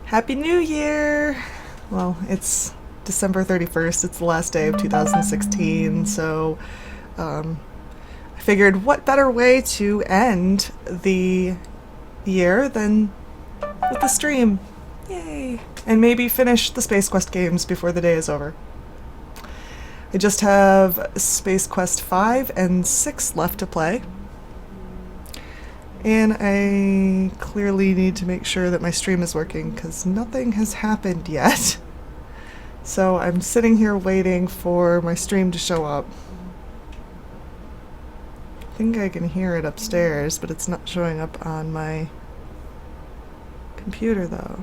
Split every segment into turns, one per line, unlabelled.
Happy New Year! Well, it's December 31st. It's the last day of 2016, so I figured what better way to end the year than with a stream. Yay! And maybe finish the Space Quest games before the day is over. I just have Space Quest 5 and 6 left to play. And I clearly need to make sure that my stream is working because nothing has happened yet. So I'm sitting here waiting for my stream to show up. I think I can hear it upstairs, but it's not showing up on my computer though.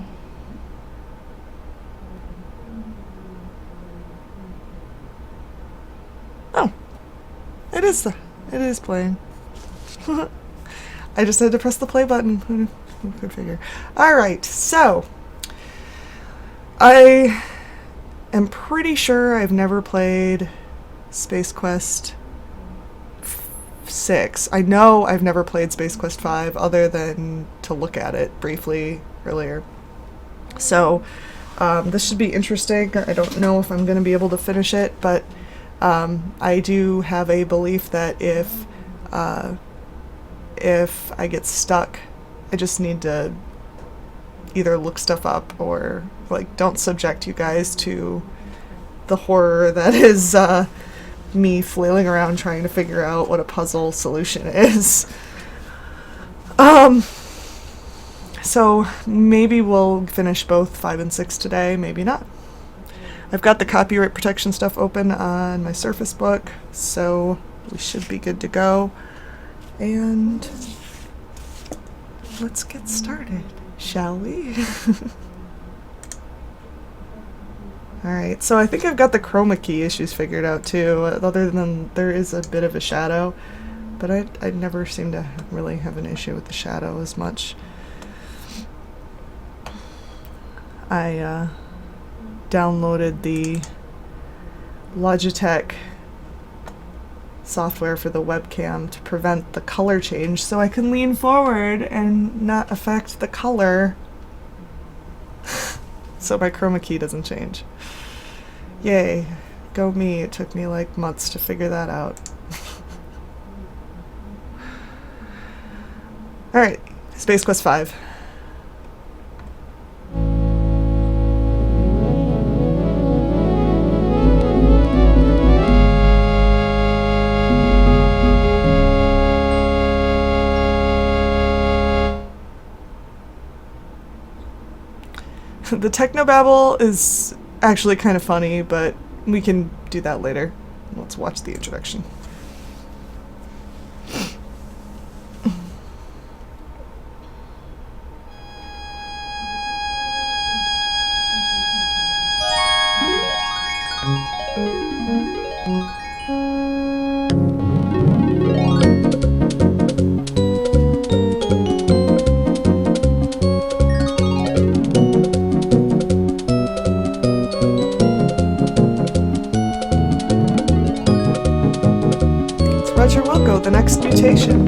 Oh, it is playing. I just had to press the play button. Who could figure? Alright, so I am pretty sure I've never played Space Quest 6. I know I've never played Space Quest 5 other than to look at it briefly earlier. So this should be interesting. I don't know if I'm going to be able to finish it, but I do have a belief that if I get stuck, I just need to either look stuff up or, like, don't subject you guys to the horror that is me flailing around trying to figure out what a puzzle solution is. So maybe we'll finish both 5 and 6 today, maybe not. I've got the copyright protection stuff open on my Surface Book, so we should be good to go. And let's get started, shall we? Alright, so I think I've got the chroma key issues figured out too, other than there is a bit of a shadow, but I never seem to really have an issue with the shadow as much. I downloaded the Logitech software for the webcam to prevent the color change so I can lean forward and not affect the color so my chroma key doesn't change. Yay, go me. It took me like months to figure that out. Alright, Space Quest 5. The technobabble is actually kind of funny, but we can do that later. Let's watch the introduction. Wilco, the next mutation.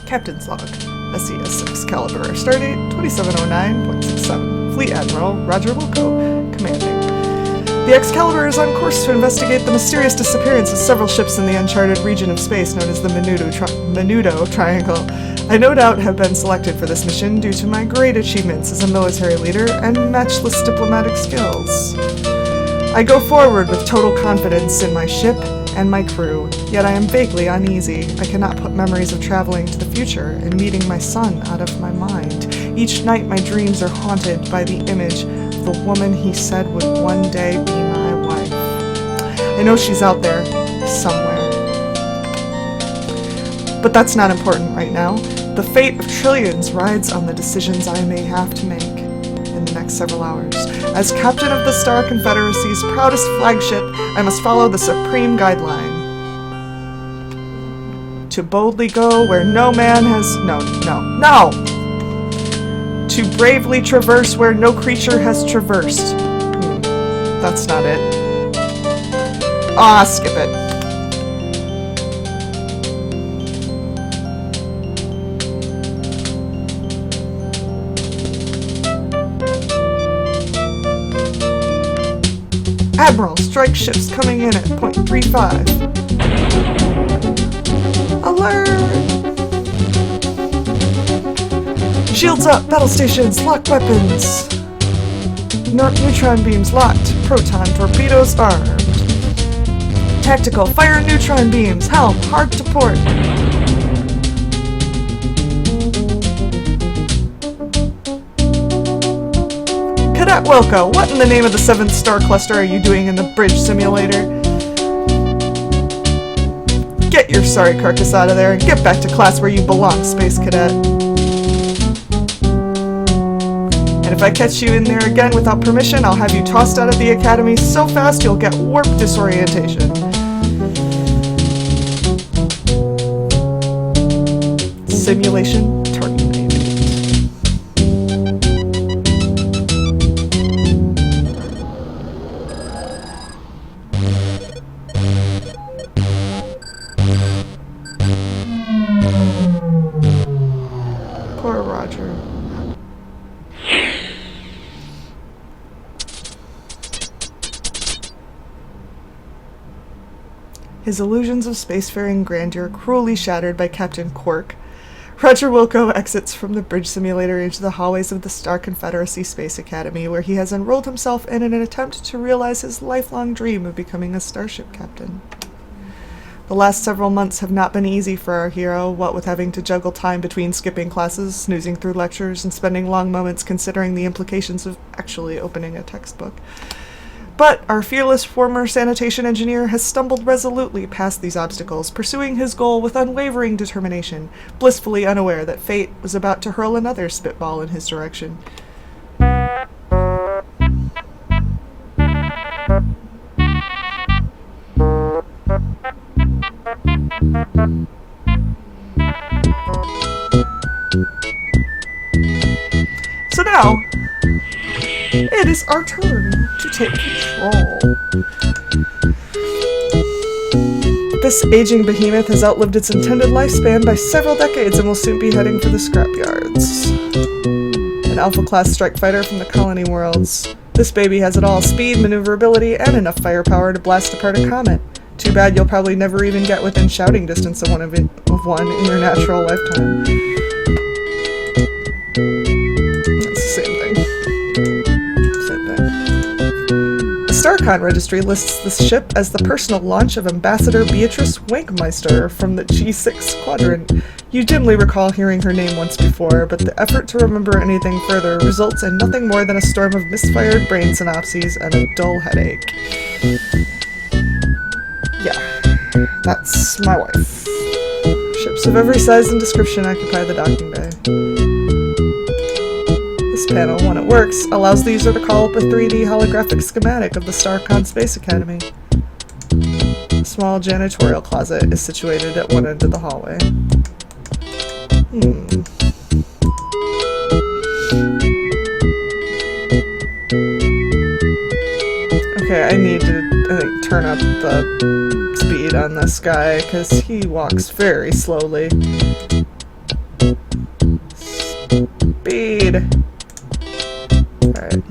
Captain's Log. SES Excalibur. Stardate 2709.67. Fleet Admiral Roger Wilco, commanding. The Excalibur is on course to investigate the mysterious disappearance of several ships in the uncharted region of space known as the Menudo Triangle. I no doubt have been selected for this mission due to my great achievements as a military leader and matchless diplomatic skills. I go forward with total confidence in my ship and my crew, yet I am vaguely uneasy. I cannot put memories of traveling to the future and meeting my son out of my mind. Each night my dreams are haunted by the image of the woman he said would one day be my wife. I know she's out there, somewhere. But that's not important right now. The fate of trillions rides on the decisions I may have to make in the next several hours. As captain of the Star Confederacy's proudest flagship, I must follow the supreme guideline. To boldly go where no man has... No! To bravely traverse where no creature has traversed. That's not it. Skip it. Admiral, strike ships coming in at .35. Alert! Shields up, battle stations, lock weapons. Neutron beams locked, proton torpedoes armed. Tactical, fire neutron beams, helm, hard to port. Cadet Wilco, what in the name of the 7th star cluster are you doing in the bridge simulator? Get your sorry carcass out of there and get back to class where you belong, Space Cadet. And if I catch you in there again without permission, I'll have you tossed out of the academy so fast you'll get warp disorientation. Simulation terminated. Poor Roger. His illusions of spacefaring grandeur cruelly shattered by Captain Quark, Roger Wilco exits from the bridge simulator into the hallways of the Star Confederacy Space Academy, where he has enrolled himself in an attempt to realize his lifelong dream of becoming a starship captain. The last several months have not been easy for our hero, what with having to juggle time between skipping classes, snoozing through lectures, and spending long moments considering the implications of actually opening a textbook. But our fearless former sanitation engineer has stumbled resolutely past these obstacles, pursuing his goal with unwavering determination, blissfully unaware that fate was about to hurl another spitball in his direction. So now, it is our turn to take control. This aging behemoth has outlived its intended lifespan by several decades and will soon be heading for the scrapyards. An Alpha-class strike fighter from the colony worlds. This baby has it all: speed, maneuverability, and enough firepower to blast apart a comet. Too bad you'll probably never even get within shouting distance of one in your natural lifetime. It's the same thing. The StarCon registry lists this ship as the personal launch of Ambassador Beatrice Wankmeister from the G6 Quadrant. You dimly recall hearing her name once before, but the effort to remember anything further results in nothing more than a storm of misfired brain synapses and a dull headache. Yeah, that's my wife. Ships of every size and description occupy the docking bay. This panel, when it works, allows the user to call up a 3D holographic schematic of the StarCon Space Academy. A small janitorial closet is situated at one end of the hallway. Okay, I need to turn up the speed on this guy, because he walks very slowly. Speed! Alright.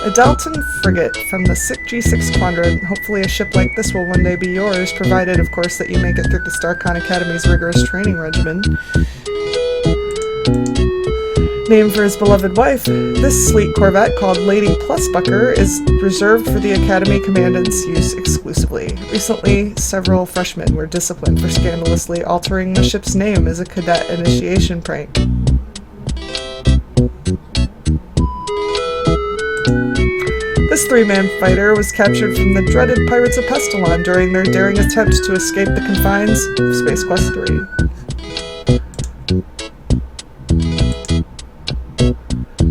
A Dalton frigate from the G6 Quadrant. Hopefully a ship like this will one day be yours, provided, of course, that you make it through the StarCon Academy's rigorous training regimen. Named for his beloved wife, this sleek corvette called Lady Plusbucker is reserved for the Academy Commandant's use exclusively. Recently, several freshmen were disciplined for scandalously altering the ship's name as a cadet initiation prank. This three-man fighter was captured from the dreaded pirates of Pestilon during their daring attempt to escape the confines of Space Quest 3.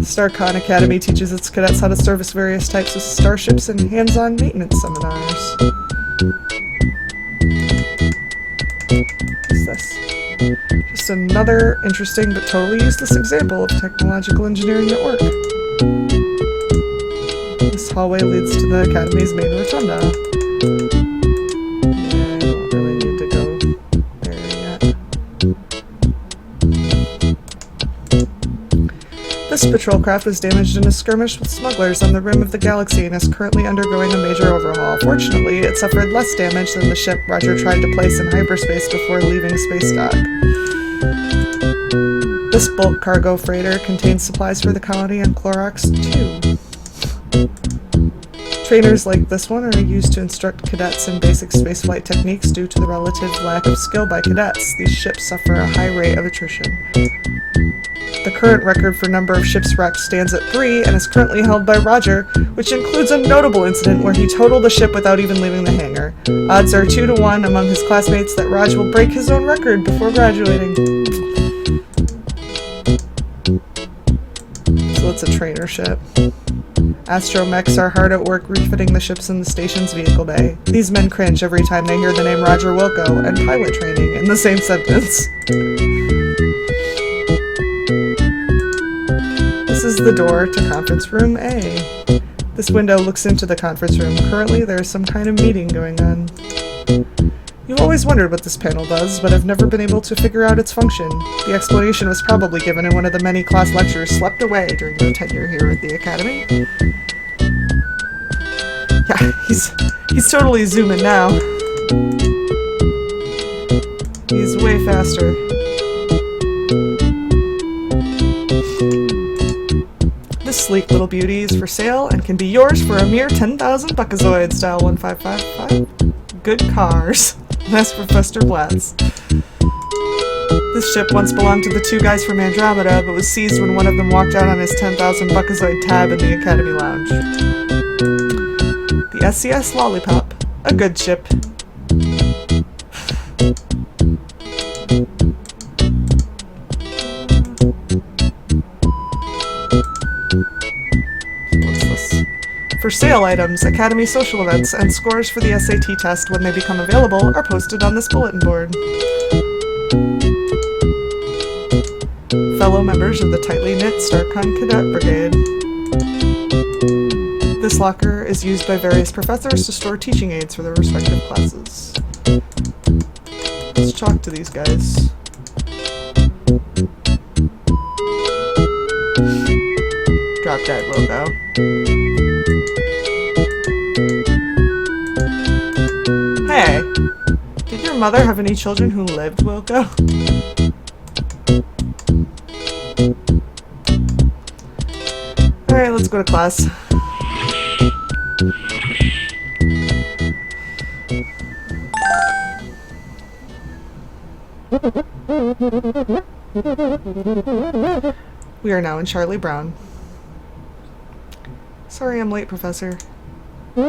StarCon Academy teaches its cadets how to service various types of starships and hands-on maintenance seminars. What's this? Just another interesting but totally useless example of technological engineering at work. This hallway leads to the Academy's main rotunda. Yeah, I don't really need to go there yet. This patrol craft was damaged in a skirmish with smugglers on the rim of the galaxy and is currently undergoing a major overhaul. Fortunately, it suffered less damage than the ship Roger tried to place in hyperspace before leaving space dock. This bulk cargo freighter contains supplies for the colony on Clorox 2. Trainers like this one are used to instruct cadets in basic spaceflight techniques due to the relative lack of skill by cadets. These ships suffer a high rate of attrition. The current record for number of ships wrecked stands at 3 and is currently held by Roger, which includes a notable incident where he totaled a ship without even leaving the hangar. Odds are 2 to 1 among his classmates that Raj will break his own record before graduating. So it's a trainer ship. Astromechs are hard at work refitting the ships in the station's vehicle bay. These men cringe every time they hear the name Roger Wilco and pilot training in the same sentence. This is the door to conference room A. This window looks into the conference room. Currently, there is some kind of meeting going on. You've always wondered what this panel does, but have never been able to figure out its function. The explanation was probably given in one of the many class lectures slept away during your tenure here at the Academy. Yeah, he's totally zooming now. He's way faster. This sleek little beauty is for sale and can be yours for a mere 10,000 buckazoids, style 1555. Good cars. That's Professor Blatz. This ship once belonged to the two guys from Andromeda, but was seized when one of them walked out on his 10,000 buckazoid tab in the Academy Lounge. The SCS Lollipop. A good ship. What's this? For sale items, Academy social events, and scores for the SAT test when they become available are posted on this bulletin board. Fellow members of the tightly knit StarCon Cadet Brigade. This locker is used by various professors to store teaching aids for their respective classes. Let's talk to these guys. Drop dead logo. Hey, did your mother have any children who lived, Wilco? Alright, let's go to class. We are now in Charlie Brown. Sorry I'm late, Professor. You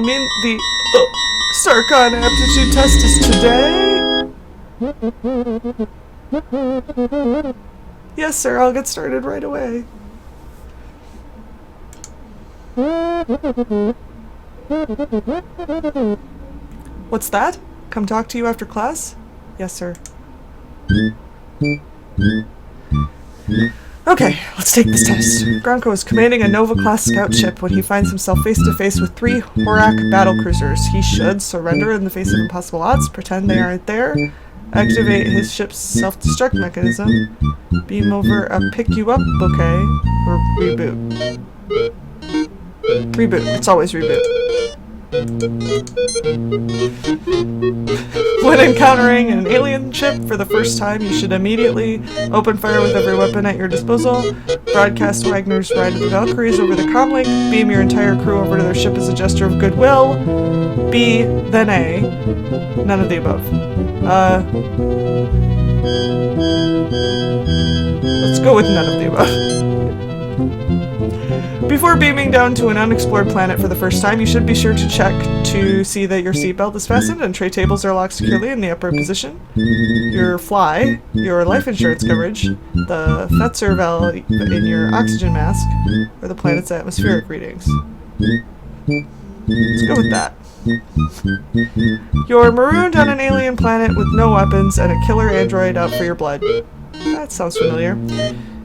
mean the StarCon aptitude test is today? Yes, sir, I'll get started right away. What's that? Come talk to you after class? Yes, sir. Okay, let's take this test. Gronko is commanding a Nova-class scout ship when he finds himself face-to-face with 3 Horak battlecruisers. He should surrender in the face of impossible odds, pretend they aren't there, activate his ship's self-destruct mechanism, beam over a pick-you-up bouquet, or reboot. Reboot. It's always reboot. When encountering an alien ship for the first time, you should immediately open fire with every weapon at your disposal, broadcast Wagner's Ride of the Valkyries over the comlink, beam your entire crew over to their ship as a gesture of goodwill, B, then A, none of the above. Let's go with none of the above. Before beaming down to an unexplored planet for the first time, you should be sure to check to see that your seatbelt is fastened and tray tables are locked securely in the upper position. Your fly, your life insurance coverage, the Fetzer valve in your oxygen mask, or the planet's atmospheric readings. Let's go with that. You're marooned on an alien planet with no weapons and a killer android out for your blood. That sounds familiar.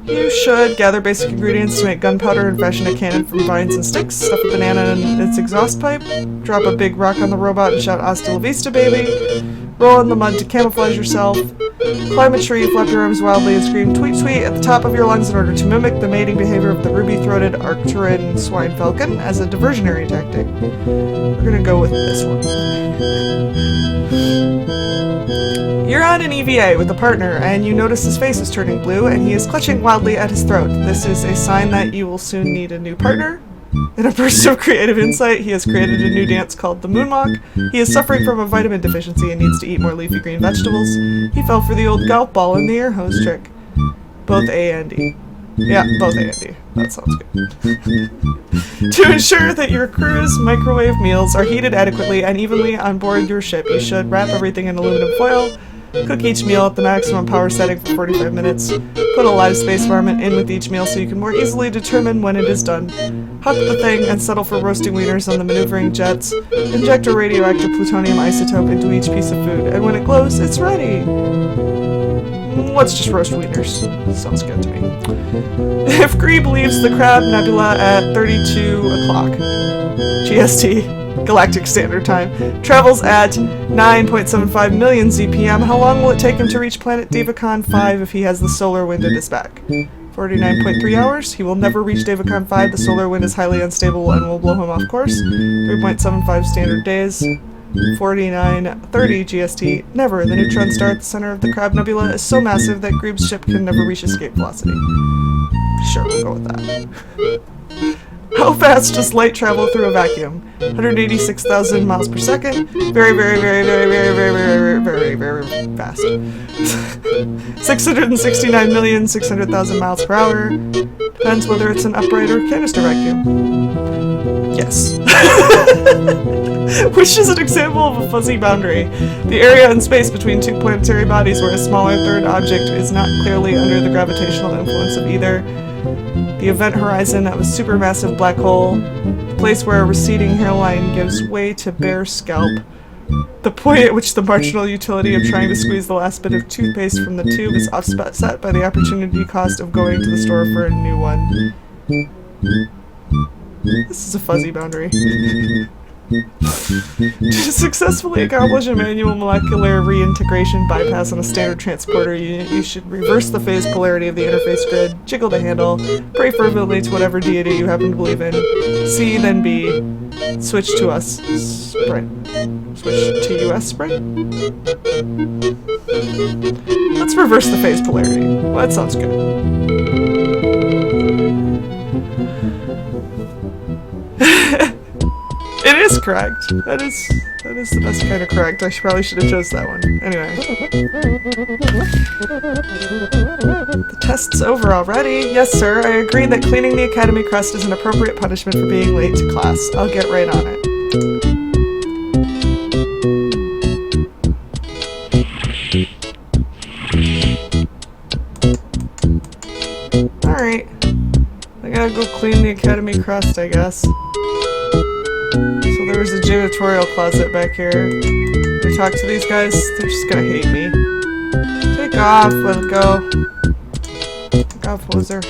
You should gather basic ingredients to make gunpowder and fashion a cannon from vines and sticks, stuff a banana in its exhaust pipe, drop a big rock on the robot and shout "Hasta la vista, baby," roll in the mud to camouflage yourself, climb a tree, flap your arms wildly and scream "tweet tweet" at the top of your lungs in order to mimic the mating behavior of the ruby-throated Arcturian swine falcon as a diversionary tactic. We're gonna go with this one. You're on an EVA with a partner, and you notice his face is turning blue, and he is clutching wildly at his throat. This is a sign that you will soon need a new partner. In a burst of creative insight, he has created a new dance called the Moonwalk. He is suffering from a vitamin deficiency and needs to eat more leafy green vegetables. He fell for the old golf ball in the air hose trick. Both A and E. Yeah, both A and D. That sounds good. To ensure that your crew's microwave meals are heated adequately and evenly on board your ship, you should wrap everything in aluminum foil, cook each meal at the maximum power setting for 45 minutes, put a live space varmint in with each meal so you can more easily determine when it is done, huck the thing and settle for roasting wieners on the maneuvering jets, inject a radioactive plutonium isotope into each piece of food, and when it glows, it's ready! Let's just roast wieners. Sounds good to me. If Grebe leaves the Crab Nebula at 32 o'clock GST, Galactic Standard Time, travels at 9.75 million ZPM, how long will it take him to reach planet Davacon 5 if he has the solar wind at his back? 49.3 hours. He will never reach Davacon 5. The solar wind is highly unstable and will blow him off course. 3.75 standard days. 49:30 GST. Never. The neutron star at the center of the Crab Nebula is so massive that Grebe's ship can never reach escape velocity. Sure, we'll go with that. How fast does light travel through a vacuum? 186,000 miles per second. Very, very, very, very, very, very, very, very, very fast. 669,600,000 miles per hour. Depends whether it's an upright or canister vacuum. Yes. Which is an example of a fuzzy boundary. The area in space between two planetary bodies where a smaller third object is not clearly under the gravitational influence of either. The event horizon of a supermassive black hole. The place where a receding hairline gives way to bare scalp. The point at which the marginal utility of trying to squeeze the last bit of toothpaste from the tube is offset by the opportunity cost of going to the store for a new one. This is a fuzzy boundary. To successfully accomplish a manual molecular reintegration bypass on a standard transporter unit, you should reverse the phase polarity of the interface grid, jiggle the handle, pray fervently to whatever deity you happen to believe in, C, then B, switch to us, sprint. Switch to US sprint? Let's reverse the phase polarity. Well, that sounds good. It is correct. That is the best kind of correct. I probably should have chose that one. Anyway. The test's over already. Yes, sir. I agree that cleaning the academy crust is an appropriate punishment for being late to class. I'll get right on it. Alright. I gotta go clean the academy crust, I guess. So there's a janitorial closet back here. We talk to these guys, they're just gonna hate me. Take off, Wilco. Take off, poser.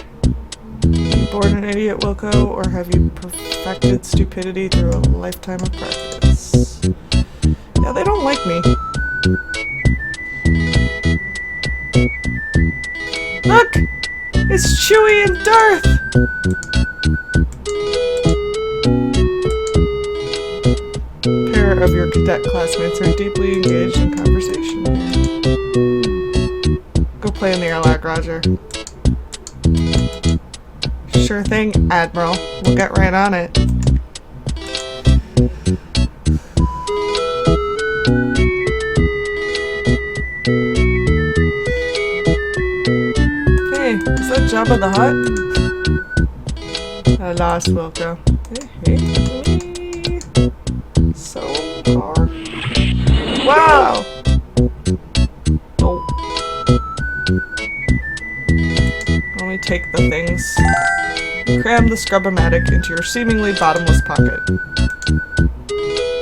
Were you born an idiot, Wilco, or have you perfected stupidity through a lifetime of practice? Yeah, they don't like me. Look! It's Chewie and Darth! Of your cadet classmates are deeply engaged in conversation. Go play in the airlock, Roger. Sure thing, Admiral. We'll get right on it. that Jabba the Hutt? I lost Wilco. Hey, so hard. Wow! Oh. Let me take the things. Cram the scrub-o-matic into your seemingly bottomless pocket.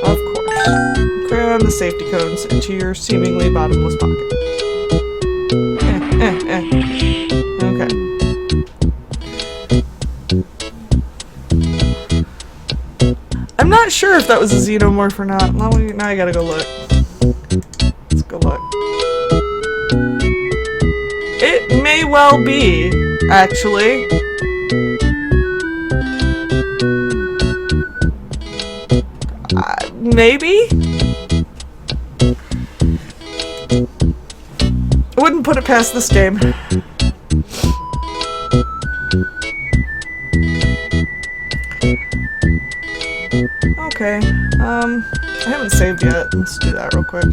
Of course. Cram the safety cones into your seemingly bottomless pocket. Okay. I'm not sure if that was a xenomorph or not. Now I gotta go look. Let's go look. It may well be, actually. Maybe? I wouldn't put it past this game. Okay, I haven't saved yet. Let's do that real quick.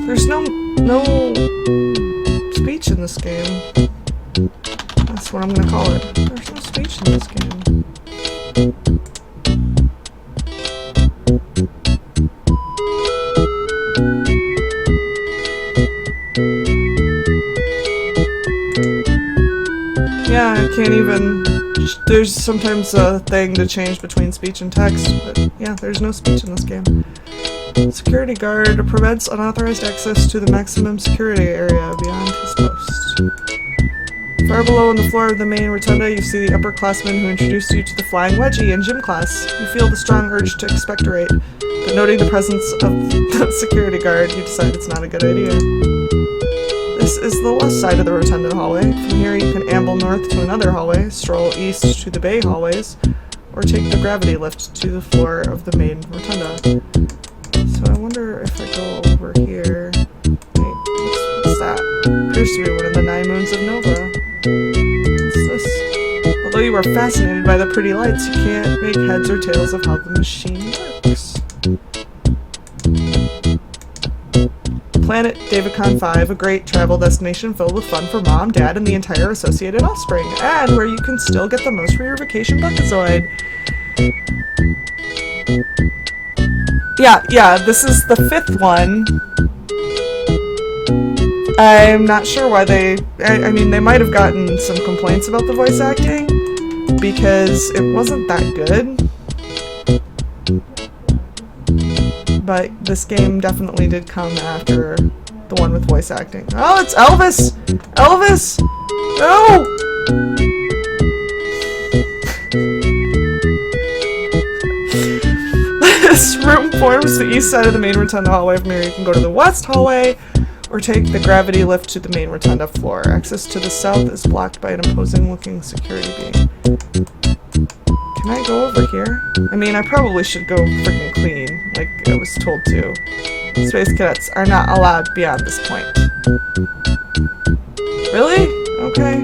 There's no speech in this game. That's what I'm gonna call it. There's no speech in this game. Yeah, I can't even... There's sometimes a thing to change between speech and text, but yeah, there's no speech in this game. Security guard prevents unauthorized access to the maximum security area beyond his post. Far below on the floor of the main rotunda, you see the upperclassman who introduced you to the flying wedgie in gym class. You feel the strong urge to expectorate, but noting the presence of the security guard, you decide it's not a good idea. This is the west side of the rotunda hallway. From here you can amble north to another hallway, stroll east to the bay hallways, or take the gravity lift to the floor of the main rotunda. So I wonder if I go over here... Wait, what's that? Appears to be one of the 9 moons of Nova. What's this? Although you are fascinated by the pretty lights, you can't make heads or tails of how the machine works. Planet Davicon 5, a great travel destination filled with fun for mom, dad, and the entire associated offspring, and where you can still get the most for your vacation bucketzoid. Yeah, this is the 5th one. I'm not sure why they... I mean, they might have gotten some complaints about the voice acting, because it wasn't that good. But this game definitely did come after the one with voice acting. Oh, it's Elvis! Elvis! No! This room forms the east side of the main rotunda hallway. From here you can go to the west hallway, or take the gravity lift to the main rotunda floor. Access to the south is blocked by an imposing-looking security beam. Can I go over here? I mean, I probably should go freaking clean, like I was told to. Space cadets are not allowed beyond this point. Really? Okay.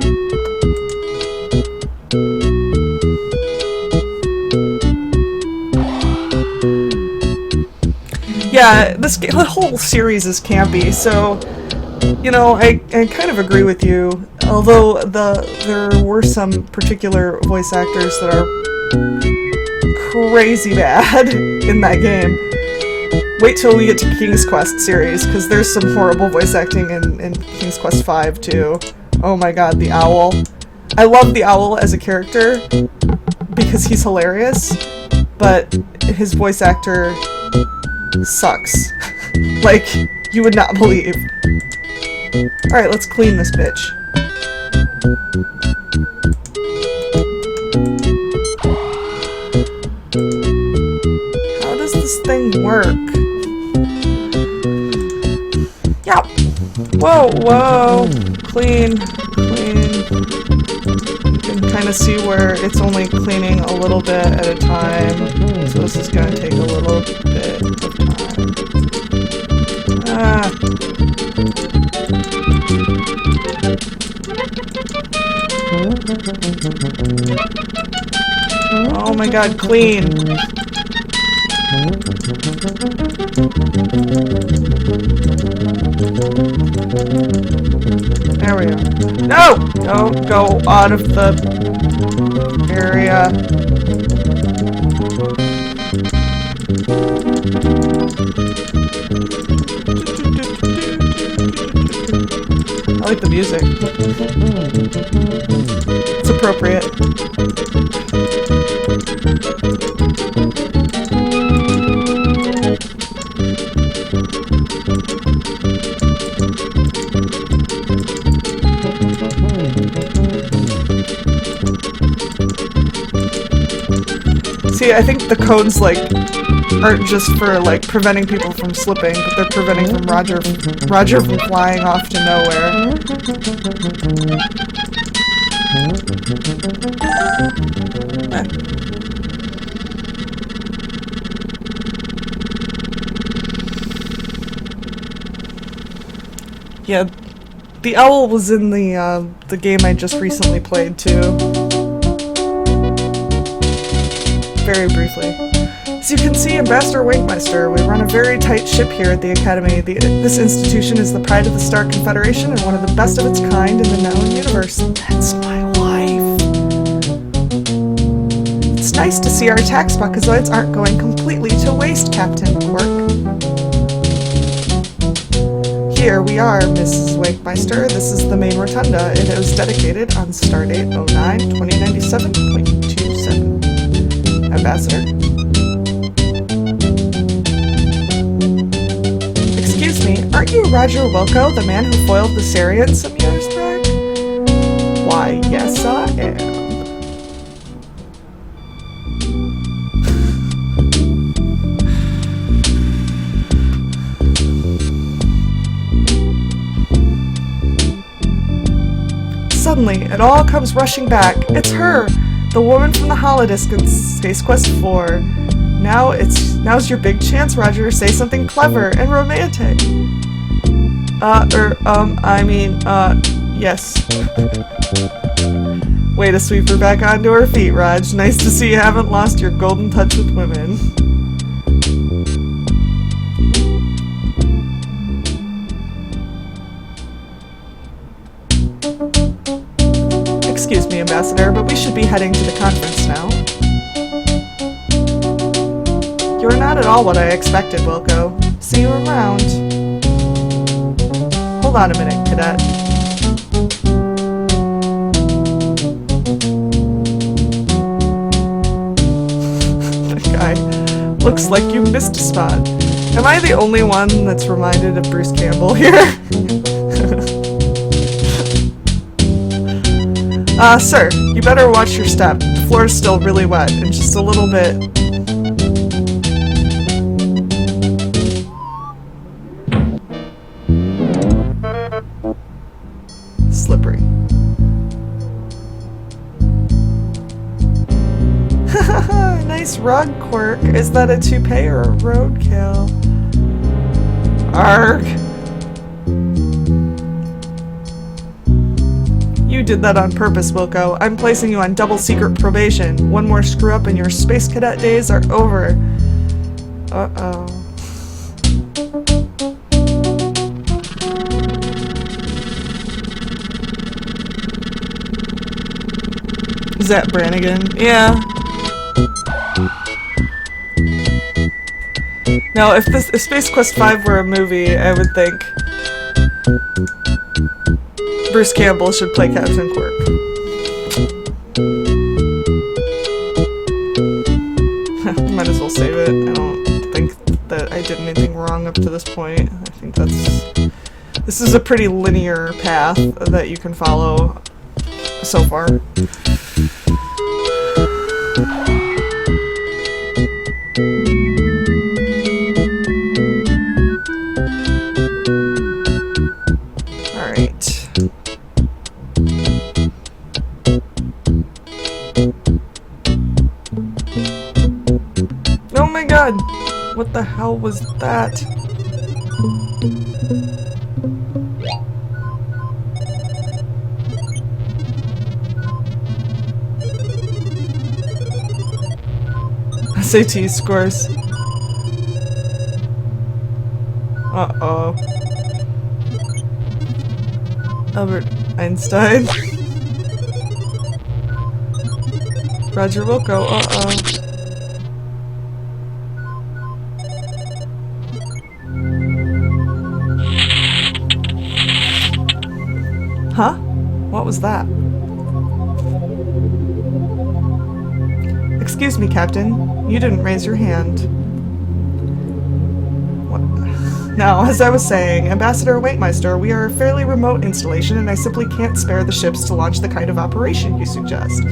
Yeah, the whole series is campy, so, you know, I kind of agree with you. Although there were some particular voice actors that are crazy bad in that game. Wait till we get to King's Quest series, because there's some horrible voice acting in King's Quest 5 too. Oh my god, the owl. I love the owl as a character, because he's hilarious, but his voice actor sucks. Like, you would not believe. Alright, let's clean this bitch. How does this thing work? Yeah. Whoa, whoa. Clean. You can kind of see where it's only cleaning a little bit at a time. So this is going to take a little bit of time. Oh my god, clean. There we go. No! Don't go out of the area. I like the music. It's appropriate. See, I think the cones, like, aren't just for, like, preventing people from slipping, but they're preventing from Roger from flying off to nowhere. Yeah, the owl was in the game I just recently played, too. Very briefly. As you can see, Ambassador Wakemeister, we run a very tight ship here at the Academy. This institution is the pride of the Star Confederation and one of the best of its kind in the known universe. That's my wife. It's nice to see our tax buckazoids aren't going completely to waste, Captain Quirk. Here we are, Mrs. Wakemeister. This is the main rotunda. It was dedicated on Stardate 09-2097.27. Ambassador. Excuse me, aren't you Roger Wilco, the man who foiled the Sarian some years back? Why, yes I am. Suddenly, it all comes rushing back. It's her! The woman from the holodisc in Space Quest 4. Now's your big chance, Roger. Say something clever and romantic. Yes. Way to sweep her back onto her feet, Raj. Nice to see you haven't lost your golden touch with women. Excuse me, Ambassador, but we should be heading to the conference now. You're not at all what I expected, Wilco. See you around. Hold on a minute, Cadet. That guy looks like you missed a spot. Am I the only one that's reminded of Bruce Campbell here? Sir, you better watch your step. The floor is still really wet and just a little bit... slippery. Nice rug, Quirk. Is that a toupee or a roadkill? Arg. You did that on purpose, Wilco. I'm placing you on double secret probation. One more screw up and your space cadet days are over. Uh-oh. Is that Brannigan? Yeah. No, if Space Quest 5 were a movie, I would think Bruce Campbell should play Captain Quirk. Might as well save it. I don't think that I did anything wrong up to this point. I think this is a pretty linear path that you can follow so far. Oh my god! What the hell was that? SAT scores. Uh-oh. Albert Einstein. Roger Wilco, uh-oh. Huh? What was that? Excuse me, Captain. You didn't raise your hand. What? Now, as I was saying, Ambassador Waitmeister, we are a fairly remote installation and I simply can't spare the ships to launch the kind of operation you suggest.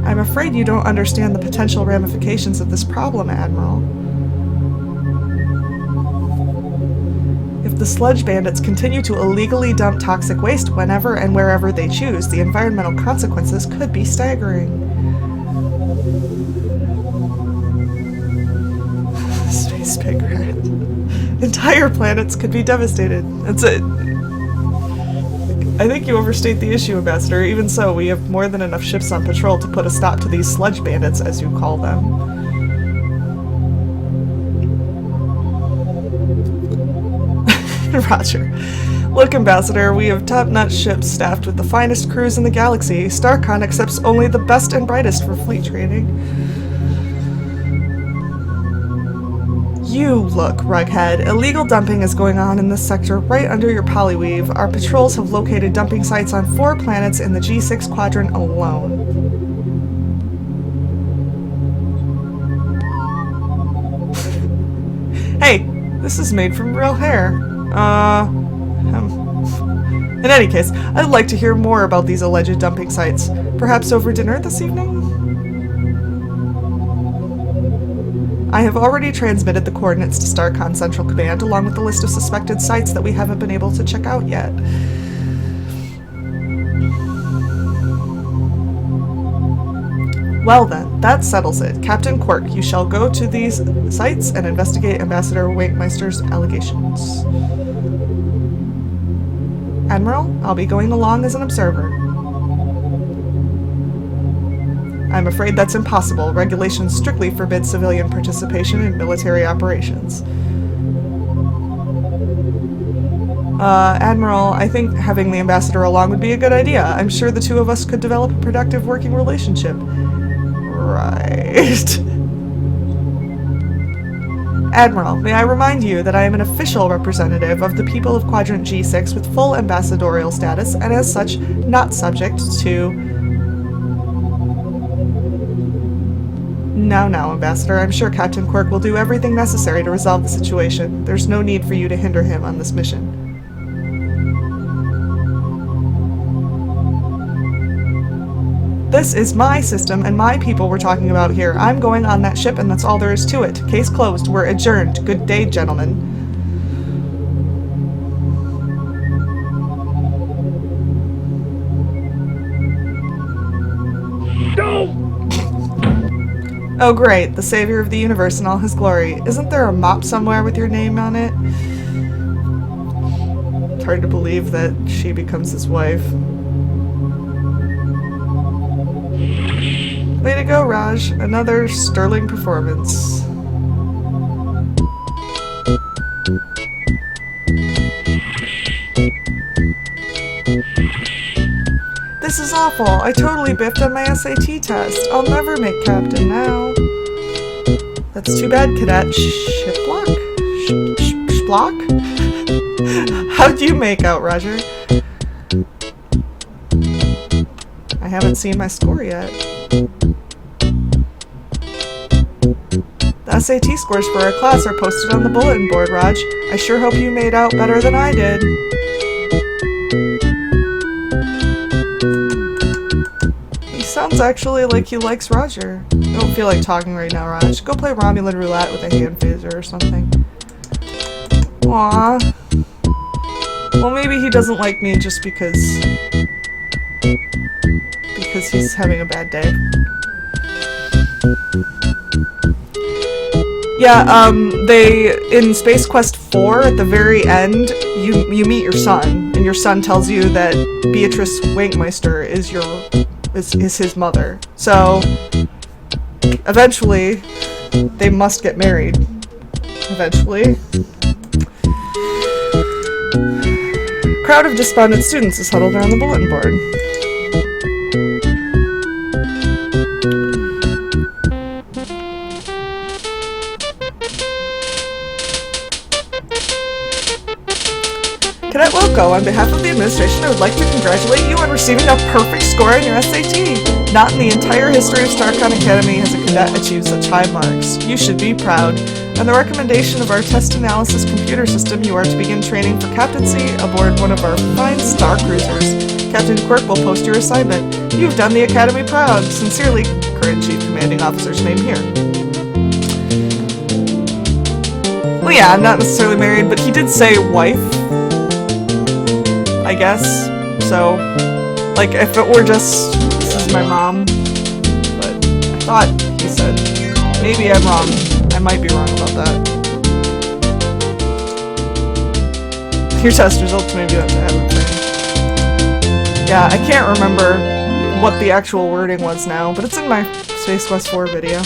I'm afraid you don't understand the potential ramifications of this problem, Admiral. If the sludge bandits continue to illegally dump toxic waste whenever and wherever they choose, the environmental consequences could be staggering. Space pig rat. Entire planets could be devastated. That's it. I think you overstate the issue, Ambassador. Even so, we have more than enough ships on patrol to put a stop to these sludge bandits, as you call them. Roger. Look, Ambassador, we have top-notch ships staffed with the finest crews in the galaxy. Starcon accepts only the best and brightest for fleet training. You look, Rughead. Illegal dumping is going on in this sector right under your polyweave. Our patrols have located dumping sites on 4 planets in the G6 quadrant alone. Hey, this is made from real hair. In any case, I'd like to hear more about these alleged dumping sites. Perhaps over dinner this evening? I have already transmitted the coordinates to Starcon Central Command, along with the list of suspected sites that we haven't been able to check out yet. Well then, that settles it. Captain Quirk, you shall go to these sites and investigate Ambassador Waitmeister's allegations. Admiral, I'll be going along as an observer. I'm afraid that's impossible. Regulations strictly forbid civilian participation in military operations. Admiral, I think having the ambassador along would be a good idea. I'm sure the two of us could develop a productive working relationship. Right. Admiral, may I remind you that I am an official representative of the people of Quadrant G6 with full ambassadorial status, and as such, not subject to... Now, Ambassador, I'm sure Captain Quirk will do everything necessary to resolve the situation. There's no need for you to hinder him on this mission. This is my system and my people we're talking about here. I'm going on that ship and that's all there is to it. Case closed. We're adjourned. Good day, gentlemen.
No!
Oh great, the savior of the universe in all his glory. Isn't there a mop somewhere with your name on it? It's hard to believe that she becomes his wife. Way to go, Raj. Another sterling performance. This is awful. I totally biffed on my SAT test. I'll never make captain now. That's too bad, Cadet Shiplock? Shplock? How'd you make out, Roger? I haven't seen my score yet. The SAT scores for our class are posted on the bulletin board, Raj. I sure hope you made out better than I did. He sounds actually like he likes Roger. I don't feel like talking right now, Raj. Go play Romulan roulette with a hand phaser or something. Aww. Well, maybe he doesn't like me just because he's having a bad day. Yeah, in Space Quest 4, at the very end, you meet your son, and your son tells you that Beatrice Wankmeister is his mother. So, eventually, they must get married. Eventually. Crowd of despondent students is huddled around the bulletin board. Cadet Wilco, on behalf of the administration, I would like to congratulate you on receiving a perfect score on your SAT. Not in the entire history of StarCon Academy has a cadet achieved such high marks. You should be proud. On the recommendation of our test analysis computer system, you are to begin training for captaincy aboard one of our fine star cruisers. Captain Quirk will post your assignment. You've done the Academy proud. Sincerely, current Chief Commanding Officer's name here. Well, yeah, I'm not necessarily married, but he did say wife, I guess. So, like, if it were just, this is my mom, but I thought he said, maybe I'm wrong. I might be wrong about that. Your test results may be up to heaven. Yeah, I can't remember what the actual wording was now, but it's in my Space Quest 4 video.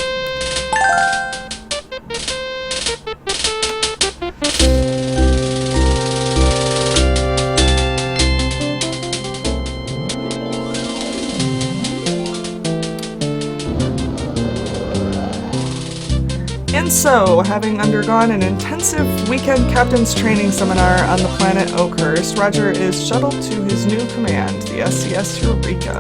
And so, having undergone an intensive weekend captain's training seminar on the planet Oakhurst, Roger is shuttled to his new command, the SCS Eureka.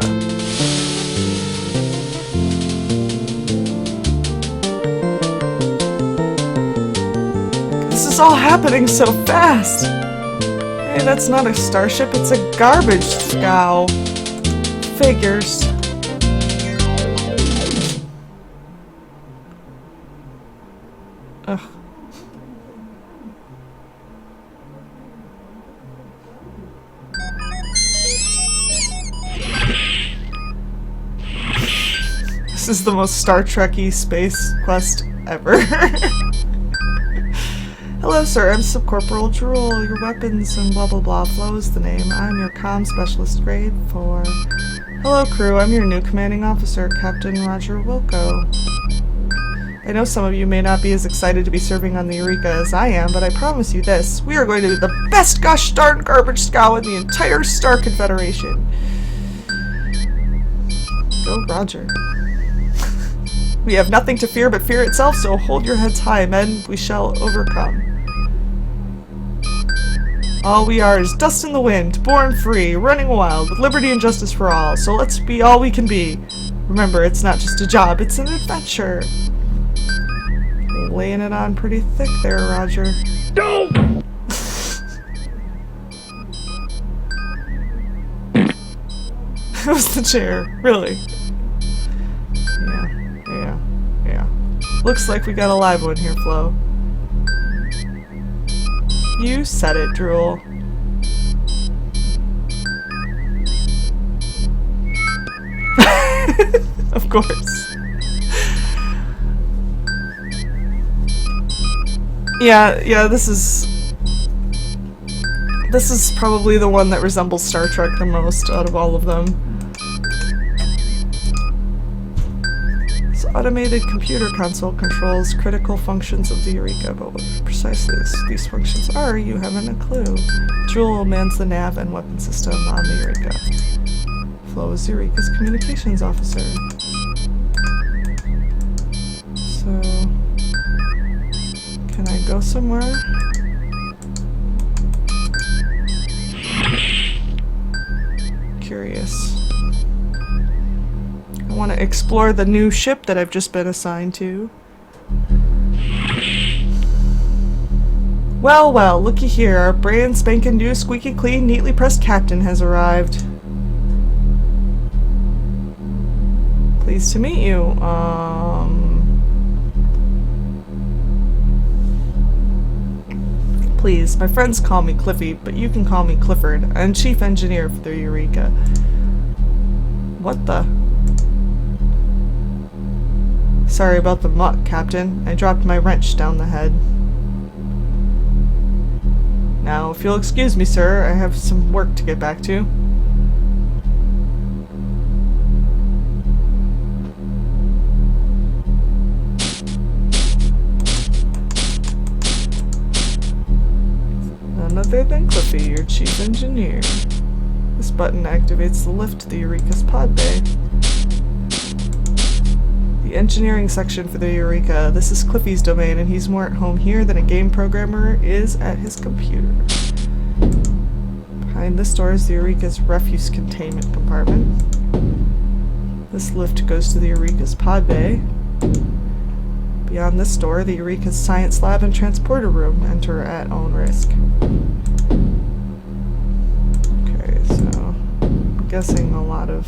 This is all happening so fast! Hey, that's not a starship, it's a garbage scow. Figures. Ugh. This is the most Star Trek-y space quest ever. Hello, sir. I'm Subcorporal Drool. Your weapons and blah blah blah flow is the name. I'm your comm specialist, grade 4. Hello, crew. I'm your new commanding officer, Captain Roger Wilco. I know some of you may not be as excited to be serving on the Eureka as I am, but I promise you this. We are going to be the best gosh darn garbage scow in the entire Star Confederation. Go, Roger. We have nothing to fear but fear itself, so hold your heads high, men. We shall overcome. All we are is dust in the wind, born free, running wild, with liberty and justice for all. So let's be all we can be. Remember, it's not just a job, it's an adventure. Laying it on pretty thick there, Roger. No! It was the chair, really. Yeah. Looks like we got a live one here, Flo. You said it, Drool. Of course. Yeah, this is probably the one that resembles Star Trek the most out of all of them. This automated computer console controls critical functions of the Eureka, but what precisely these functions are, you haven't a clue. Drool mans the nav and weapon system on the Eureka. Flo is Eureka's communications officer. So... can I go somewhere? Curious. I want to explore the new ship that I've just been assigned to. Well, looky here. Our brand spanking new, squeaky clean, neatly pressed captain has arrived. Pleased to meet you. Please, my friends call me Cliffy, but you can call me Clifford. I'm chief engineer for the Eureka. What the? Sorry about the muck, Captain. I dropped my wrench down the head. Now, if you'll excuse me, sir, I have some work to get back to. Chief Engineer. This button activates the lift to the Eureka's pod bay. The engineering section for the Eureka. This is Cliffy's domain, and he's more at home here than a game programmer is at his computer. Behind this door is the Eureka's refuse containment compartment. This lift goes to the Eureka's pod bay. Beyond this door, the Eureka's science lab and transporter room. Enter at own risk. Okay, so I'm guessing a lot of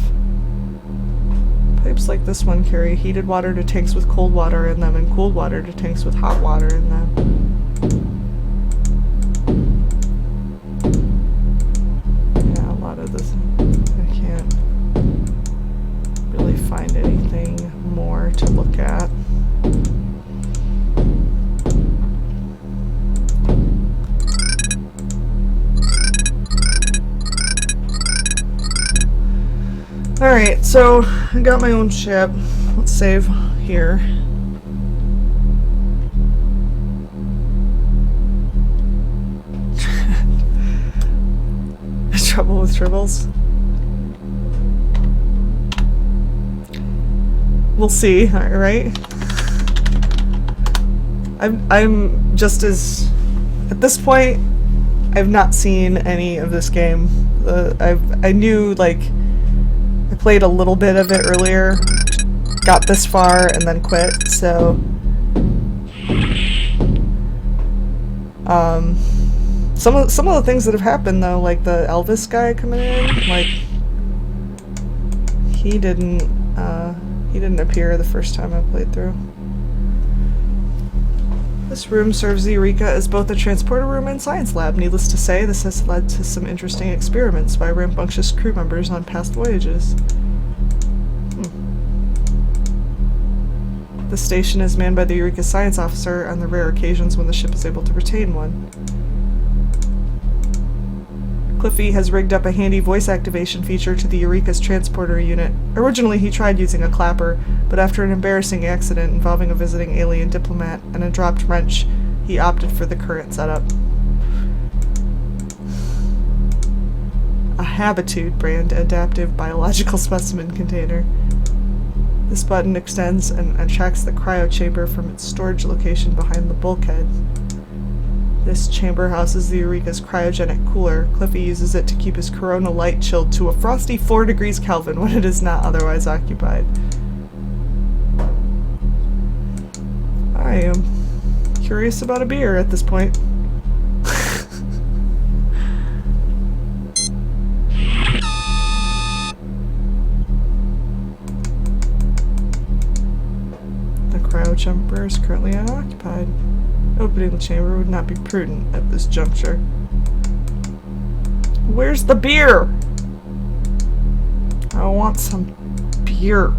pipes like this one carry heated water to tanks with cold water in them and cooled water to tanks with hot water in them. Yeah, a lot of this, I can't really find anything more to look at. Alright, so I got my own ship. Let's save here. Trouble with tribbles? We'll see, alright? I'm just as... At this point, I've not seen any of this game. I knew, like... I played a little bit of it earlier, got this far, and then quit, so... Some of the things that have happened, though, like the Elvis guy coming in, like... He didn't appear the first time I played through. This room serves the Eureka as both a transporter room and science lab. Needless to say, this has led to some interesting experiments by rambunctious crew members on past voyages. The station is manned by the Eureka science officer on the rare occasions when the ship is able to retain one. Cliffy has rigged up a handy voice activation feature to the Eureka's transporter unit. Originally, he tried using a clapper, but after an embarrassing accident involving a visiting alien diplomat and a dropped wrench, he opted for the current setup. A Habitude brand adaptive biological specimen container. This button extends and attracts the cryo chamber from its storage location behind the bulkhead. This chamber houses the Eureka's cryogenic cooler. Cliffy uses it to keep his Corona Light chilled to a frosty 4 degrees Kelvin when it is not otherwise occupied. I am curious about a beer at this point. The cryo chamber is currently unoccupied. Opening the chamber would not be prudent at this juncture. Where's the beer? I want some beer.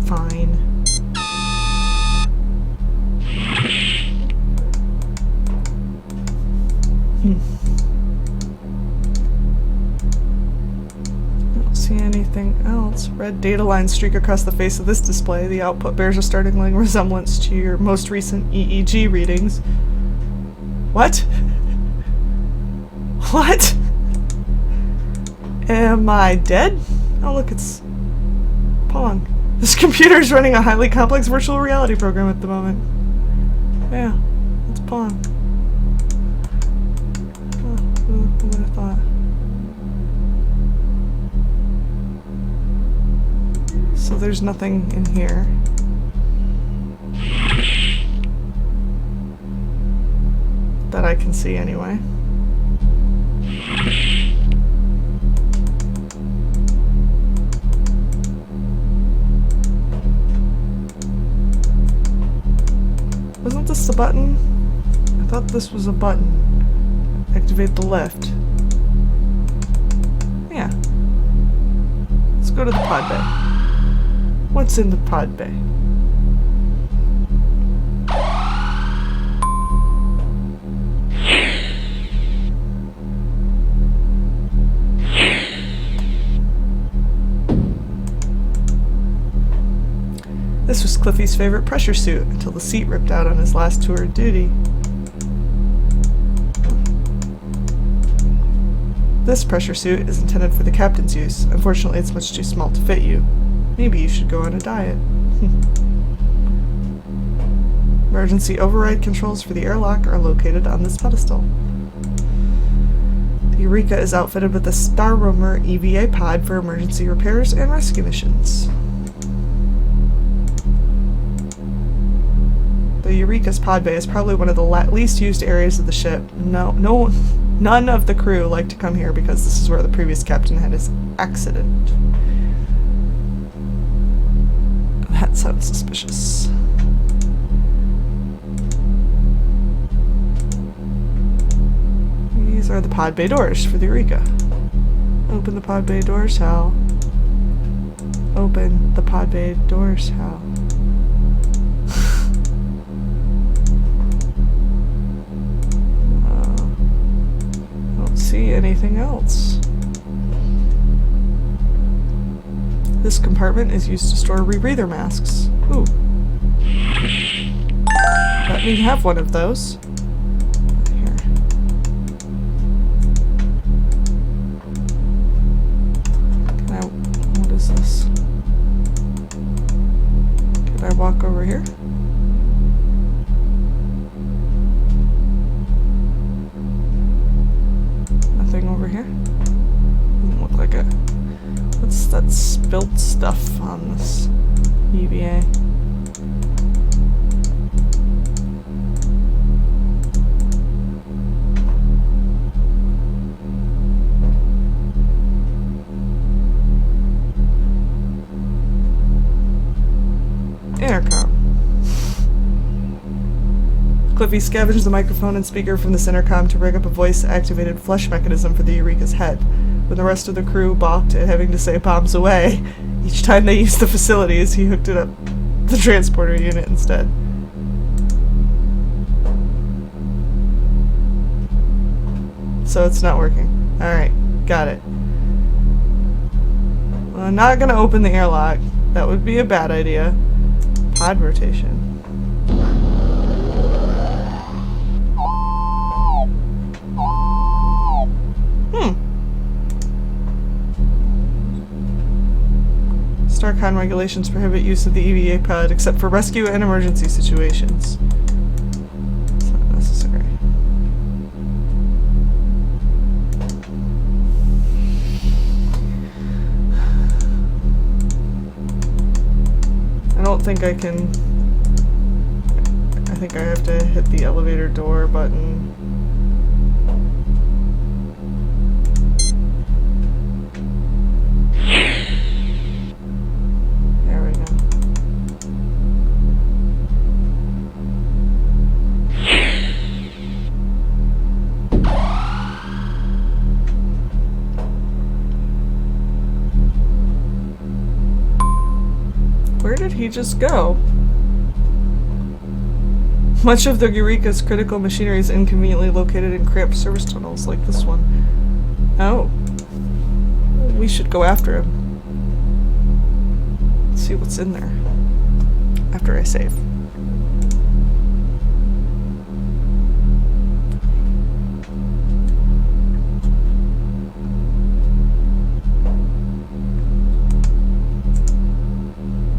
Fine. See anything else? Red data lines streak across the face of this display. The output bears a startling resemblance to your most recent EEG readings. What? What? Am I dead? Oh look, it's Pong. This computer is running a highly complex virtual reality program at the moment. Yeah, it's Pong. Oh, who would have thought? So there's nothing in here. That I can see anyway. Wasn't this the button? I thought this was a button. Activate the lift. Yeah. Let's go to the pod bay. What's in the pod bay? This was Cliffy's favorite pressure suit until the seat ripped out on his last tour of duty. This pressure suit is intended for the captain's use. Unfortunately, it's much too small to fit you. Maybe you should go on a diet. Emergency override controls for the airlock are located on this pedestal. The Eureka is outfitted with a Star Roamer EVA pod for emergency repairs and rescue missions. The Eureka's pod bay is probably one of the least used areas of the ship. None of the crew like to come here because this is where the previous captain had his accident. That sounds suspicious. These are the pod bay doors for the Eureka. Open the pod bay doors, Hal. Open the pod bay doors, Hal. I don't see anything else. This compartment is used to store rebreather masks. Ooh. Let me have one of those. Walk over here. Nothing over here. Doesn't look like it. What's that spilled stuff on this EVA? Intercom. Cliffy scavenged the microphone and speaker from this intercom to rig up a voice-activated flush mechanism for the Eureka's head. When the rest of the crew balked at having to say bombs away, each time they used the facilities, he hooked it up the transporter unit instead. So it's not working. Alright, got it. Well, I'm not gonna open the airlock. That would be a bad idea. Pod rotation. Starcon regulations prohibit use of the EVA pod except for rescue and emergency situations. It's not necessary. I don't think I can. I think I have to hit the elevator door button. There we go. Where did he just go? Much of the Eureka's critical machinery is inconveniently located in cramped service tunnels like this one. Oh. We should go after him. Let's see what's in there. After I save.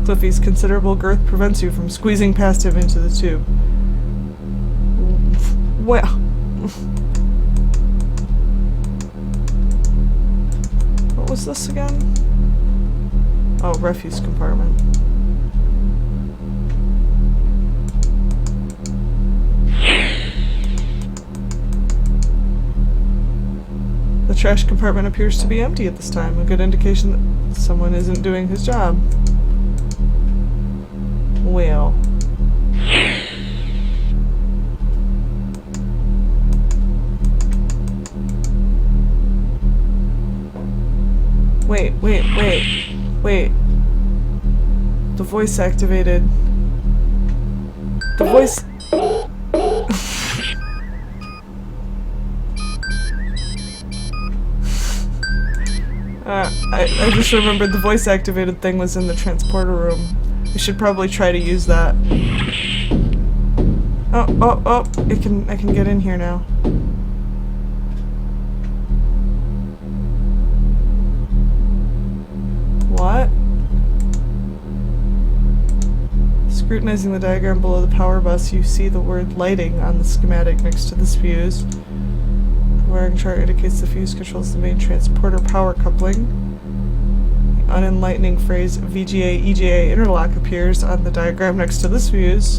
Cliffy's considerable girth prevents you from squeezing past him into the tube. Well. What was this again? Oh, refuse compartment. The trash compartment appears to be empty at this time, a good indication that someone isn't doing his job. Well. Wait. The voice activated. The voice... I just remembered the voice activated thing was in the transporter room. I should probably try to use that. Oh, I can get in here now. What? Scrutinizing the diagram below the power bus, you see the word lighting on the schematic next to this fuse. The wiring chart indicates the fuse controls the main transporter power coupling. The unenlightening phrase VGA-EGA interlock appears on the diagram next to this fuse.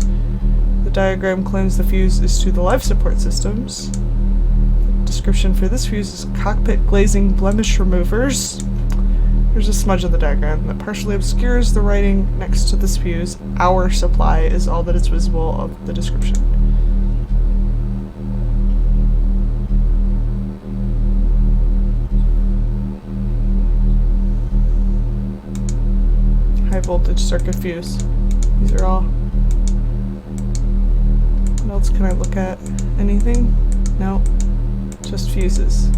The diagram claims the fuse is to the life support systems. The description for this fuse is cockpit glazing blemish removers. There's a smudge of the diagram that partially obscures the writing next to this fuse. Our supply is all that is visible of the description. High voltage circuit fuse. These are all. What else can I look at? Anything? No. Just fuses.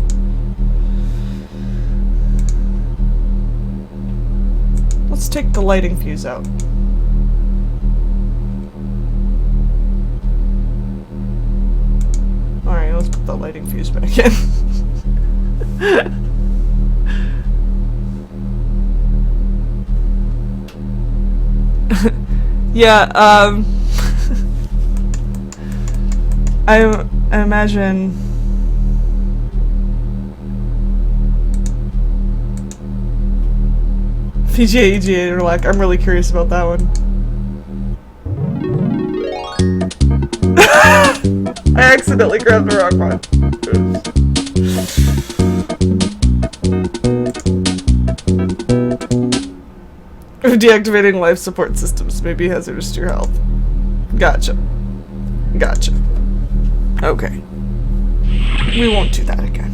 Let's take the lighting fuse out. Alright, let's put the lighting fuse back in. Yeah, I imagine VGA EGA interlock. I'm really curious about that one. I accidentally grabbed the wrong one. Deactivating life support systems may be hazardous to your health. Gotcha. Gotcha. Okay. We won't do that again.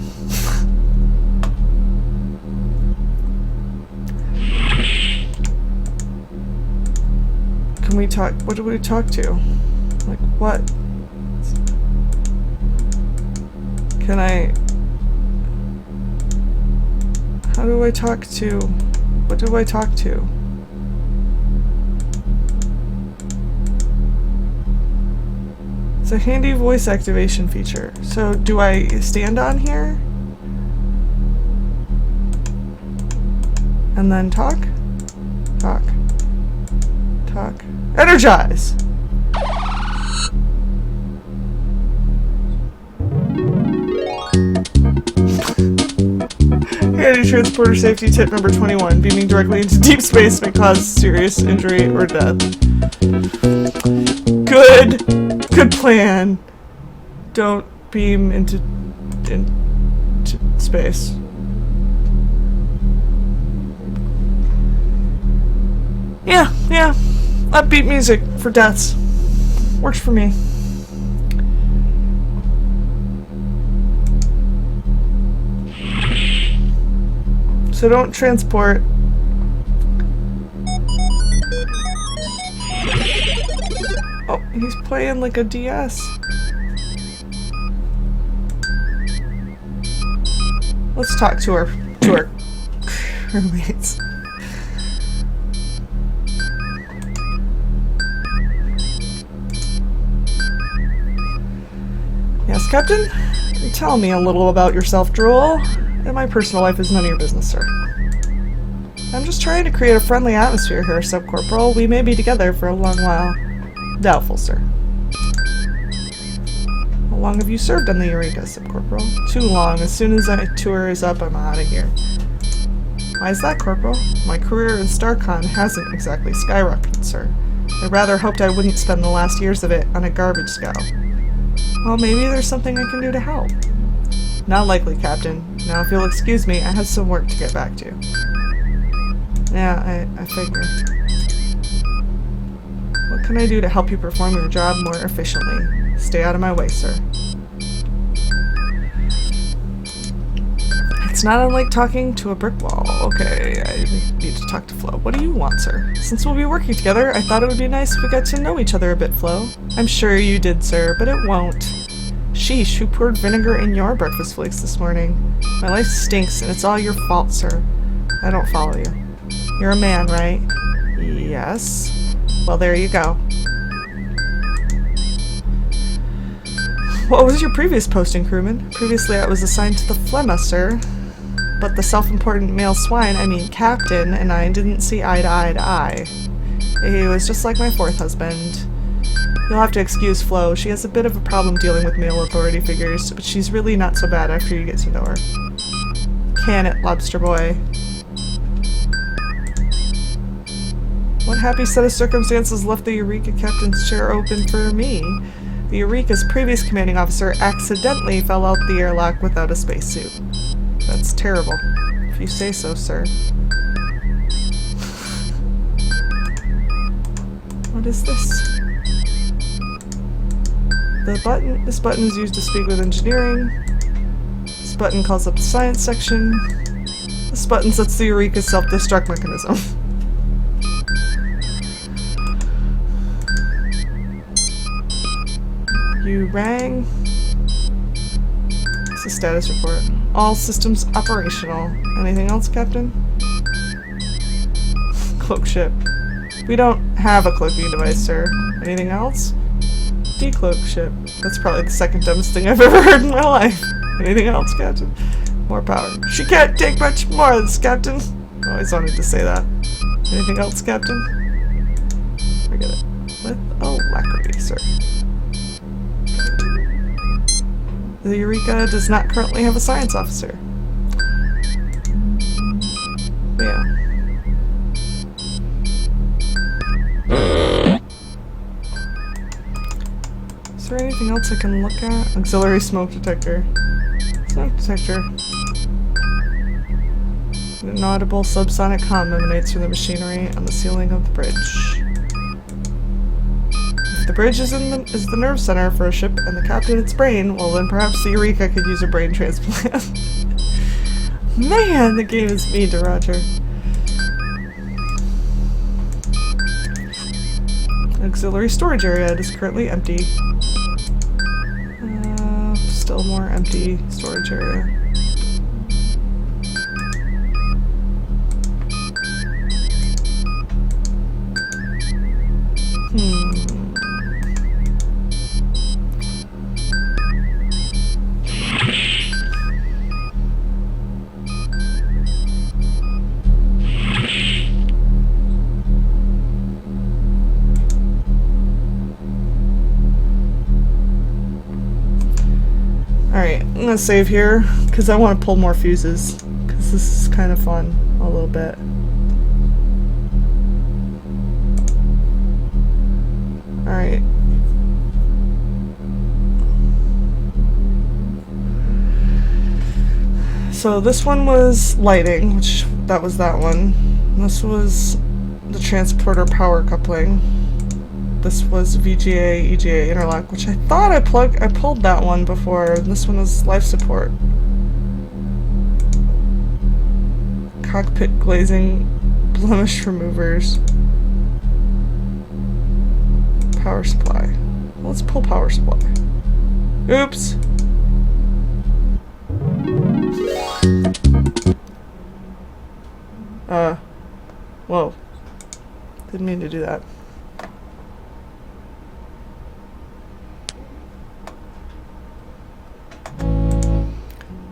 Can we talk? What do we talk to? Like, what? Can I... How do I talk to... What do I talk to? It's a handy voice activation feature. So, do I stand on here? And then talk? Talk. Talk. Energize! Handy transporter safety tip number 21. Beaming directly into deep space may cause serious injury or death. Good plan. Don't beam into space. Yeah. Upbeat music for deaths. Works for me. So don't transport. Oh, he's playing like a DS. Let's talk to our crewmates. Yes, Captain? Tell me a little about yourself, Drool. And my personal life is none of your business, sir. I'm just trying to create a friendly atmosphere here, Sub-Corporal. We may be together for a long while. Doubtful, sir. How long have you served on the Eureka, Sub-Corporal? Too long. As soon as my tour is up, I'm out of here. Why is that, Corporal? My career in StarCon hasn't exactly skyrocketed, sir. I rather hoped I wouldn't spend the last years of it on a garbage scow. Well, maybe there's something I can do to help. Not likely, Captain. Now, if you'll excuse me, I have some work to get back to. Yeah, I figure. What can I do to help you perform your job more efficiently? Stay out of my way, sir. It's not unlike talking to a brick wall. Okay, I need to talk to Flo. What do you want, sir? Since we'll be working together, I thought it would be nice if we got to know each other a bit, Flo. I'm sure you did, sir, but it won't. Sheesh, who poured vinegar in your breakfast flakes this morning? My life stinks, and it's all your fault, sir. I don't follow you. You're a man, right? Yes. Well, there you go. What was your previous posting, crewman? Previously, I was assigned to the Flemister, but the self-important male swine, I mean captain, and I didn't see eye to eye to eye. He was just like my fourth husband. You'll have to excuse Flo. She has a bit of a problem dealing with male authority figures, but she's really not so bad after you get to know her. Can it, lobster boy? What happy set of circumstances left the Eureka captain's chair open for me? The Eureka's previous commanding officer accidentally fell out the airlock without a spacesuit. That's terrible. If you say so, sir. What is this? This button is used to speak with engineering. This button calls up the science section. This button sets the Eureka's self-destruct mechanism. You rang. It's a status report. All systems operational. Anything else, Captain? Cloak ship. We don't have a cloaking device, sir. Anything else? Decloak ship. That's probably the second dumbest thing I've ever heard in my life. Anything else, Captain? More power. She can't take much more of this, Captain. I always wanted to say that. Anything else, Captain? Forget it. With alacrity, sir. The Eureka does not currently have a science officer. Yeah. Is there anything else I can look at? Auxiliary smoke detector. Smoke detector. An inaudible subsonic hum emanates from the machinery on the ceiling of the bridge. If the bridge is the nerve center for a ship and the captain its brain, well then perhaps the Eureka could use a brain transplant. Man, the game is mean to Roger. Auxiliary storage area is currently empty. Still more empty storage area. Alright, I'm gonna save here, because I want to pull more fuses, because this is kind of fun, a little bit. Alright. So this one was lighting, which that was that one. This was the transporter power coupling. This was VGA, EGA interlock, which I thought I pulled that one before. This one is life support. Cockpit glazing, blemish removers. Power supply. Well, let's pull power supply. Oops! Whoa. Didn't mean to do that.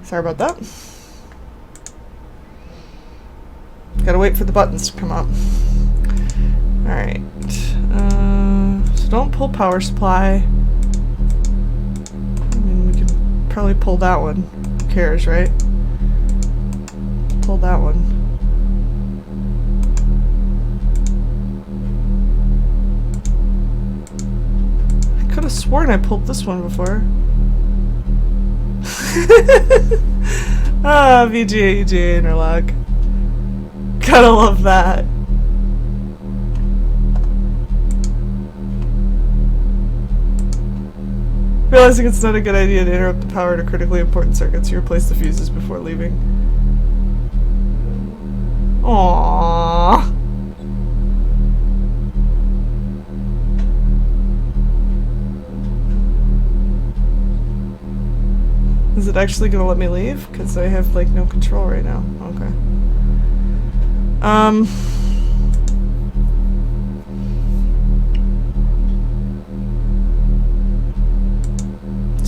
Sorry about that. Gotta wait for the buttons to come up. Alright. So don't pull power supply. I mean, we can probably pull that one. Who cares, right? Pull that one. I could have sworn I pulled this one before. Ah, VGA, EGA interlock. Gotta love that. Realizing it's not a good idea to interrupt the power to critically important circuits, you replace the fuses before leaving. Aww. Is it actually gonna let me leave? Because I have like no control right now. Okay.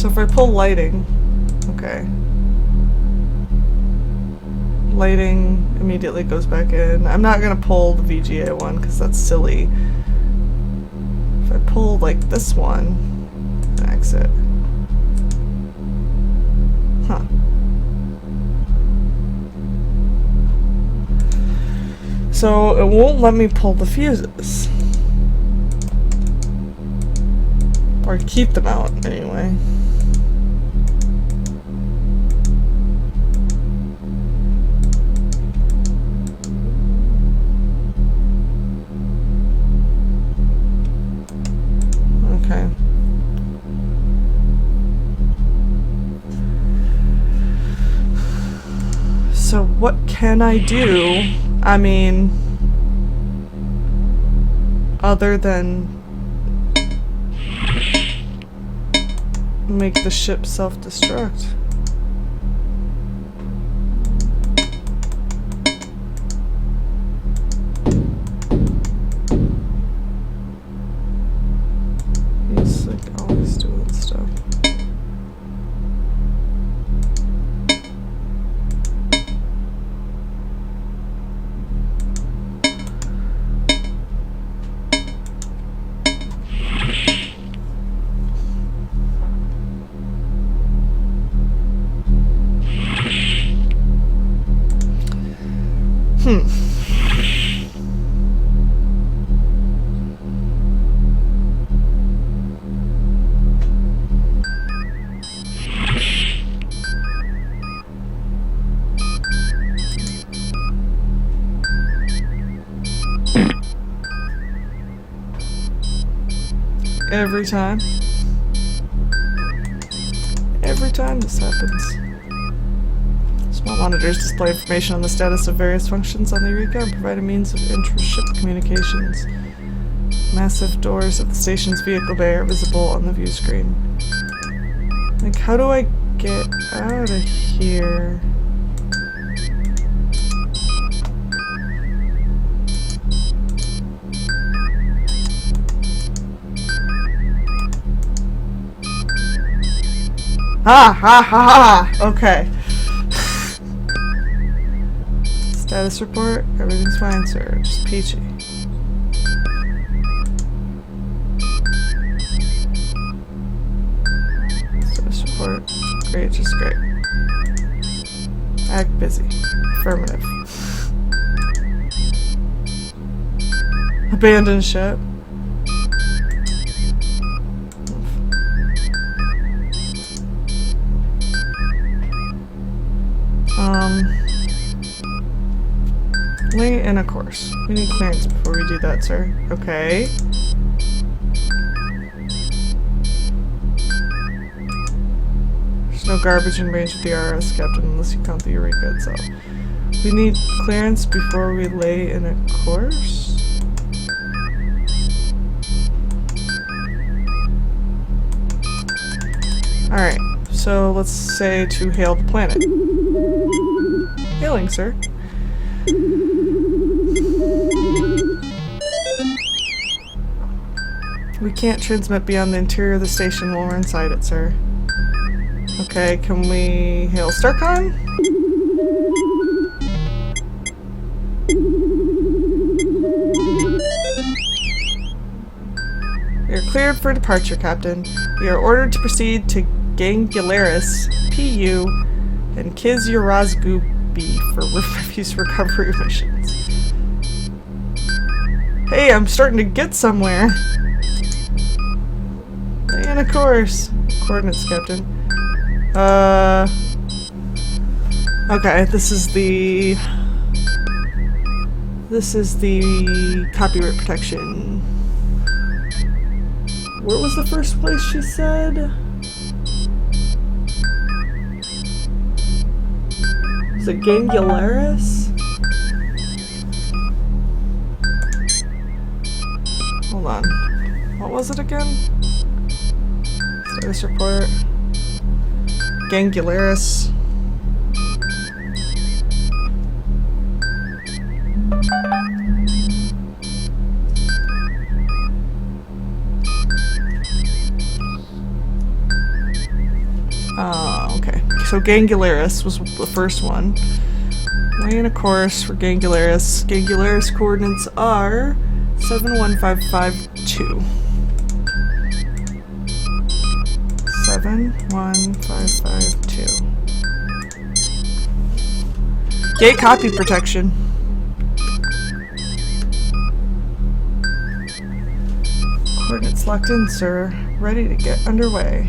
So if I pull lighting, okay. Lighting immediately goes back in. I'm not gonna pull the VGA one because that's silly. If I pull like this one, and exit. Huh. So it won't let me pull the fuses. Or keep them out anyway. Okay. So what can I do? I mean, other than make the ship self-destruct. He's like always doing stuff. Every time. Every time this happens. Small monitors display information on the status of various functions on the Eureka and provide a means of intra-ship communications. Massive doors of the station's vehicle bay are visible on the view screen. Like, how do I get out of here? Ha ha ha ha! Okay. Status report. Everything's fine, sir. Just peachy. Status report. Great, just great. Act busy. Affirmative. Abandoned ship. Lay in a course. We need clearance before we do that, sir. Okay. There's no garbage in range of the RS, Captain, unless you count the Eureka itself. We need clearance before we lay in a course? Alright, so let's say to hail the planet. Hailing, sir. We can't transmit beyond the interior of the station while we're inside it, sir. Okay, can we hail StarCon? You're cleared for departure, Captain. We are ordered to proceed to Gangularis, PU, and Kiz-Urazgu B for refuse recovery missions. Hey, I'm starting to get somewhere. And of course, coordinates, Captain. Okay, this is the copyright protection. Where was the first place she said? Is it Gangularis? Hold on. What was it again? Status report. Gangularis. So Gangularis was the first one. Laying a course for Gangularis. Gangularis coordinates are 71552. 71552. Gate copy protection. Coordinates locked in, sir. Ready to get underway.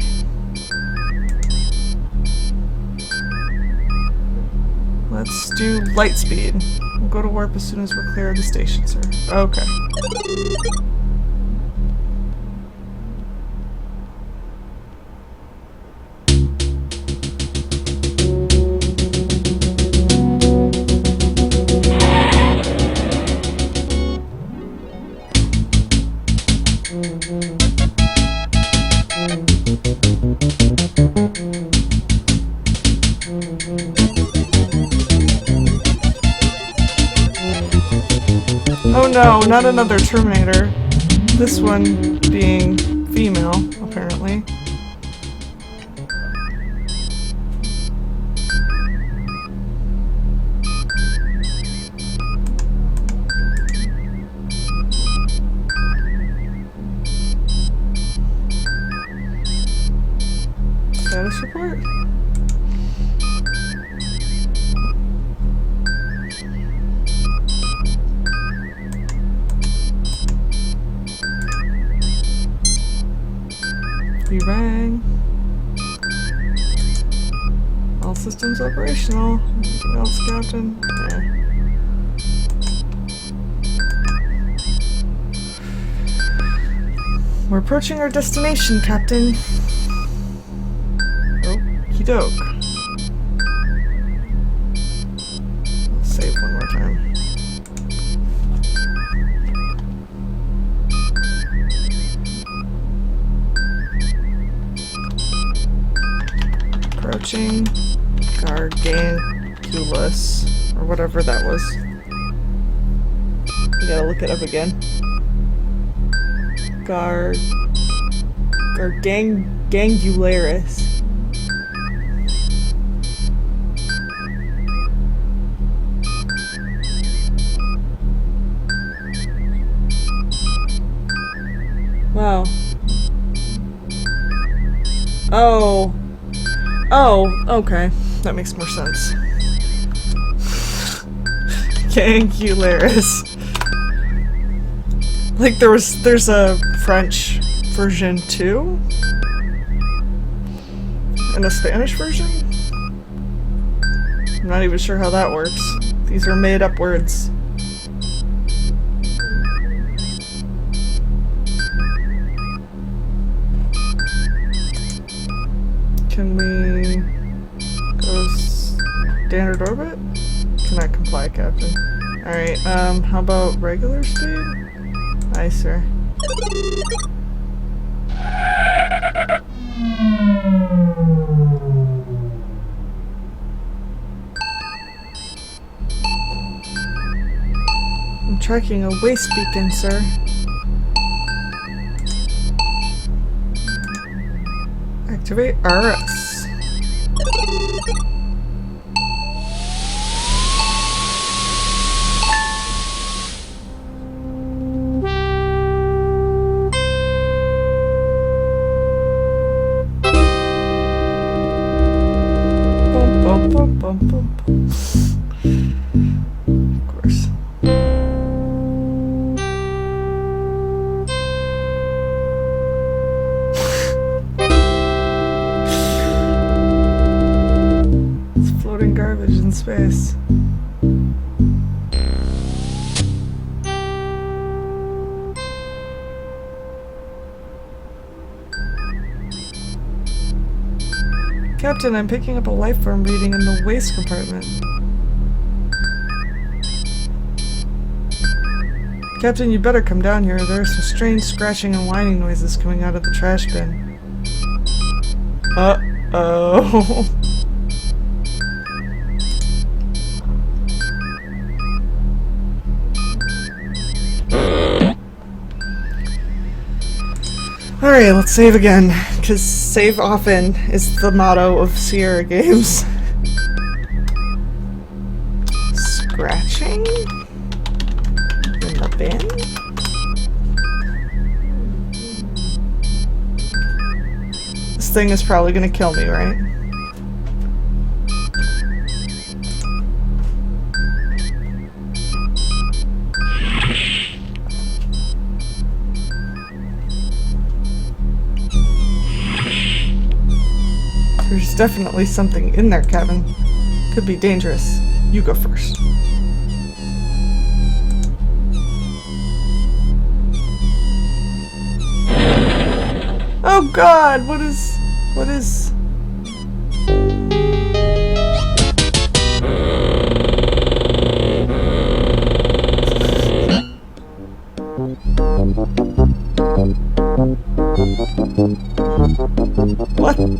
Let's do light speed. We'll go to warp as soon as we're clear of the station, sir. Okay. Oh no, not another Terminator. This one being female, apparently. Status report? We rang. All systems operational. Anything else, Captain? Yeah. We're approaching our destination, Captain. Okie doke. Let's save one more time. Approaching Garganculus, or whatever that was. You gotta look it up again. Gangularis. Wow. Oh, okay. That makes more sense. Gangularis. Like there's a French version too? And a Spanish version? I'm not even sure how that works. These are made up words. Can we go standard orbit? Cannot comply, Captain. Alright, how about regular speed? Aye, sir. I'm tracking a waste beacon, sir. Activate RS. Bum, bum, bum. Of course. It's floating garbage in space. Captain, I'm picking up a life form reading in the waste compartment. Captain, you better come down here. There are some strange scratching and whining noises coming out of the trash bin. Uh-oh. Alright, let's save again, because save often is the motto of Sierra games. Scratching? In the bin? This thing is probably gonna kill me, right? There's definitely something in there, Kevin. Could be dangerous. You go first. Oh God, what is... What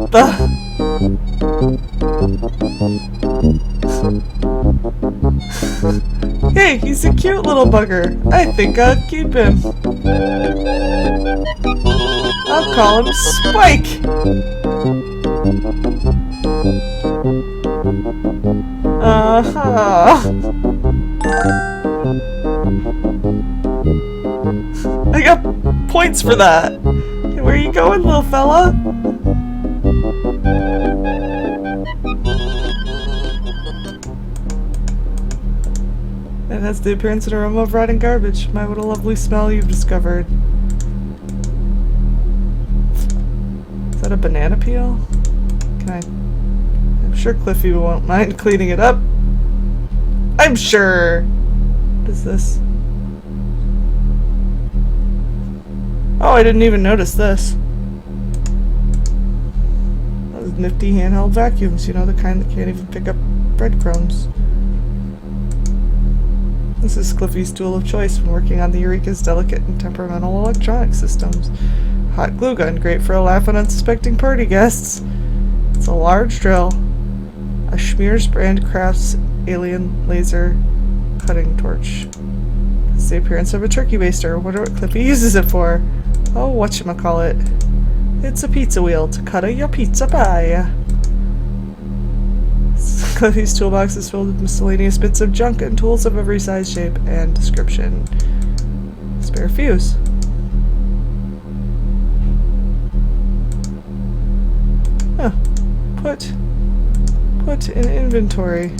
the... Hey, he's a cute little bugger. I think I'll keep him. I'll call him Spike. I got points for that. Hey, where you going, little fella? It has the appearance and aroma of rotting garbage. My, what a lovely smell you've discovered. Is that a banana peel? Can I... I'm sure Cliffy won't mind cleaning it up. I'm sure! What is this? Oh, I didn't even notice this. Those nifty handheld vacuums, you know, the kind that can't even pick up breadcrumbs. This is Cliffy's tool of choice when working on the Eureka's delicate and temperamental electronic systems. Hot glue gun, great for a laugh on unsuspecting party guests. It's a large drill. A Schmears brand crafts alien laser cutting torch. It's the appearance of a turkey baster. I wonder what Cliffy uses it for. Oh, whatchamacallit. It's a pizza wheel to cut your pizza pie. Cliffy's toolbox is filled with miscellaneous bits of junk and tools of every size, shape, and description. Spare fuse. Huh. Put in inventory.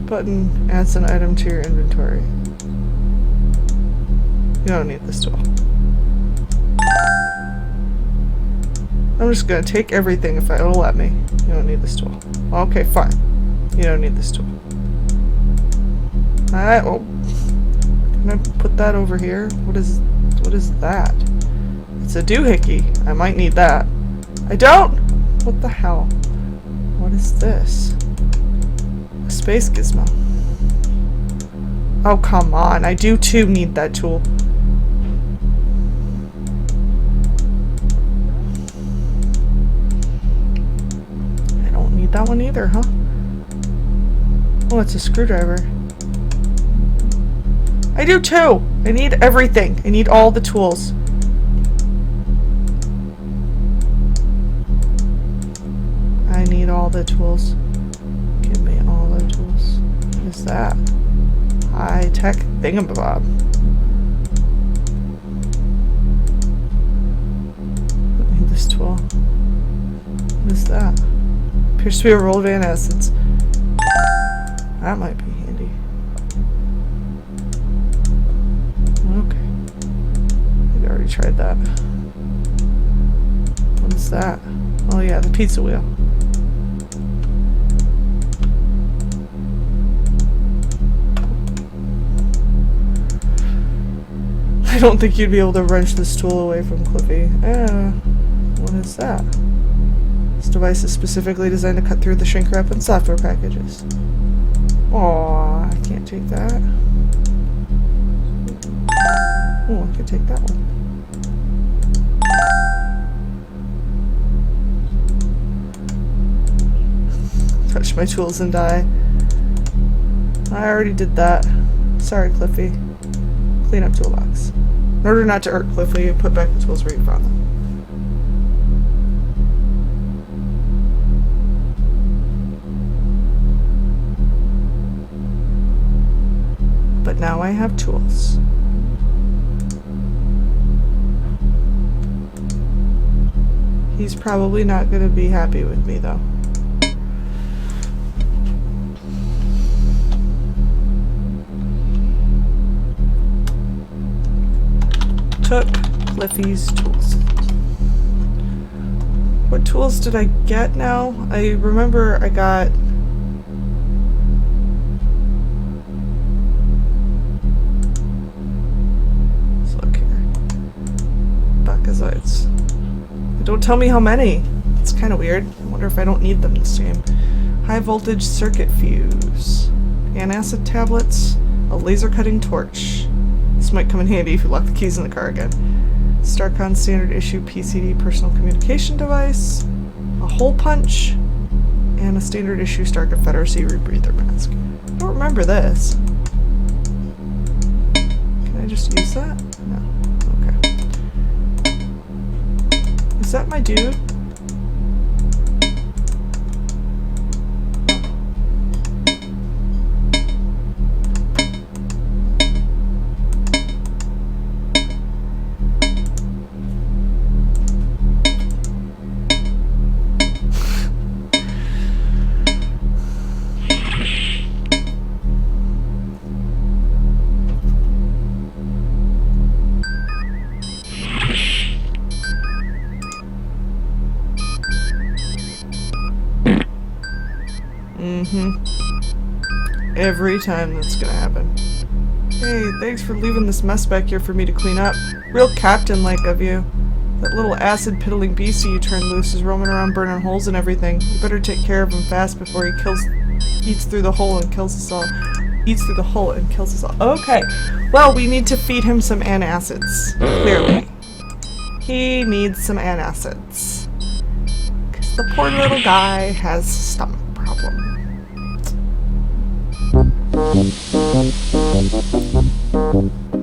Button adds an item to your inventory. You don't need this tool. I'm just gonna take everything if it'll let me. You don't need this tool. Okay, fine. You don't need this tool. Alright, well, can I put that over here? What is that? It's a doohickey. I might need that. I don't! What the hell? What is this? A space gizmo. Oh, come on. I do too need that tool. That one either, huh? Oh, it's a screwdriver. I do too! I need everything. I need all the tools. I need all the tools. Give me all the tools. What is that? High-tech thingamabob. I need this tool. What is that? Appears to be a roll of antacids. That might be handy. Okay. I think I already tried that. What is that? Oh yeah, the pizza wheel. I don't think you'd be able to wrench this tool away from Cliffy. What is that? This device is specifically designed to cut through the shrink wrap and software packages. Aww, I can't take that. Oh, I can take that one. Touch my tools and die. I already did that. Sorry, Cliffy. Clean up toolbox. In order not to hurt Cliffy, put back the tools where you found them. But now I have tools. He's probably not going to be happy with me, though. Took Cliffy's tools. What tools did I get now? I remember I got... Let's look here. Bacchosites. Don't tell me how many. It's kind of weird. I wonder if I don't need them this game. High voltage circuit fuse. Antacid tablets. A laser cutting torch. This might come in handy if you lock the keys in the car again. Starcon standard issue PCD personal communication device. A hole punch. And a standard issue Star Confederacy rebreather mask. I don't remember this. Can I just use that? No. Is that my dude? Every time that's gonna happen. Hey, thanks for leaving this mess back here for me to clean up. Real captain-like of you. That little acid-piddling beastie you turned loose is roaming around burning holes and everything. You better take care of him fast before he eats through the hole and kills us all. Eats through the hole and kills us all. Okay. Well, we need to feed him some antacids. Clearly. He needs some antacids. Because the poor little guy has a stomach problem.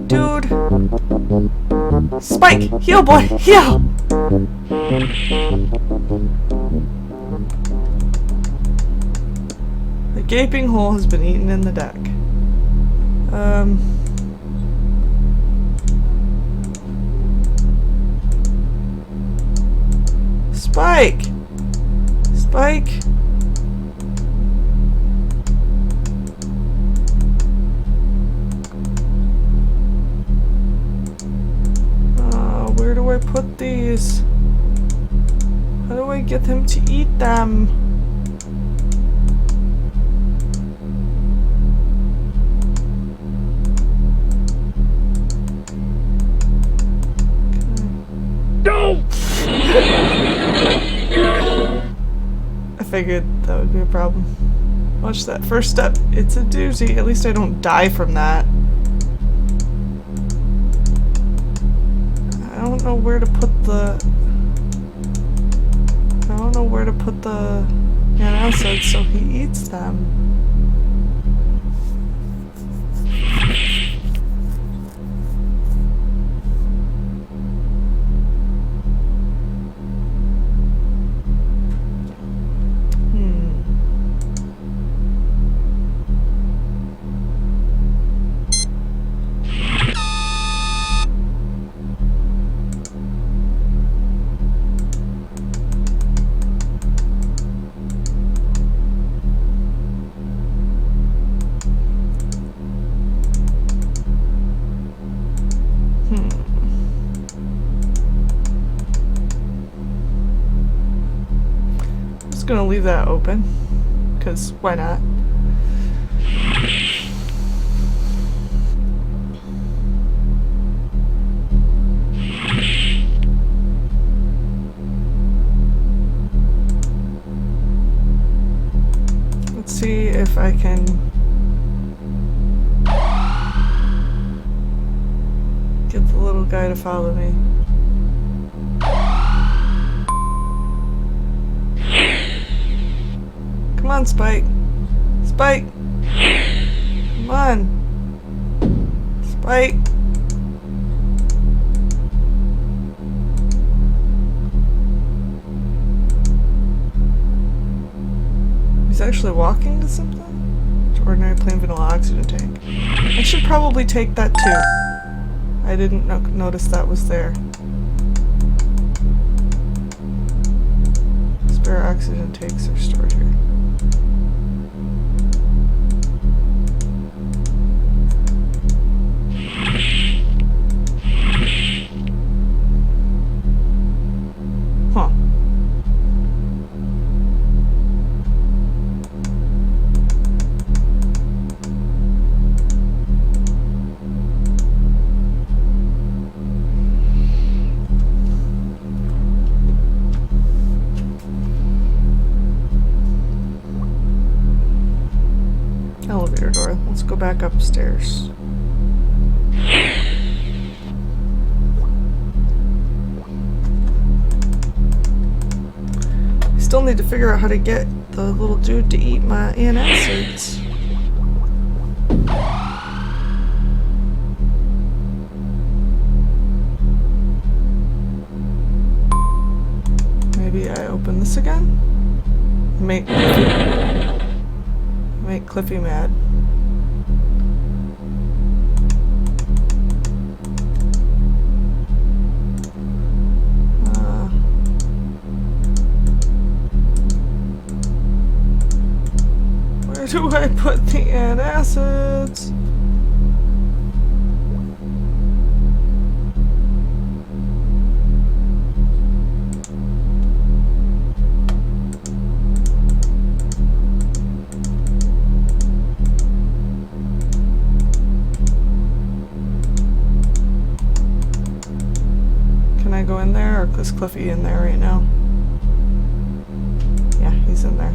Dude. Spike! Heal, boy! Heal! The gaping hole has been eaten in the deck. Spike! Spike! Where do I put these? How do I get him to eat them? No! I figured that would be a problem. Watch that first step. It's a doozy. At least I don't die from that. I don't know where to put the antacids so he eats them. Gonna leave that open because why not? Let's see if I can get the little guy to follow me. Come on, Spike. Spike! Come on. Spike! He's actually walking to something? It's ordinary plain vanilla oxygen tank. I should probably take that too. I didn't notice that was there. Spare oxygen tanks are stored here. Huh. Elevator door. Let's go back upstairs. Still need to figure out how to get the little dude to eat my antacids. Maybe I open this again? Make Cliffy mad. Where do I put the antacids? Can I go in there, or is Cliffy in there right now? Yeah, he's in there.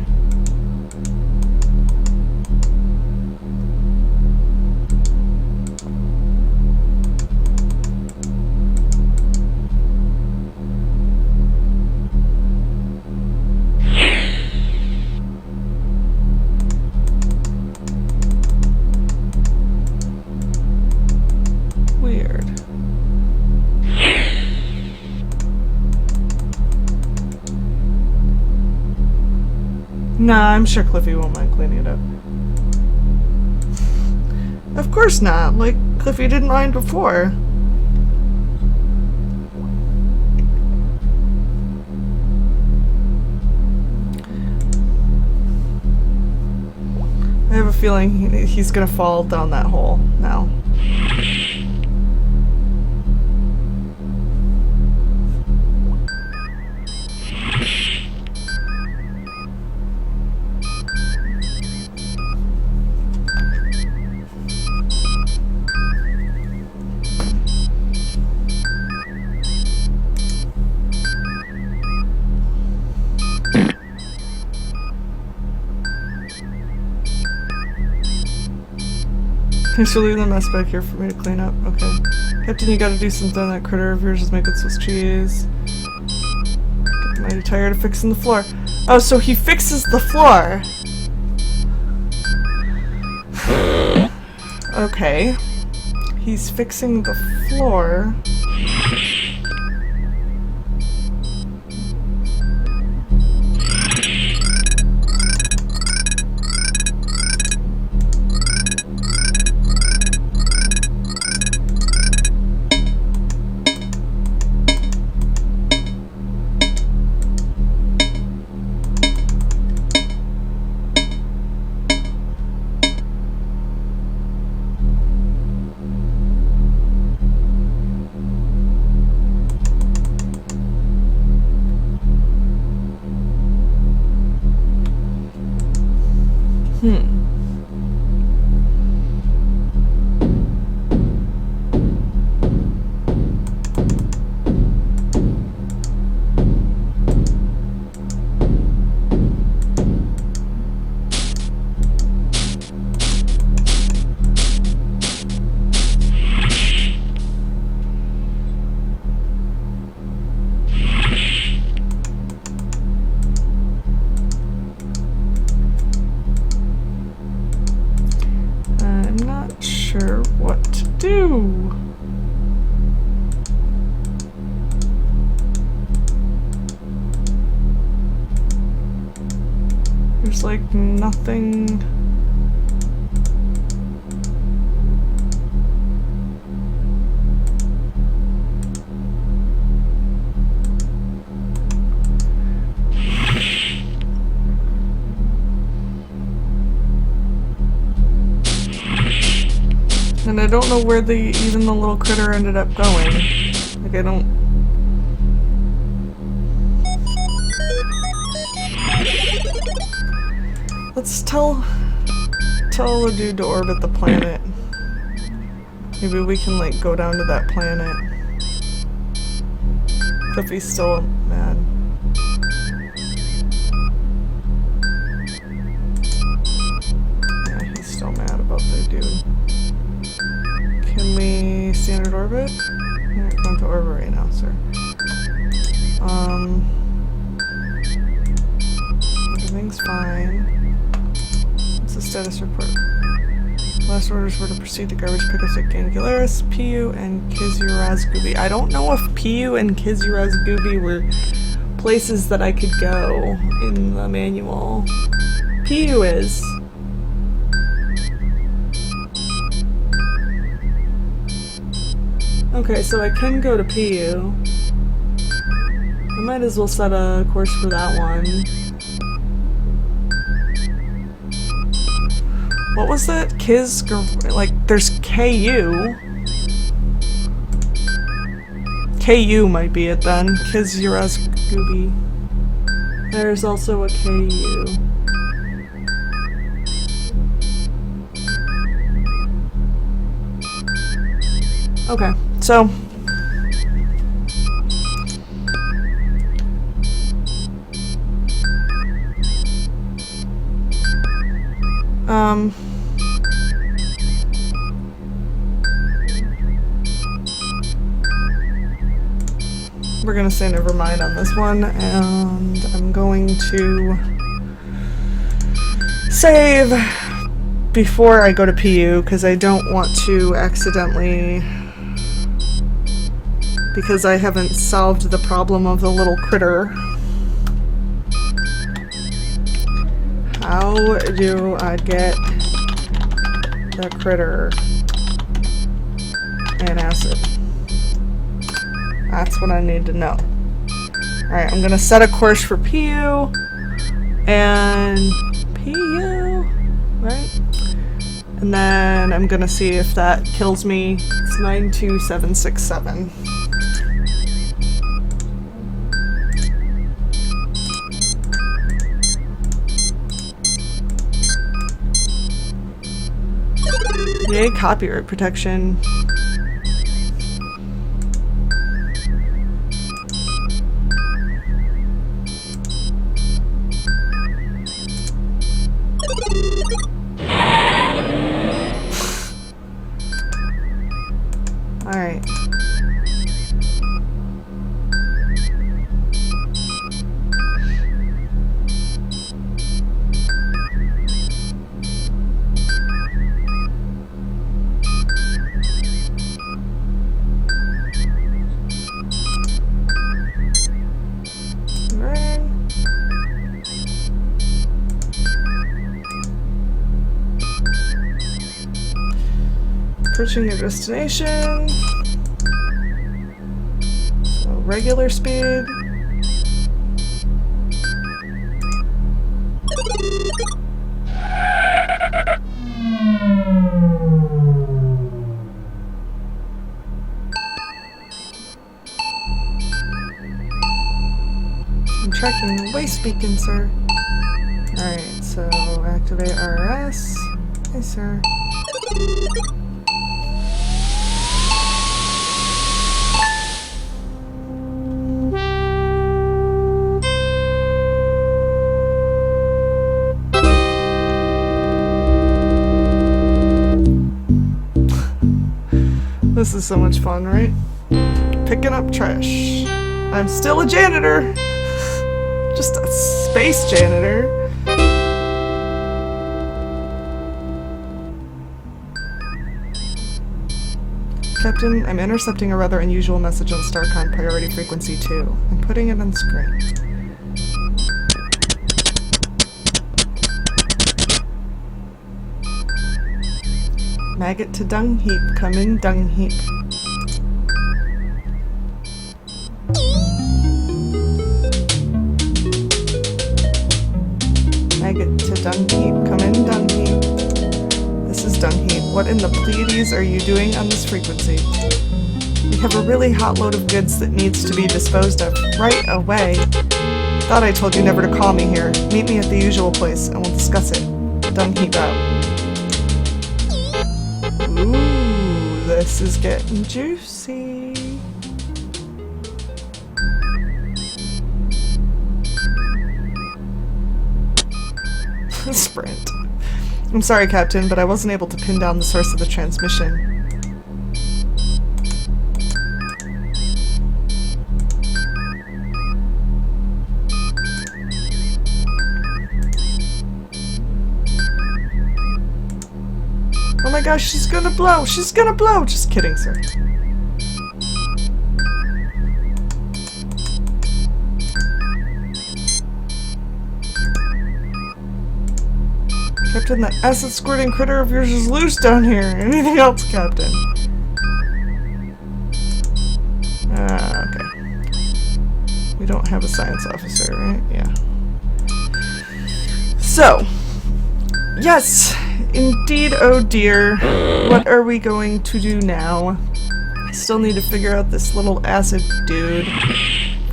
Weird. Nah, I'm sure Cliffy won't mind cleaning it up. Of course not. Like, Cliffy didn't mind before. I have a feeling he's gonna fall down that hole now. Thanks for leaving the mess back here for me to clean up. Okay. Captain, you gotta do something. That critter of yours is making Swiss cheese. Getting mighty tired of fixing the floor. Oh, so he fixes the floor. Okay. He's fixing the floor. Sure what to do. There's like nothing. And I don't know where even the little critter ended up going. Like, I don't... Let's tell the dude to orbit the planet. Maybe we can, like, go down to that planet. If he's still mad. Yeah, he's still mad about the dude. Can we standard orbit? We're not going to orbit right now, sir. Everything's fine. What's the status report? Last orders were to proceed to garbage pickups at Gangularis, PU, and Kizurazgubi. I don't know if PU and Kizurazgubi were places that I could go in the manual. PU is. Okay, so I can go to PU. I might as well set a course for that one. What was that? Like, there's KU. KU might be it then. Kizurazgubi. There's also a KU. Okay, so... we're gonna say never mind on this one, and I'm going to save before I go to PU, because I don't want to accidentally, because I haven't solved the problem of the little critter. How do I get the critter and acid? That's what I need to know. Alright, I'm gonna set a course for PU and PU, right? And then I'm gonna see if that kills me. It's 92767. Yay, copyright protection. Alright. Approaching your destination. So regular speed. I'm tracking the waste beacon, sir. Alright, so activate RS. Hey, sir. This is so much fun, right? Picking up trash. I'm still a janitor. Just a space janitor. Captain, I'm intercepting a rather unusual message on StarCon priority frequency 2. I'm putting it on screen. Maggot to dung heap. Come in, dung heap. Maggot to dung heap. Come in, dung heap. This is dung heap. What in the Pleiades are you doing on this frequency? We have a really hot load of goods that needs to be disposed of right away. Thought I told you never to call me here. Meet me at the usual place and we'll discuss it. Dung heap out. Ooh, this is getting juicy. Sprint. I'm sorry, Captain, but I wasn't able to pin down the source of the transmission. Oh my gosh, she's gonna blow! She's gonna blow! Just kidding, sir. Captain, that acid squirting critter of yours is loose down here. Anything else, Captain? Okay. We don't have a science officer, right? Yeah. So, yes, indeed, oh dear. What are we going to do now? I still need to figure out this little acid dude.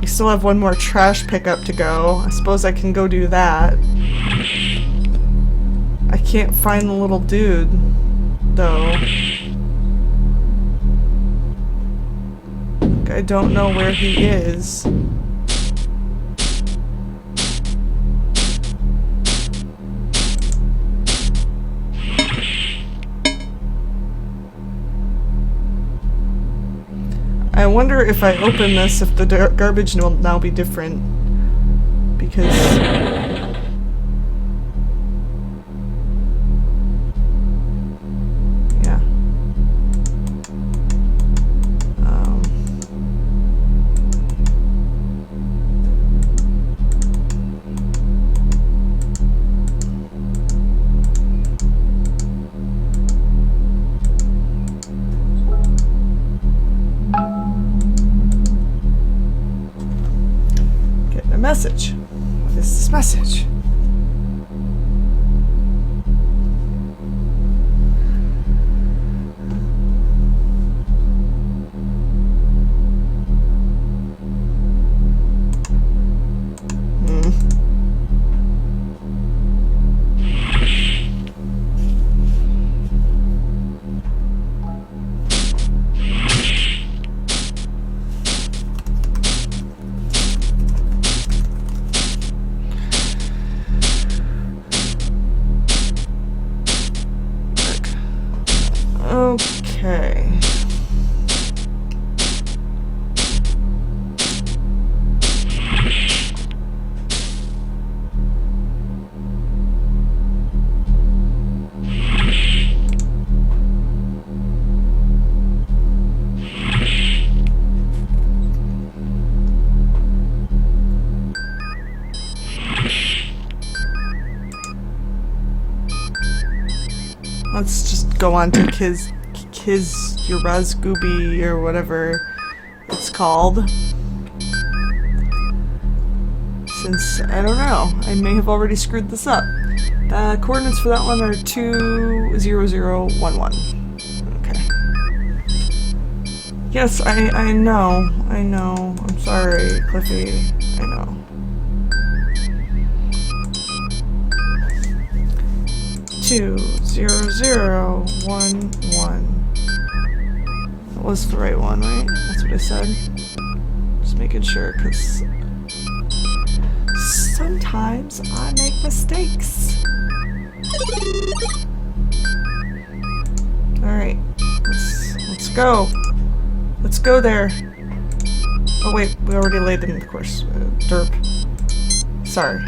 We still have one more trash pickup to go. I suppose I can go do that. I can't find the little dude, though. I don't know where he is. I wonder if I open this, if the garbage will now be different. Because... message. What is this message? Okay. Let's just go on to Kiz Urazgubi or whatever it's called. Since, I don't know, I may have already screwed this up. Coordinates for that one are 20011. Okay. Yes, I know. I'm sorry, Cliffy. I know. Two 0011. That was the right one, right? That's what I said. Just making sure, because sometimes I make mistakes. Alright, let's go. Let's go there. Oh wait, we already laid them in the course. Derp. Sorry.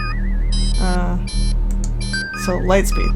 So light speed.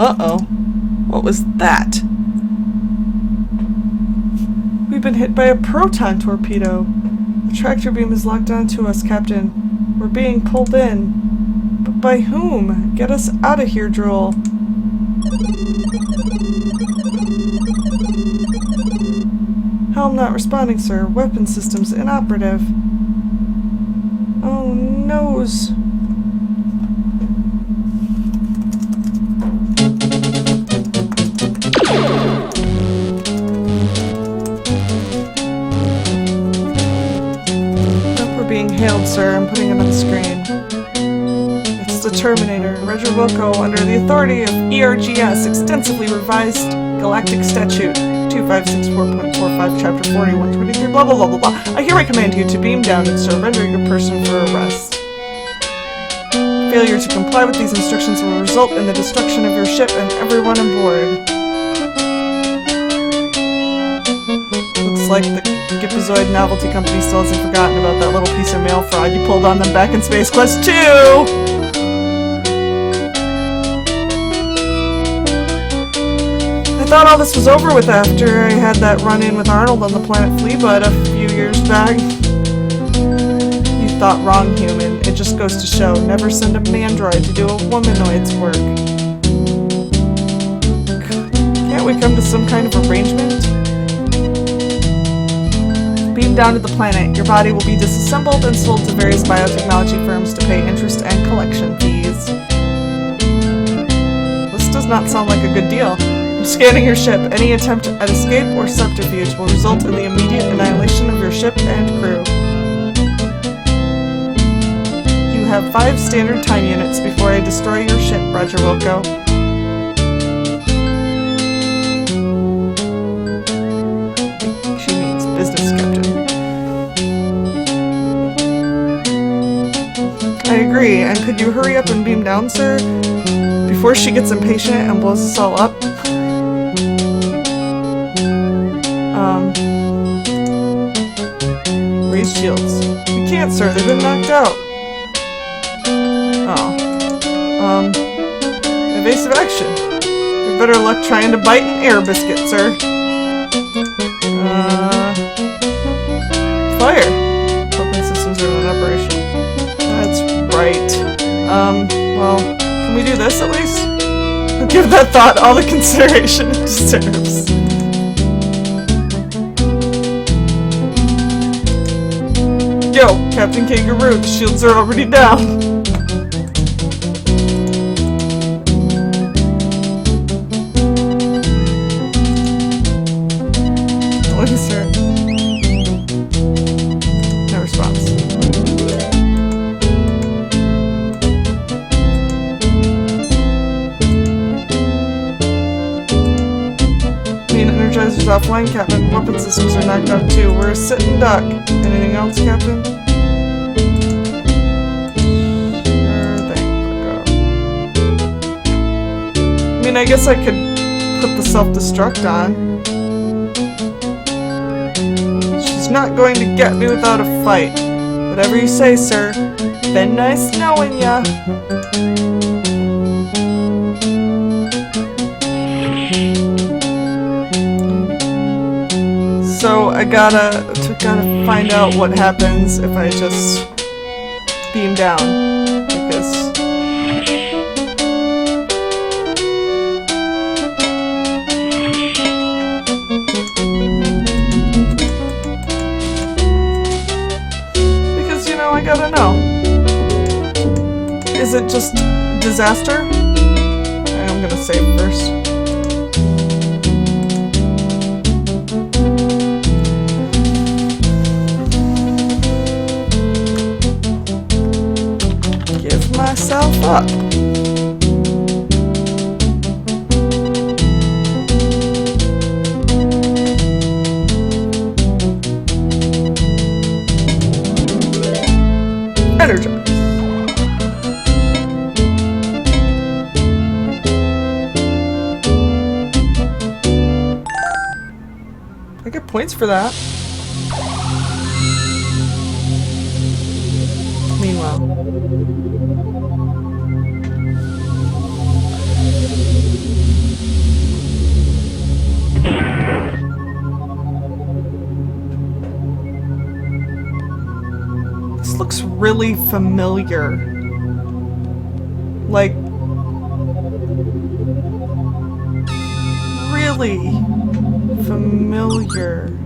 Uh-oh. What was that? We've been hit by a proton torpedo. The tractor beam is locked onto us, Captain. We're being pulled in. But by whom? Get us out of here, Drool. Helm not responding, sir. Weapon systems inoperative. Oh, noes. We're being hailed, sir. I'm putting him on the screen. It's the Terminator, Roger Wilco, under the authority of ERGS, extensively revised Galactic Statute 2564.45, Chapter 40, 123, blah blah blah blah blah. I hereby command you to beam down and surrender your person for arrest. Failure to comply with these instructions will result in the destruction of your ship and everyone on board. Looks like the Gipazoid Novelty Company still hasn't forgotten about that little piece of mail fraud you pulled on them back in Space Quest 2! I thought all this was over with after I had that run-in with Arnold on the planet Fleabud a few years back. You thought wrong, human. It just goes to show, never send a mandroid to do a womanoid's work. Can't we come to some kind of arrangement? Beam down to the planet. Your body will be disassembled and sold to various biotechnology firms to pay interest and collection fees. This does not sound like a good deal. I'm scanning your ship. Any attempt at escape or subterfuge will result in the immediate annihilation of your ship and crew. You have 5 standard time units before I destroy your ship, Roger Wilco. She means business, Captain. I agree, and could you hurry up and beam down, sir? Before she gets impatient and blows us all up? Raise shields. We can't, sir. They've been knocked out. Oh. Evasive action. You're better luck trying to bite an air biscuit, sir. Fire. Open systems are in operation. That's right. Well, can we do this at least? I'll give that thought all the consideration it deserves. Yo, Captain Kangaroo, the shields are already down. What is sir? No response. Main energizers offline, Captain. Weapon systems are knocked out too. We're a sitting duck. Anything else, Captain? I mean, I guess I could put the self-destruct on. She's not going to get me without a fight. Whatever you say, sir. Been nice knowing ya. So I gotta find out what happens if I just beam down. Because you know, I gotta know. Is it just disaster? I'm gonna save first. Myself up. Energize. I get points for that. Meanwhile. really familiar. Like, really familiar.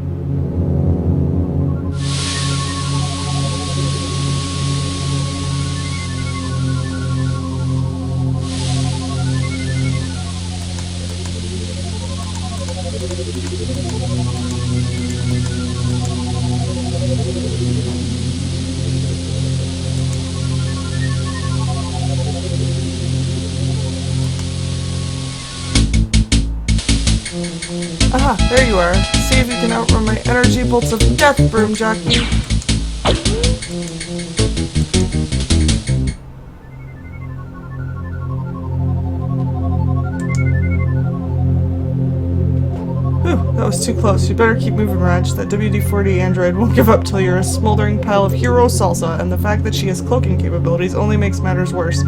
Aha, there you are. See if you can outrun my energy bolts of death, broom jockey. Whew, that was too close. You better keep moving, Raj. That WD-40 android won't give up till you're a smoldering pile of hero salsa, and the fact that she has cloaking capabilities only makes matters worse.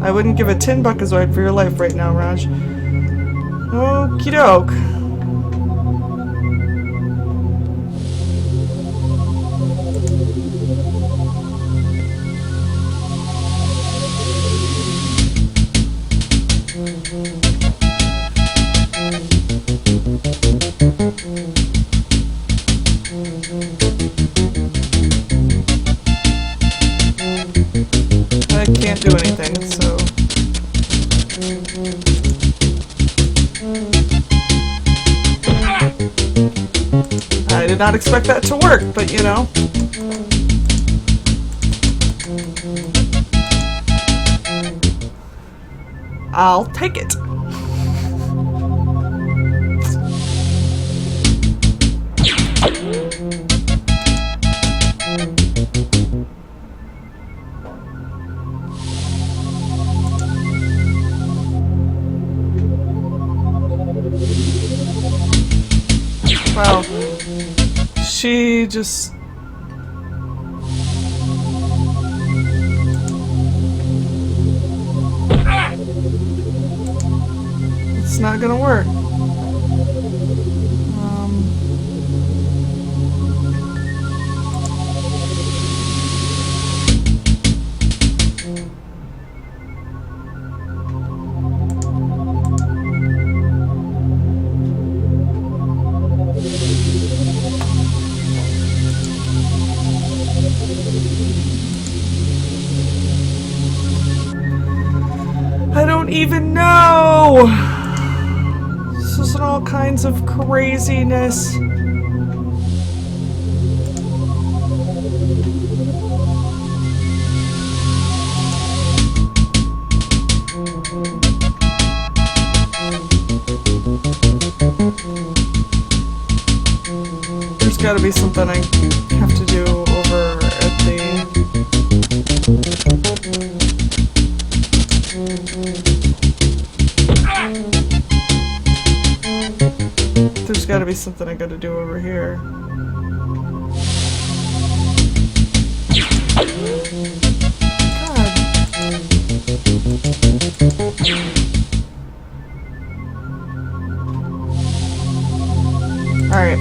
I wouldn't give a tin buckazoid for your life right now, Raj. Okie doke. I can't do anything, so... I did not expect that to work, but you know. I'll take it. Wow. She just... It's not gonna work. I don't even know! This is all kinds of craziness. There's gotta be something I have to do over at the... There's gotta be something I gotta do over here. God. Alright.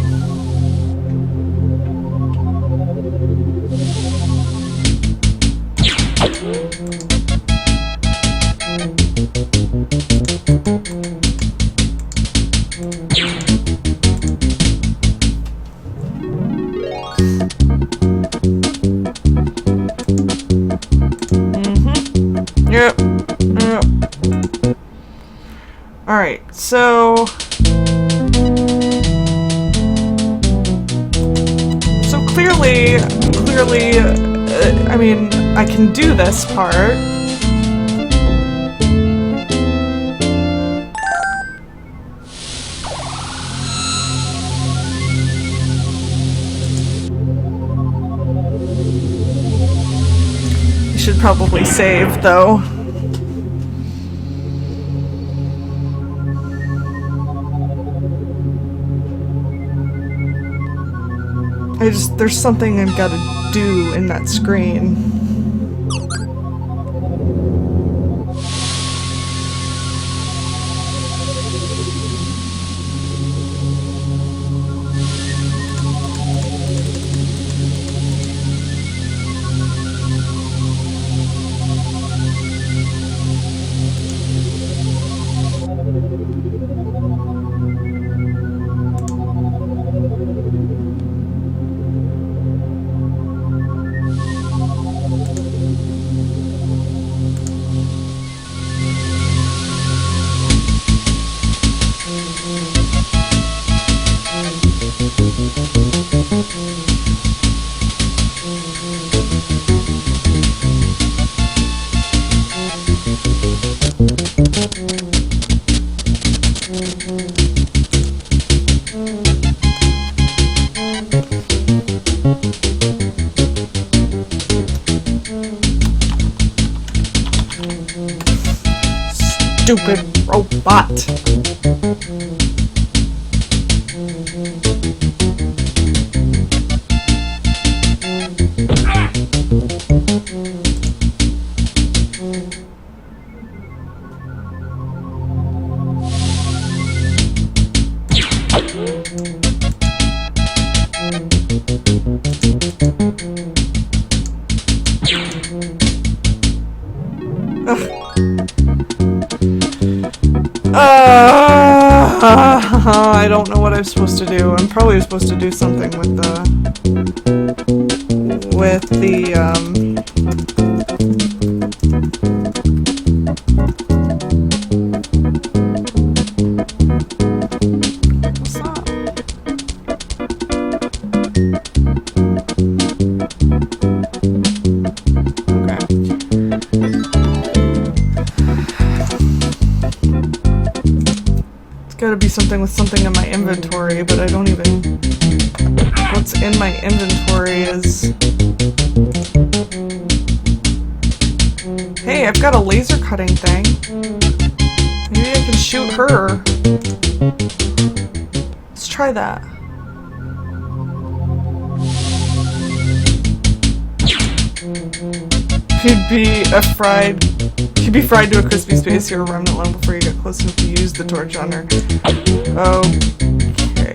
Yep. Alright, so clearly, I mean, I can do this part. Should probably save, though. There's something I've got to do in that screen. stupid robot. I don't know what I'm supposed to do. I'm probably supposed to do something with the what's that? Gotta be something with something in my inventory, but I don't even... What's in my inventory is... Hey, I've got a laser cutting thing. Maybe I can shoot her. Let's try that. You'd be fried to a crispy space. You're a remnant long before you get close enough to use the torch on her. Okay.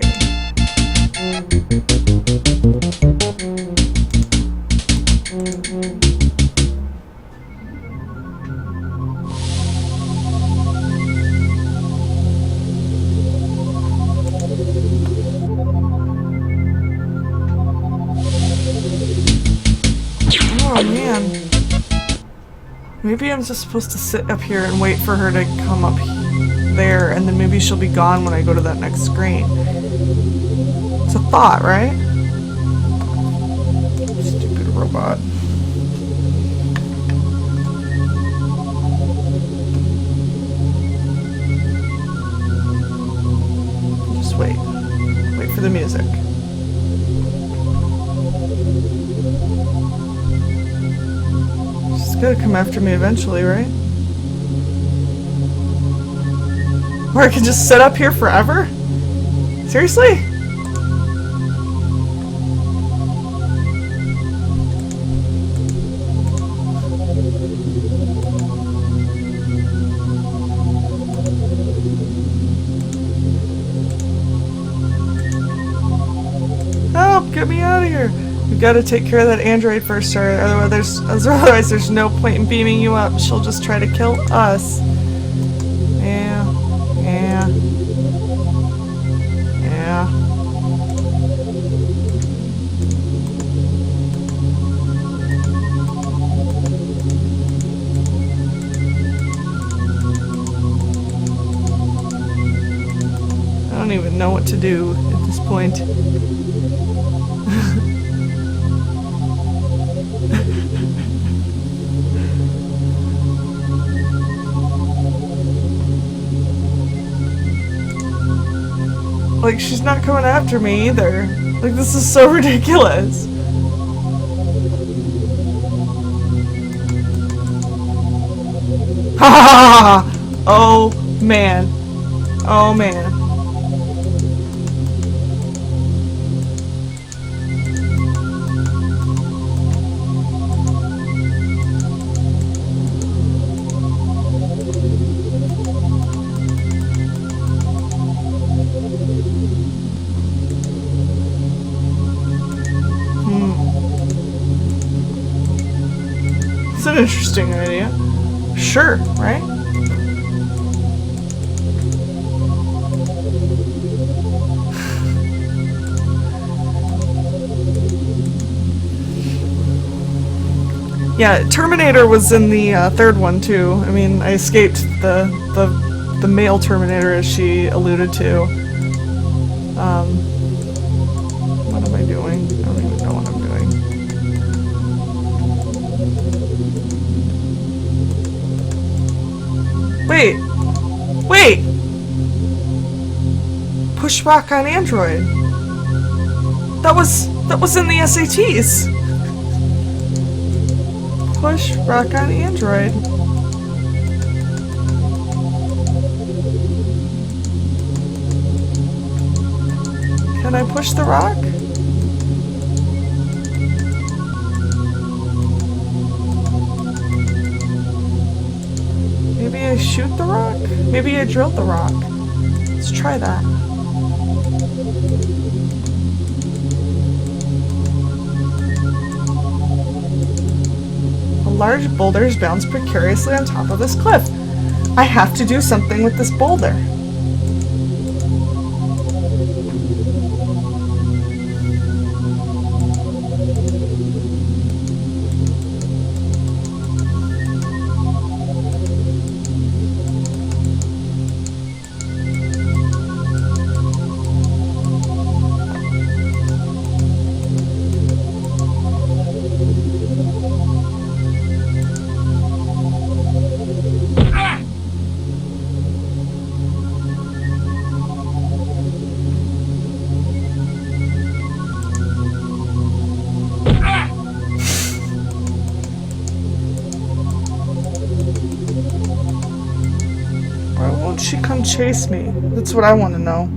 Oh man. Maybe I'm just supposed to sit up here and wait for her to come up there, and then maybe she'll be gone when I go to that next screen. It's a thought, right? Stupid robot. Just wait. Wait for the music. She's gonna come after me eventually, right? Or I can just sit up here forever? Seriously? Help! Get me out of here! We've got to take care of that android first, sir. Otherwise there's no point in beaming you up. She'll just try to kill us. Yeah. Yeah. Yeah. I don't even know what to do at this point. Like, she's not coming after me either. Like, this is so ridiculous. Ha ha ha! Oh man. Oh man. It's an interesting idea. Sure, right? Yeah, Terminator was in the third one too. I mean, I escaped the male Terminator, as she alluded to. What am I doing? I don't even know what I'm doing. Wait! Wait! Push rock on Android. That was in the SATs. Push rock on Android. Can I push the rock? Maybe I shoot the rock? Maybe I drilled the rock. Let's try that. Large boulders bounce precariously on top of this cliff. I have to do something with this boulder. She come chase me. That's what I want to know.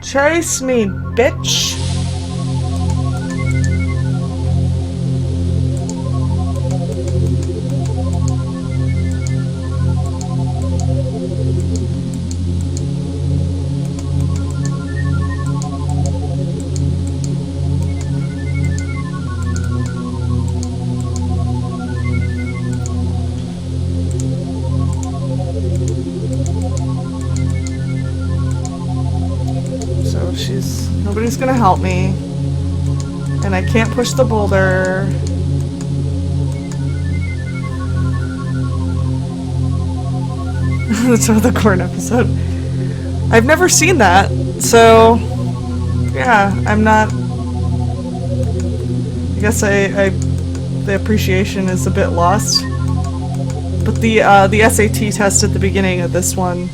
Chase me, bitch. Nobody's gonna help me. And I can't push the boulder. That's the corn episode. I've never seen that, so yeah, I'm not. I guess the appreciation is a bit lost. But the SAT test at the beginning of this one,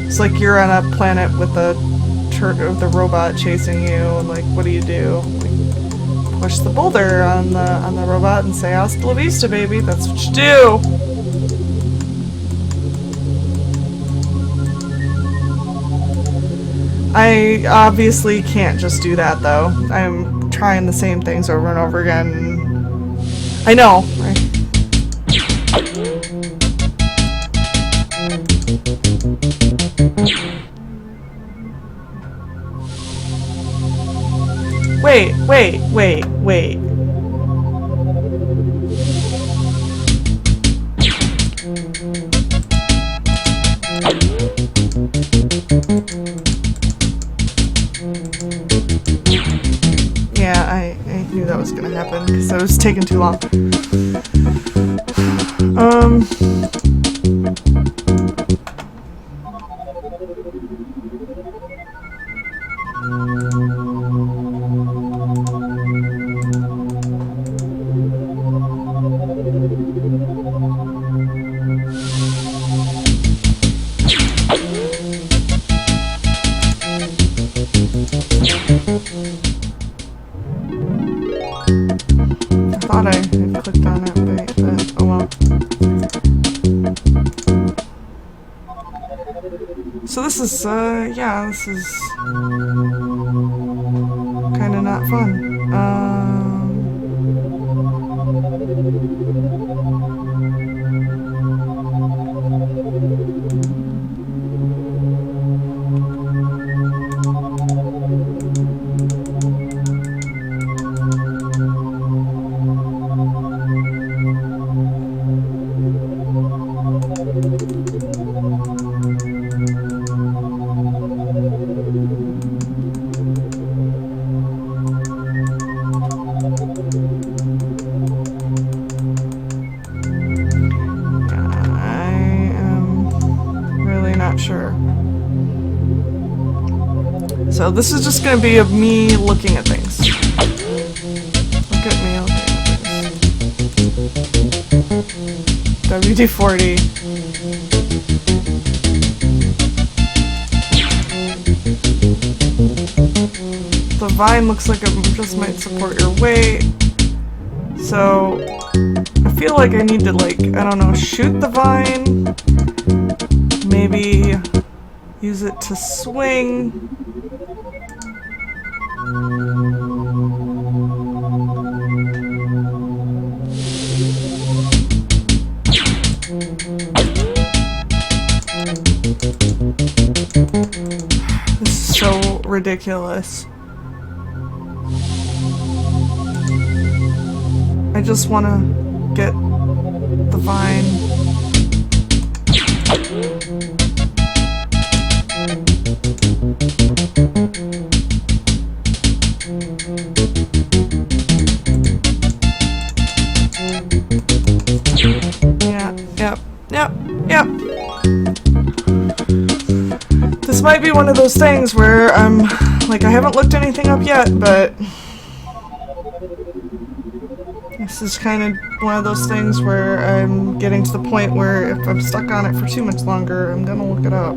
it's like you're on a planet with the robot chasing you, and like, what do? Like, push the boulder on the robot and say "Hasta la vista, baby." That's what you do. I obviously can't just do that though. I'm trying the same things over and over again. I know, right? Wait. Yeah, I knew that was gonna happen because it was taking too long. I thought I had clicked on it, but oh well. So this is, yeah, this is kinda not fun. Sure. So this is just going to be of me looking at things. Look at me looking at things. WD-40. The vine looks like it just might support your weight. So I feel like I need to, like, I don't know, shoot the vine. maybe use it to swing. This is so ridiculous. I just want to get the vine. Yep. This might be one of those things where I'm like, I haven't looked anything up yet, but this is kind of one of those things where I'm getting to the point where if I'm stuck on it for too much longer, I'm gonna look it up.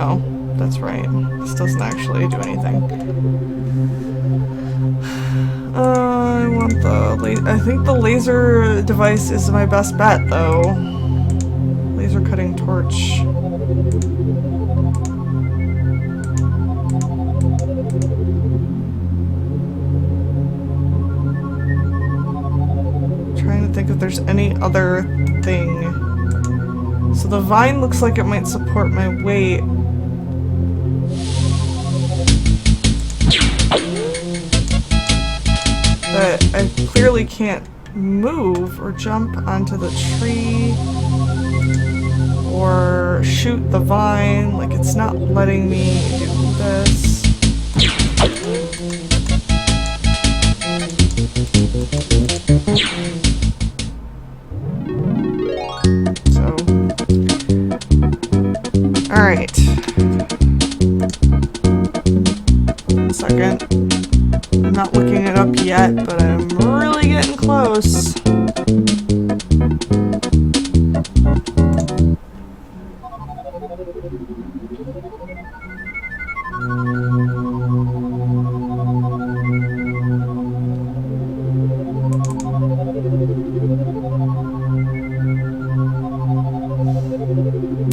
Oh, that's right. This doesn't actually do anything. I want the I think the laser device is my best bet, though. Laser cutting torch. Trying to think if there's any other thing. So the vine looks like it might support my weight. But I clearly can't move or jump onto the tree or shoot the vine. Like, it's not letting me do this. So, alright. One second. I'm not looking it up yet, but I'm really getting close.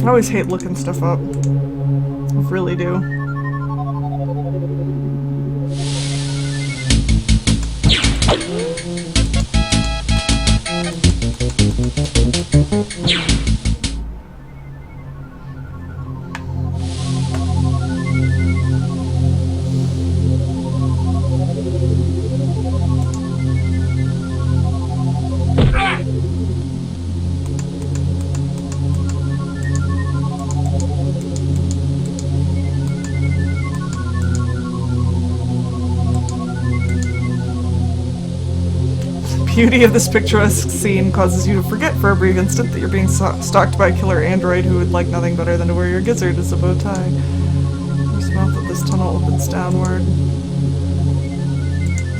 I always hate looking stuff up. I really do. The beauty of this picturesque scene causes you to forget for a brief instant that you're being stalked by a killer android who would like nothing better than to wear your gizzard as a bow tie. First mouth of this tunnel opens downward.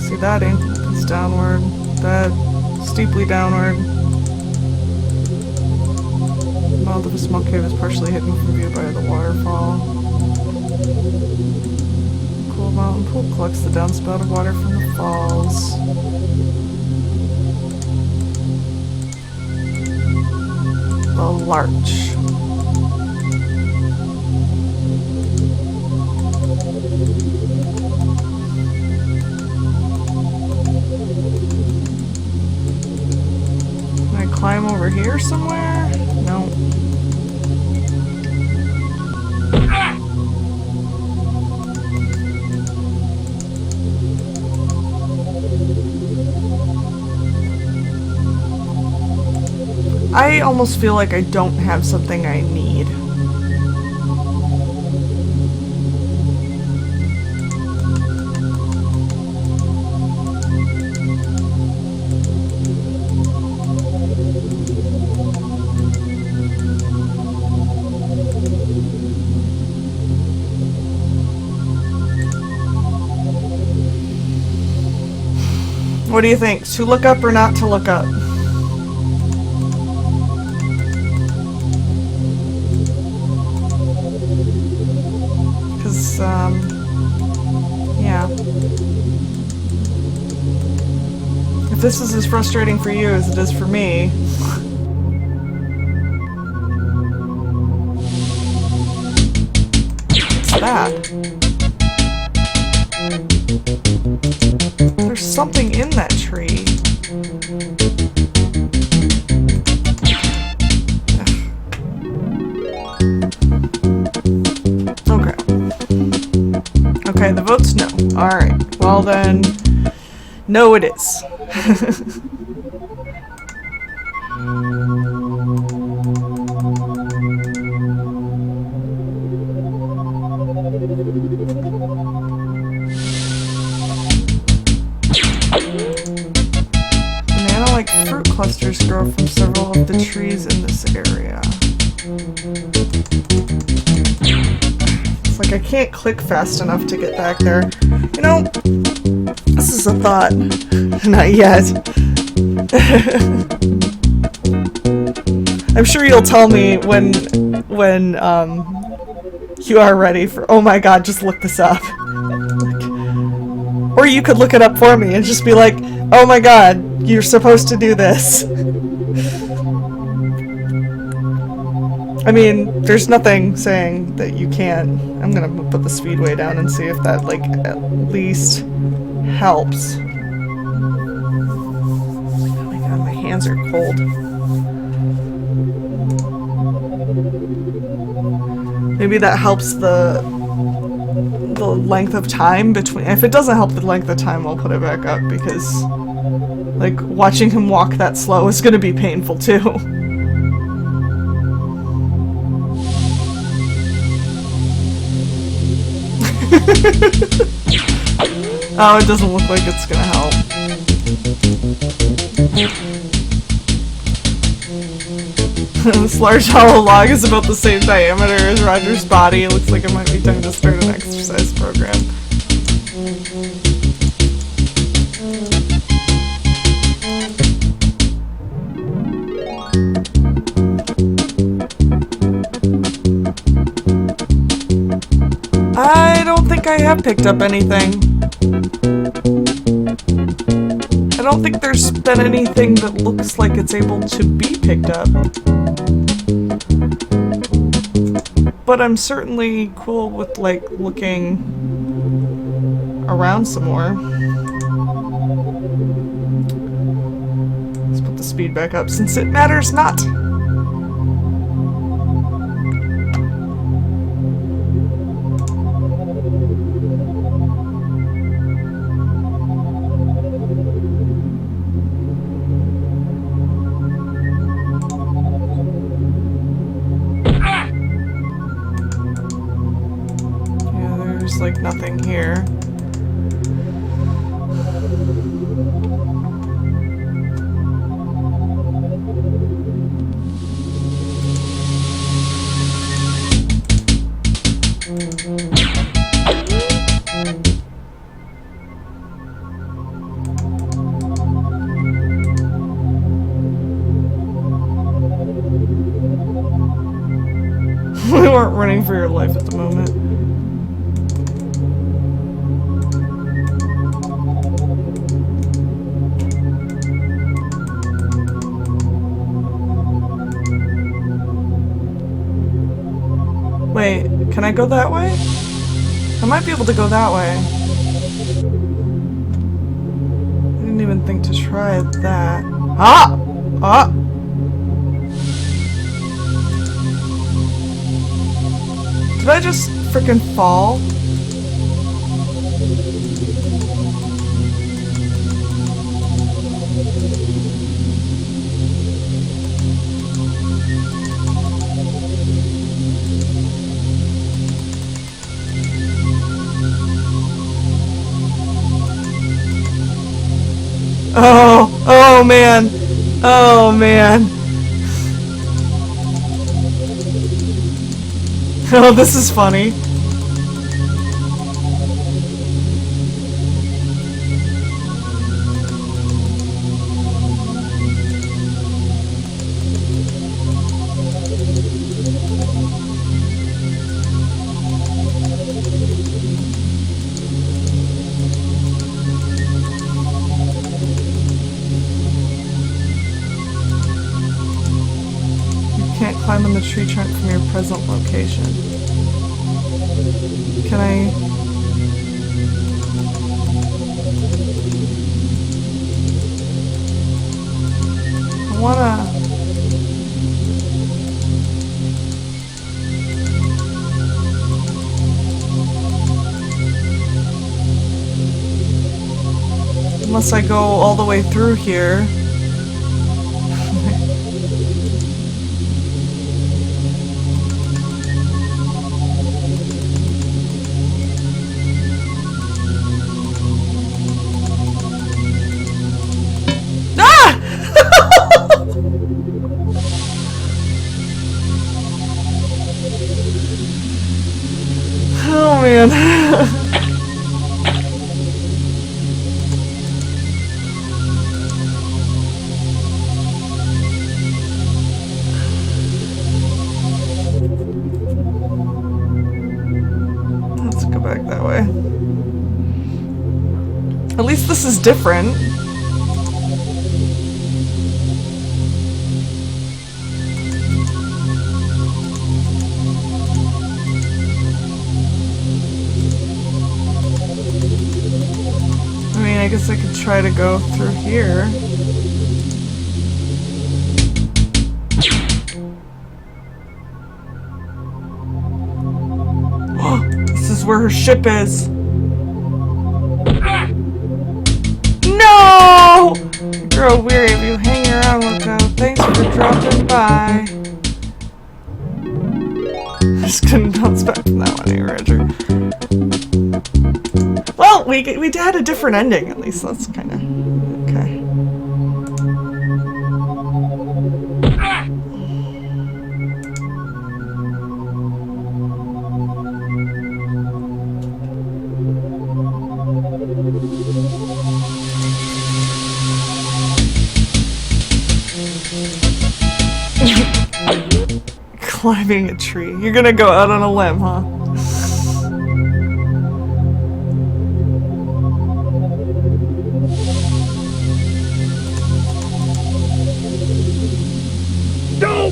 See that ink opens downward. That steeply downward. The mouth of a small cave is partially hidden from view by the waterfall. Cool mountain pool collects the downspout of water from the falls. The larch. Can I climb over here somewhere? No. I almost feel like I don't have something I need. What do you think? To look up or not to look up? Because, yeah. If this is as frustrating for you as it is for me... What's that? There's something in that tree. Okay. Okay, the vote's no. Alright. Well then, no it is. Banana-like fruit clusters grow from several of the trees in this area. It's like I can't click fast enough to get back there. You know, this is a thought. Not yet. I'm sure you'll tell me when you are ready for. Oh my god, just look this up. Or you could look it up for me and just be like, oh my god, you're supposed to do this. I mean, there's nothing saying that you can't. I'm gonna put the speed way down and see if that, like, at least helps. Oh my god, my hands are cold. Maybe that helps the length of time between. If it doesn't help the length of time, I'll put it back up because, like, watching him walk that slow is gonna be painful too. Oh, it doesn't look like it's gonna help. This large hollow log is about the same diameter as Roger's body. It looks like it might be time to start an exercise program. I don't think I have picked up anything. I don't think there's been anything that looks like it's able to be picked up. But I'm certainly cool with, like, looking around some more. Let's put the speed back up since it matters not. Like nothing here. We weren't running for your life at the moment. Wait, can I go that way? I might be able to go that way. I didn't even think to try that. Ah! Ah! Did I just frickin' fall? Oh, oh man, oh man. Oh, this is funny. climb on the tree trunk from your present location. Can I... I wanna... Unless I go all the way through here. Ah! Oh man. At least this is different. I mean, I guess I could try to go through here. This is where her ship is. No! I grow weary of you hanging around, Wilco. Thanks for dropping by. I just couldn't bounce back from that one, Roger. Well, we had a different ending, at least. That's kind of... okay. Climbing a tree. You're gonna go out on a limb, huh? No!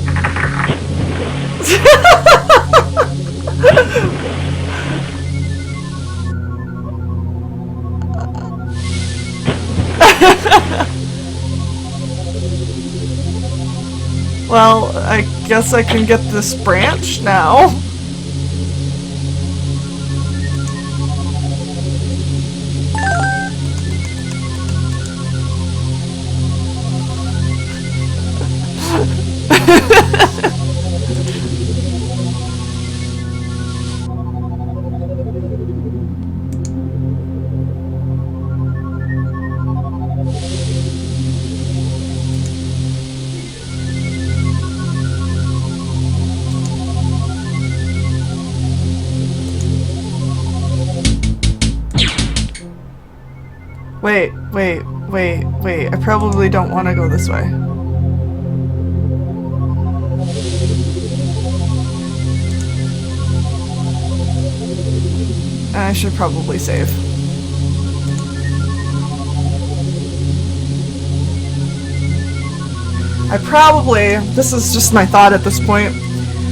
Well, I guess I can get this branch now. Wait, I probably don't want to go this way. I should probably save. This is just my thought at this point,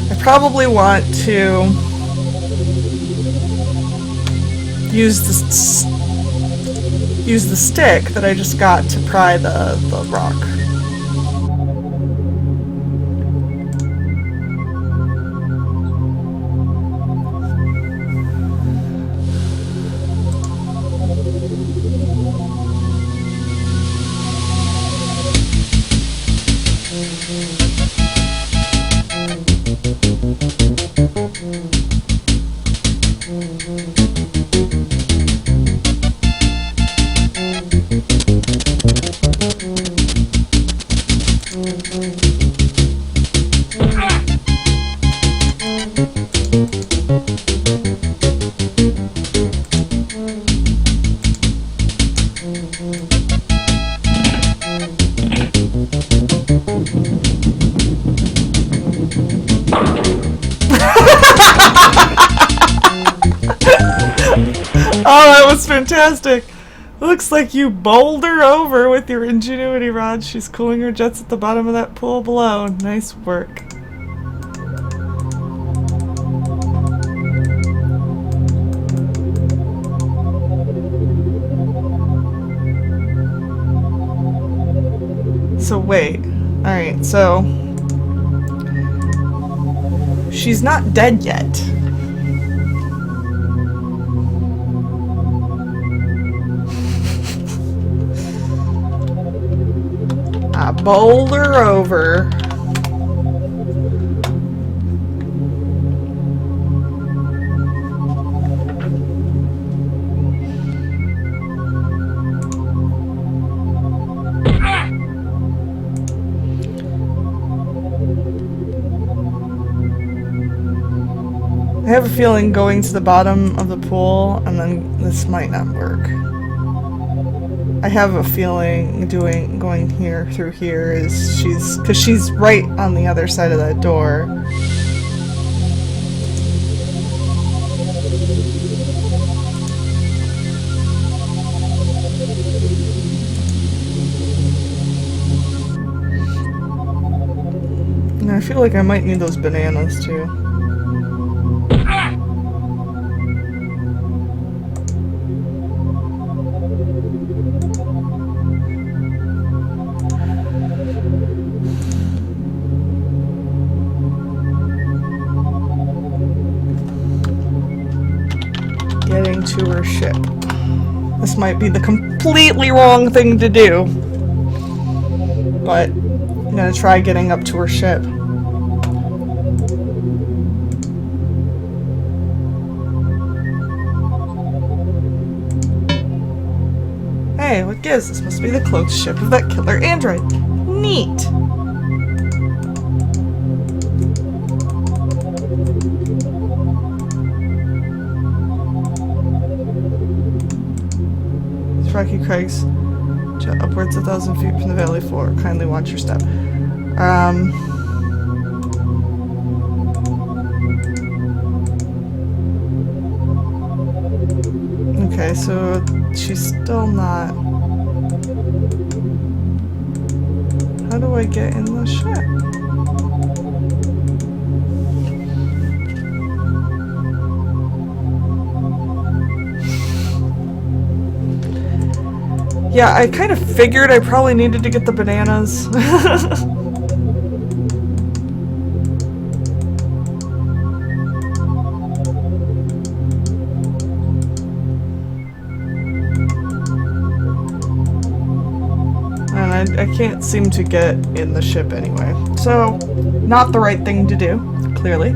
I probably want to use the stick that I just got to pry the rock. Oh, that was fantastic! Looks like you bowled her over with your ingenuity rod. She's cooling her jets at the bottom of that pool below. Nice work. So wait. Alright, so... she's not dead yet. I bowled her over. I have a feeling going to the bottom of the pool and then this might not work. I have a feeling going here through here is because she's right on the other side of that door. And I feel like I might need those bananas too. Getting to her ship. This might be the completely wrong thing to do, but I'm gonna try getting up to her ship. Hey, what gives? This must be the cloaked ship of that killer android. Neat! Rocky Crags, upwards 1,000 feet from the valley floor. Kindly watch your step. Okay, so she's still not. How do I get in the ship? Yeah, I kind of figured I probably needed to get the bananas. And I can't seem to get in the ship anyway. So, not the right thing to do, clearly.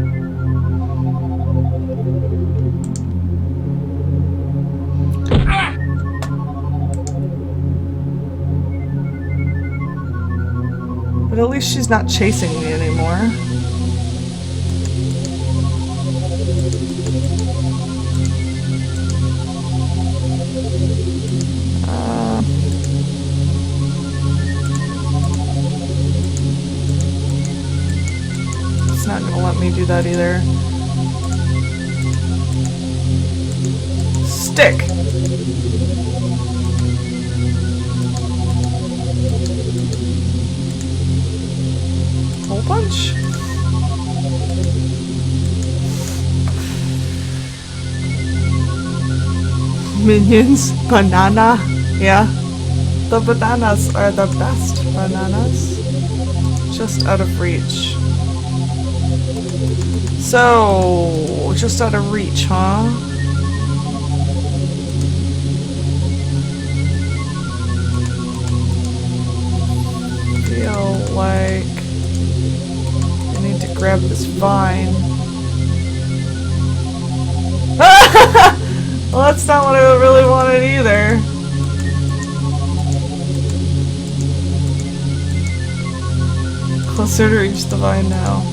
But at least she's not chasing me anymore. It's not gonna let me do that either. Stick! Hole punch? Minions? Banana? Yeah. The bananas are the best bananas. Just out of reach. So, just out of reach, huh? Feel like I need to grab this vine. Well, that's not what I really wanted either. Closer to reach the vine now.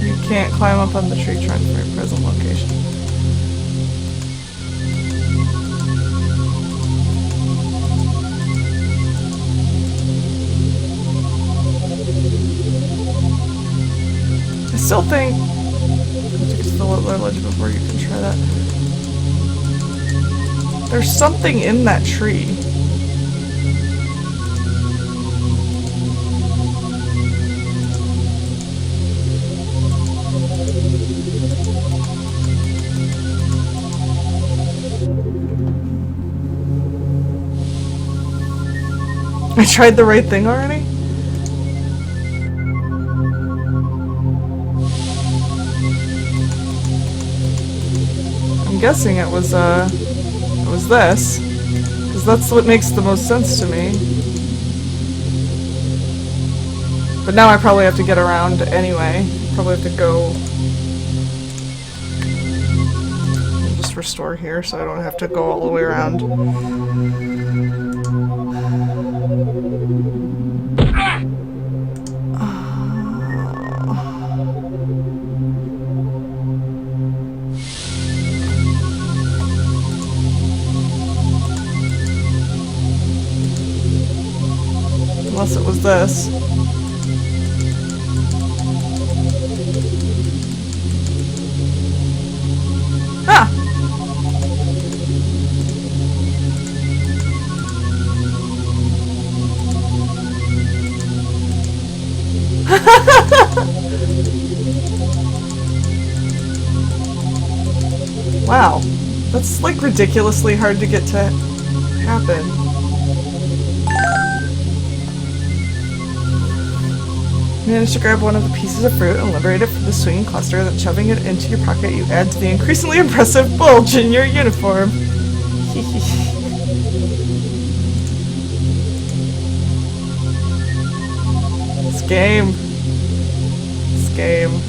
You can't climb up on the tree trunk for your present location. I still think the lower ledge before you can try that. There's something in that tree. I tried the right thing already? I'm guessing it was this. Because that's what makes the most sense to me. But now I probably have to get around anyway. Probably have to go... just restore here so I don't have to go all the way around. Unless it was this. Ah! Wow. That's like ridiculously hard to get to happen. You manage to grab one of the pieces of fruit and liberate it from the swinging cluster, then shoving it into your pocket, you add to the increasingly impressive bulge in your uniform. This game. This game.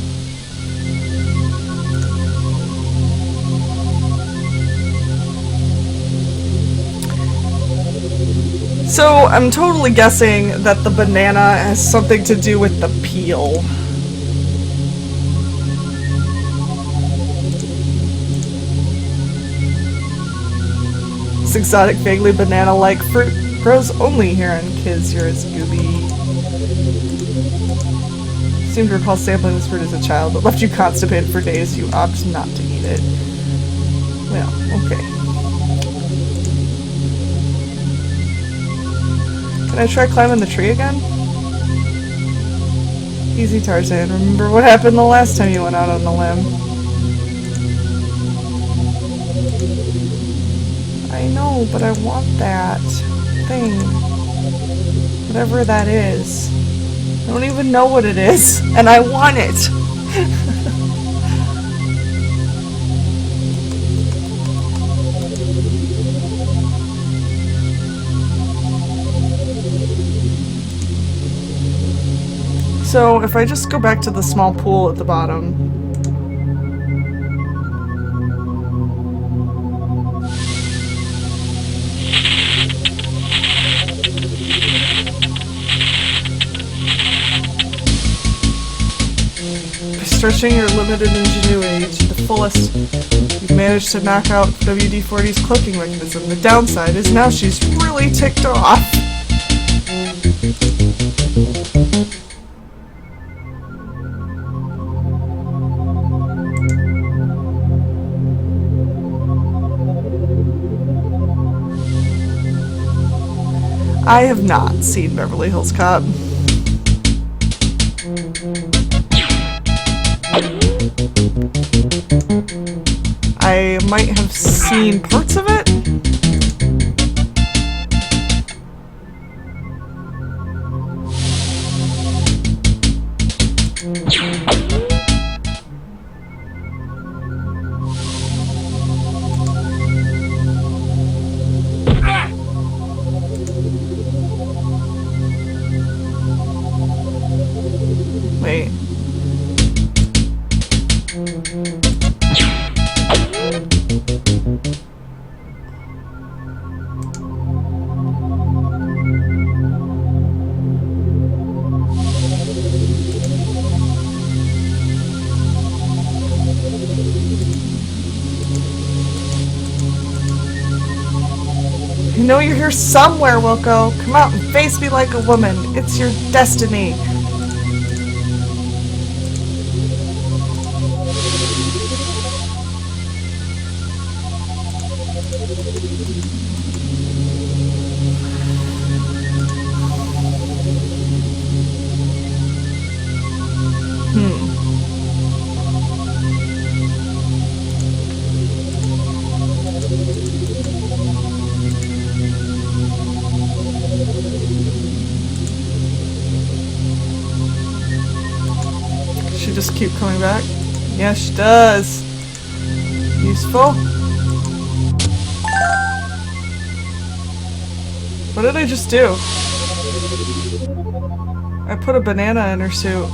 So, I'm totally guessing that the banana has something to do with the peel. This exotic, vaguely banana-like fruit grows only here on Kizura Scooby. Seemed to recall sampling this fruit as a child, but left you constipated for days. You opt not to eat it. Well, okay. Can I try climbing the tree again? Easy, Tarzan. Remember what happened the last time you went out on the limb. I know, but I want that thing. Whatever that is. I don't even know what it is, and I want it! So, if I just go back to the small pool at the bottom... By stretching your limited ingenuity to the fullest, you've managed to knock out WD-40's cloaking mechanism. The downside is now she's really ticked off. I have not seen Beverly Hills Cop. I might have seen parts of it. Wait. I know you're here somewhere, Wilco. Come out and face me like a woman. It's your destiny. keep coming back. Yes, she does. Useful. What did I just do? I put a banana in her suit.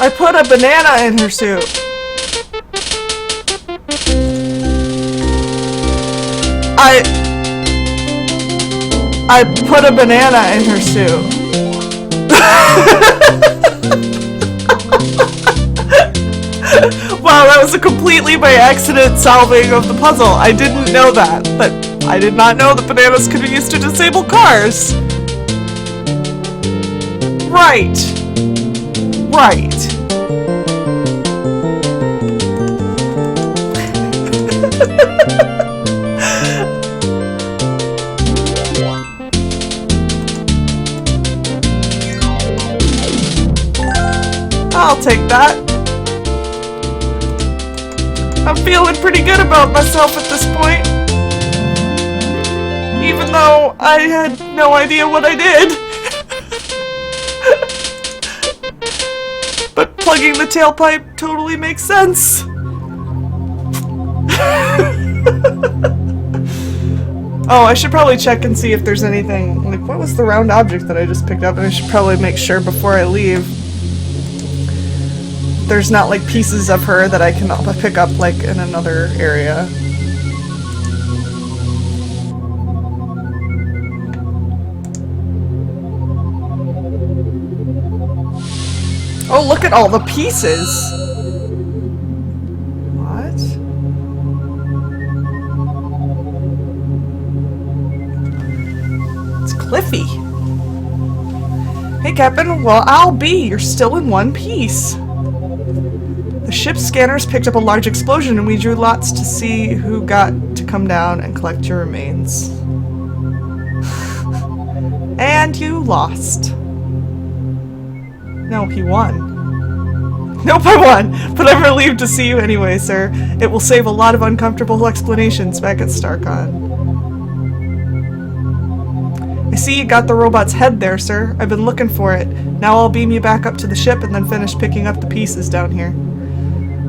I put a banana in her suit. I put a banana in her suit. Wow, that was a completely by accident solving of the puzzle. I didn't know that, but I did not know that bananas could be used to disable cars. Right. Right. I'll take that. I'm feeling pretty good about myself at this point. Even though I had no idea what I did. But plugging the tailpipe totally makes sense. Oh, I should probably check and see if there's anything. Like, what was the round object that I just picked up? And I should probably make sure before I leave there's not like pieces of her that I can pick up like in another area. Oh, look at all the pieces! What? It's Cliffy. Hey, Captain. Well, I'll be. You're still in one piece. The ship's scanners picked up a large explosion and we drew lots to see who got to come down and collect your remains. And you lost. No, he won. Nope, I won, but I'm relieved to see you anyway, sir. It will save a lot of uncomfortable explanations back at Starcon. I see you got the robot's head there, sir. I've been looking for it. Now I'll beam you back up to the ship and then finish picking up the pieces down here.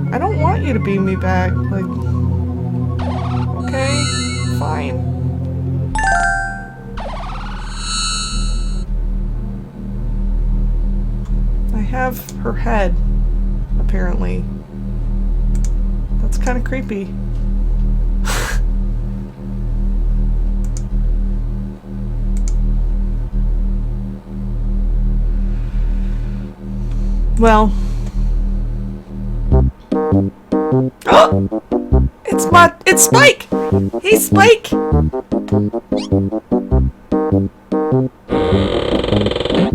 I don't want you to beam me back. Like, okay, fine. I have her head, apparently. That's kind of creepy. Well. Oh! It's Spike! Hey, Spike!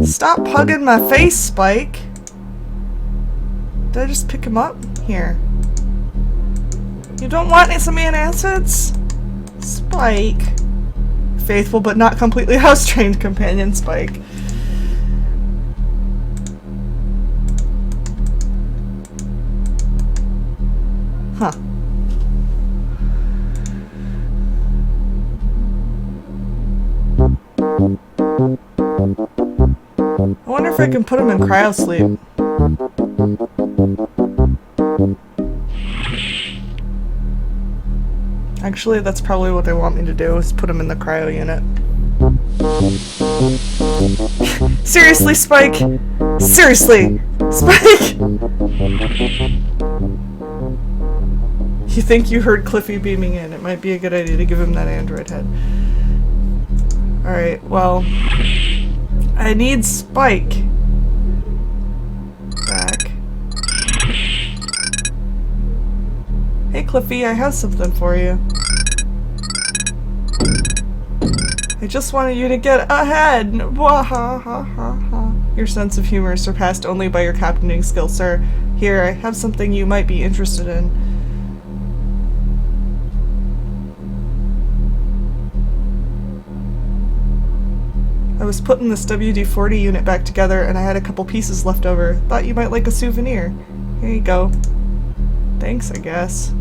Stop hugging my face, Spike. Did I just pick him up? Here. You don't want some antacids? Spike. Faithful but not completely house-trained companion, Spike. Huh. I wonder if I can put him in cryosleep. Actually, that's probably what they want me to do, is put him in the cryo unit. Seriously, Spike! Seriously! Spike! You think you heard Cliffy beaming in. It might be a good idea to give him that android head. Alright, well... I need Spike back. Hey Cliffy, I have something for you. I just wanted you to get ahead! Your sense of humor is surpassed only by your captaining skill, sir. Here, I have something you might be interested in. I was putting this WD-40 unit back together and I had a couple pieces left over. Thought you might like a souvenir. Here you go. Thanks, I guess.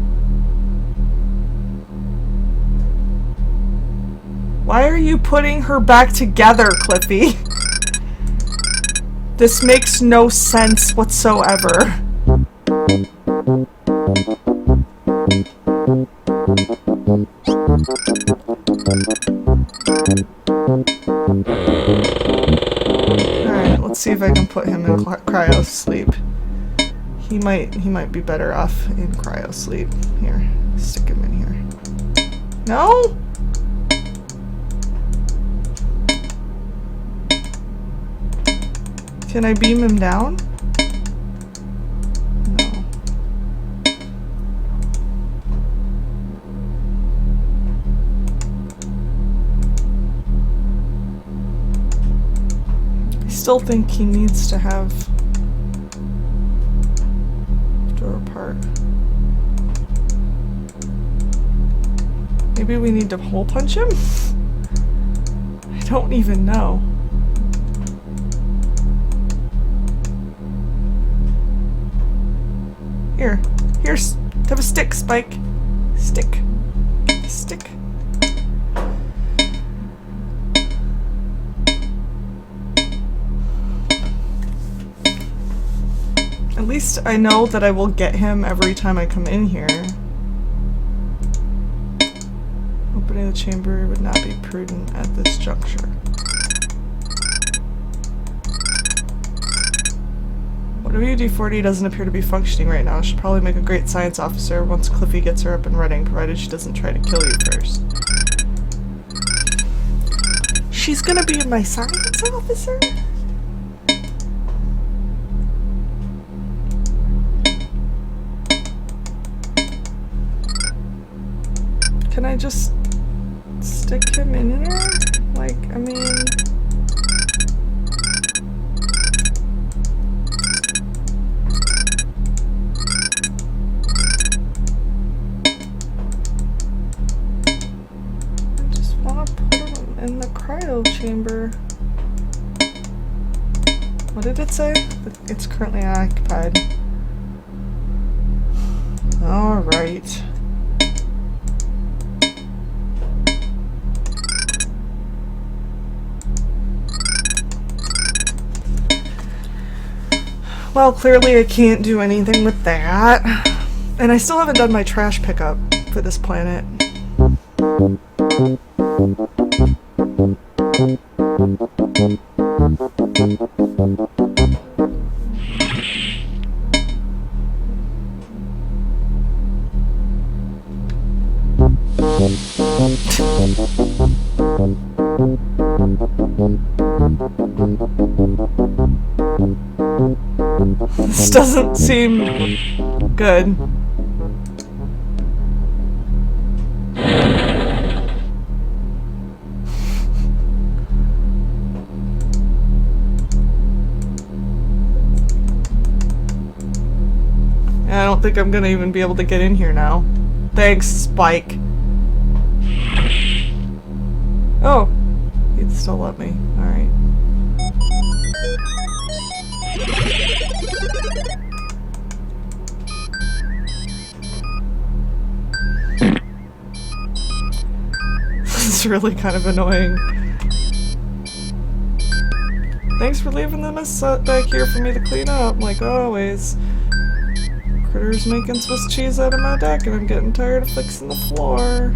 Why are you putting her back together, Cliffy? This makes no sense whatsoever. Alright, let's see if I can put him in cryo sleep. He might be better off in cryo sleep. Here, stick him in here. No? Can I beam him down? No. I still think he needs to have door apart. Maybe we need to hole punch him? I don't even know. Here's have a stick, Spike. Stick. Stick. At least I know that I will get him every time I come in here. Opening the chamber would not be prudent at this juncture. WD-40 doesn't appear to be functioning right now. She'll probably make a great science officer once Cliffy gets her up and running, provided she doesn't try to kill you first. She's gonna be my science officer? Can I just stick him in here? Like, I mean... in the cryo chamber. What did it say? It's currently occupied. Alright. Well, clearly I can't do anything with that. And I still haven't done my trash pickup for this planet. This doesn't seem good. I don't think I'm gonna even be able to get in here now. Thanks, Spike. Oh, he'd still let me. Alright. This is really kind of annoying. Thanks for leaving the mess back here for me to clean up, like always. Critters making Swiss cheese out of my deck and I'm getting tired of fixing the floor.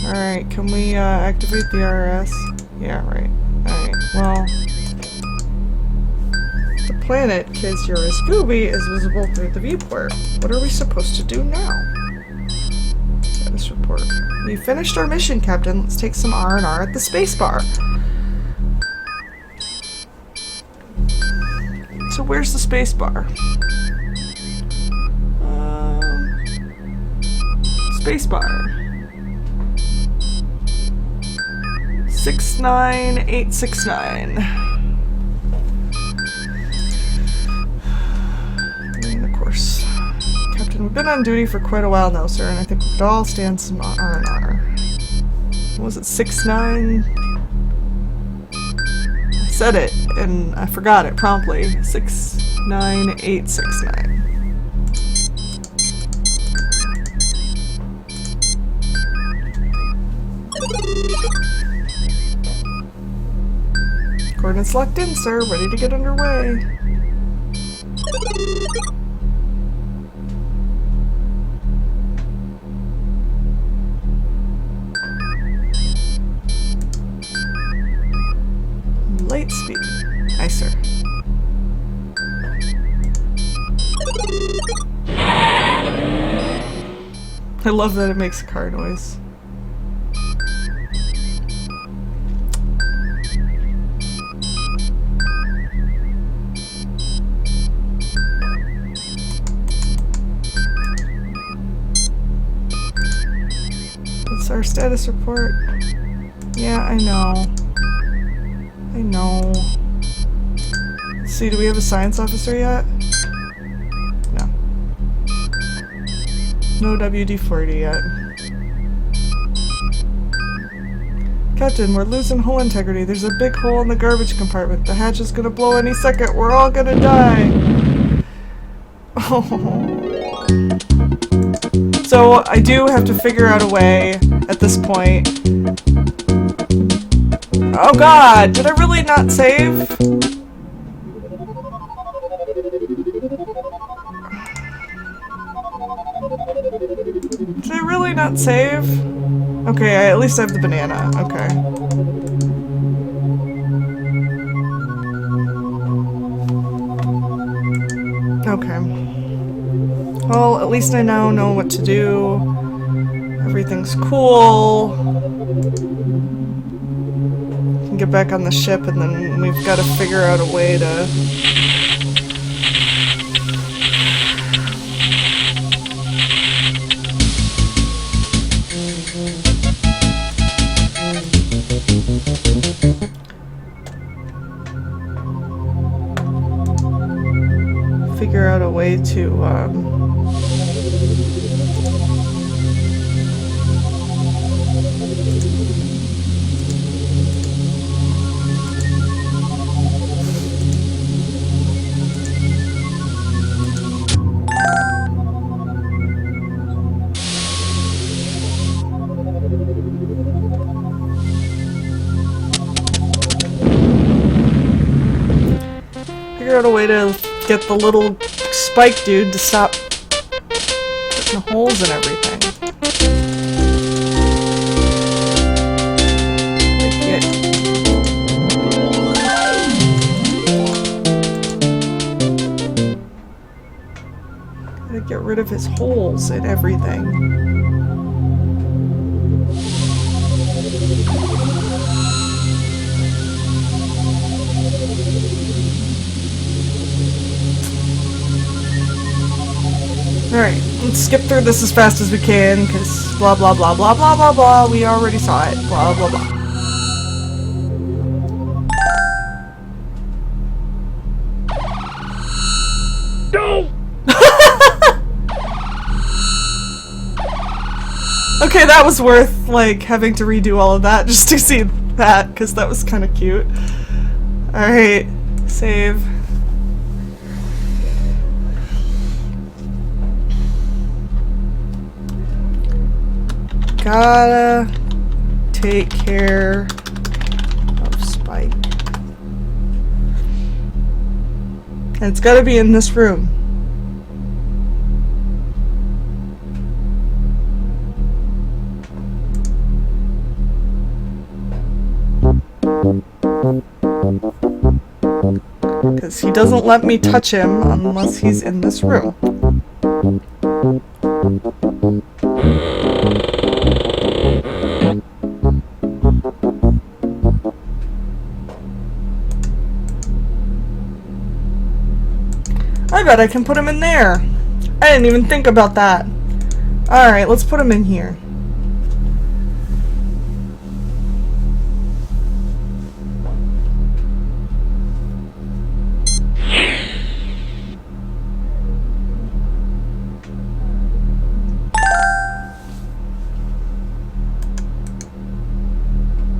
Alright, can we activate the RS? Yeah, right. Alright, well... The planet, Kizura's Gooby, is visible through the viewport. What are we supposed to do now? Status report. We finished our mission, Captain. Let's take some R&R at the spacebar. So where's the spacebar? Spacebar. 69869. And of course, Captain, we've been on duty for quite a while now, sir, and I think we could all stand some R&R. What was it, 69? I said it, and I forgot it promptly. 69869. Coordinates locked in, sir. Ready to get underway. Light speed. Aye, sir. I love that it makes a car noise. It's our status report. Yeah, I know. I know. See, do we have a science officer yet? No. No WD-40 yet. Captain, we're losing hull integrity. There's a big hole in the garbage compartment. The hatch is gonna blow any second. We're all gonna die. Oh. So I do have to figure out a way at this point. Oh god, did I really not save? Did I really not save? Okay, at least I have the banana. Okay. Okay. Well, at least I now know what to do. Everything's cool. Can get back on the ship, and then we've got to figure out a way to... figure out a way to, figure out a way to get the little spike dude to stop putting holes in everything. Gotta get rid of his holes in everything. Alright, let's skip through this as fast as we can, because blah blah blah blah blah blah blah, we already saw it, blah blah blah. No! Okay, that was worth, like, having to redo all of that just to see that, because that was kind of cute. Alright, save. Gotta take care of Spike. And it's gotta be in this room. Because he doesn't let me touch him unless he's in this room. I bet I can put him in there. I didn't even think about that. Alright, let's put him in here.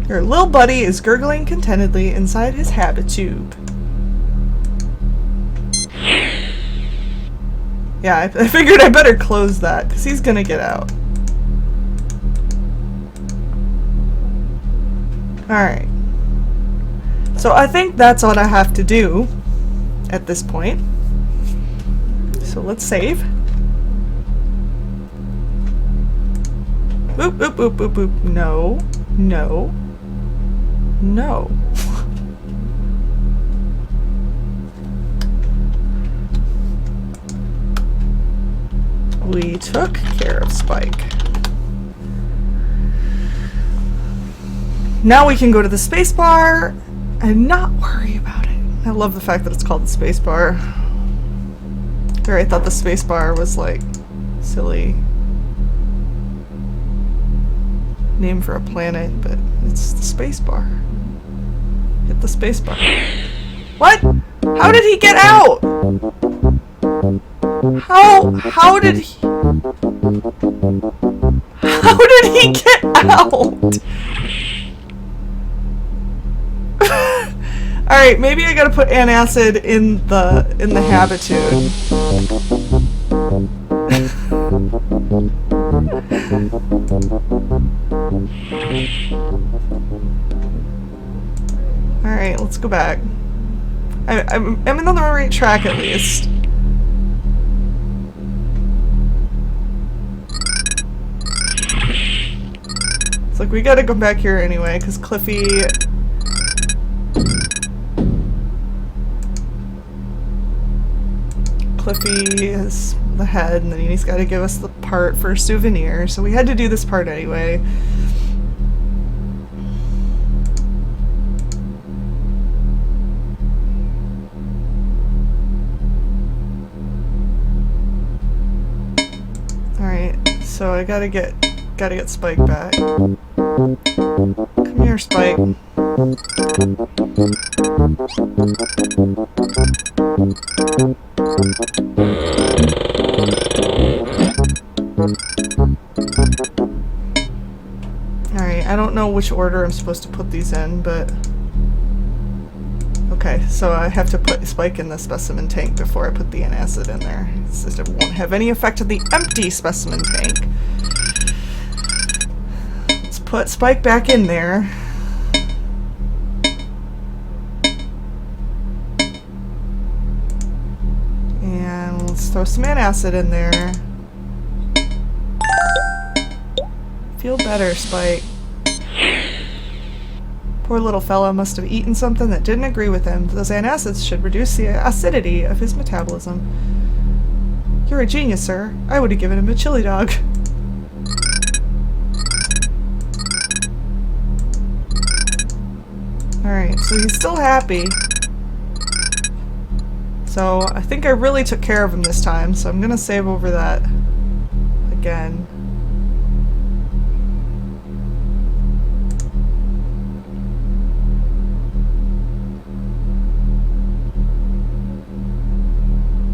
Your little buddy is gurgling contentedly inside his habit tube. Yeah, I figured I better close that, because he's gonna get out. Alright. So I think that's what I have to do at this point. So let's save. Boop, boop, boop, boop, boop. No. No. No. We took care of Spike. Now we can go to the space bar and not worry about it. I love the fact that it's called the space bar. Or I thought the space bar was like silly name for a planet, but it's the space bar. Hit the space bar. What? How did he get out? How did he get out? Alright, maybe I gotta put antacid in the habitude. Alright, let's go back. I'm in the right track at least. It's like we gotta go back here anyway, because Cliffy is the head, and then he's got to give us the part for a souvenir, so we had to do this part anyway. Alright, so I gotta get Spike back. Come here, Spike. Alright, I don't know which order I'm supposed to put these in, but... Okay, so I have to put Spike in the specimen tank before I put the antacid in there. It won't have any effect on the empty specimen tank. Let's put Spike back in there. And let's throw some antacid in there. Feel better, Spike. Poor little fella must have eaten something that didn't agree with him. Those antacids should reduce the acidity of his metabolism. You're a genius, sir. I would have given him a chili dog. Alright, so he's still happy. So I think I really took care of him this time, so I'm gonna save over that again.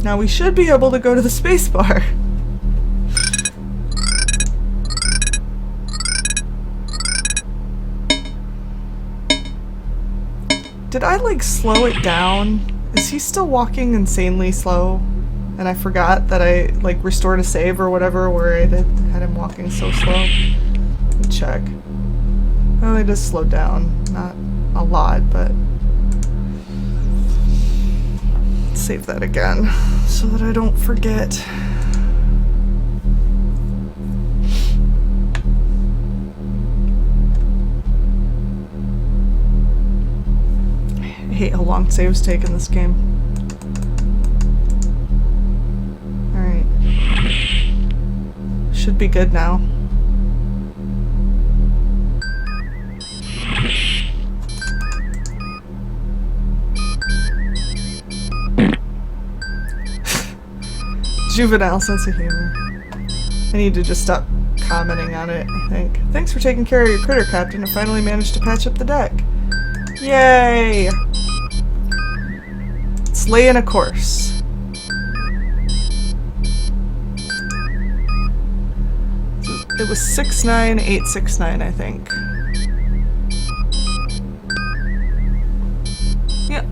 Now we should be able to go to the space bar. Did I like slow it down? Is he still walking insanely slow? And I forgot that I like restored a save or whatever where I had him walking so slow. Let me check. Oh, it is slowed down. Not a lot, but... Save that again so that I don't forget. I hate how long saves take in this game. Alright. Should be good now. Juvenile sense of humor. I need to just stop commenting on it, I think. Thanks for taking care of your critter, Captain. I finally managed to patch up the deck. Yay! Let's lay in a course. It was 69869, I think. Yep.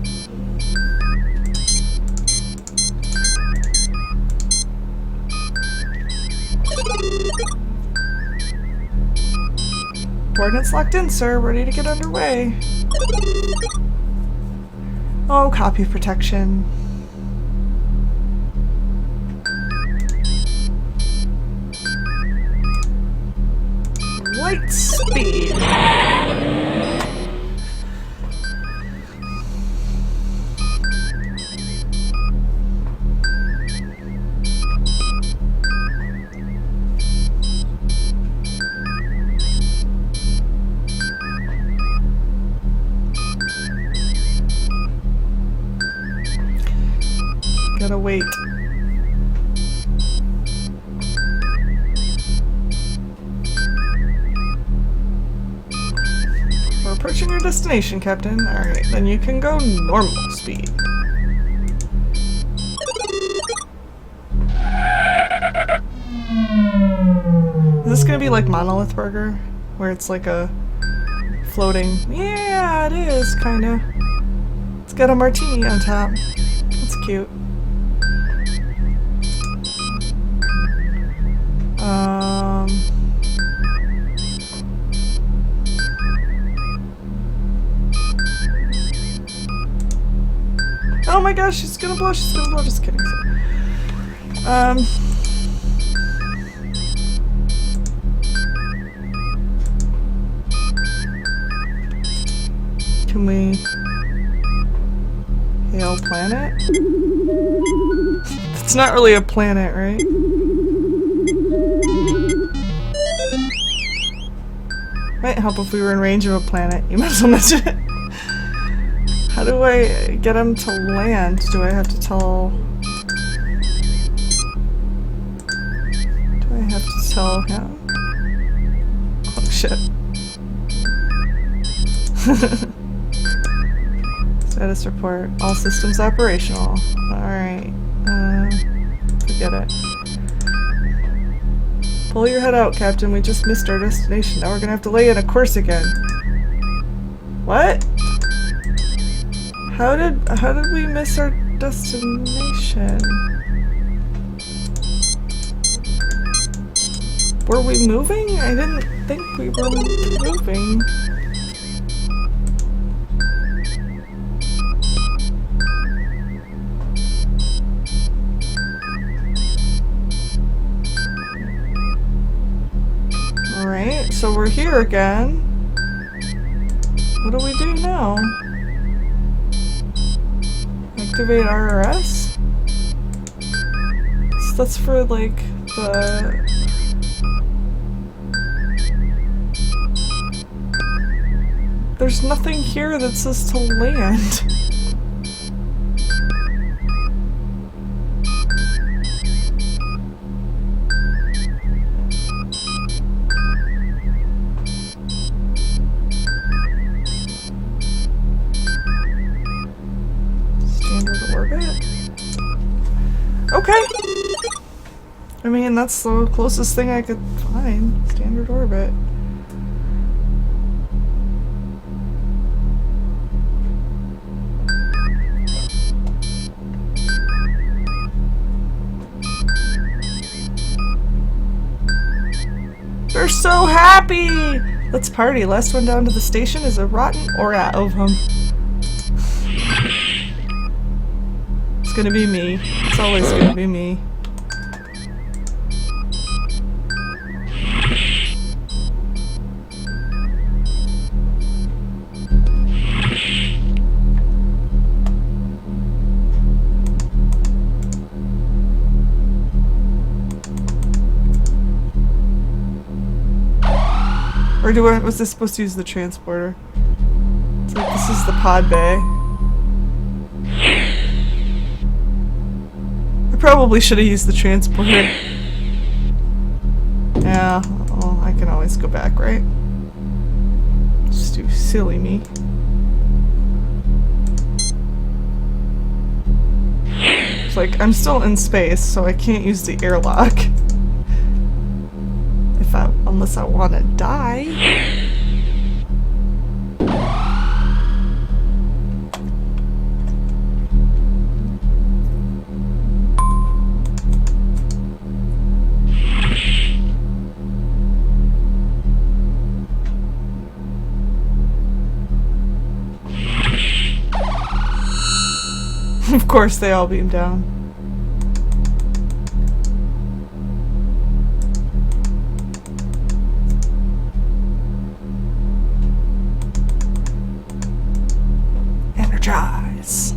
Coordinates locked in, sir. Ready to get underway. Oh, copy protection. Light speed. Gotta wait. We're approaching your destination, Captain. Alright, then you can go normal speed. Is this gonna be like Monolith Burger? Where it's like a floating... Yeah, it is, kinda. It's got a martini on top. That's cute. Oh my gosh, she's gonna blow, she's gonna blow, just kidding. Can we hail planet? It's not really a planet, right? Might help if we were in range of a planet. You might as well mention it. How do I get him to land? Do I have to tell... Do I have to tell him? Oh shit. Status report. All systems operational. Alright. Forget it. Pull your head out, Captain. We just missed our destination. Now we're gonna have to lay in a course again. What? How did we miss our destination? Were we moving? I didn't think we were moving. Alright, so we're here again. What do we do now? Activate RRS? So that's for like the... There's nothing here that says to land. Okay! I mean, that's the closest thing I could find. Standard orbit. They're so happy! Let's party. Last one down to the station is a rotten aura ovum. It's gonna be me. It's always gonna be me. Or was this supposed to use the transporter? It's like this is the pod bay. Probably should have used the transporter. Yeah, well, I can always go back, right? Just too silly me. It's like, I'm still in space, so I can't use the airlock. Unless I want to die. Of course they all beam down. Energize.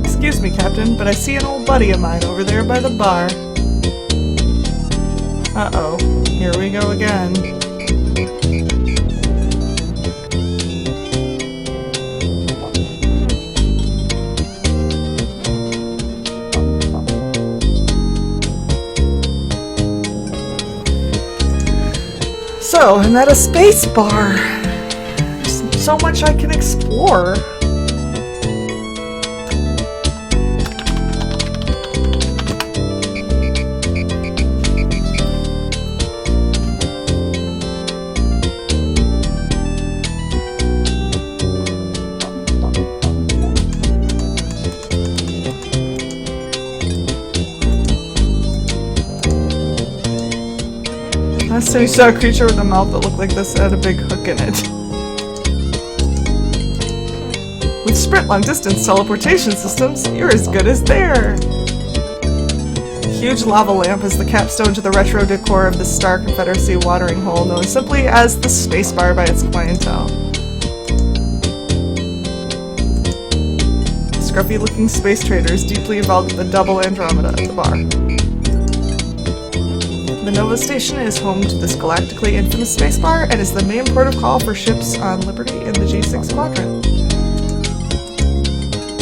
Excuse me, Captain, but I see an old buddy of mine over there by the bar. Uh-oh. Here we go again. So, I'm at a space bar. There's so much I can explore. Last time we saw a creature with a mouth that looked like this that had a big hook in it. With sprint long distance teleportation systems, you're as good as there! A huge lava lamp is the capstone to the retro decor of the Star Confederacy watering hole, known simply as the Spacebar by its clientele. Scruffy-looking space trader is deeply involved with the double Andromeda at the bar. The Nova Station is home to this galactically infamous spacebar and is the main port of call for ships on Liberty in the G6 quadrant.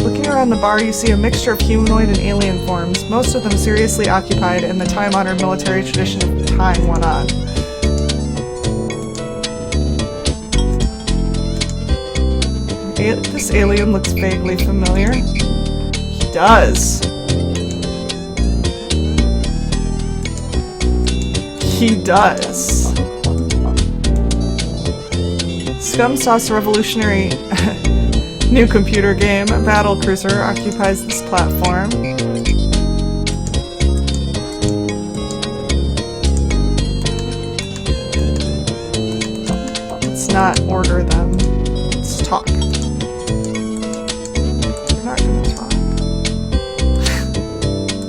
Looking around the bar, you see a mixture of humanoid and alien forms, most of them seriously occupied in the time-honored military tradition of tying one on. This alien looks vaguely familiar. He does. He does. Scum Sauce revolutionary new computer game, Battle Cruiser, occupies this platform. Let's not order them. Let's talk. We're not gonna talk.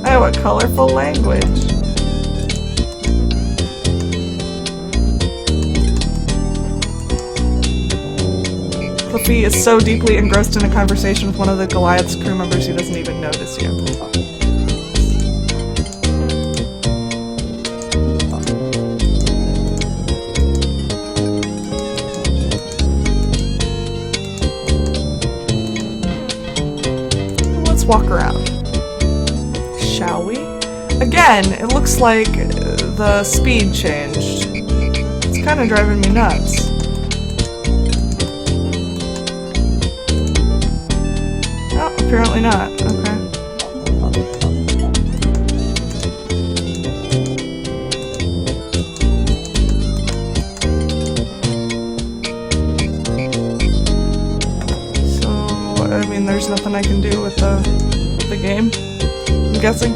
Oh, what colorful language. Cliffy is so deeply engrossed in a conversation with one of the Goliath's crew members he doesn't even notice yet. Let's walk around. Shall we? Again, it looks like the speed changed. It's kind of driving me nuts. Apparently not. Okay. So, I mean, there's nothing I can do with the game, I'm guessing.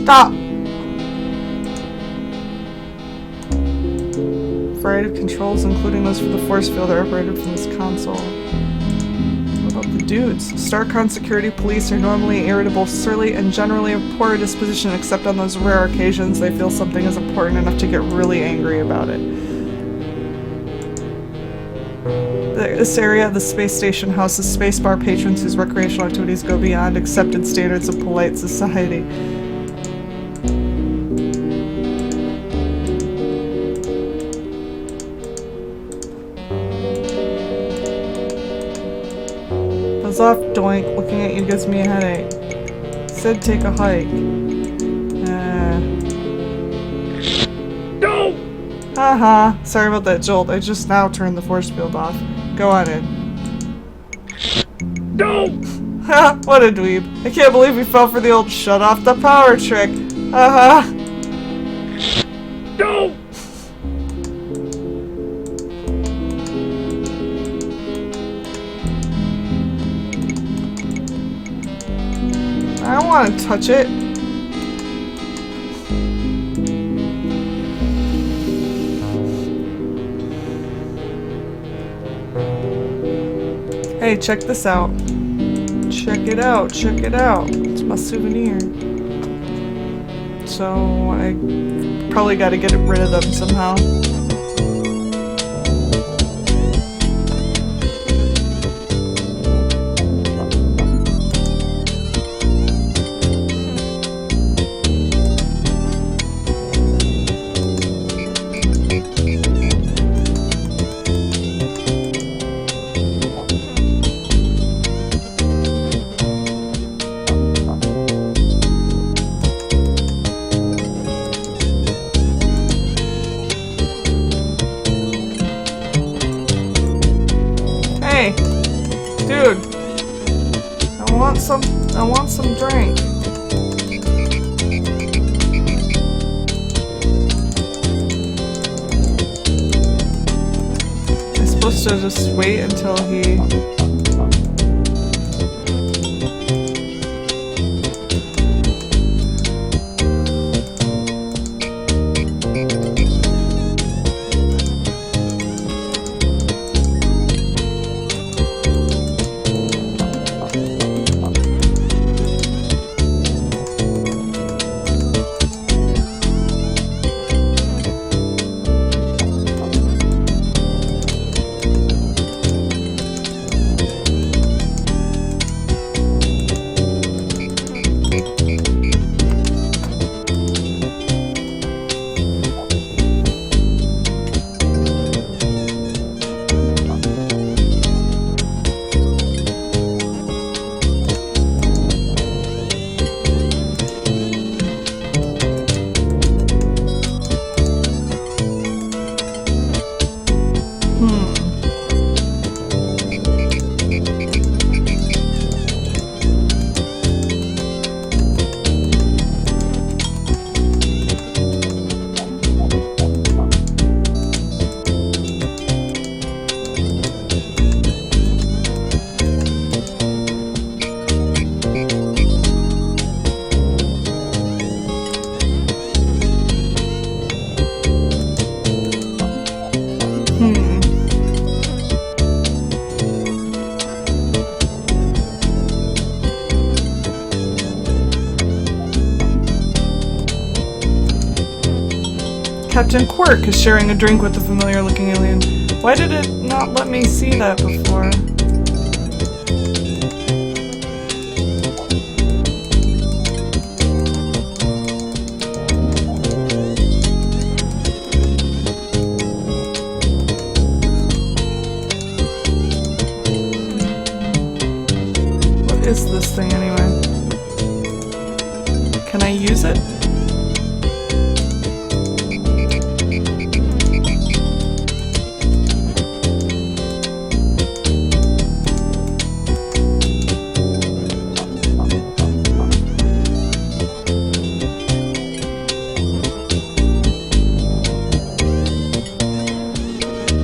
Stop! Variety of controls, including those for the force field, are operated from this console. What about the dudes? Starcon security police are normally irritable, surly, and generally of poor disposition, except on those rare occasions they feel something is important enough to get really angry about it. This area of the space station houses spacebar patrons whose recreational activities go beyond accepted standards of polite society. Off, doink. Looking at you gives me a headache. Said take a hike. No! Haha. Sorry about that jolt. I just now turned the force field off. Go on in. No! Ha! What a dweeb. I can't believe we fell for the old shut off the power trick. Haha.
No!
I don't want to touch it. Hey, check this out. Check it out, check it out. It's my souvenir. So, I probably gotta get rid of them somehow. Hey, dude, I want some drink. I'm supposed to just wait until he... Captain Quirk is sharing a drink with the familiar-looking alien. Why did it not let me see that before? What is this thing anyway? Can I use it?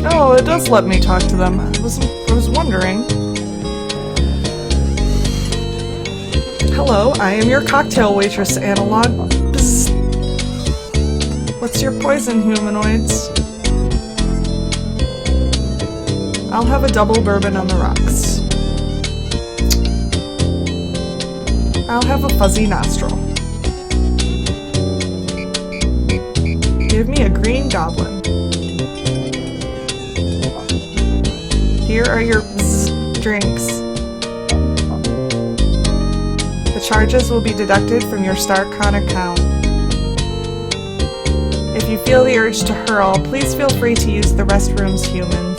Oh, it does let me talk to them. I was wondering. Hello, I am your cocktail waitress analog. Bzz. What's your poison, humanoids? I'll have a double bourbon on the rocks. I'll have a fuzzy nostril. Give me a green goblin. Here are your drinks. The charges will be deducted from your StarCon account. If you feel the urge to hurl, please feel free to use the restrooms, humans.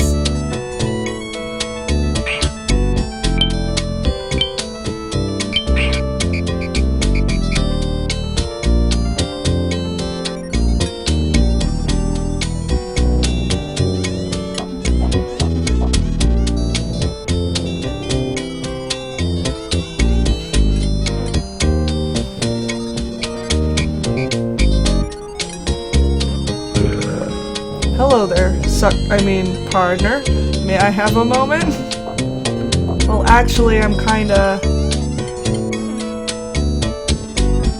Partner. May I have a moment? Well, actually, I'm kinda...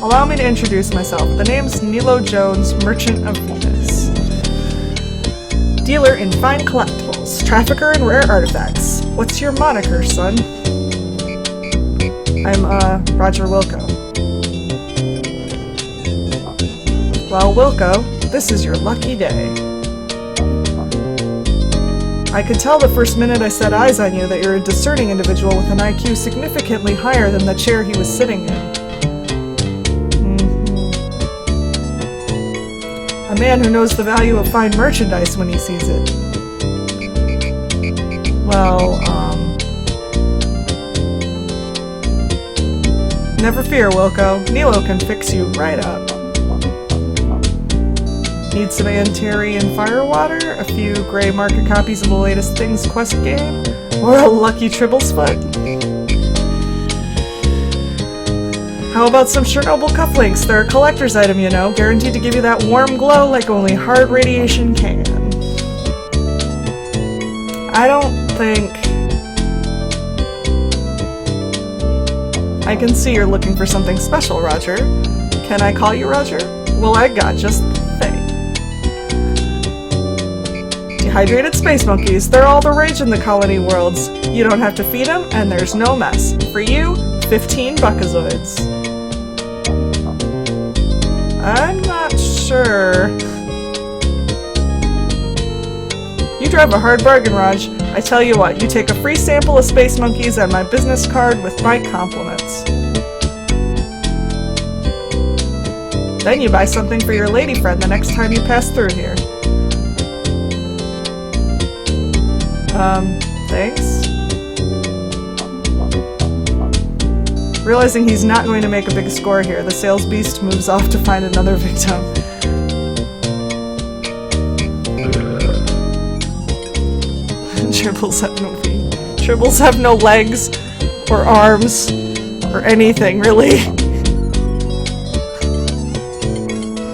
Allow me to introduce myself. The name's Nilo Jones, Merchant of Venus. Dealer in fine collectibles, trafficker in rare artifacts. What's your moniker, son? I'm, Roger Wilco. Well, Wilco, this is your lucky day. I could tell the first minute I set eyes on you that you're a discerning individual with an IQ significantly higher than the chair he was sitting in. A man who knows the value of fine merchandise when he sees it. Well, never fear, Wilco. Nilo can fix you right up. Need some Antarian firewater, a few gray market copies of the latest Things Quest game, or a lucky Tribble's foot? How about some Chernobyl cufflinks? They're a collector's item, you know, guaranteed to give you that warm glow like only hard radiation can. I don't think... I can see you're looking for something special, Roger. Can I call you Roger? Well, I got just the thing. Dehydrated space monkeys. They're all the rage in the colony worlds. You don't have to feed them, and there's no mess. For you, 15 buckazoids. I'm not sure. You drive a hard bargain, Raj. I tell you what, you take a free sample of space monkeys and my business card with my compliments. Then you buy something for your lady friend the next time you pass through here. Thanks. Realizing he's not going to make a big score here, the sales beast moves off to find another victim. Tribbles have no feet. Tribbles have no legs, or arms, or anything, really.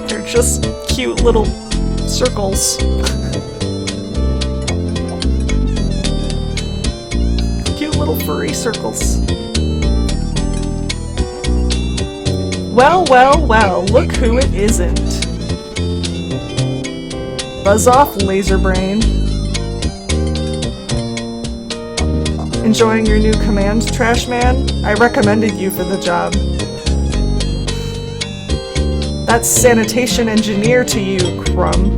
They're just cute little circles. Cute little furry circles. Well, well, well, look who it isn't. Buzz off, laser brain. Enjoying your new command, Trash Man? I recommended you for the job. That's sanitation engineer to you, Crumb.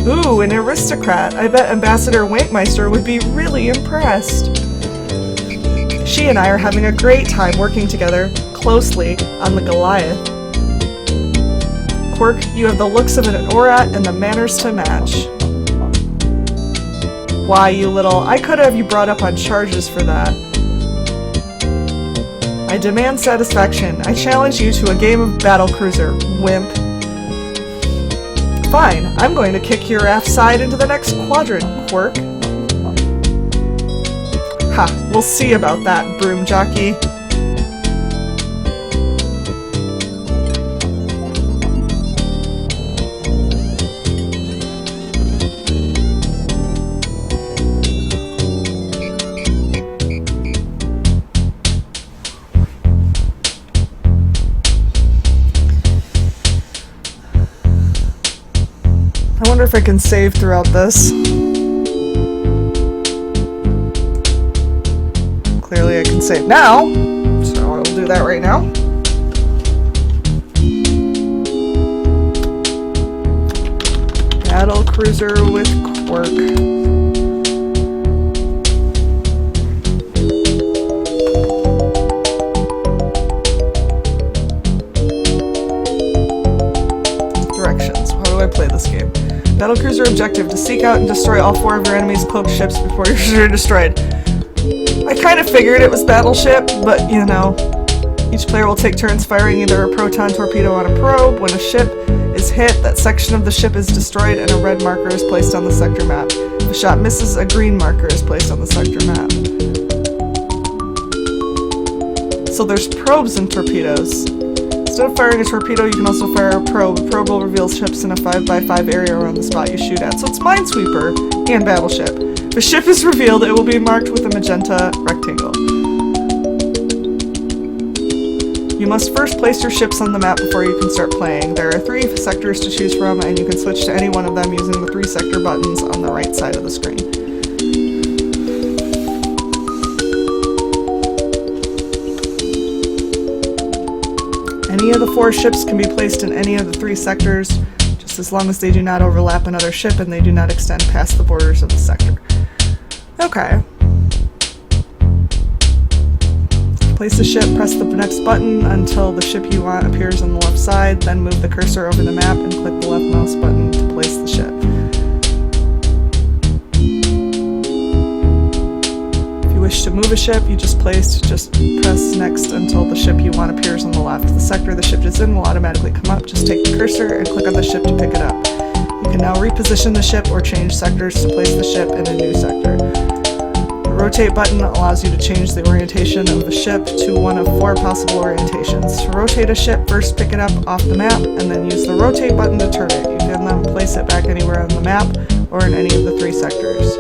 Ooh, an aristocrat. I bet Ambassador Wankmeister would be really impressed. She and I are having a great time working together, closely, on the Goliath. Quirk, you have the looks of an Orat and the manners to match. Why, you little... I could have you brought up on charges for that. I demand satisfaction. I challenge you to a game of battlecruiser, wimp. Fine, I'm going to kick your aft side into the next quadrant, Quirk. Ha, we'll see about that, broom jockey. I wonder if I can save throughout this. Clearly I can save now, so I'll do that right now. Battle Cruiser with Quirk. Directions. How do I play this game? Battlecruiser objective, to seek out and destroy all 4 of your enemy's cloaked ships before you're destroyed. I kind of figured it was battleship, but you know. Each player will take turns firing either a proton torpedo on a probe. When a ship is hit, that section of the ship is destroyed and a red marker is placed on the sector map. If a shot misses, a green marker is placed on the sector map. So there's probes and torpedoes. Instead of firing a torpedo, you can also fire a probe. A probe will reveal ships in a 5x5 area around the spot you shoot at. So it's Minesweeper and Battleship. If a ship is revealed, it will be marked with a magenta rectangle. You must first place your ships on the map before you can start playing. There are 3 sectors to choose from, and you can switch to any one of them using the 3 sector buttons on the right side of the screen. Any of the 4 ships can be placed in any of the 3 sectors, just as long as they do not overlap another ship and they do not extend past the borders of the sector. Okay. Place the ship, press the next button until the ship you want appears on the left side, then move the cursor over the map and click the left mouse button to place the ship. If you wish to move a ship, you just press next until the ship you want appears on the left. The sector the ship is in will automatically come up. Just take the cursor and click on the ship to pick it up. You can now reposition the ship or change sectors to place the ship in a new sector. The rotate button allows you to change the orientation of the ship to one of 4 possible orientations. To rotate a ship, first pick it up off the map and then use the rotate button to turn it. You can then place it back anywhere on the map or in any of the 3 sectors.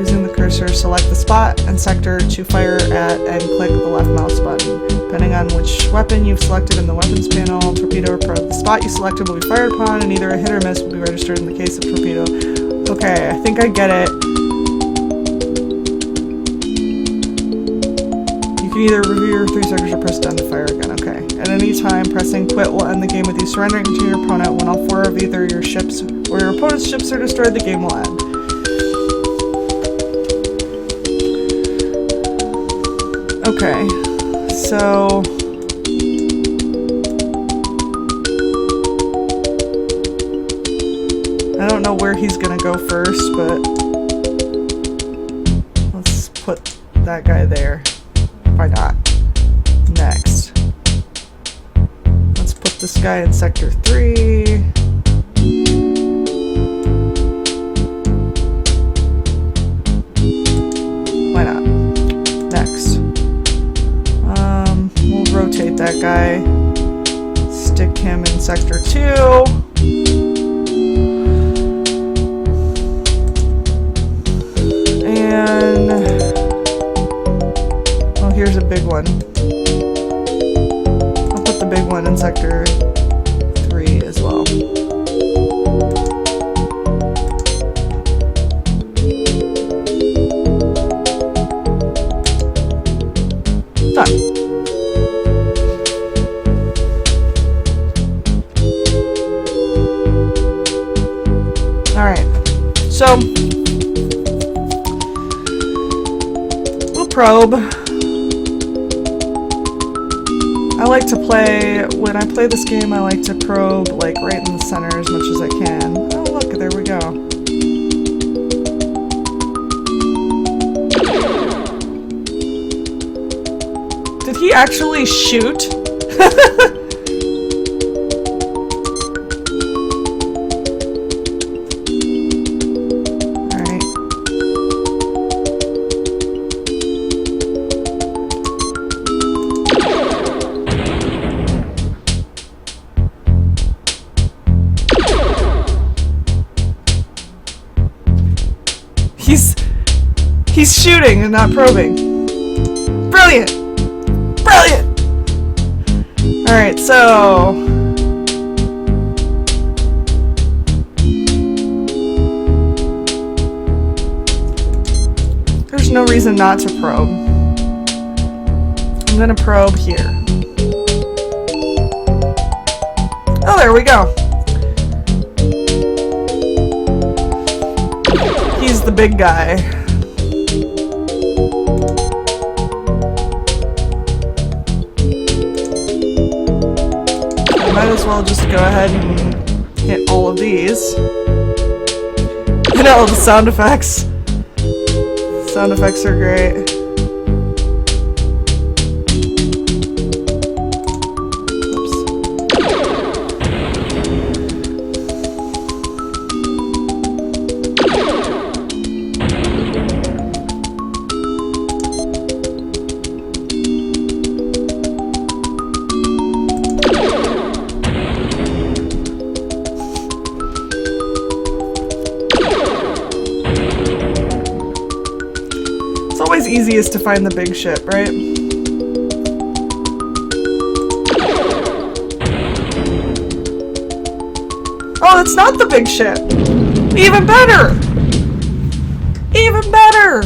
Using the cursor, select the spot and sector to fire at and click the left mouse button. Depending on which weapon you've selected in the weapons panel, torpedo or probe, the spot you selected will be fired upon and either a hit or miss will be registered in the case of torpedo. Okay, I think I get it. You can either review your 3 sectors or press down to fire again. Okay. At any time, pressing quit will end the game with you surrendering to your opponent. When all 4 of either your ships or your opponent's ships are destroyed, the game will end. Okay. So... I don't know where he's gonna go first, but... let's put that guy there. Why not? Next. Let's put this guy in sector 3. Why not? Next. We'll rotate that guy. Stick him in sector 2. Here's a big one. I'll put the big one in sector 3 as well. Done. Alright. So, we'll probe. I like to play, when I play this game, I like to probe like right in the center as much as I can. Oh look, there we go. Did he actually shoot? He's shooting and not probing. Brilliant! Brilliant! Alright, so... there's no reason not to probe. I'm gonna probe here. Oh, there we go. He's the big guy. Might as well just go ahead and hit all of these. You know, the sound effects. Sound effects are great. duty is to find the big ship, right? Oh, it's not the big ship! Even better! Even better!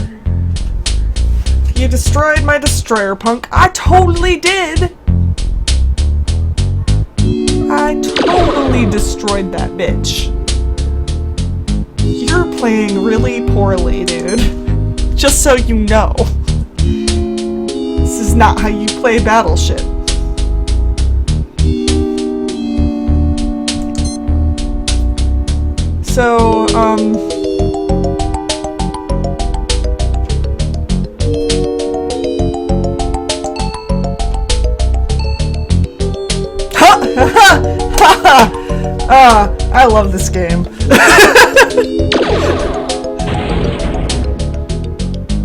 You destroyed my destroyer, punk. I totally did! I totally destroyed that bitch. You're playing really poorly, dude. Just so you know. This is not how you play Battleship. So, I love this game.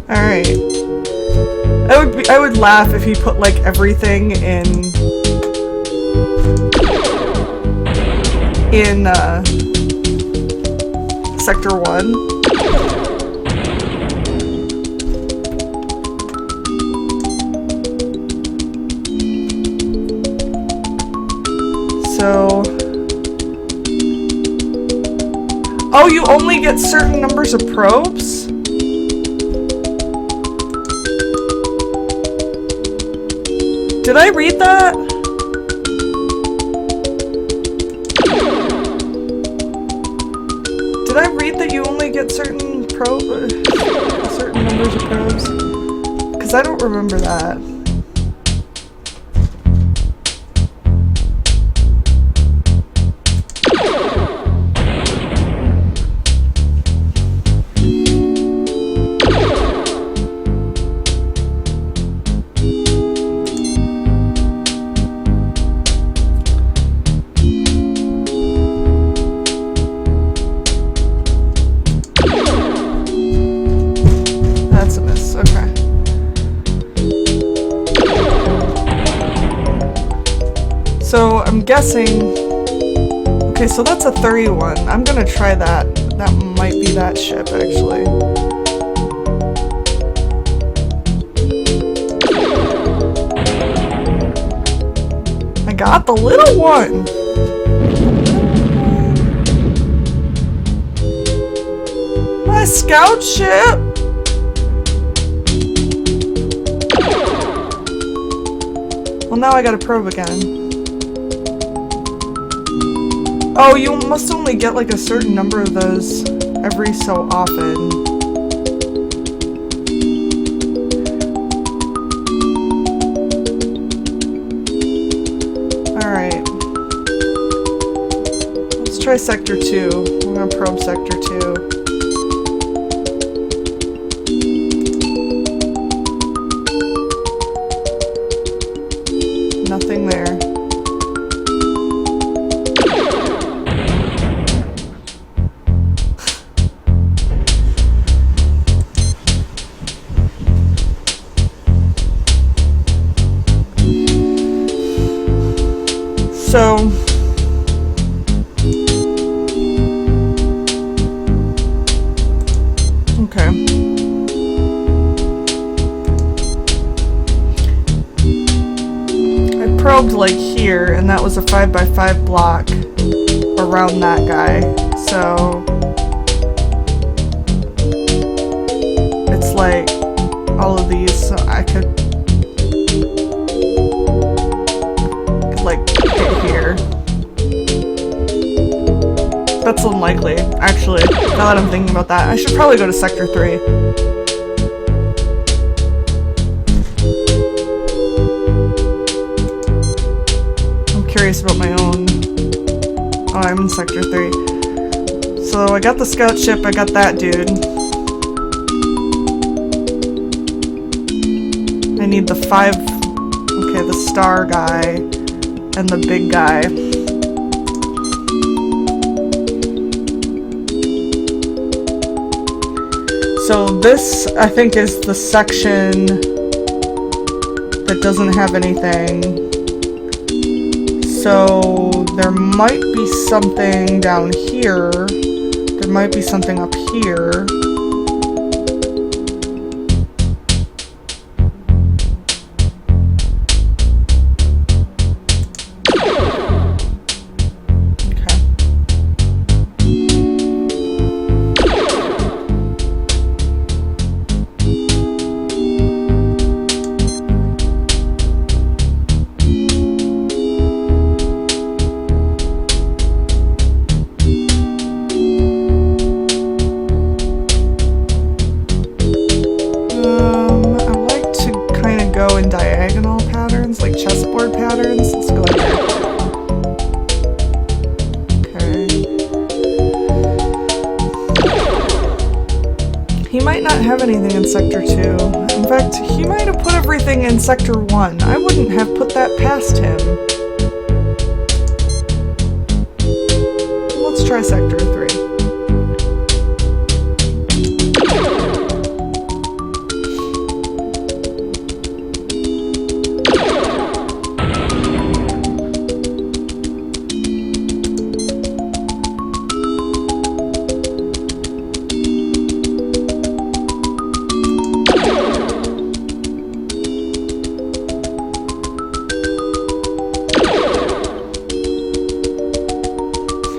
Alright. I would laugh if he put like everything in Sector 1. So... Oh, you only get certain numbers of probes? Did I read that? Did I read that you only get certain certain numbers of probes? Because I don't remember that. So I'm guessing, okay, so that's a 31. I'm gonna try that. That might be that ship, actually. I got the little one. My scout ship. Well, now I gotta probe again. Oh, you must only get like a certain number of those every so often. Alright. Let's try Sector 2. I'm gonna probe Sector 2. Nothing there. So, okay. I probed like here, and that was a 5x5 block around that guy. So, it's like all of these, so I could like hit here. That's unlikely, actually, now that I'm thinking about that. I should probably go to Sector 3. I'm curious about my own... Oh, I'm in Sector 3. So I got the scout ship, I got that dude. I need the 5... Okay, the star guy and the big guy. So this, I think, is the section that doesn't have anything. So there might be something down here. There might be something up here. have anything in Sector 2. In fact, he might have put everything in Sector 1. I wouldn't have put that past him. Let's try Sector 3.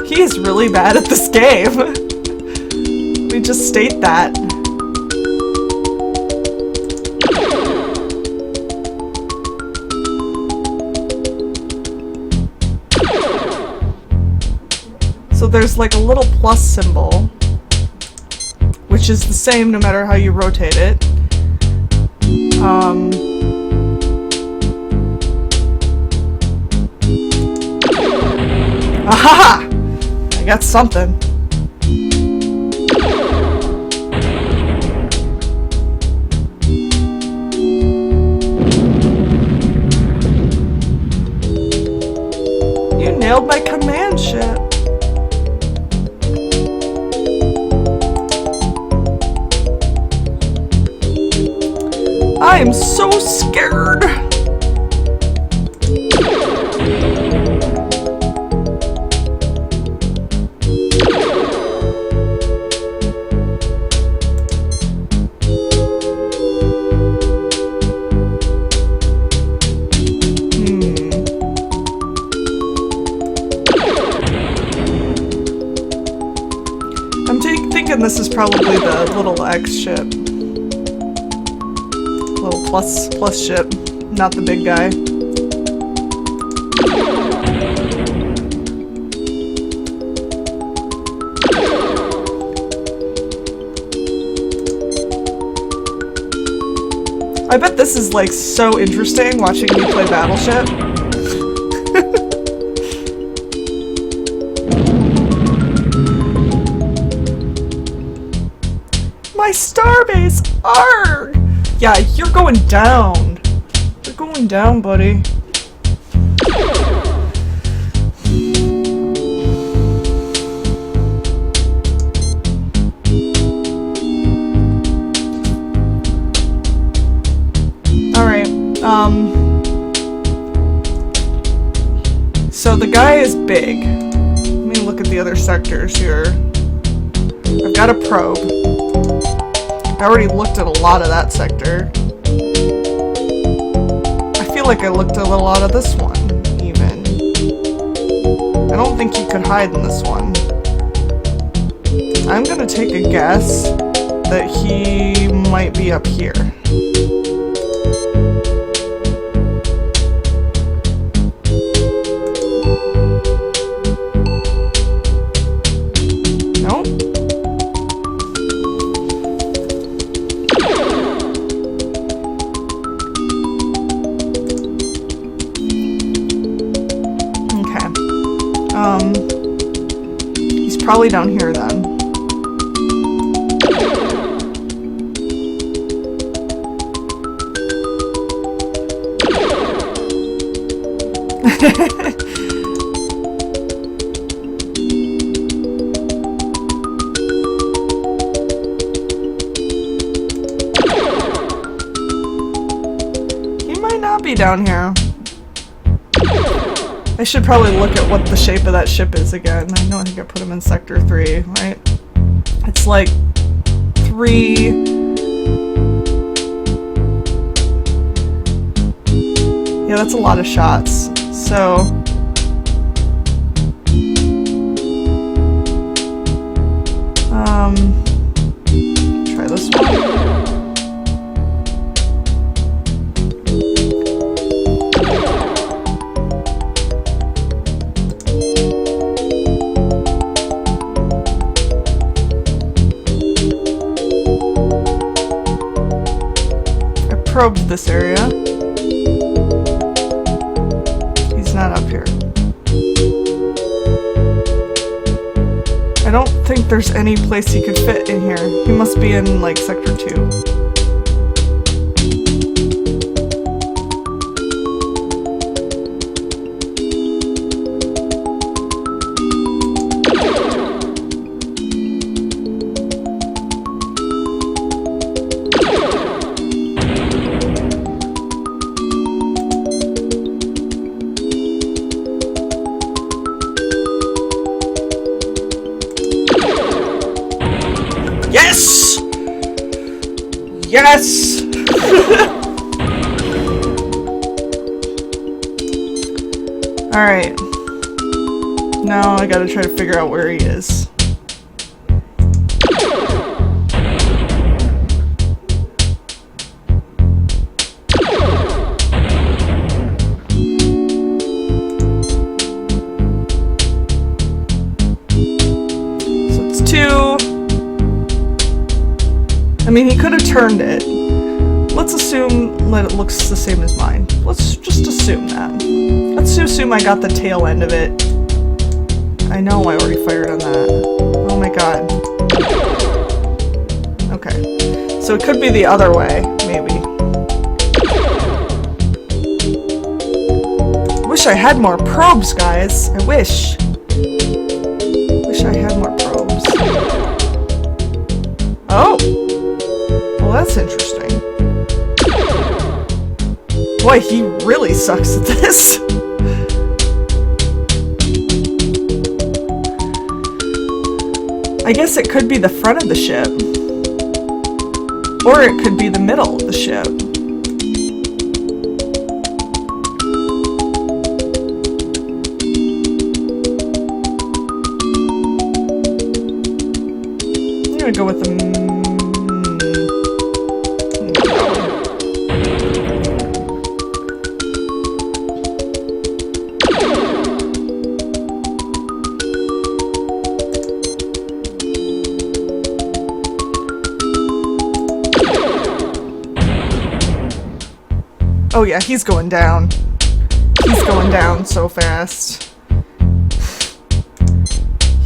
He's really bad at this game. We just state that. So there's like a little plus symbol, which is the same no matter how you rotate it. Aha! I got something. You nailed my command ship. I am so scared. This is probably the little X ship. Little plus ship, not the big guy. I bet this is like so interesting watching me play Battleship. My starbase! Arrgh! Yeah, you're going down. You're going down, buddy. Alright, so the guy is big. Let me look at the other sectors here. I've got a probe. I already looked at a lot of that sector. I feel like I looked at a lot of this one, even. I don't think you could hide in this one. I'm gonna take a guess that he might be up here. He's probably down here then. He might not be down here. I should probably look at what the shape of that ship is again. I think I put him in Sector 3, right? It's like 3... Yeah, that's a lot of shots. So... try this one. Probed this area. He's not up here. I don't think there's any place he could fit in here. He must be in, like, Sector 2.
Yes! Yes!
Alright. Now I gotta try to figure out where he is. So it's 2. I mean, he could have turned it. Let's assume that it looks the same as mine. Let's just assume that. Let's assume I got the tail end of it. I know I already fired on that. Oh my god. Okay. So it could be the other way, maybe. Wish I had more probes, guys. I wish. Wish I had more probes. Oh! Well, that's interesting. Boy, he really sucks at this. I guess it could be the front of the ship. Or it could be the middle of the ship. I'm gonna go with the... Oh yeah, he's going down. He's going down so fast.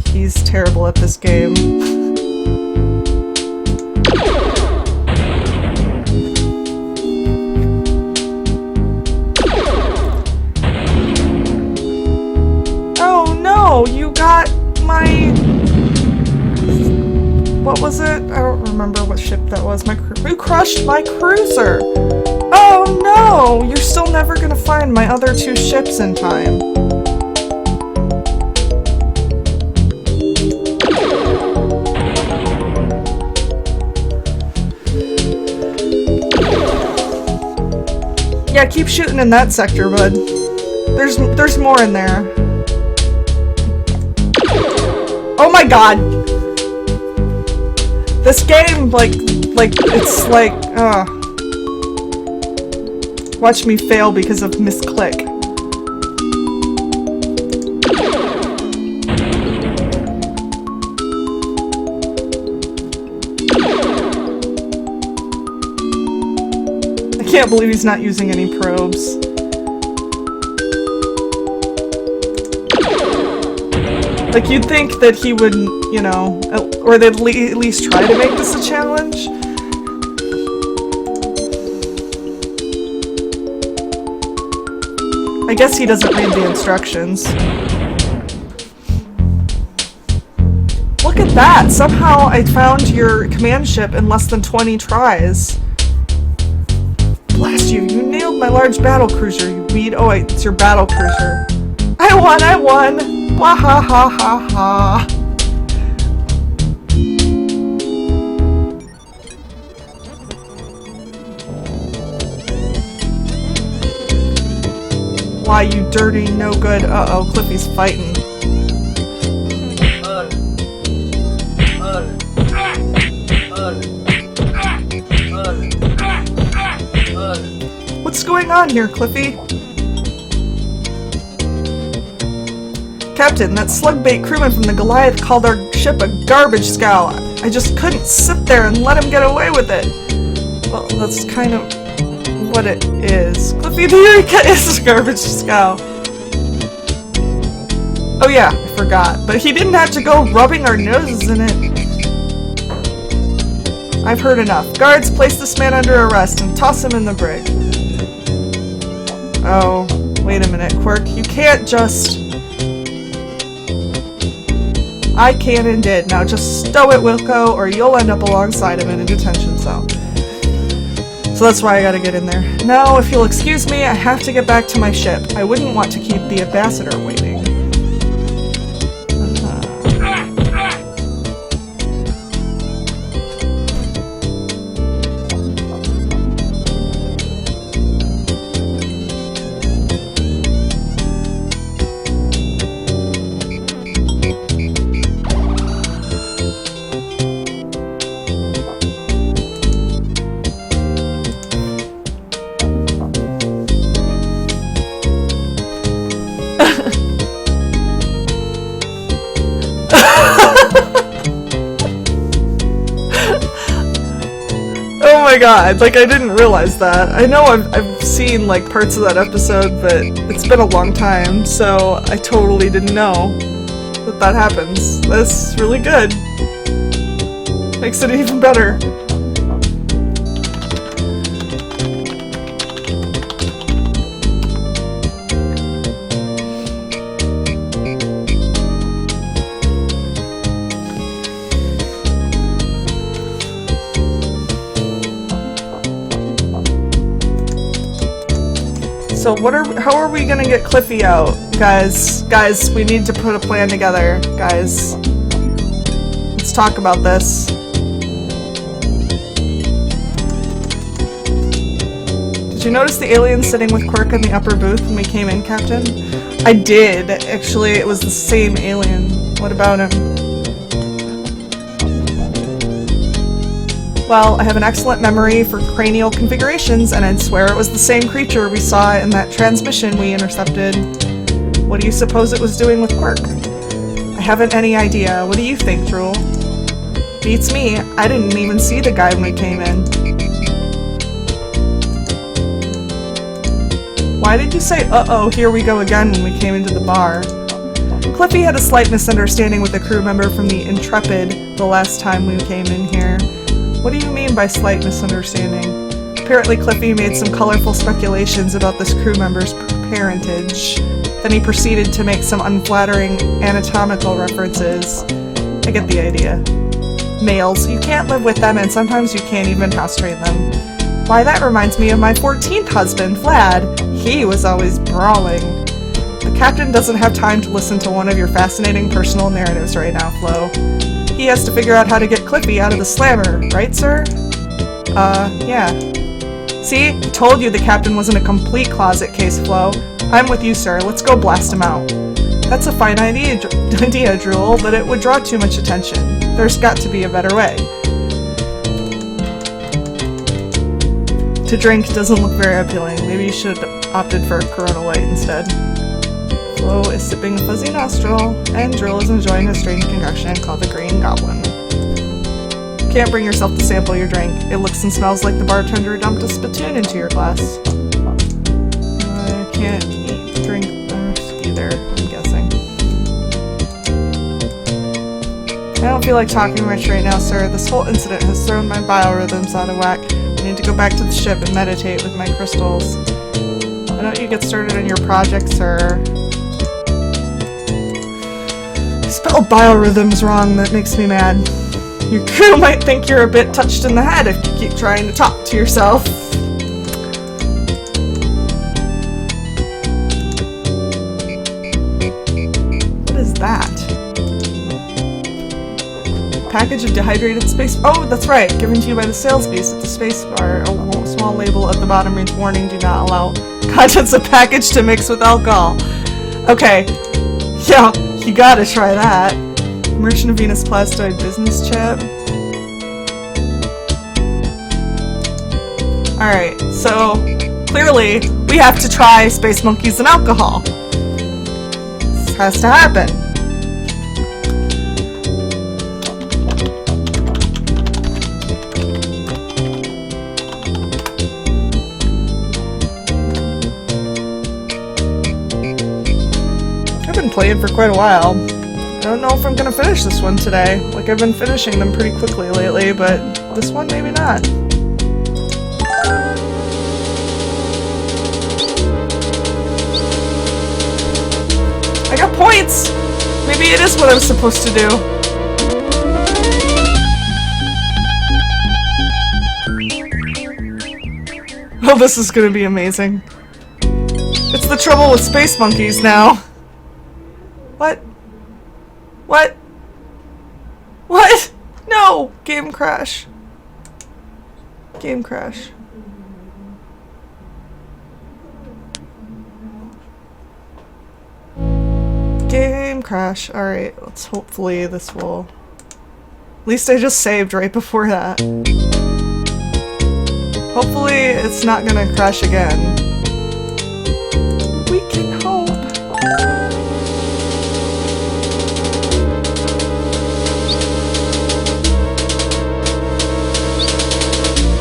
He's terrible at this game. Oh no, you got my... What was it? I don't remember what ship that was. You crushed my cruiser! Oh no! You're still never gonna find my other 2 ships in time. Yeah, keep shooting in that sector, bud. There's more in there. Oh my god! This game, it's like, watch me fail because of misclick. I can't believe he's not using any probes. Like, you'd think that he would, you know, or they'd at least try to make this a challenge. I guess he doesn't read the instructions. Look at that! Somehow I found your command ship in less than 20 tries. Blast you! You nailed my large battle cruiser, you weed. Oh wait, it's your battle cruiser. I won! I won! Wah ha ha ha ha! Why, you dirty, no good. Uh-oh, Cliffy's fighting. What's going on here, Cliffy? Captain, that slug-bait crewman from the Goliath called our ship a garbage scow. I just couldn't sit there and let him get away with it. Well, that's kind of what it is. Cliffy, the Eureka is a garbage scow. Oh yeah, I forgot. But he didn't have to go rubbing our noses in it. I've heard enough. Guards, place this man under arrest and toss him in the brig. Oh, wait a minute, Quirk. You can't just... I can and did. Now just stow it, Wilco, or you'll end up alongside him in a detention cell. So that's why I gotta get in there. Now, if you'll excuse me, I have to get back to my ship. I wouldn't want to keep the ambassador waiting. Oh my god, like I didn't realize that. I know I've seen like parts of that episode, but it's been a long time, so I totally didn't know that happens. That's really good. Makes it even better. So how are we gonna get Cliffy out? Guys, we need to put a plan together. Guys, let's talk about this. Did you notice the alien sitting with Quirk in the upper booth when we came in, Captain? I did. Actually, it was the same alien. What about him? Well, I have an excellent memory for cranial configurations, and I'd swear it was the same creature we saw in that transmission we intercepted. What do you suppose it was doing with Quirk? I haven't any idea. What do you think, Drool? Beats me. I didn't even see the guy when we came in. Why did you say, uh-oh, here we go again when we came into the bar? Cliffy had a slight misunderstanding with a crew member from the Intrepid the last time we came in here. What do you mean by slight misunderstanding? Apparently Cliffy made some colorful speculations about this crew member's parentage. Then he proceeded to make some unflattering anatomical references. I get the idea. Males, you can't live with them, and sometimes you can't even house train them. Why, that reminds me of my 14th husband, Vlad. He was always brawling. The captain doesn't have time to listen to one of your fascinating personal narratives right now, Flo. He has to figure out how to get Cliffy out of the slammer, right, sir? Yeah. See? I told you the captain wasn't a complete closet case, Flo. I'm with you, sir. Let's go blast him out. That's a fine idea, Drool, but it would draw too much attention. There's got to be a better way. To drink doesn't look very appealing. Maybe you should have opted for a Corona Light instead. Flo is sipping a fuzzy nostril, and Drool is enjoying a strange concoction called the Green Goblin. Can't bring yourself to sample your drink. It looks and smells like the bartender dumped a spittoon into your glass. I can't drink either, I'm guessing. I don't feel like talking much right now, sir. This whole incident has thrown my biorhythms out of whack. I need to go back to the ship and meditate with my crystals. Why don't you get started on your project, sir? You spelled biorhythms wrong. That makes me mad. Your crew might think you're a bit touched in the head if you keep trying to talk to yourself. What is that? Package of dehydrated space. Oh, that's right. Given to you by the sales beast at the space bar. A small label at the bottom reads, "Warning, do not allow contents of package to mix with alcohol." Okay. Yeah, you gotta try that. Merchant of Venus Plastoid business chat. Alright, so clearly we have to try space monkeys and alcohol. This has to happen. been playing for quite a while. I don't know if I'm gonna finish this one today. Like, I've been finishing them pretty quickly lately, but this one maybe not. I got points! Maybe it is what I'm supposed to do. Oh, this is gonna be amazing. It's the trouble with space monkeys now. What? What? What? No! Game crash. Game crash. Game crash. Alright, let's hopefully this will... At least I just saved right before that. Hopefully it's not gonna crash again. We can hope.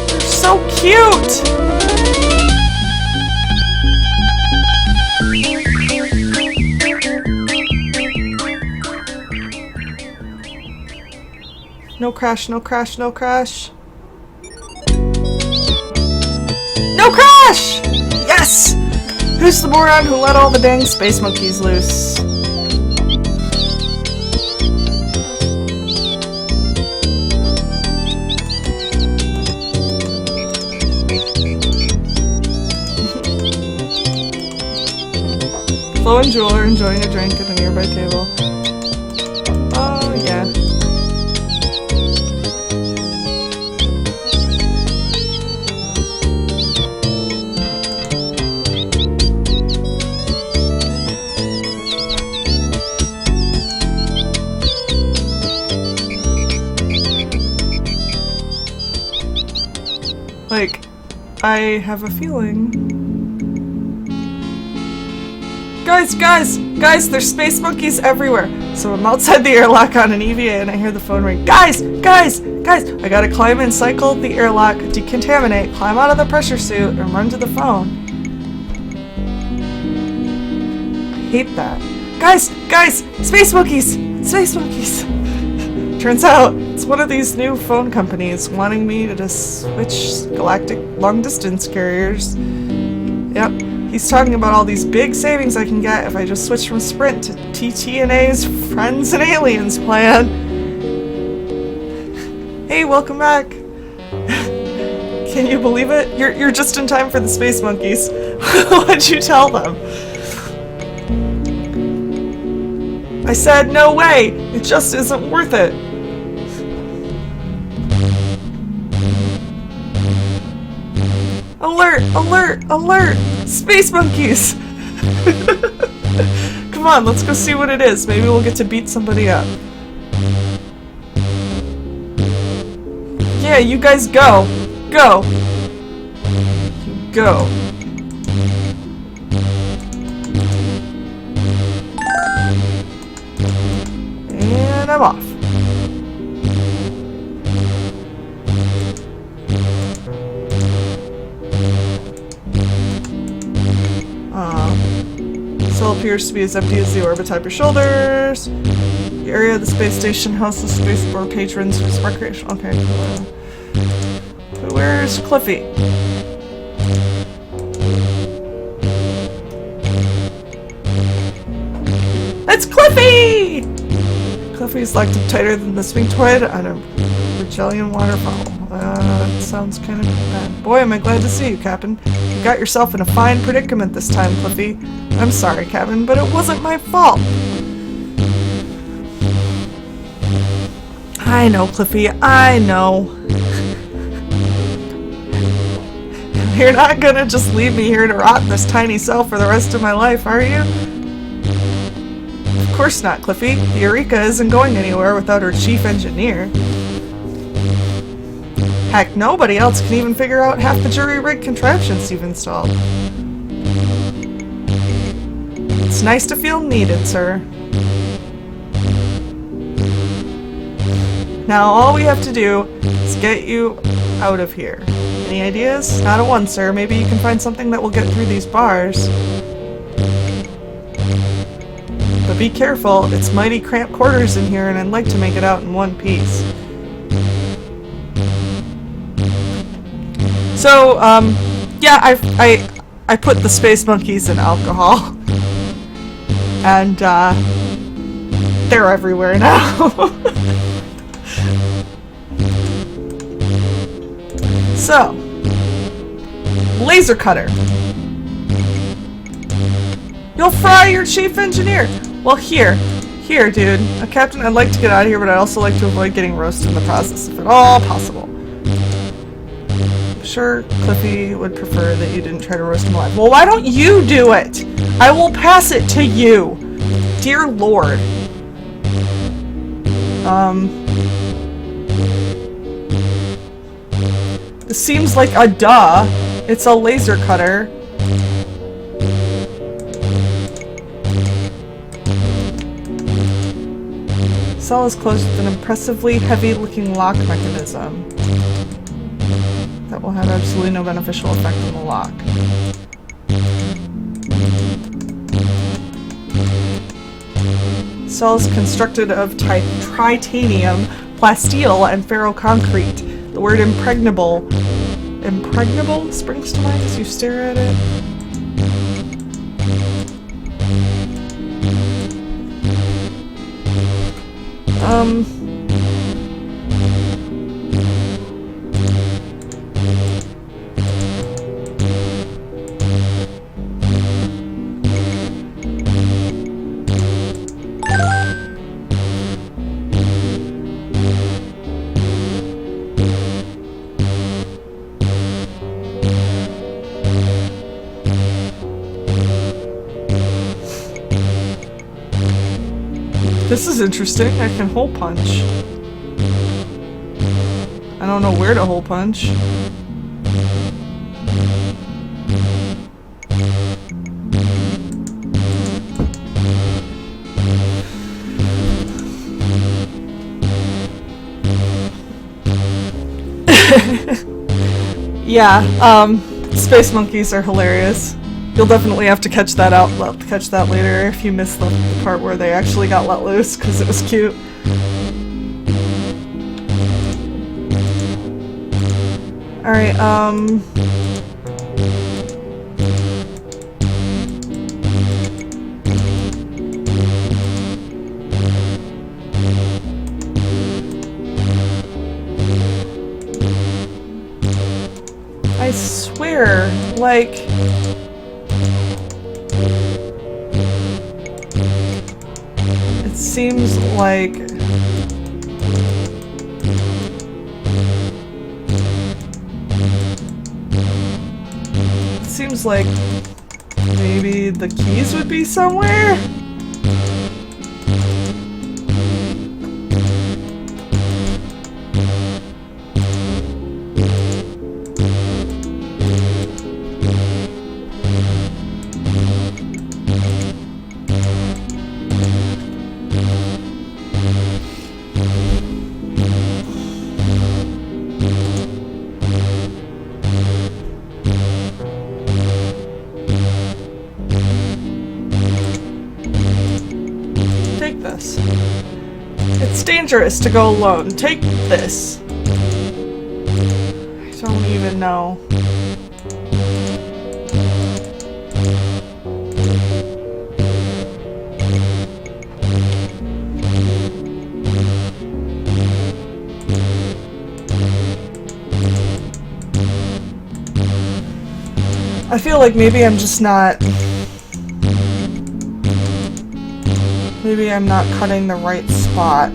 They're so cute! No crash, no crash, no crash. No crash! Yes! Who's the moron who let all the dang space monkeys loose? Flo and Jewel are enjoying a drink at a nearby table. Oh, yeah. Like, I have a feeling... Guys, there's space monkeys everywhere! So I'm outside the airlock on an EVA and I hear the phone ring. Guys! I gotta climb and cycle the airlock, decontaminate, climb out of the pressure suit, and run to the phone. I hate that. Guys! Space monkeys! Space monkeys! Turns out, it's one of these new phone companies wanting me to just switch galactic long-distance carriers. Yep, he's talking about all these big savings I can get if I just switch from Sprint to TTNA's Friends and Aliens plan. Hey, welcome back. Can you believe it? You're just in time for the space monkeys. What'd you tell them? I said, no way! It just isn't worth it. Alert! Alert! Alert! Space monkeys! Come on, let's go see what it is. Maybe we'll get to beat somebody up. Yeah, you guys go! Go! Go. And I'm off. Still appears to be as empty as the orb atop your shoulders. The area of the space station houses spaceport patrons whose recreation. Okay. Where's Cliffy? It's Cliffy! Cliffy's locked up tighter than the sphinctoid on a Virgilian waterfall. That sounds kind of bad. Boy, am I glad to see you, Captain. You got yourself in a fine predicament this time, Cliffy. I'm sorry, Captain, but it wasn't my fault. I know, Cliffy, I know. You're not gonna just leave me here to rot in this tiny cell for the rest of my life, are you? Of course not, Cliffy. The Eureka isn't going anywhere without her chief engineer. Heck, nobody else can even figure out half the jury-rigged contraptions you've installed. It's nice to feel needed, sir. Now all we have to do is get you out of here. Any ideas? Not a one, sir. Maybe you can find something that will get through these bars. But But be careful, it's mighty cramped quarters in here and I'd like to make it out in one piece. So, yeah, I put the space monkeys in alcohol. And, they're everywhere now. So, laser cutter. You'll fry your chief engineer. Well, here, dude. Captain, I'd like to get out of here, but I'd also like to avoid getting roasted in the process, if at all possible. I'm sure Cliffy would prefer that you didn't try to roast him alive. Well, why don't you do it? I will pass it to you. Dear Lord. This seems like a duh. It's a laser cutter. Cell is closed with an impressively heavy-looking lock mechanism that will have absolutely no beneficial effect on the lock. Cell is constructed of titanium, plasteel, and ferroconcrete. The word impregnable springs to mind as you stare at it. This is interesting. I can hole punch. I don't know where to hole punch. Yeah, space monkeys are hilarious. You'll definitely have to catch that out. Well, catch that later if you missed the part where they actually got let loose, because it was cute. Alright, I swear, like... It seems like... It seems like maybe the keys would be somewhere? It's dangerous to go alone. Take this. I don't even know. I feel like maybe I'm just not... Maybe I'm not cutting the right spot.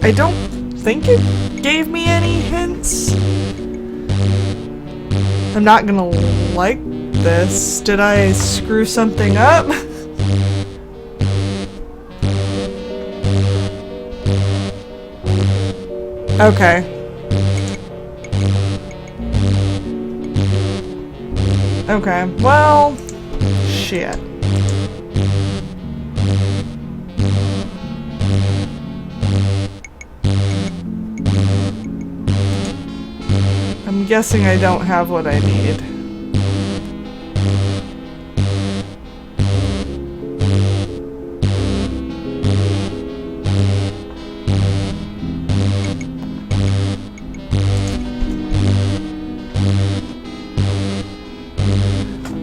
I don't think it gave me any hints. I'm not gonna like this. Did I screw something up? Okay. Okay, well, shit. I'm guessing I don't have what I need.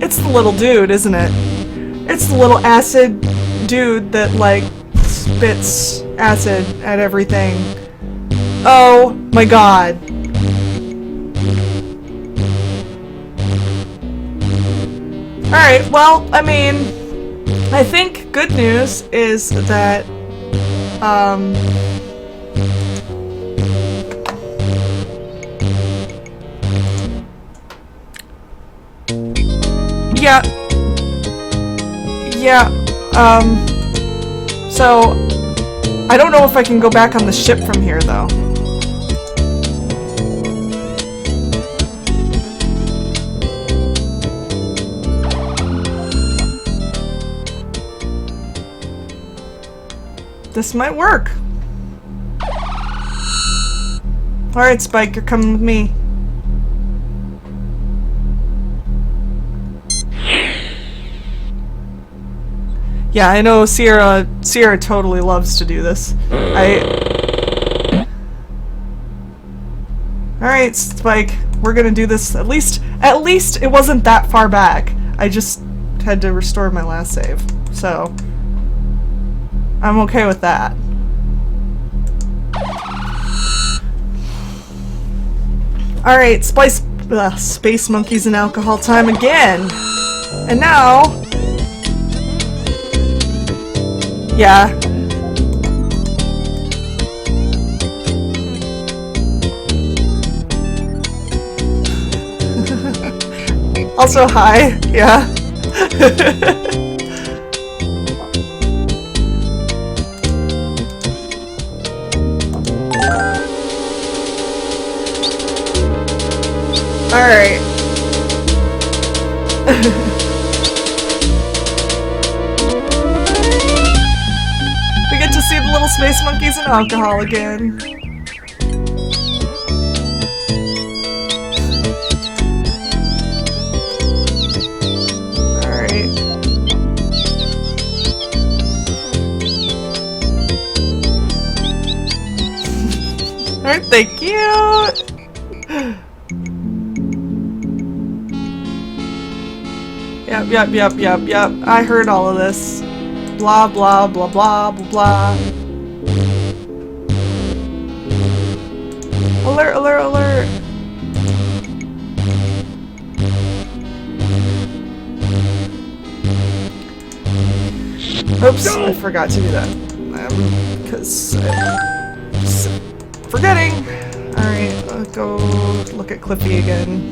It's the little dude, isn't it? It's the little acid dude that, like, spits acid at everything. Oh my god. Alright, well, I mean, I think good news is that, so, I don't know if I can go back on the ship from here, though. This might work. Alright, Spike, you're coming with me. Yeah, I know Sierra totally loves to do this. Alright, Spike, we're gonna do this. At least it wasn't that far back. I just had to restore my last save. So, I'm okay with that. Alright, space monkeys and alcohol time again! And now... yeah. Also, hi. Yeah. Alright. We get to see the little space monkeys and alcohol again. Alright. Aren't they cute? Yep. I heard all of this. Blah, blah, blah, blah, blah, blah. Alert, alert, alert. Oops, I forgot to do that. Because I'm just forgetting. Alright, I'll go look at Cliffy again.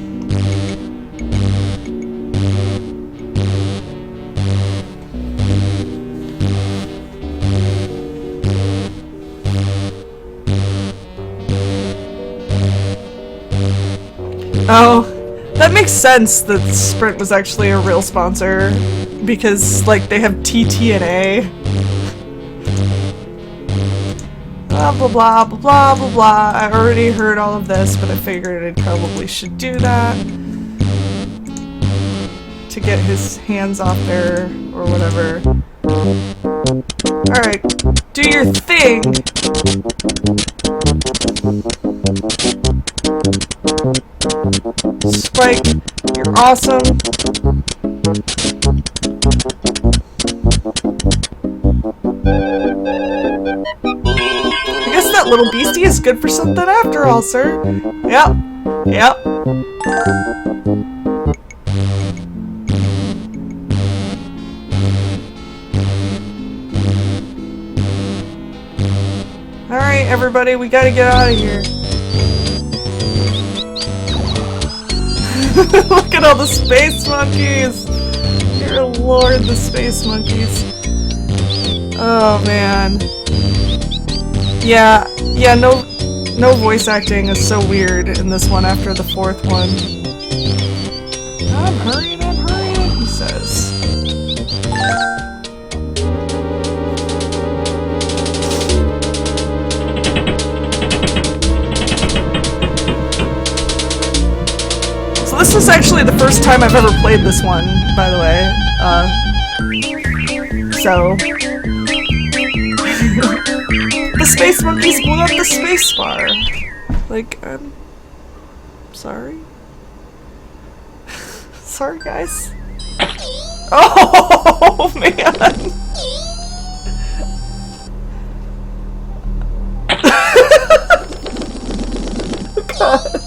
Oh, that makes sense that Sprint was actually a real sponsor, because, like, they have TTNA. Blah, blah, blah, blah, blah, blah, blah. I already heard all of this, but I figured I probably should do that to get his hands off there, or whatever. Alright, do your thing! Spike, you're awesome. I guess that little beastie is good for something after all, sir. Yep. Alright, everybody, we gotta get out of here. Look at all the space monkeys! Dear lord, the space monkeys. Oh man. Yeah, no voice acting is so weird in this one after the fourth one. I'm hurrying, he says. So this is actually the first time I've ever played this one, by the way. So... The space monkeys blew up the space bar. Like, I'm... sorry? Sorry, guys. Oh, man! God.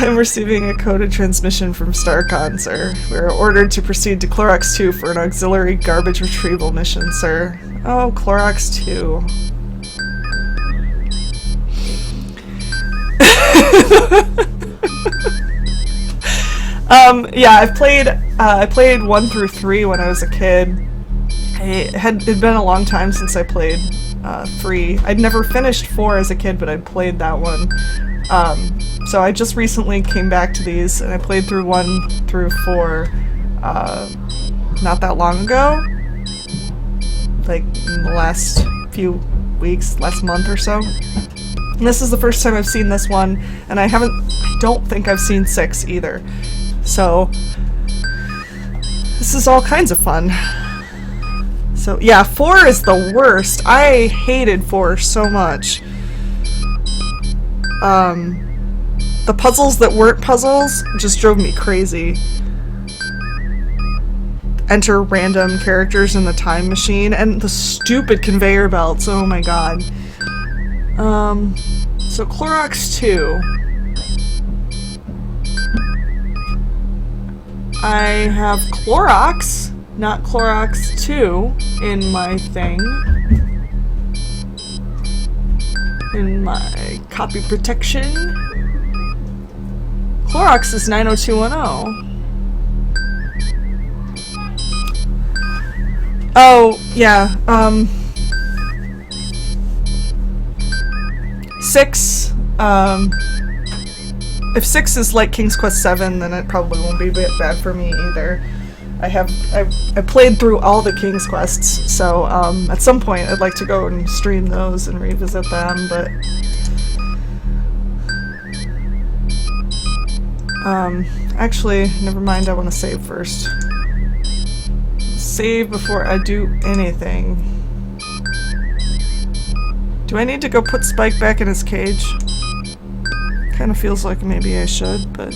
I'm receiving a coded transmission from Starcon, sir. We are ordered to proceed to Clorox 2 for an auxiliary garbage retrieval mission, sir. Oh, Clorox 2. Yeah, I played 1 through 3 when I was a kid. It'd been a long time since I played 3. I'd never finished 4 as a kid, but I'd played that one. So I just recently came back to these, and I played through 1 through 4 not that long ago. Like, in the last few weeks, last month or so. And this is the first time I've seen this one, and I don't think I've seen 6 either. So, this is all kinds of fun. So, yeah, 4 is the worst. I hated 4 so much. The puzzles that weren't puzzles just drove me crazy. Enter random characters in the time machine, and the stupid conveyor belts, oh my god. So Clorox 2. I have Clorox, not Clorox 2, in my thing. In my copy protection. Clorox is 90210. Oh, yeah, 6, if 6 is like King's Quest 7, then it probably won't be bad for me either. I played through all the King's Quests, so, at some point I'd like to go and stream those and revisit them, but... actually, never mind, I want to save first. Save before I do anything. Do I need to go put Spike back in his cage? Kind of feels like maybe I should, but...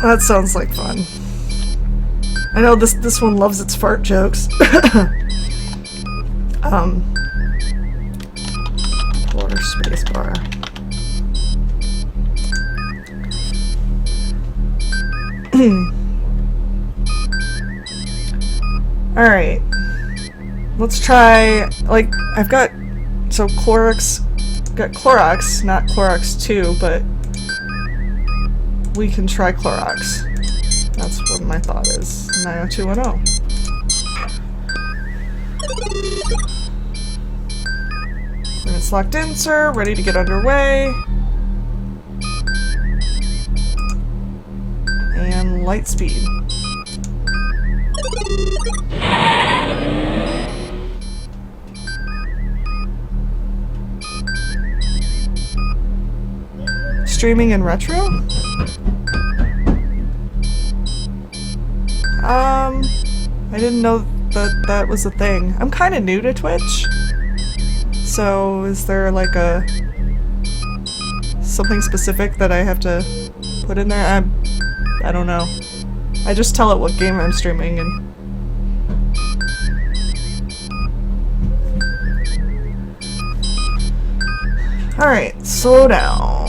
That sounds like fun. I know this one loves its fart jokes. Water spacebar. Alright. Let's try, like, I've got, so Clorox, got Clorox, not Clorox 2, but we can try Clorox. That's what my thought is. 90210. When it's locked in, sir, ready to get underway. And light speed. Streaming in retro? I didn't know that was a thing. I'm kind of new to Twitch. So, is there like something specific that I have to put in there? I don't know. I just tell it what game I'm streaming and... Alright, slow down.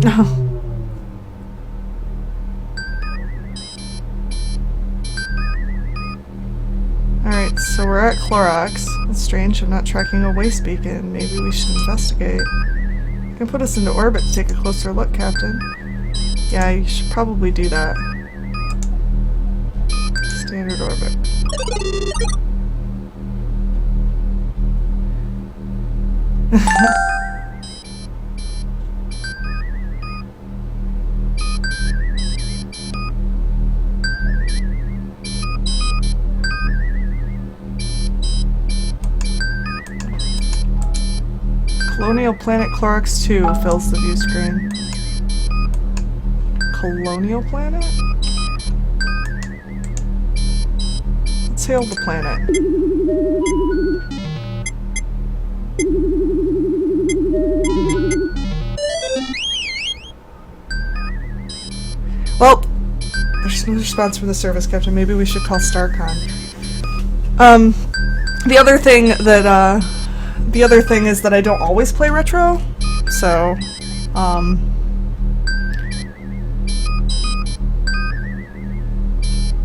Alright, so we're at Clorox. It's strange, I'm not tracking a waste beacon. Maybe we should investigate. You can put us into orbit to take a closer look, Captain. Yeah, you should probably do that. Standard orbit. Colonial Planet Clorox 2 fills the view screen. Colonial Planet? Let's hail the planet. Well, there's no response from the service, Captain. Maybe we should call StarCon. The other thing is that I don't always play retro, so,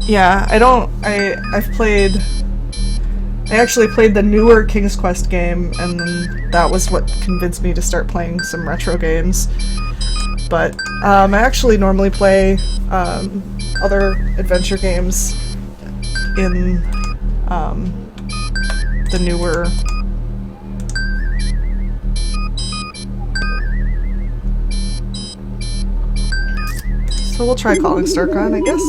yeah, I actually played the newer King's Quest game, and then that was what convinced me to start playing some retro games. But, I actually normally play, other adventure games in, the newer... So we'll try calling StarCon, I guess.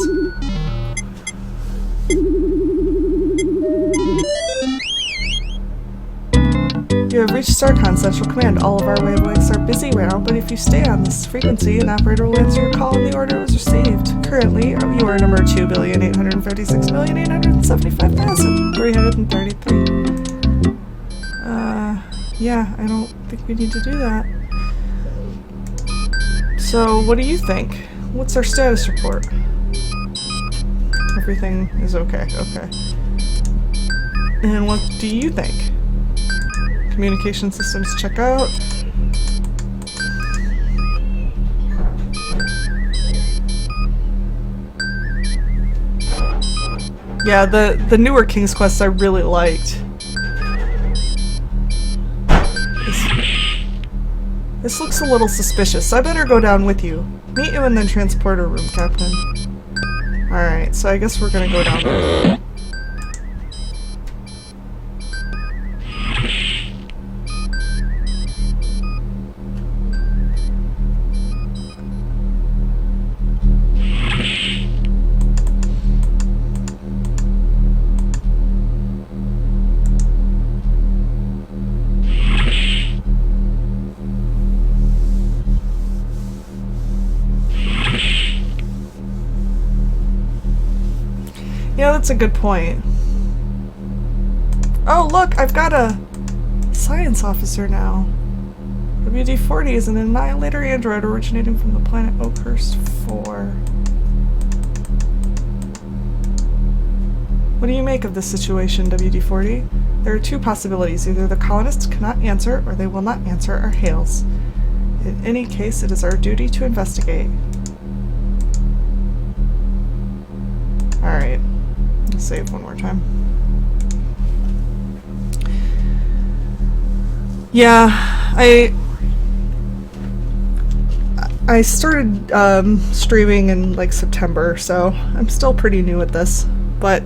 You have reached StarCon Central Command. All of our wavelengths are busy right now, but if you stay on this frequency, an operator will answer your call and the order was received. Currently, you are number 2,856,875,333. Yeah, I don't think we need to do that. So, what do you think? What's our status report? Everything is okay, okay. And what do you think? Communication systems check out. Yeah, the newer King's Quest I really liked. This looks a little suspicious. I better go down with you. Meet you in the transporter room, Captain. Alright, so I guess we're gonna go down there. Yeah, that's a good point. Oh, look, I've got a science officer now. WD-40 is an annihilator android originating from the planet Oakhurst 4. What do you make of this situation, WD-40? There are two possibilities. Either the colonists cannot answer, or they will not answer our hails. In any case, it is our duty to investigate. Alright. Save one more time. Yeah, I started streaming in like September, so I'm still pretty new at this. But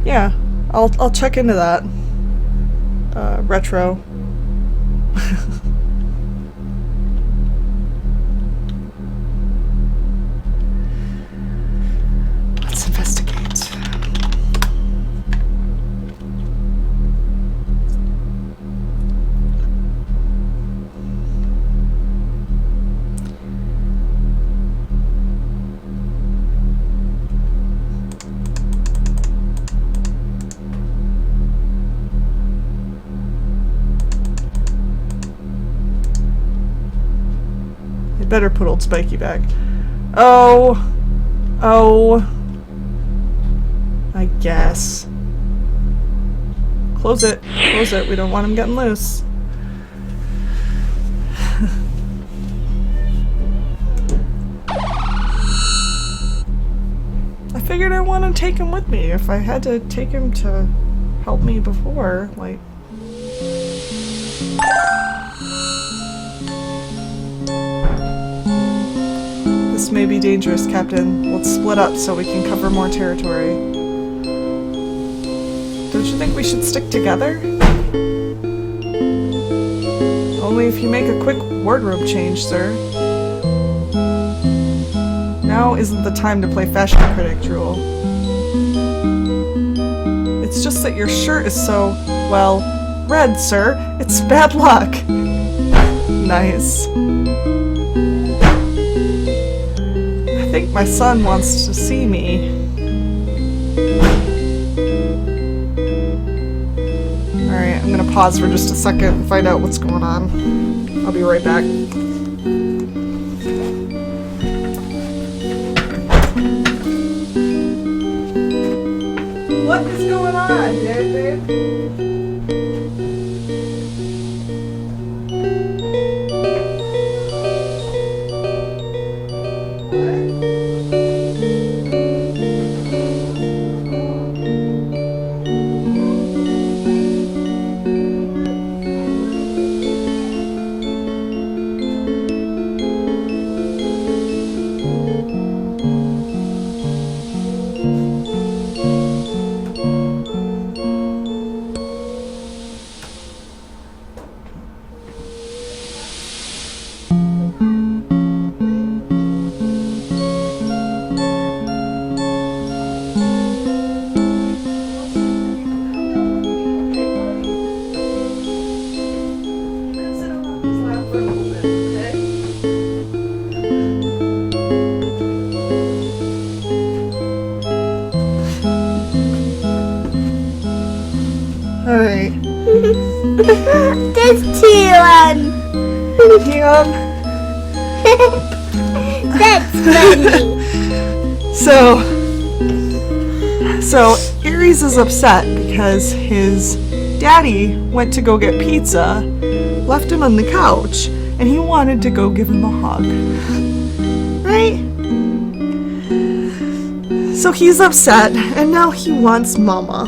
yeah, I'll check into that. Retro. Let's investigate. Better put old Spiky back. Oh, I guess. Close it. Close it. We don't want him getting loose. take him with me. If I had to take him to help me before, like... This may be dangerous, Captain. Let's split up so we can cover more territory. Don't you think we should stick together? Only if you make a quick wardrobe change, sir. Now isn't the time to play fashion critic, Drool. It's just that your shirt is so, well, red, sir. It's bad luck. Nice. I think my son wants to see me. Alright, I'm gonna pause for just a second and find out what's going on. I'll be right back. What is going on, babe? Alright.
There's Tion. That's funny.
So Aries is upset because his daddy went to go get pizza, left him on the couch, and he wanted to go give him a hug. Right? So he's upset, and now he wants Mama.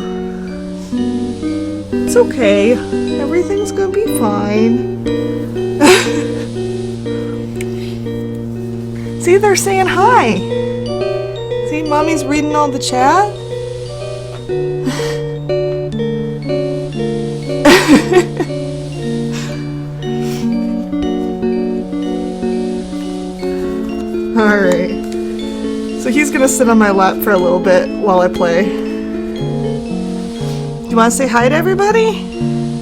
It's okay. Everything's gonna be fine. See, they're saying hi. See, Mommy's reading all the chat. Alright. So he's gonna sit on my lap for a little bit while I play. Do you want to say hi to everybody?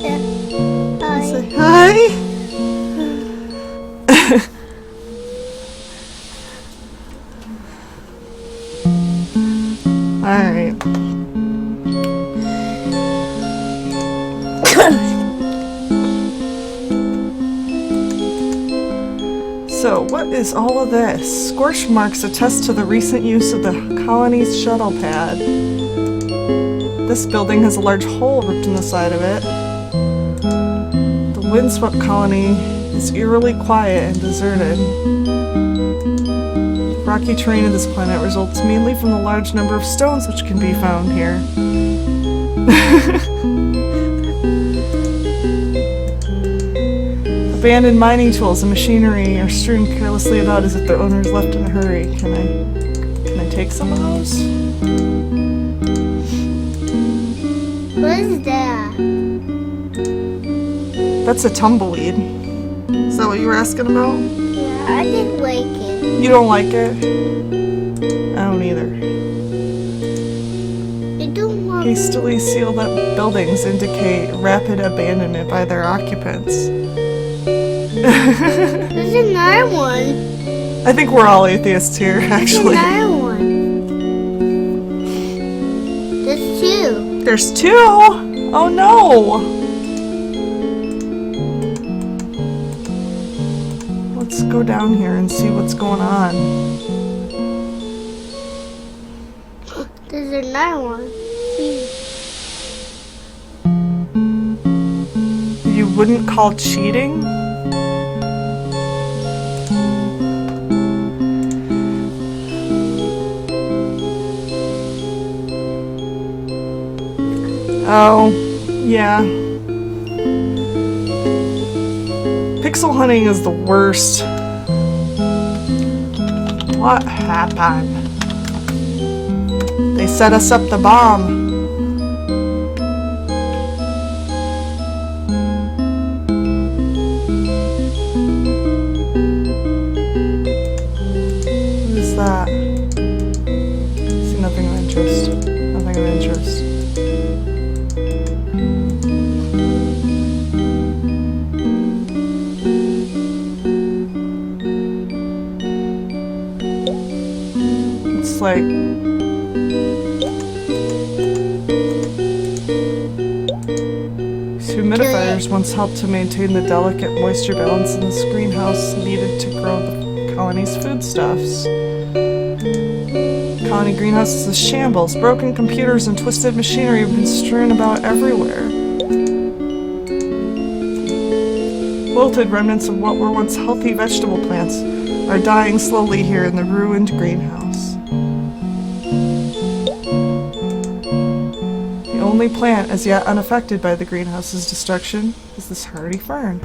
Yeah. Hi.
Say hi. Alright. So, what is all of this? Scorch marks attest to the recent use of the colony's shuttle pad. This building has a large hole ripped in the side of it. The windswept colony is eerily quiet and deserted. The rocky terrain of this planet results mainly from the large number of stones which can be found here. Abandoned mining tools and machinery are strewn carelessly about as if their owners left in a hurry. Can I take some of those?
What is that?
That's a tumbleweed. Is that what you were asking about?
Yeah, I didn't like it.
You don't like it? I don't either.
I don't want
Hastily sealed up buildings indicate rapid abandonment by their occupants.
There's another one.
I think we're all atheists here, actually.
There's another one. There's two.
There's two? Oh no! Let's go down here and see what's going on.
There's another one. See?
You wouldn't call cheating? Oh, yeah. Pixel hunting is the worst. What happened? They set us up the bomb. What is that? See, nothing of interest. Nothing of interest. It's like these humidifiers once helped to maintain the delicate moisture balance in this greenhouse needed to grow the colony's foodstuffs. Colony greenhouse is a shambles. Broken computers and twisted machinery have been strewn about everywhere. Wilted remnants of what were once healthy vegetable plants are dying slowly here in the ruined greenhouse. The only plant as yet unaffected by the greenhouse's destruction is this hardy fern.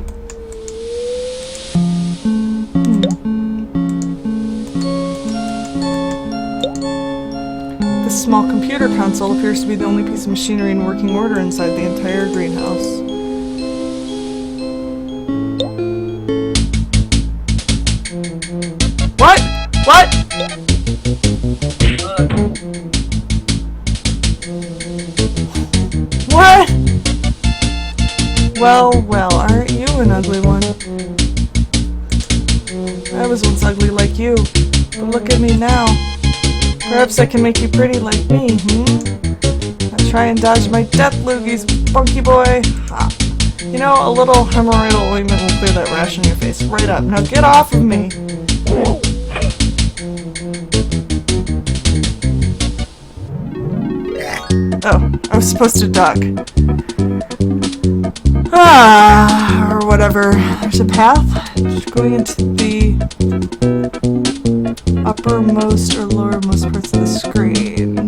This small computer console appears to be the only piece of machinery in working order inside the entire greenhouse. What? What? What? Well, well, aren't you an ugly one? I was once ugly like you, but look at me now. Perhaps I can make you pretty like me, Now try and dodge my death loogies, funky boy. Ha. You know, a little hemorrhoidal ointment will clear that rash on your face right up. Now get off of me! Oh, I was supposed to duck. Or whatever. There's a path just going into the uppermost or lowermost parts of the screen.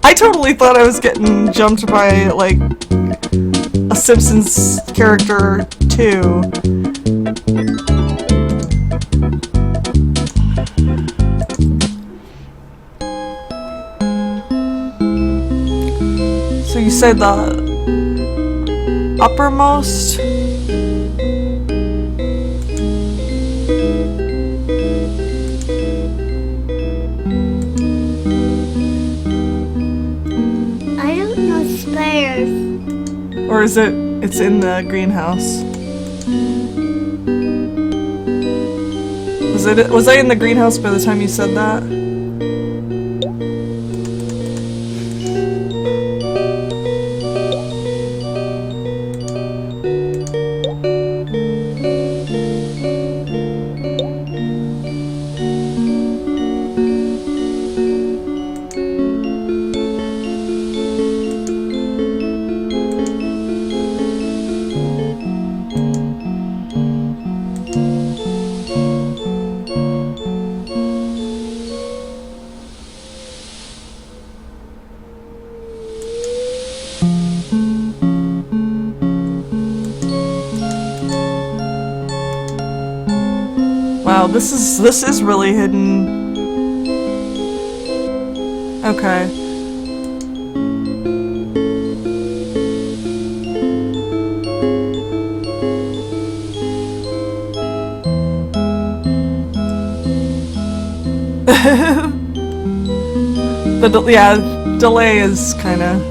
I totally thought I was getting jumped by, like, a Simpsons character, too. So you said the uppermost?
I don't know spiders.
Or is it's in the greenhouse? Was I in the greenhouse by the time you said that? Wow, this is really hidden. Okay. The delay is kind of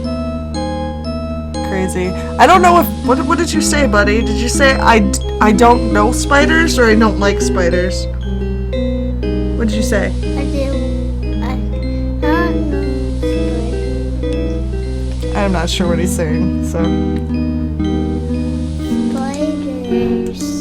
crazy. I don't know if what did you say, buddy? Did you say I don't know spiders or I don't like spiders? What did you say?
I don't know spiders.
I'm not sure what he's saying, so.
Spiders.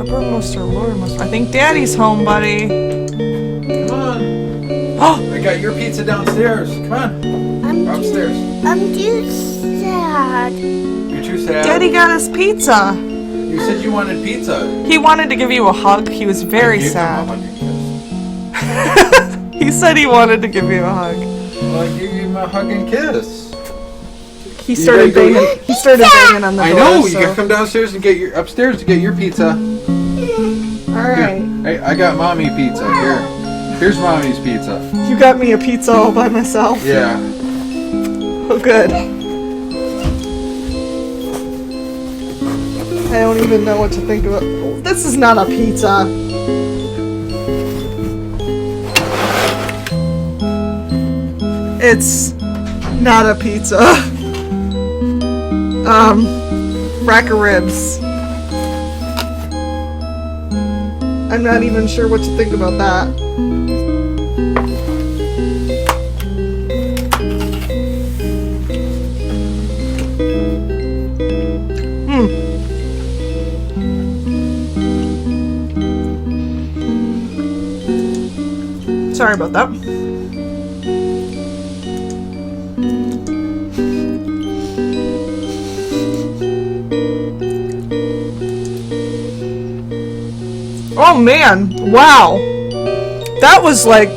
Uppermost or lowermost I think Daddy's home, buddy.
Come on.
Oh,
I got your pizza downstairs. Come on.
I'm
We're upstairs.
I'm too sad.
You're too sad.
Daddy got us pizza.
You said you wanted pizza.
He wanted to give you a hug. He was very
I gave him a
sad.
hug and kiss.
He said he wanted to give you a hug.
Well, I gave him a hug and kiss.
He started
gotta go-
banging. He started banging on the
I
door.
know. You
so-
gotta come downstairs and get your upstairs to get your pizza.
All right.
Hey, I got mommy pizza here. Here's mommy's pizza.
You got me a pizza all by myself.
Yeah.
Oh, good. I don't even know what to think of it. This is not a pizza. It's not a pizza. Rack of ribs. I'm not even sure what to think about that. Sorry about that. Oh man, wow. That was like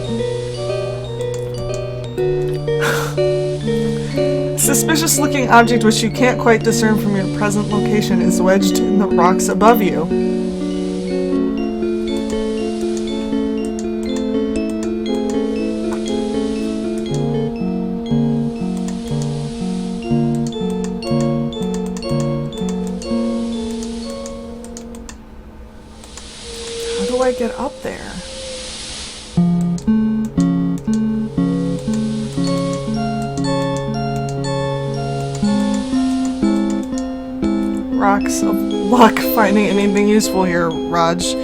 suspicious looking object which you can't quite discern from your present location is wedged in the rocks above you. How do I get up there? Rocks of luck finding anything useful here, Raj.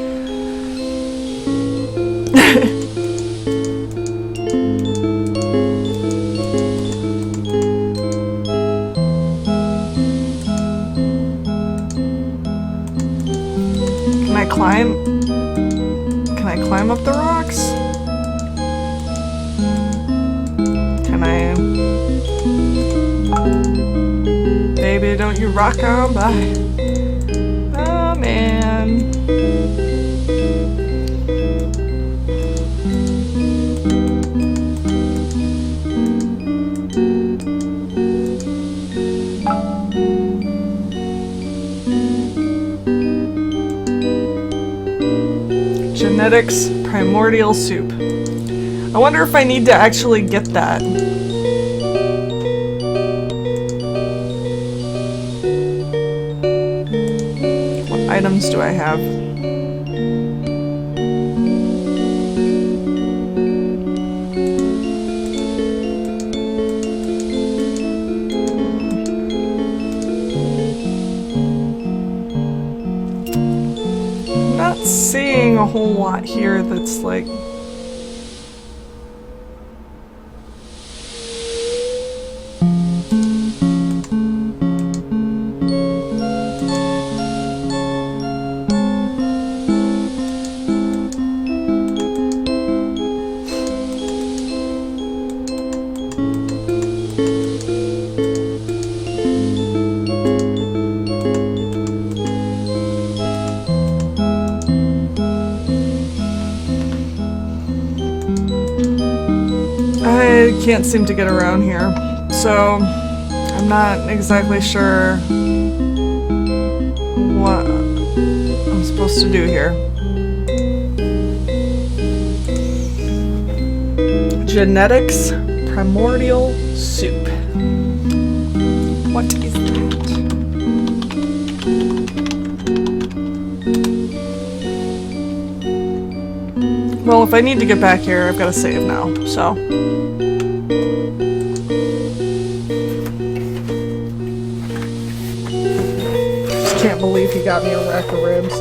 Can I climb? Can I climb up the rocks? Can I? Baby, don't you rock on by. Oh man. Genetics primordial soup. I wonder if I need to actually get that. What items do I have? Not seeing a whole lot here that's like I can't seem to get around here, so I'm not exactly sure what I'm supposed to do here. Genetics primordial soup. What is that? Well, if I need to get back here, I've got to save now, so. Just can't believe he got me a rack of ribs.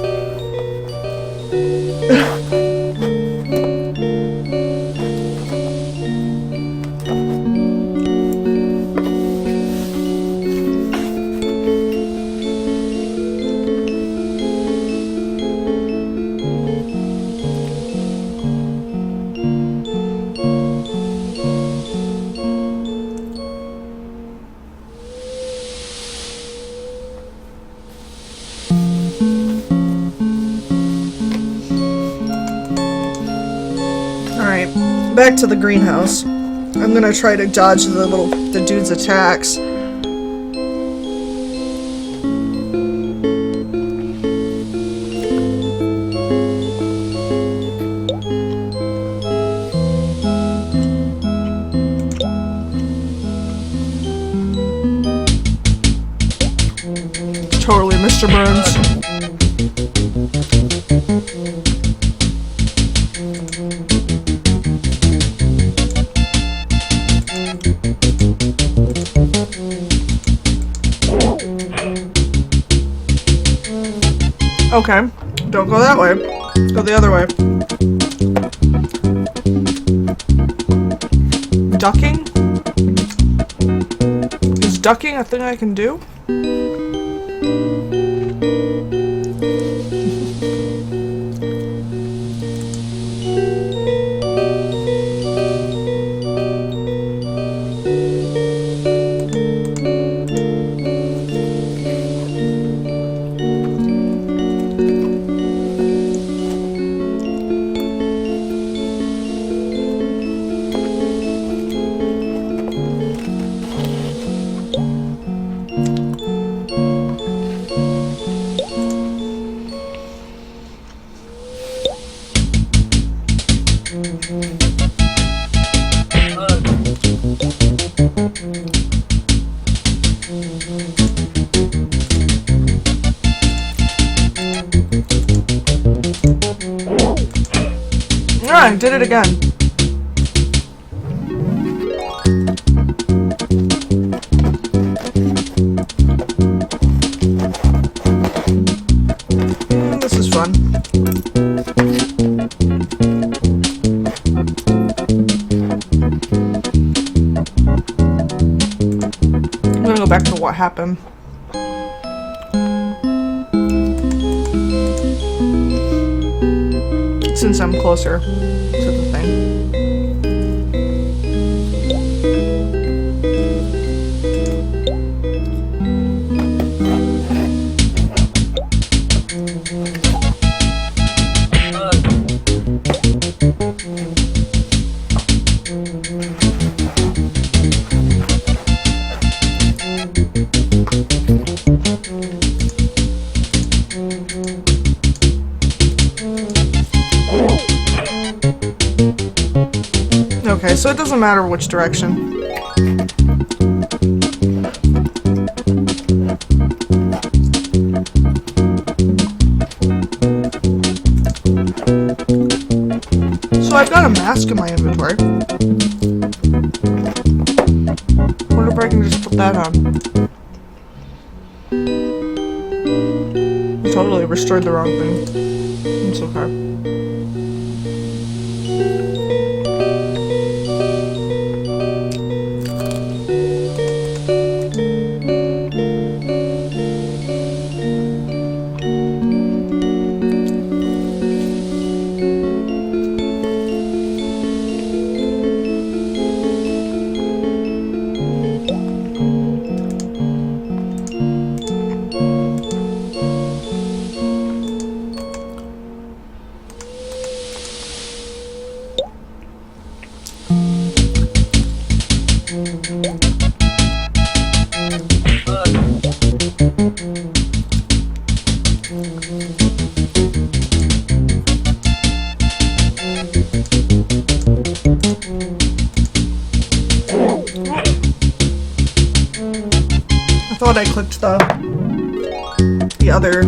back to the greenhouse. I'm gonna try to dodge the dude's attacks. Totally, Mr. Burns. Okay, don't go that way. Go the other way. Ducking? Is ducking a thing I can do? I did it again. This is fun. I'm gonna go back to what happened. Since I'm closer to the thing. Okay, so it doesn't matter which direction. So I've got a mask in my inventory. Wonder if I can just put that on. I totally restored the wrong thing. It's okay. I thought I clicked the other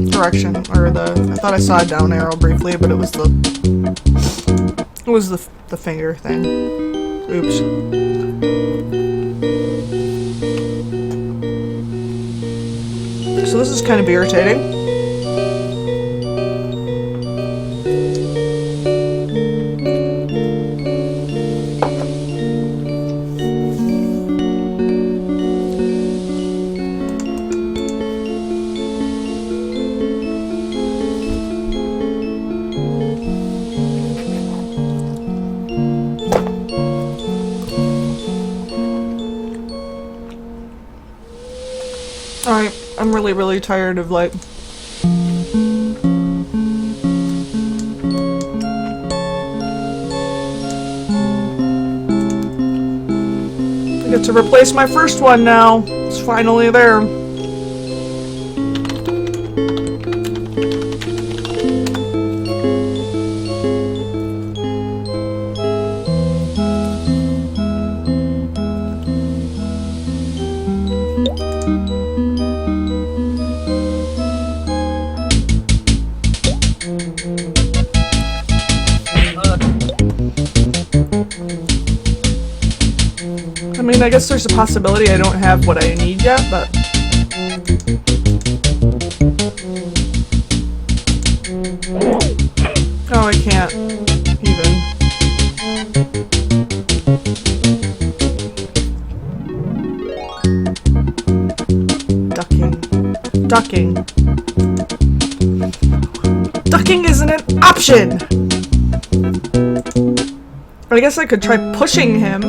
direction, or I thought I saw a down arrow briefly, but it was the finger thing. Oops. So this is kind of irritating. Alright, I'm really tired of like get to replace my first one now. It's finally there. I mean, I guess there's a possibility I don't have what I need yet, but... Oh, I can't even. Ducking. Ducking isn't an option! But I guess I could try pushing him.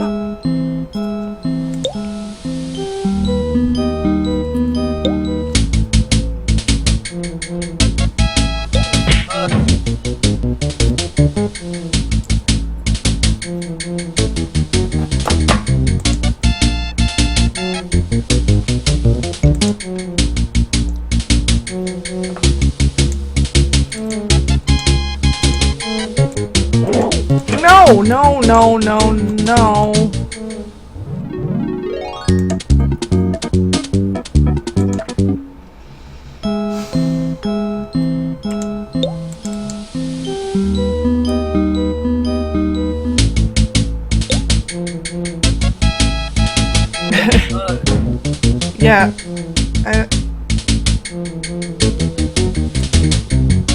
No. Yeah.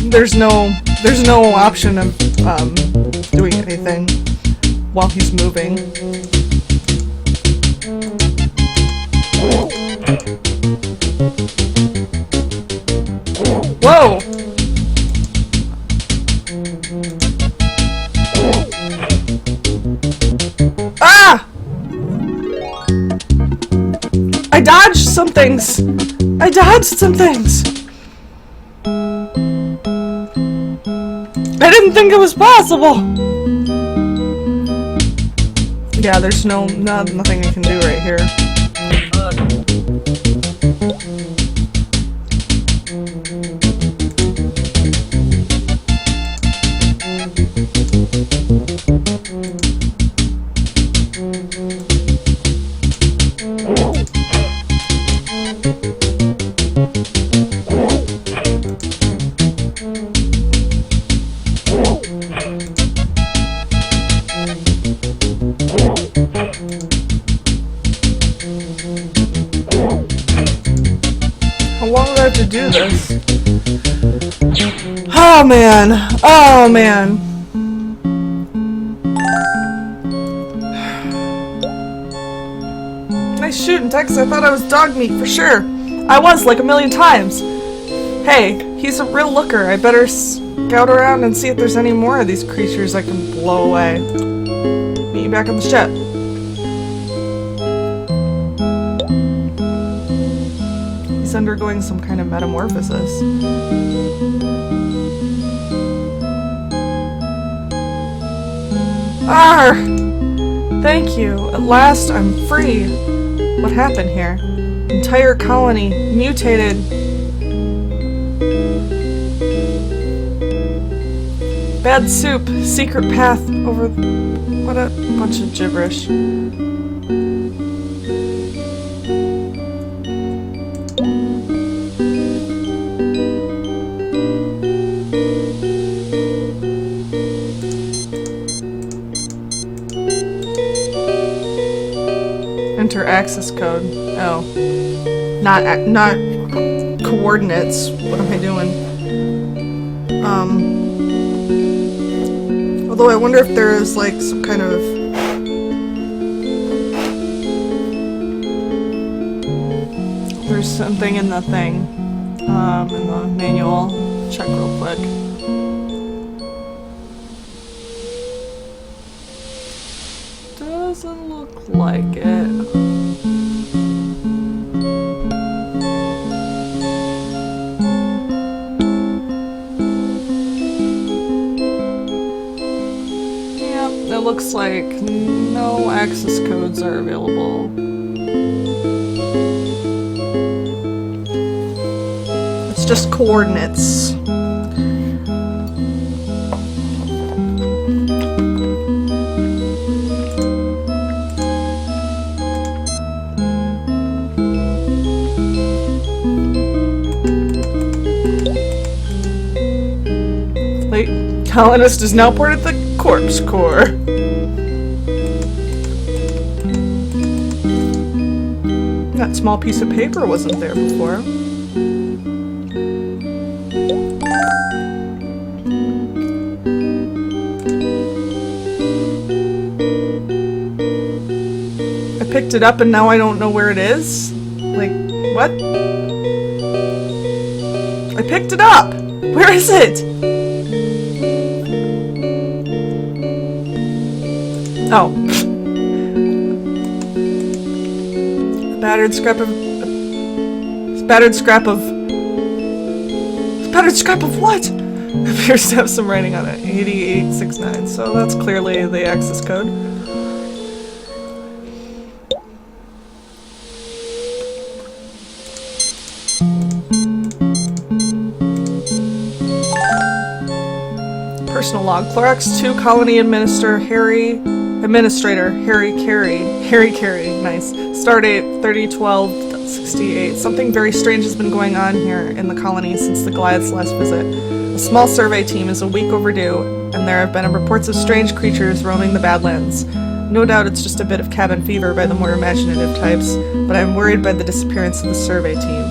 There's no option of doing anything while he's moving. Whoa! Ah! I dodged some things! I didn't think it was possible! Yeah, there's nothing I can do right here. How long do I have to do this? Oh man. Nice shooting, Tex. I thought I was dog meat for sure. I was, like a million times. Hey, he's a real looker. I better scout around and see if there's any more of these creatures I can blow away. Meet you back on the ship. He's undergoing some kind of metamorphosis. Arr! Thank you. At last I'm free. What happened here? Entire colony mutated. Bad soup. Secret path over... What a bunch of gibberish. Enter access code. Oh. Not coordinates. What am I doing? Although I wonder if there is like some kind of... There's something in the thing. In the manual. Check real quick. Doesn't look like it. Yep, it looks like No access codes are available. It's just coordinates. Late colonist is now part of the corpse corps. That small piece of paper wasn't there before. I picked it up and now I don't know where it is? Like, what? I picked it up! Where is it? Oh. Battered scrap of what? Appears to have some writing on it. 8869. So that's clearly the access code. Personal log. Clorox 2 Colony Administrator Harry Carey. Nice. Stardate 30/12/68. Something very strange has been going on here in the colony since the Goliath's last visit. A small survey team is a week overdue, and there have been reports of strange creatures roaming the Badlands. No doubt it's just a bit of cabin fever by the more imaginative types, but I'm worried by the disappearance of the survey team.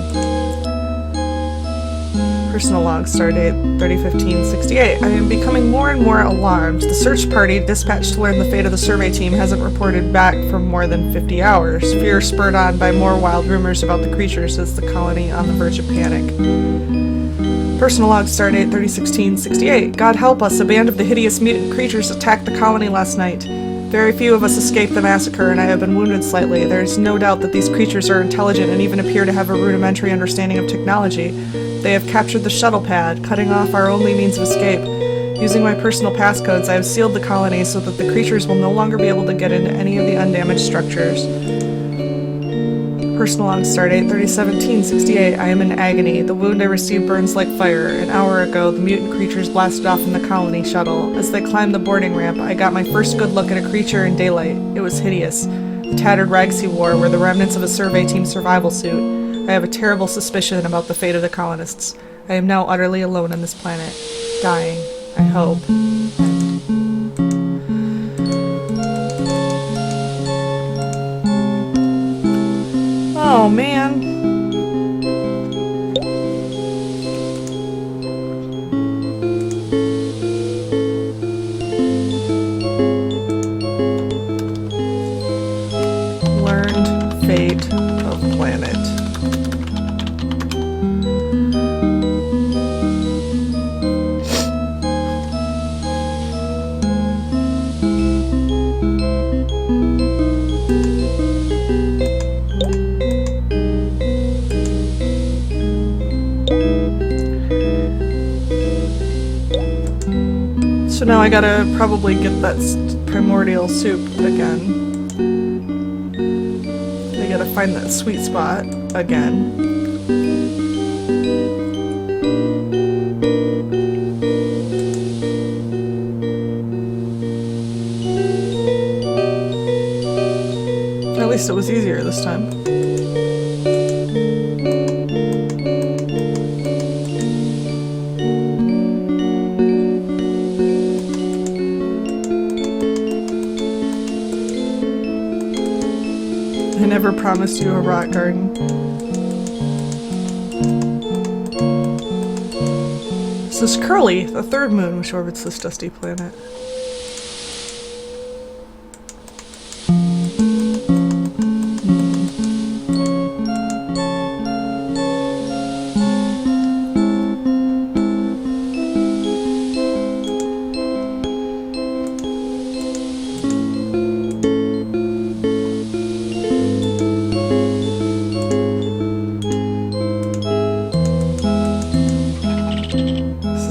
Personal log, stardate 30/15/68. I am becoming more and more alarmed. The search party dispatched to learn the fate of the survey team hasn't reported back for more than 50 hours. Fear spurred on by more wild rumors about the creatures has the colony on the verge of panic. Personal log, stardate 30/16/68. God help us, a band of the hideous mutant creatures attacked the colony last night. Very few of us escaped the massacre, and I have been wounded slightly. There is no doubt that these creatures are intelligent and even appear to have a rudimentary understanding of technology. They have captured the shuttle pad, cutting off our only means of escape. Using my personal passcodes, I have sealed the colony so that the creatures will no longer be able to get into any of the undamaged structures. Personal log, stardate 30/17/68. I am in agony. The wound I received burns like fire. An hour ago, the mutant creatures blasted off in the colony shuttle. As they climbed the boarding ramp, I got my first good look at a creature in daylight. It was hideous. The tattered rags he wore were the remnants of a survey team survival suit. I have a terrible suspicion about the fate of the colonists. I am now utterly alone on this planet. Dying. I hope. Oh, man. Learned fate of planet. So now I gotta probably get that primordial soup again. I gotta find that sweet spot again. At least it was easier this time. I never promised you a rock garden. This is Curly, the third moon which orbits this dusty planet.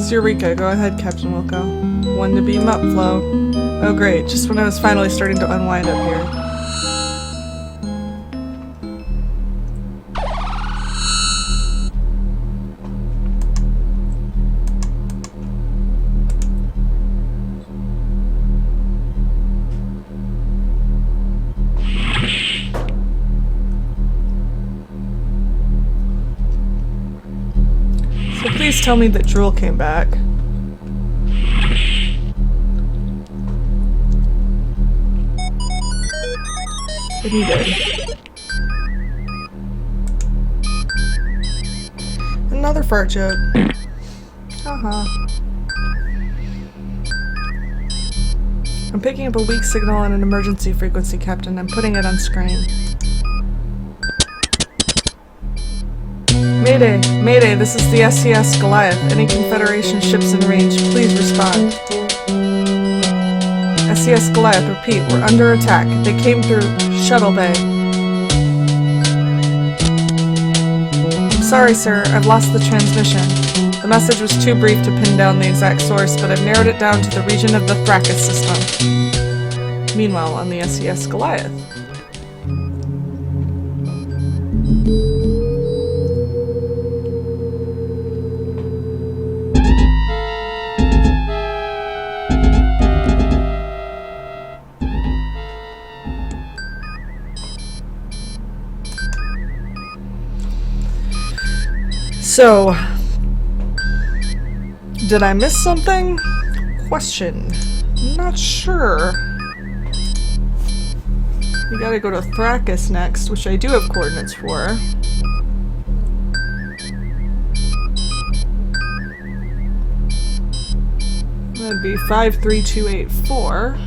Eureka. Go ahead, Captain Wilco. One to beam up, Flo. Oh great, just when I was finally starting to unwind up here. So please tell me that Drool came back. And he did. Another fart joke. Haha. I'm picking up a weak signal on an emergency frequency, Captain. I'm putting it on screen. Mayday! Mayday, this is the SCS Goliath. Any Confederation ships in range, please respond. SCS Goliath, repeat, we're under attack. They came through Shuttle Bay. I'm sorry, sir. I've lost the transmission. The message was too brief to pin down the exact source, but I've narrowed it down to the region of the Thrakus system. Meanwhile, on the SCS Goliath. So, did I miss something? Question. Not sure. We gotta go to Thrakus next, which I do have coordinates for. That'd be 53284.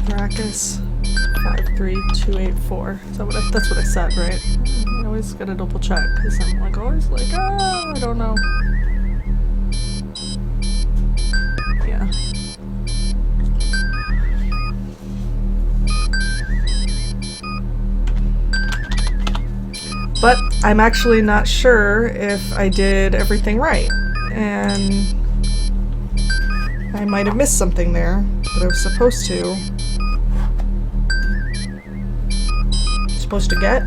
Thrakus 53284. Is that what that's what I said, right? I always gotta double check because I'm like always like, I don't know. Yeah. But I'm actually not sure if I did everything right, and I might have missed something there that I was supposed to. Supposed to get?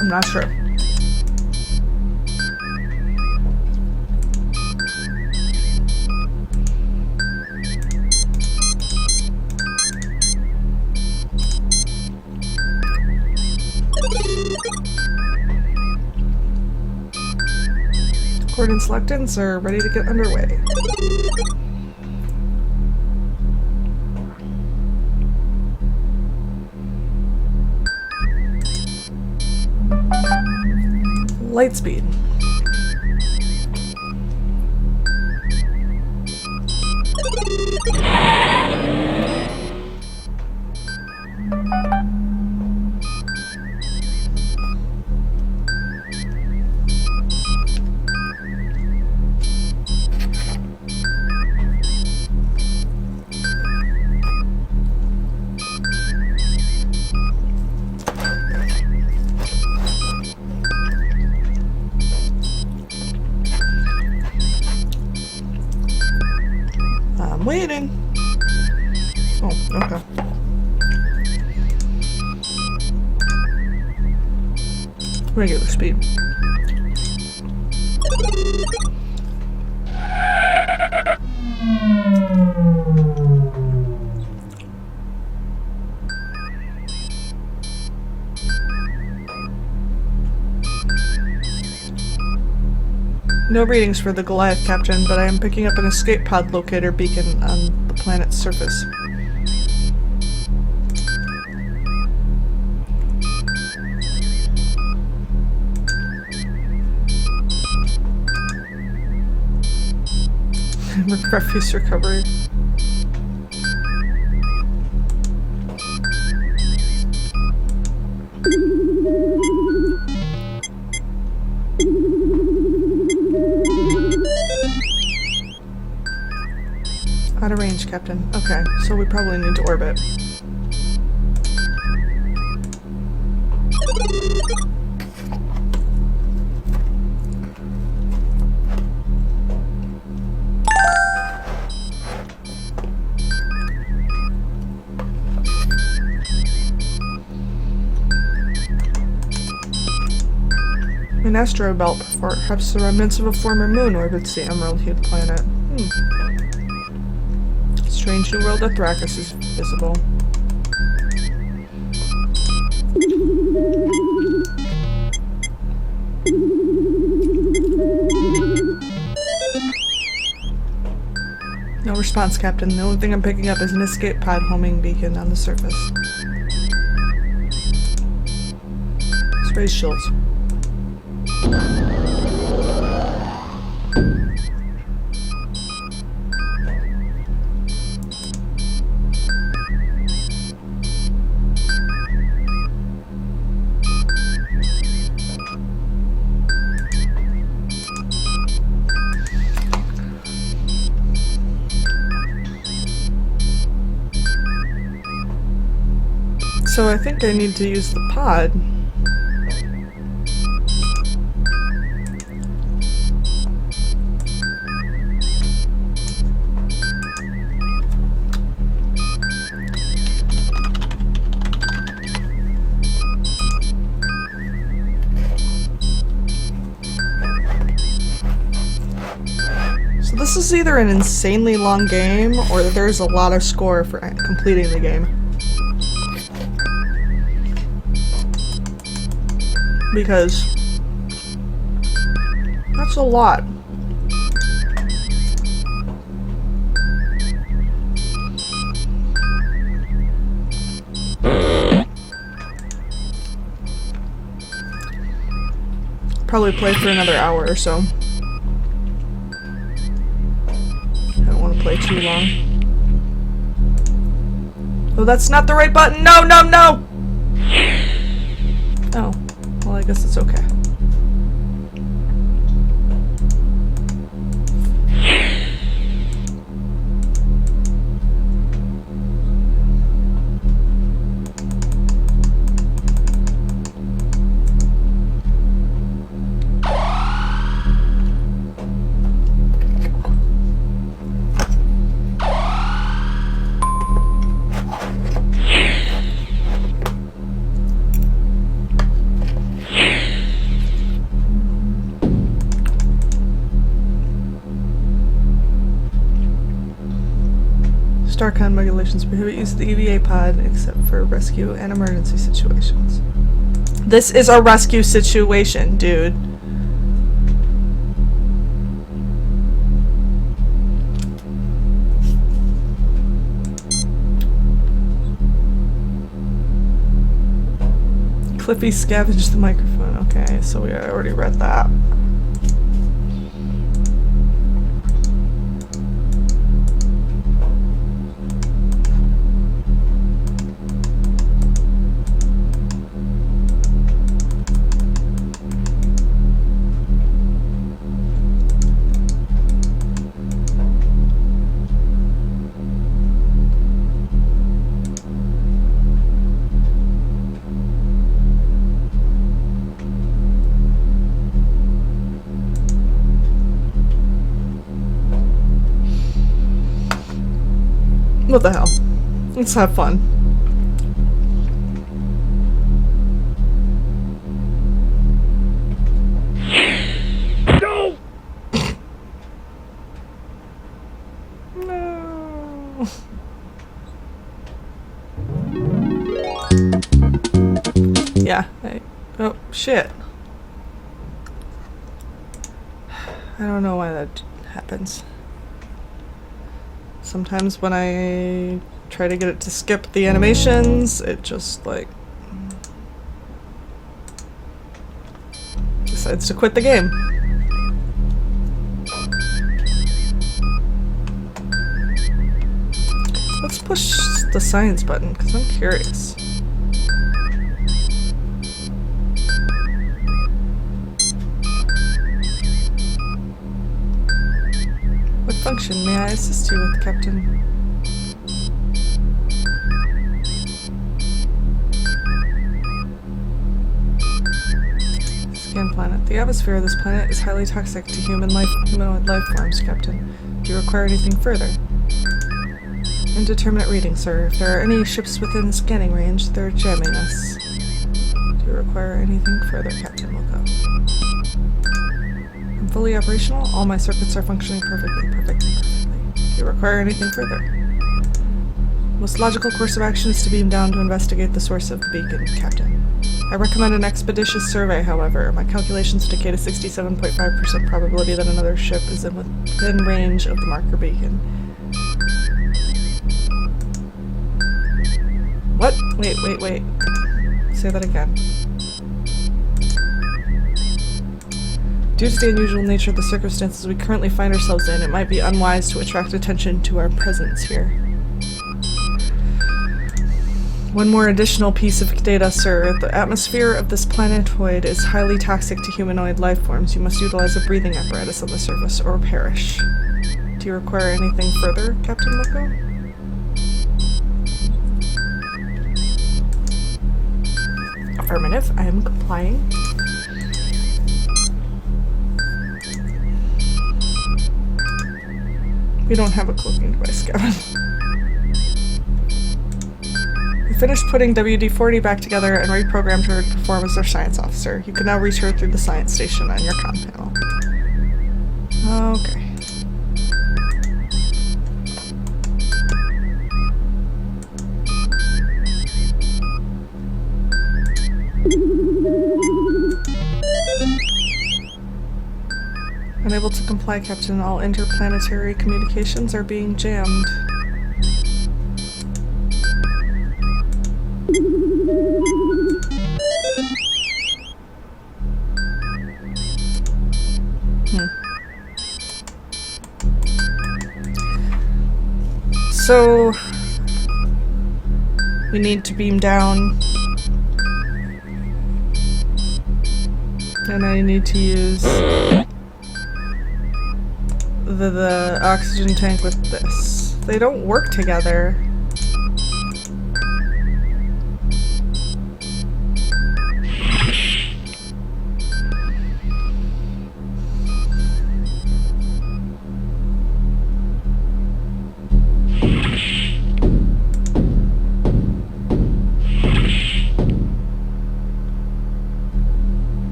I'm not sure. Coordinates locked in, sir. Ready to get underway. Light speed. Waiting. Oh, okay. Regular speed. No readings for the Goliath, Captain, but I am picking up an escape pod locator beacon on the planet's surface. Refuse recovery. Out of range, Captain. Okay, so we probably need to orbit. An asteroid belt, perhaps the remnants of a former moon orbits the emerald-hued planet. Strange new world Athrakis is visible. No response, Captain. The only thing I'm picking up is an escape pod homing beacon on the surface. Space shields. So I think I need to use the pod. So this is either an insanely long game or there's a lot of score for completing the game. Because that's a lot. Probably play for another hour or so. I don't want to play too long. Oh, that's not the right button! No, no, no! Oh. Well, I guess it's okay. StarCon regulations prohibit use of the EVA pod except for rescue and emergency situations. This is a rescue situation, dude. Cliffy scavenged the microphone. Okay, so we already read that. What the hell? Let's have fun. No! No. Yeah. Oh, shit. I don't know why that happens. Sometimes when I try to get it to skip the animations, it just like decides to quit the game. Let's push the science button because I'm curious. What function connection. May I assist you with, Captain? Scan planet. The atmosphere of this planet is highly toxic to humanoid life forms, Captain. Do you require anything further? Indeterminate reading, sir. If there are any ships within scanning range, they're jamming us. Do you require anything further, Captain Wilco? I'm fully operational. All my circuits are functioning perfectly. Do you require anything further? Most logical course of action is to beam down to investigate the source of the beacon, Captain. I recommend an expeditious survey, however. My calculations indicate a 67.5% probability that another ship is within range of the marker beacon. What? Wait. Say that again. Due to the unusual nature of the circumstances we currently find ourselves in, it might be unwise to attract attention to our presence here. One more additional piece of data, sir. The atmosphere of this planetoid is highly toxic to humanoid life forms. You must utilize a breathing apparatus on the surface or perish. Do you require anything further, Captain Wilco? Affirmative. I am complying. We don't have a cloaking device, Kevin. We finished putting WD-40 back together and reprogrammed her to perform as our science officer. You can now reach her through the science station on your comm panel. Okay. Unable to comply, Captain. All interplanetary communications are being jammed. So we need to beam down, and I need to use the oxygen tank with this. They don't work together.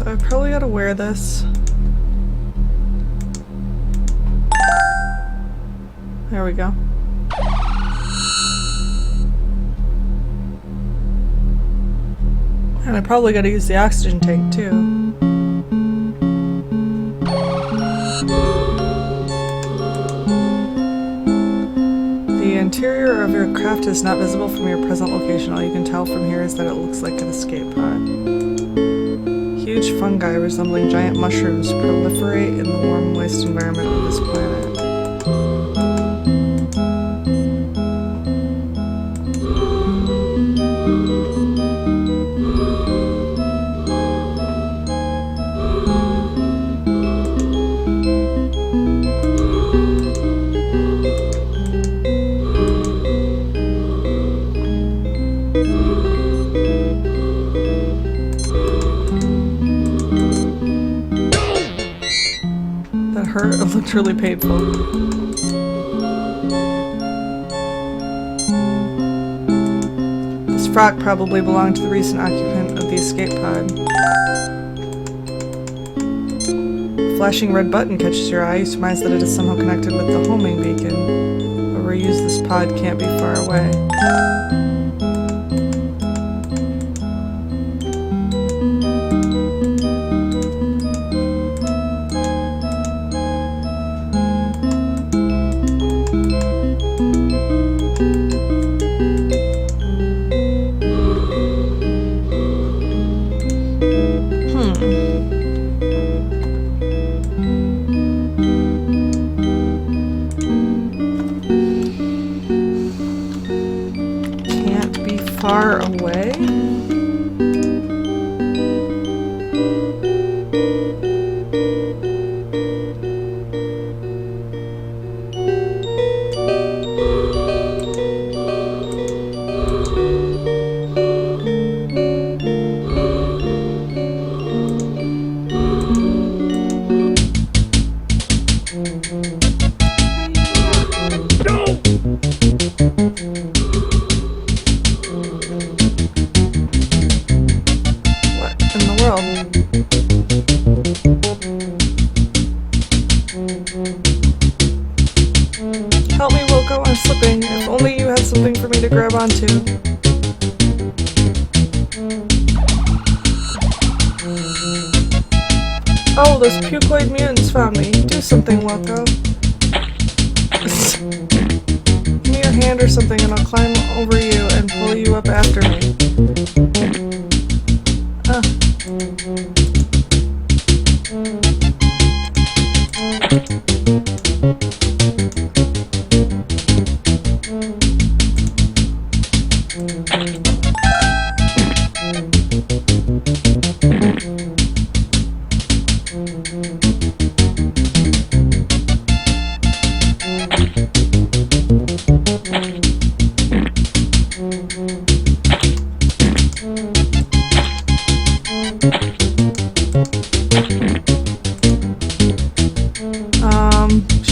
I probably gotta wear this. There we go. And I probably gotta use the oxygen tank too. The interior of your craft is not visible from your present location. All you can tell from here is that it looks like an escape pod. Huge fungi resembling giant mushrooms proliferate in the warm, moist environment of this planet. Hurt. It looked really painful. This frock probably belonged to the recent occupant of the escape pod. A flashing red button catches your eye. You surmise that it is somehow connected with the homing beacon. Whoever used this pod can't be far away. world. Help me, Wilco, I'm slipping. If only you had something for me to grab onto. Oh, those pucoid mutants found me. Do something, Wilco. Give me your hand or something and I'll climb over you and pull you up after me.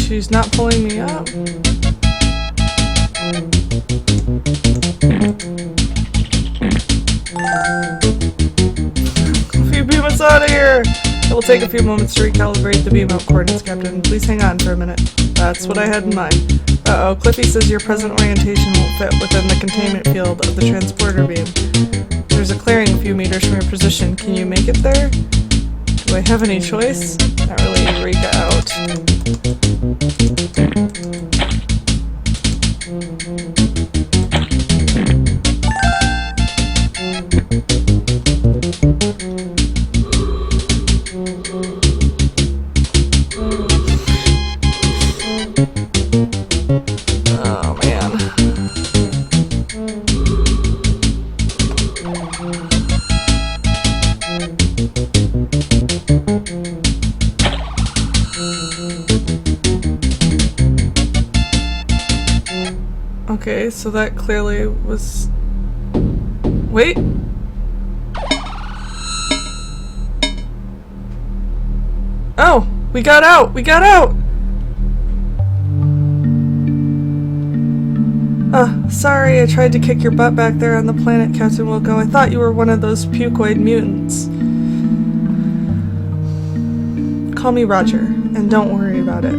She's not pulling me up. Beam us out of here! It will take a few moments to recalibrate the beam out coordinates, Captain. Please hang on for a minute. That's what I had in mind. Uh-oh, Cliffy says your present orientation won't fit within the containment field of the transporter beam. There's a clearing a few meters from your position. Can you make it there? Do I have any choice? Not really, Eureka out. Oh man. Okay, so that clearly was... Wait! Oh! We got out! We got out! Sorry I tried to kick your butt back there on the planet, Captain Wilco. I thought you were one of those pucoid mutants. Call me Roger, and don't worry about it.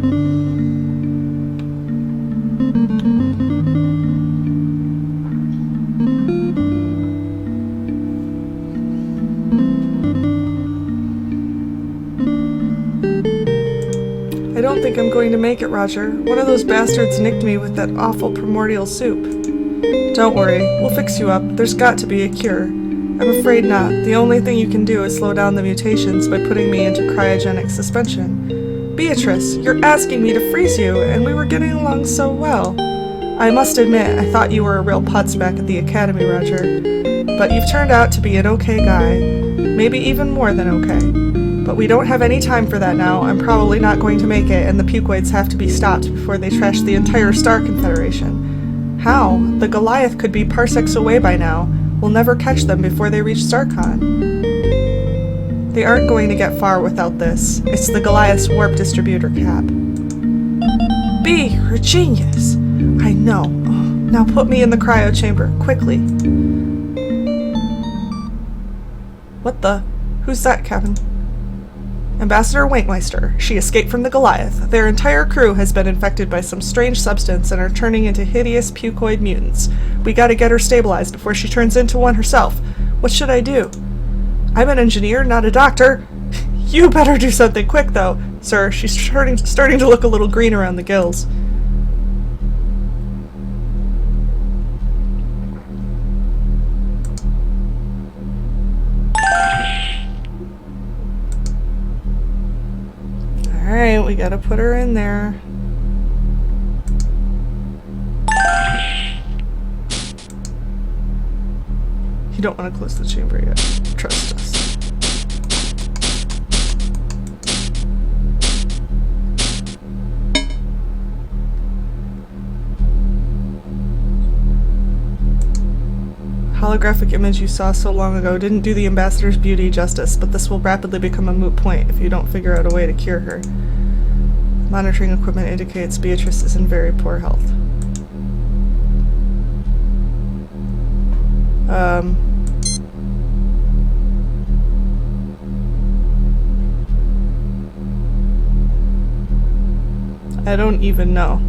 I don't think I'm going to make it, Roger. One of those bastards nicked me with that awful primordial soup. Don't worry, we'll fix you up. There's got to be a cure. I'm afraid not. The only thing you can do is slow down the mutations by putting me into cryogenic suspension. Beatrice, you're asking me to freeze you, and we were getting along so well. I must admit, I thought you were a real putz back at the academy, Roger. But you've turned out to be an okay guy. Maybe even more than okay. But we don't have any time for that now. I'm probably not going to make it, and the pucoids have to be stopped before they trash the entire Star Confederation. How? The Goliath could be parsecs away by now. We'll never catch them before they reach StarCon. They aren't going to get far without this. It's the Goliath's warp distributor cap. B, you're a genius. I know. Oh, now put me in the cryo chamber, quickly. What the? Who's that, Captain? Ambassador Wankmeister. She escaped from the Goliath. Their entire crew has been infected by some strange substance and are turning into hideous pucoid mutants. We gotta get her stabilized before she turns into one herself. What should I do? I'm an engineer, not a doctor. You better do something quick, though. Sir, she's starting to look a little green around the gills. Alright, we gotta put her in there. You don't want to close the chamber yet. Trust us. Holographic image you saw so long ago didn't do the ambassador's beauty justice, but this will rapidly become a moot point if you don't figure out a way to cure her. Monitoring equipment indicates Beatrice is in very poor health. I don't even know.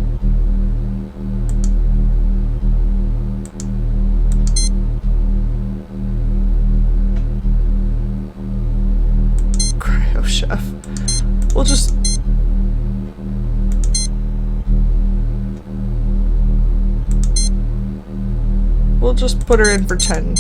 Cryo chef. We'll just... We'll just put her in for 10.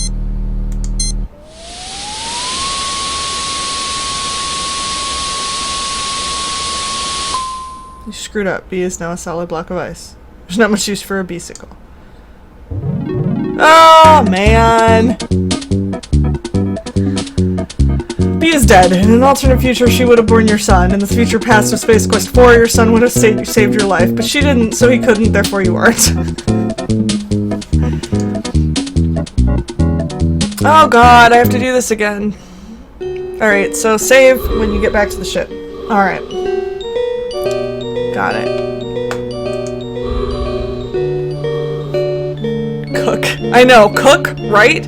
You screwed up. B is now a solid block of ice. There's not much use for a bicycle. Oh, man! B is dead. In an alternate future, she would have born your son. In the future past of Space Quest 4, your son would have saved your life. But she didn't, so he couldn't, therefore you aren't. Oh god, I have to do this again. Alright, so save when you get back to the ship. Alright. Got it. Cook. I know, cook, right?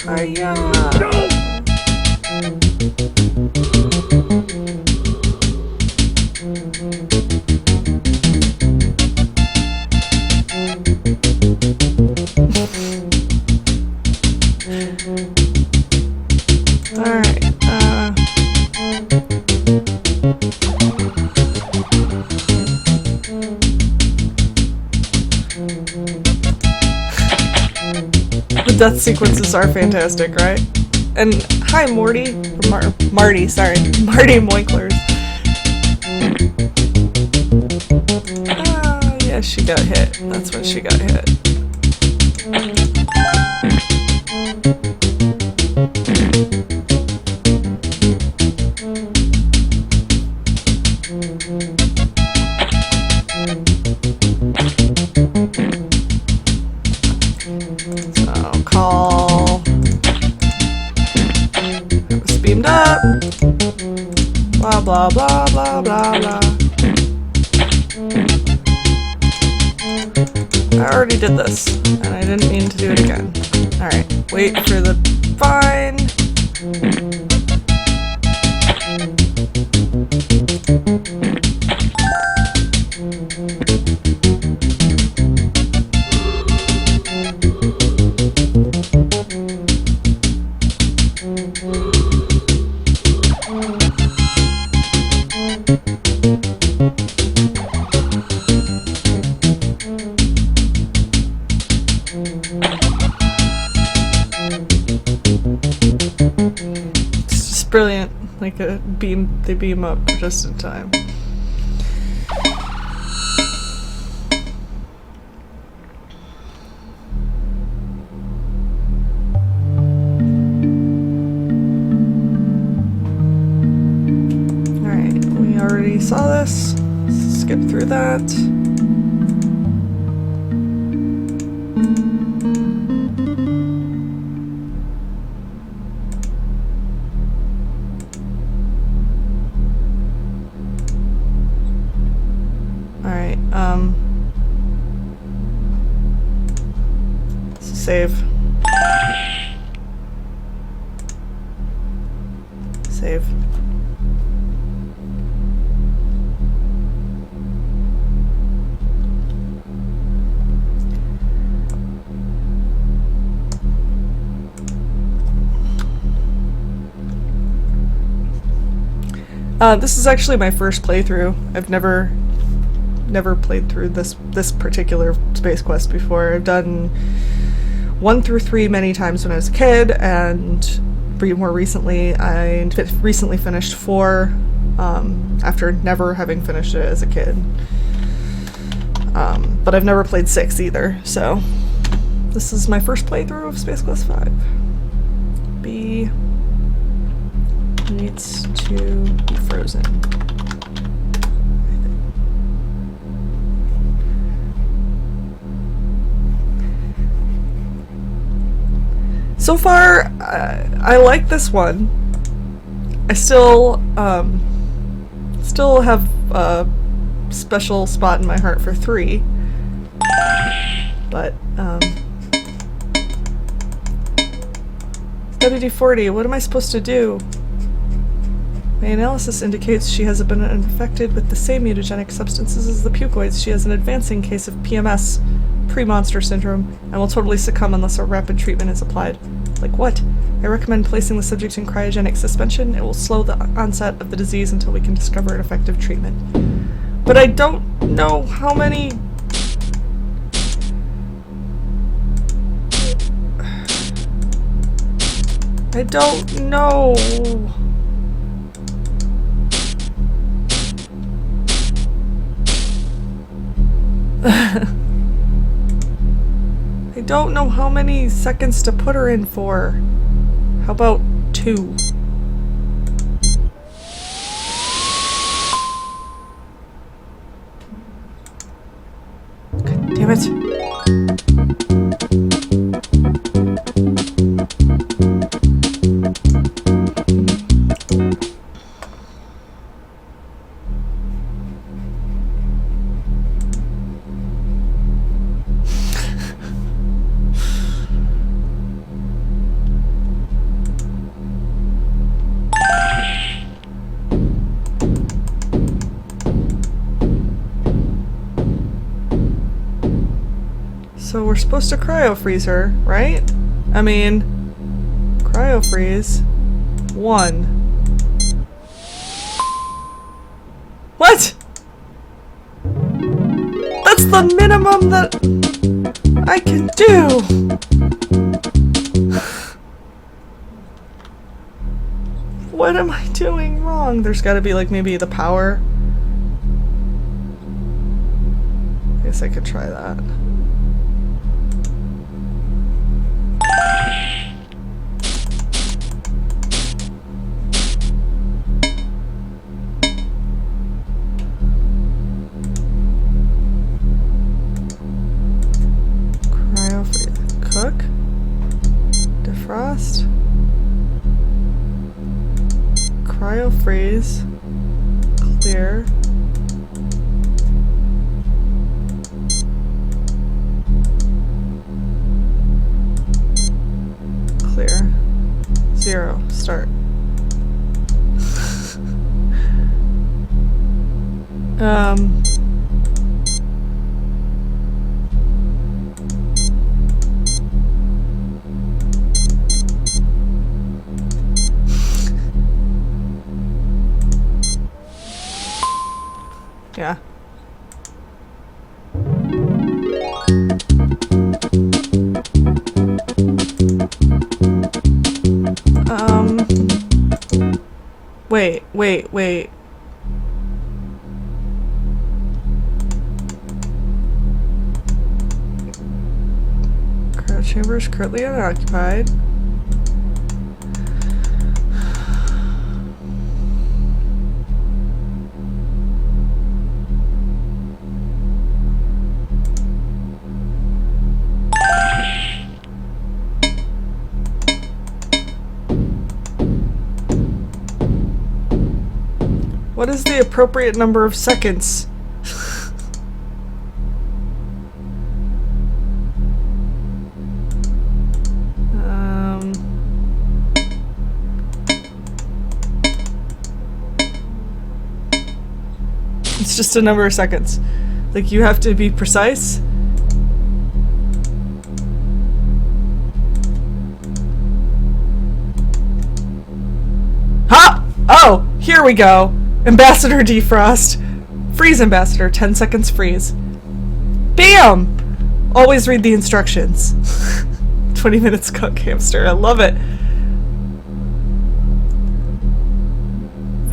Alright, the death sequences are fantastic, right? And hi, Morty. Marty, sorry. Marty Moinklers. Yeah, she got hit. That's when she got hit. So, call. It was beamed up. Blah, blah, blah, blah, blah, blah. I already did this, and I didn't mean to do it again. Alright, wait for the fine. It's just brilliant. Like a beam, they beam up just in time. Alright, we already saw this. Let's skip through that. Alright, save. Save. This is actually my first playthrough. I've never played through this particular Space Quest before. I've done 1 through 3 many times when I was a kid, and more recently, I recently finished 4 after never having finished it as a kid. But I've never played 6 either, so this is my first playthrough of Space Quest 5. B needs to be frozen. So far, I like this one. I still have a special spot in my heart for 3. But, WD-40, what am I supposed to do? My analysis indicates she has been infected with the same mutagenic substances as the pucoids. She has an advancing case of PMS, pre-monster syndrome, and will totally succumb unless a rapid treatment is applied. Like what? I recommend placing the subject in cryogenic suspension. It will slow the onset of the disease until we can discover an effective treatment. But I don't know how many... I don't know... I don't know how many seconds to put her in for. How about 2? God damn it. So we're supposed to cryo-freeze her, right? I mean, cryo-freeze. 1. What? That's the minimum that I can do! What am I doing wrong? There's gotta be like maybe the power. I guess I could try that. Cook, defrost, cryo freeze, clear, clear, 0, start. Yeah. Wait. Cryo chamber is currently unoccupied. What is the appropriate number of seconds? It's just a number of seconds. Like, you have to be precise. Ha! Oh, here we go. Ambassador defrost. Freeze ambassador, 10 seconds freeze. Bam! Always read the instructions. 20 minutes cook hamster, I love it.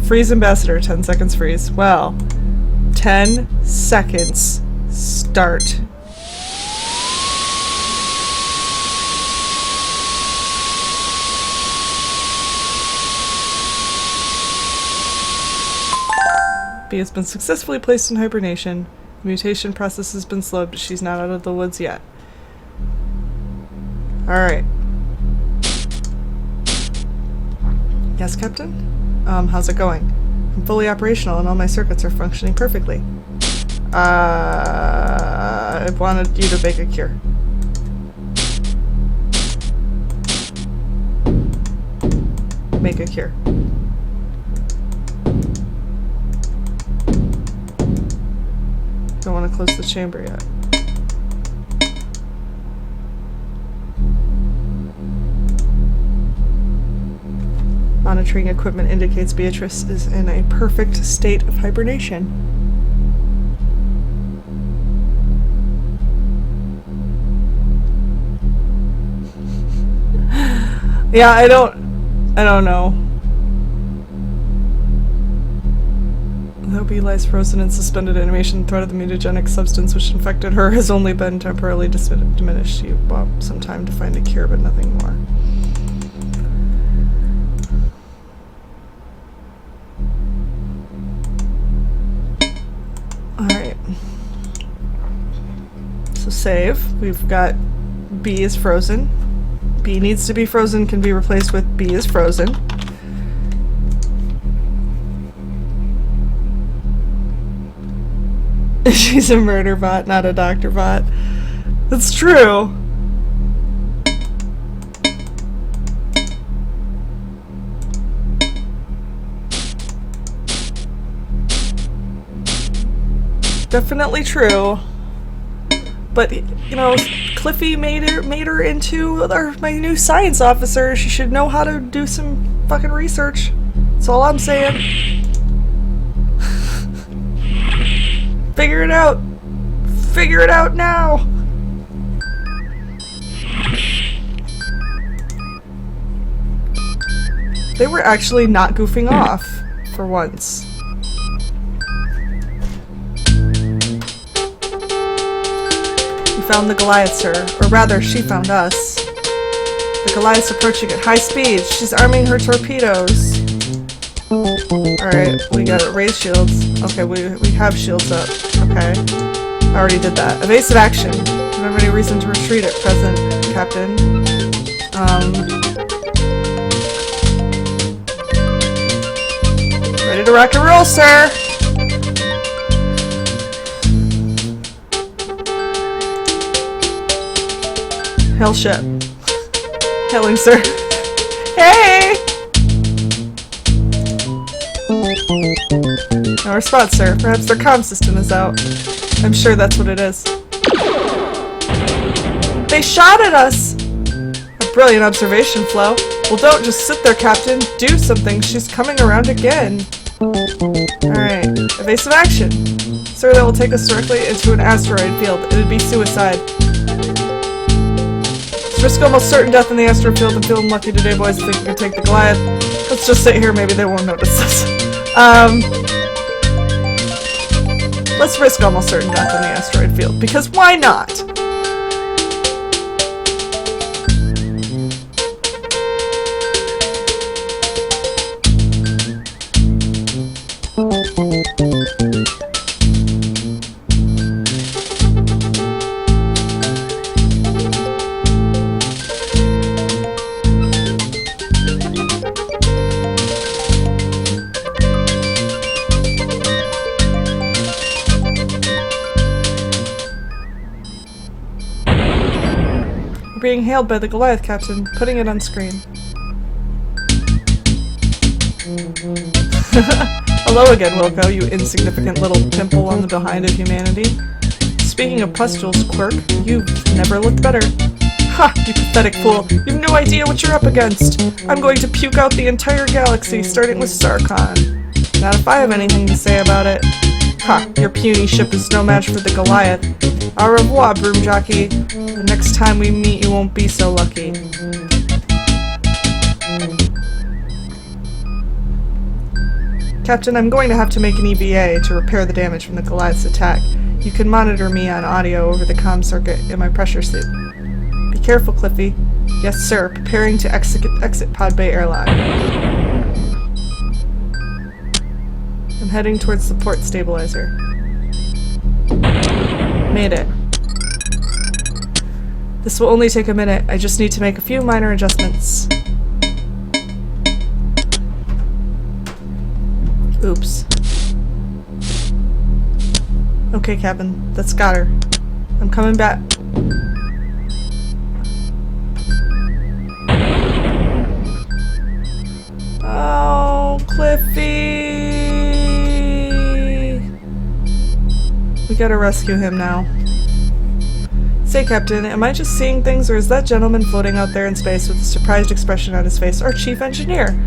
Freeze ambassador, 10 seconds freeze. Well, 10 seconds start. B has been successfully placed in hibernation. The mutation process has been slowed, but she's not out of the woods yet. Alright. Yes, Captain? How's it going? I'm fully operational and all my circuits are functioning perfectly. I wanted you to bake a cure. Make a cure. don't want to close the chamber yet. Monitoring equipment indicates Beatrice is in a perfect state of hibernation. Yeah, I don't know. Though Bee lies frozen in suspended animation, the threat of the mutagenic substance which infected her has only been temporarily diminished. You want some time to find a cure, but nothing more. Alright. So save. We've got B is frozen. B needs to be frozen, can be replaced with B is frozen. She's a murder bot, not a doctor bot. That's true. Definitely true. But, you know, Cliffy made her into my new science officer. She should know how to do some fucking research. That's all I'm saying. Figure it out. Figure it out now. They were actually not goofing off for once. We found the Goliath, sir. Or rather, she found us. The Goliath's approaching at high speed. She's arming her torpedoes. Alright, we gotta raise shields. Okay, we have shields up. Okay. I already did that. Evasive action. Don't have any reason to retreat at present, Captain. Ready to rock and roll, sir! Hail ship. Hailing, sir. Hey! No response, sir. Perhaps their comm system is out. I'm sure that's what it is. They shot at us! A brilliant observation, Flo. Well, don't just sit there, Captain. Do something. She's coming around again. Alright. Evasive action. Sir, that will take us directly into an asteroid field. It would be suicide. Let's risk almost certain death in the asteroid field and feeling lucky today, boys. Think we can take the Goliath. Let's just sit here. Maybe they won't notice us. Let's risk almost certain death in the asteroid field, because why not? Being hailed by the Goliath, Captain. Putting it on screen. Hello again, Wilco, you insignificant little pimple on the behind of humanity. Speaking of pustules, Quirk, you've never looked better. Ha! You pathetic fool. You've no idea what you're up against. I'm going to puke out the entire galaxy, starting with Starcon. Not if I have anything to say about it. Ha! Your puny ship is no match for the Goliath. Au revoir, broom jockey. The next time we meet, you won't be so lucky. Captain, I'm going to have to make an EVA to repair the damage from the Goliath's attack. You can monitor me on audio over the comm circuit in my pressure suit. Be careful, Cliffy. Yes, sir. Preparing to exit Pod Bay airlock. I'm heading towards the port stabilizer. Made it. This will only take a minute. I just need to make a few minor adjustments. Oops. Okay, Captain. That's got her. I'm coming back. Oh, Cliffy! We gotta rescue him now. Say, Captain, am I just seeing things, or is that gentleman floating out there in space with a surprised expression on his face our chief engineer?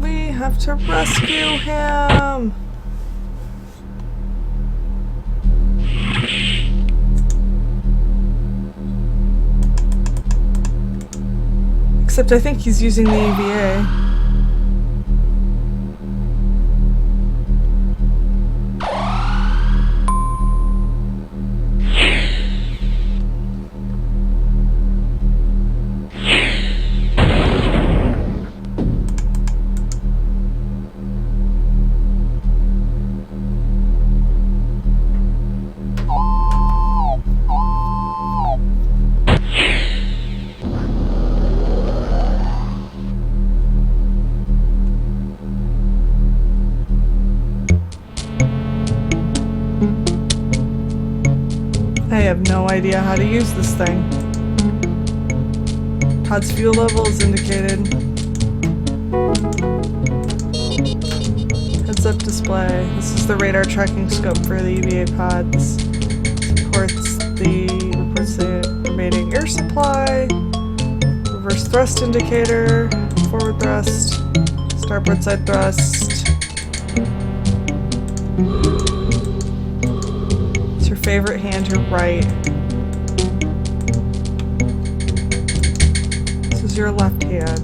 We have to rescue him! Except I think he's using the EVA. I have no idea how to use this thing. Todd's fuel level is indicated. Heads up display. This is the radar tracking scope for the EVA pod. This reports the remaining air supply. Reverse thrust indicator. Forward thrust. Starboard side thrust. Favorite hand, your right. This is your left hand.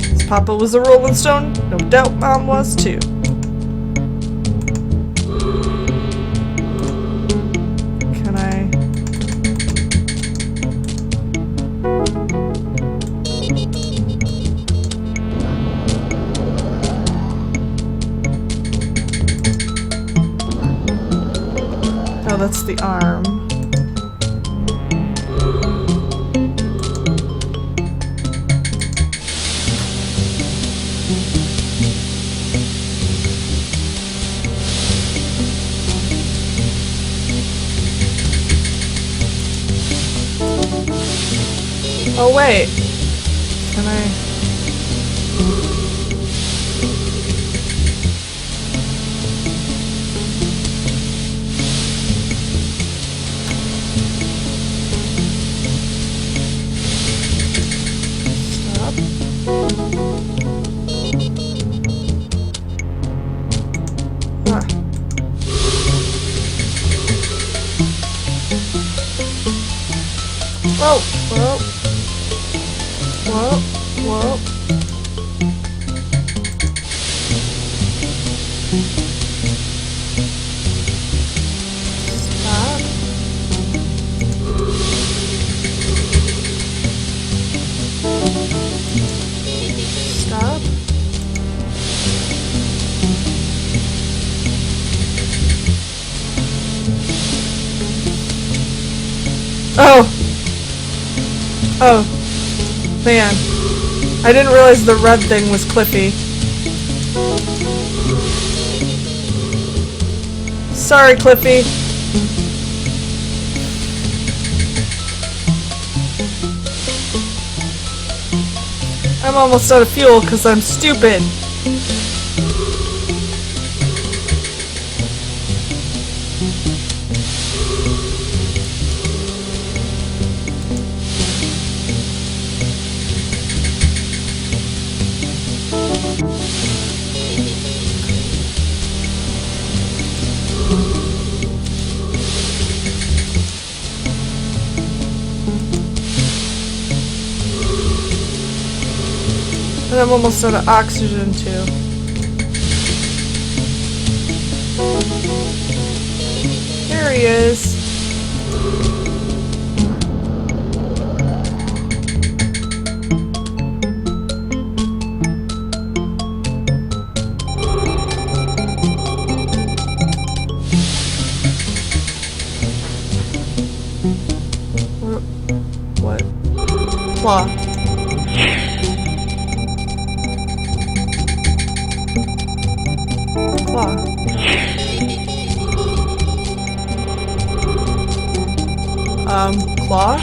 His papa was a Rolling Stone, no doubt Mom was too. Can I? Oh, that's the arm. Oh wait, can I? Whoa, whoa, whoa, whoa. Stop. Stop. Oh! Oh, man. I didn't realize the red thing was Cliffy. Sorry, Cliffy. I'm almost out of fuel because I'm stupid. And I'm almost out of oxygen too. There he is. What? Claw. Claw. Claw?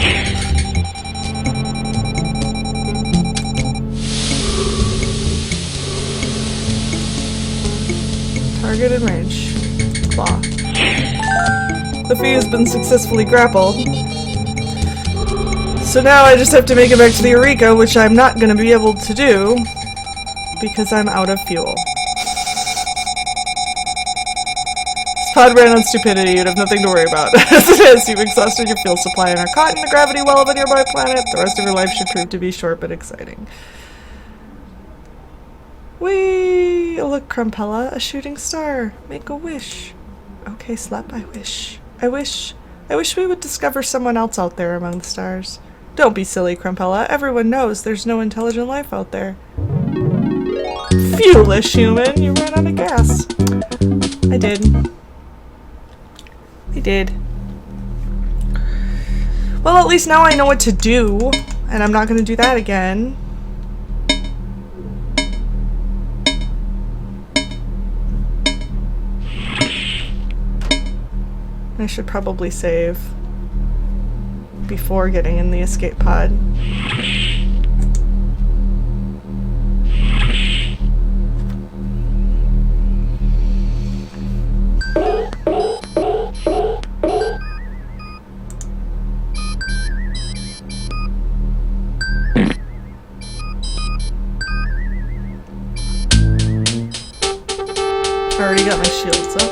Target and range. Claw. Cliffy has been successfully grappled. So now I just have to make it back to the Eureka, which I'm not going to be able to do because I'm out of fuel. This pod ran on stupidity. You'd have nothing to worry about. As it is, you've exhausted your fuel supply and are caught in the gravity well of a nearby planet. The rest of your life should prove to be short but exciting. Whee! Look, Crumpella, a shooting star. Make a wish. Okay, Slep, I wish. I wish we would discover someone else out there among the stars. Don't be silly, Crumpella. Everyone knows there's no intelligent life out there. Foolish human, you ran out of gas. I did. Well, at least now I know what to do, and I'm not going to do that again. I should probably save before getting in the escape pod. I already got my shields up.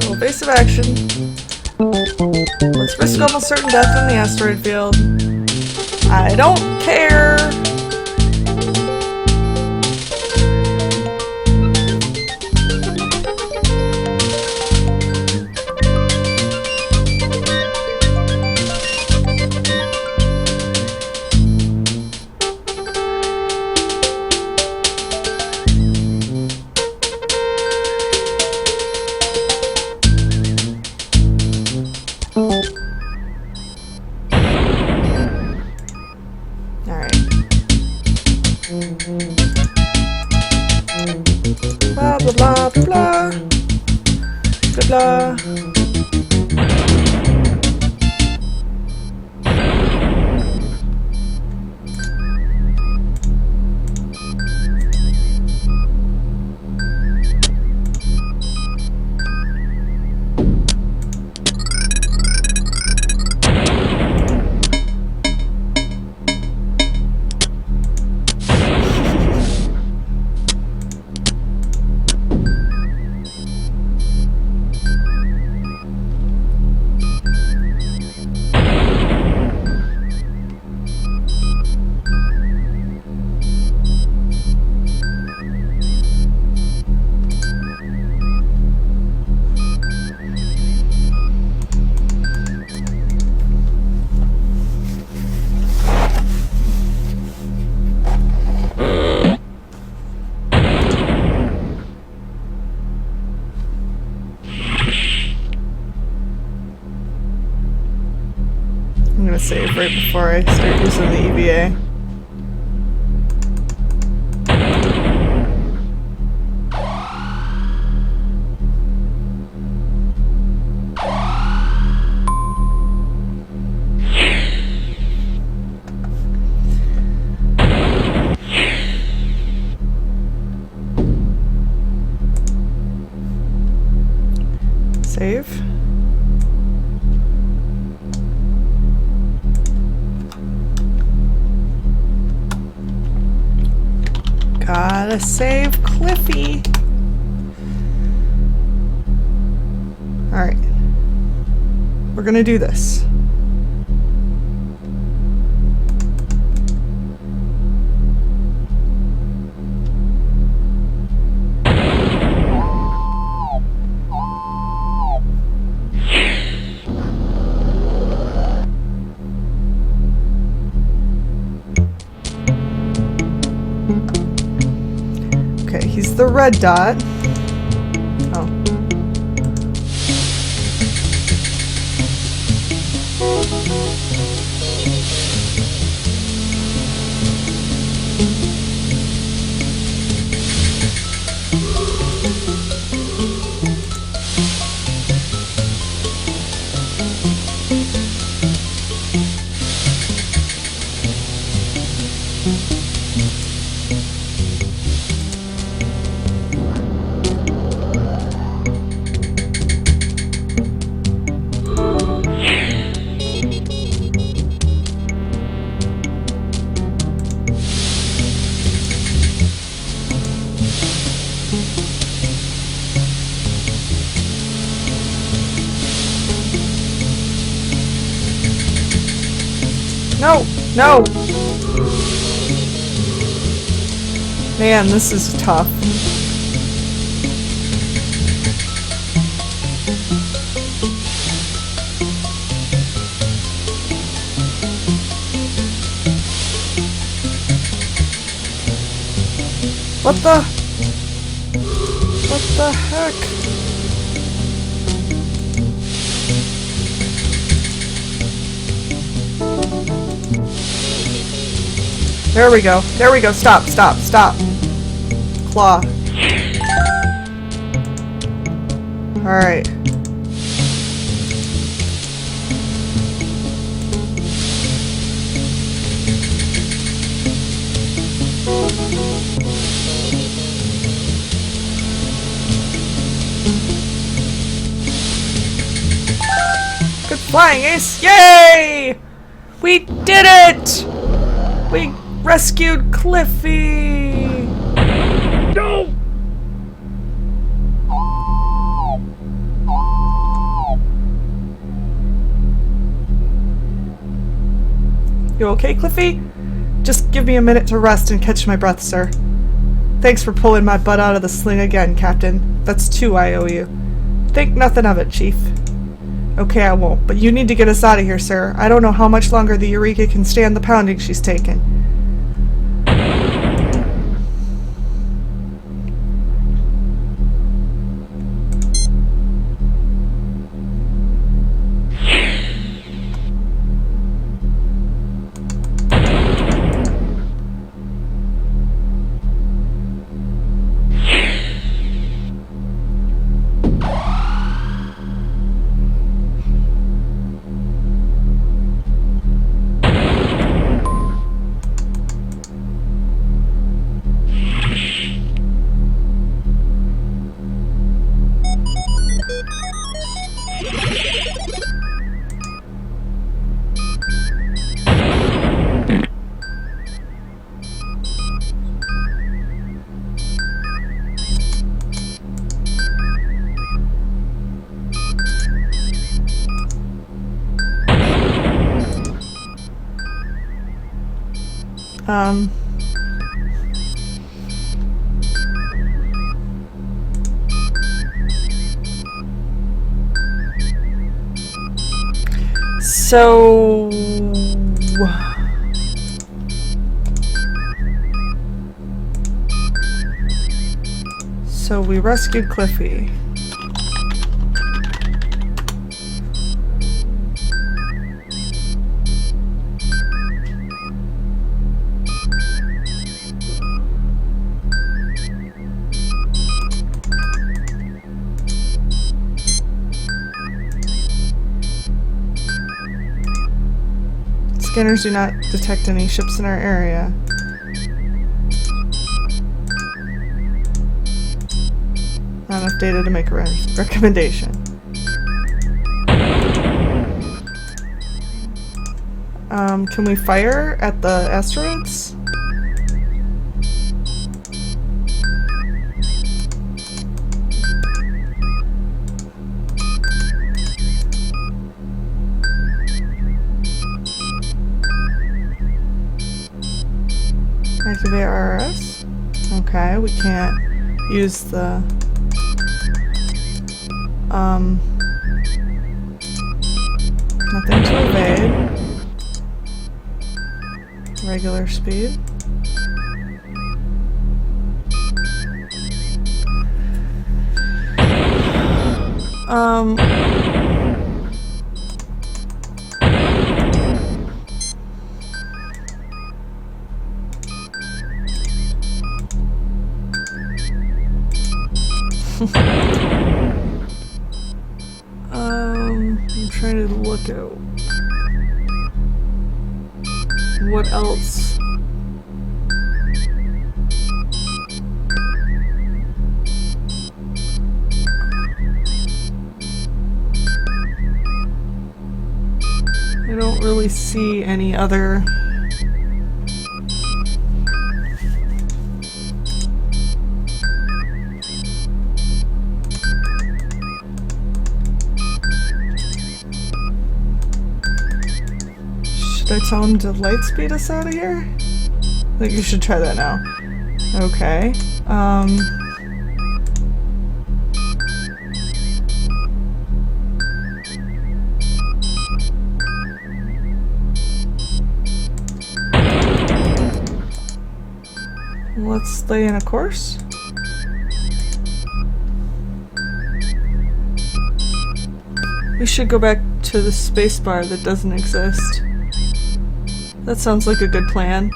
Evasive action. Let's risk almost certain death in the asteroid field. I don't care. Blah blah blah blah blah blah. I'm gonna save right before I start using the EVA. Save. Gotta save Cliffy. Alright. We're gonna do this. red dot. Oh. No! No! Man, this is tough. What the? What the heck? There we go. There we go. Stop, stop, stop. Claw. Alright. Good flying, Ace! Yay! We did it! We rescued Cliffy! No! You okay, Cliffy? Just give me a minute to rest and catch my breath, sir. Thanks for pulling my butt out of the sling again, Captain. That's 2 I owe you. Think nothing of it, Chief. Okay, I won't, but you need to get us out of here, sir. I don't know how much longer the Eureka can stand the pounding she's taken. So we rescued Cliffy. Scanners do not detect any ships in our area. Not enough data to make a recommendation. Can we fire at the asteroids? Activate RS? Okay, we can't use the nothing to evade. Regular speed. I'm trying to look at what else. I don't really see any other. Should I tell him to light speed us out of here? I think you should try that now. Okay. Let's stay in a course. We should go back to the spacebar that doesn't exist. That sounds like a good plan.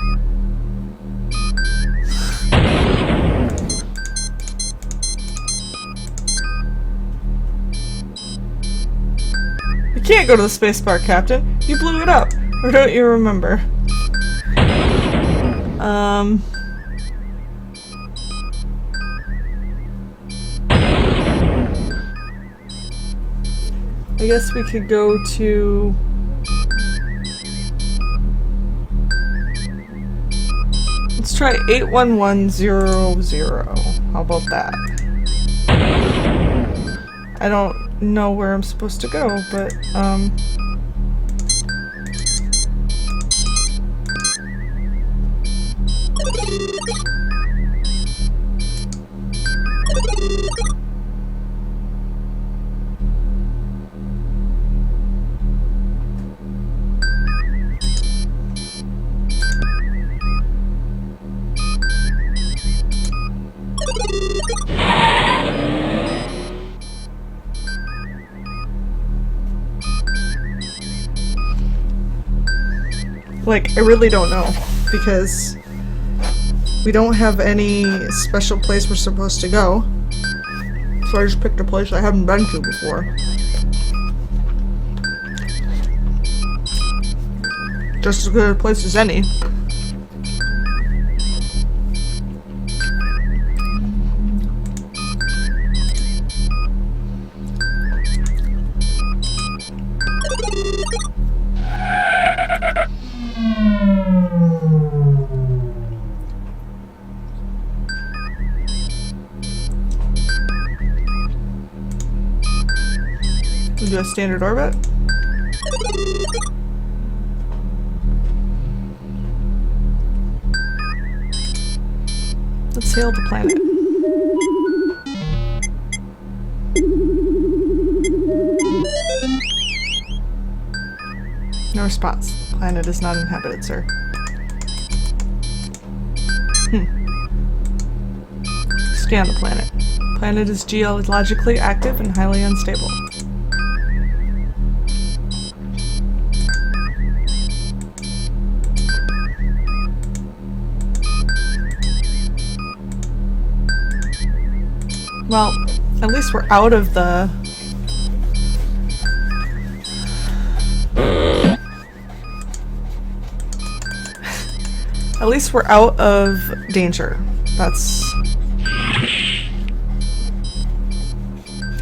You can't go to the spacebar, Captain. You blew it up. Or don't you remember? I guess we could go to... Let's try 81100. How about that? I don't know where I'm supposed to go, but, like, I really don't know, because we don't have any special place we're supposed to go. So I just picked a place I haven't been to before. Just as good a place as any. We'll do a standard orbit. Let's hail the planet. No response. The planet is not inhabited, sir. Scan the planet. Planet is geologically active and highly unstable. Well, at least we're out of the... At least we're out of danger. That's...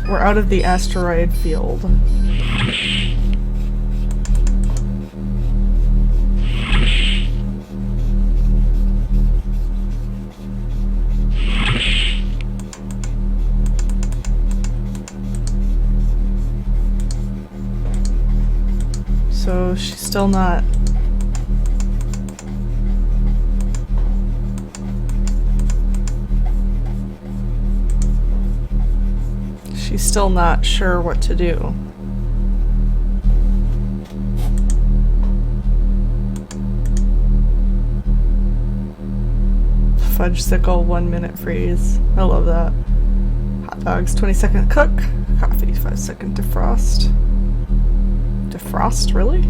We're out of the asteroid field. So she's still not... She's still not sure what to do. Fudge sickle, 1 minute freeze. I love that. Hot dogs, 20-second cook. Coffee, 5-second defrost. Defrost, really?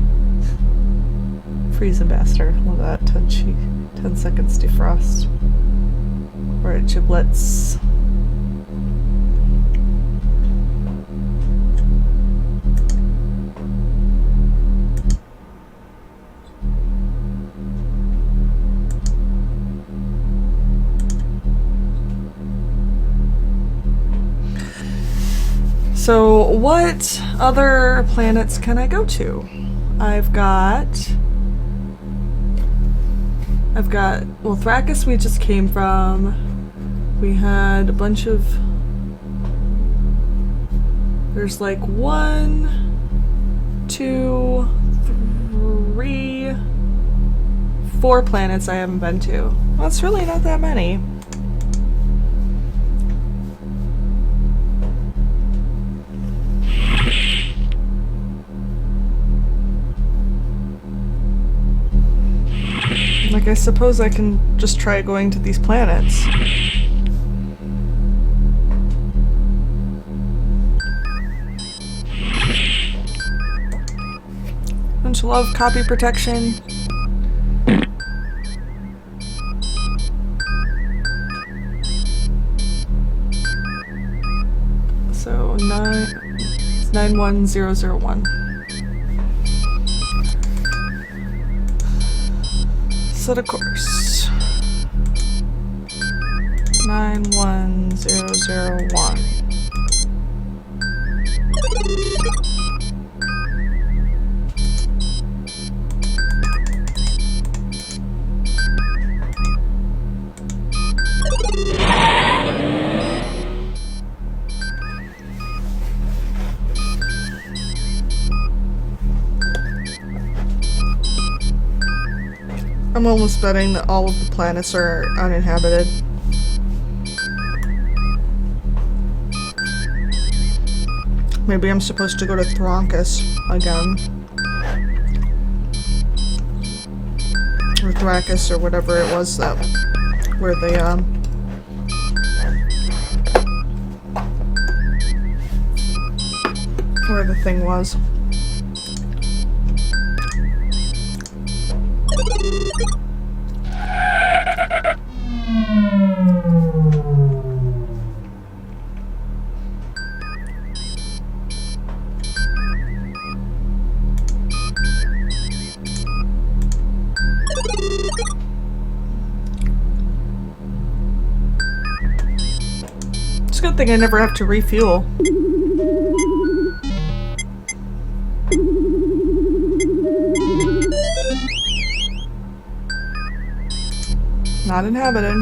Freeze ambassador. Love that. 10 seconds defrost. Or giblets. So what other planets can I go to? I've got, well, Thrakis we just came from. We had a bunch of, there's like 1, 2, 3, 4 planets I haven't been to. Well, that's really not that many. Like, I suppose I can just try going to these planets. Don't you love copy protection? So, 91001. Set a course. 91001. I'm almost betting that all of the planets are uninhabited. Maybe I'm supposed to go to Thrakis again. Or Thrakis, or whatever it was that, where the thing was. It's a good thing I never have to refuel. Not inhabited.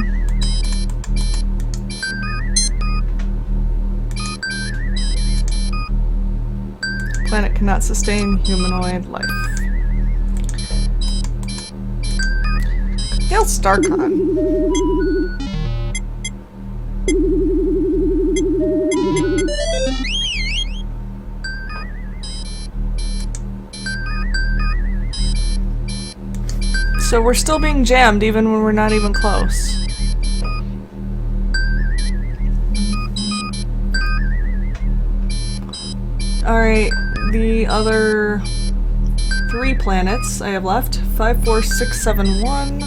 Planet cannot sustain humanoid life. Hail Starcon. So we're still being jammed even when we're not even close. Alright, the other 3 planets I have left. 5, 4, 6, 7, 1.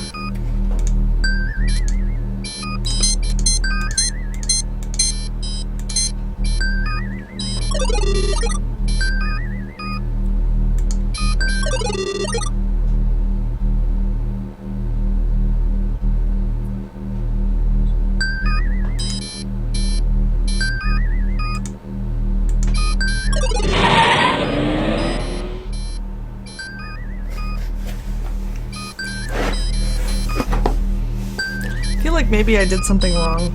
I feel like maybe I did something wrong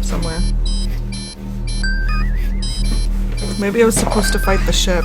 somewhere. Maybe I was supposed to fight the ship.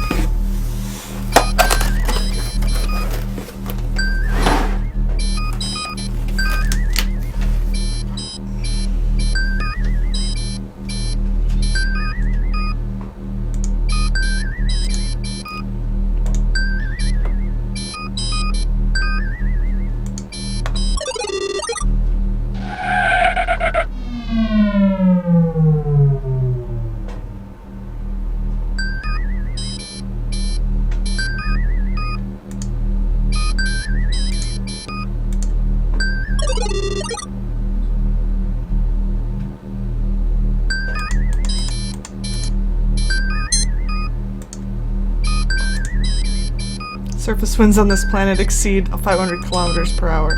Surface winds on this planet exceed 500 kilometers per hour.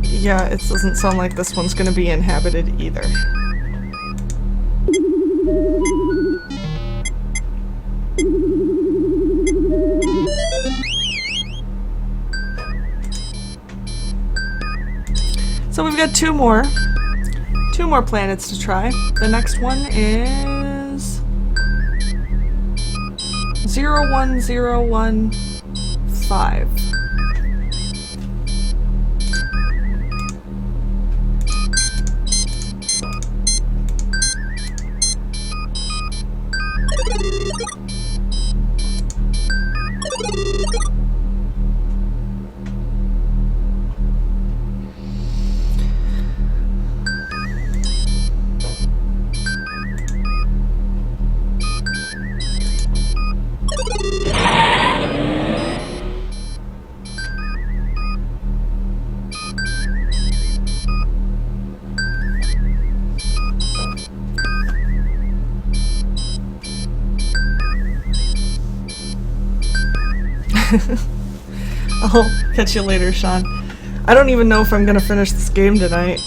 Yeah, it doesn't sound like this one's gonna be inhabited either. So we've got two more planets to try. The next one is 01015. I'll catch you later, Sean. I don't even know if I'm gonna finish this game tonight.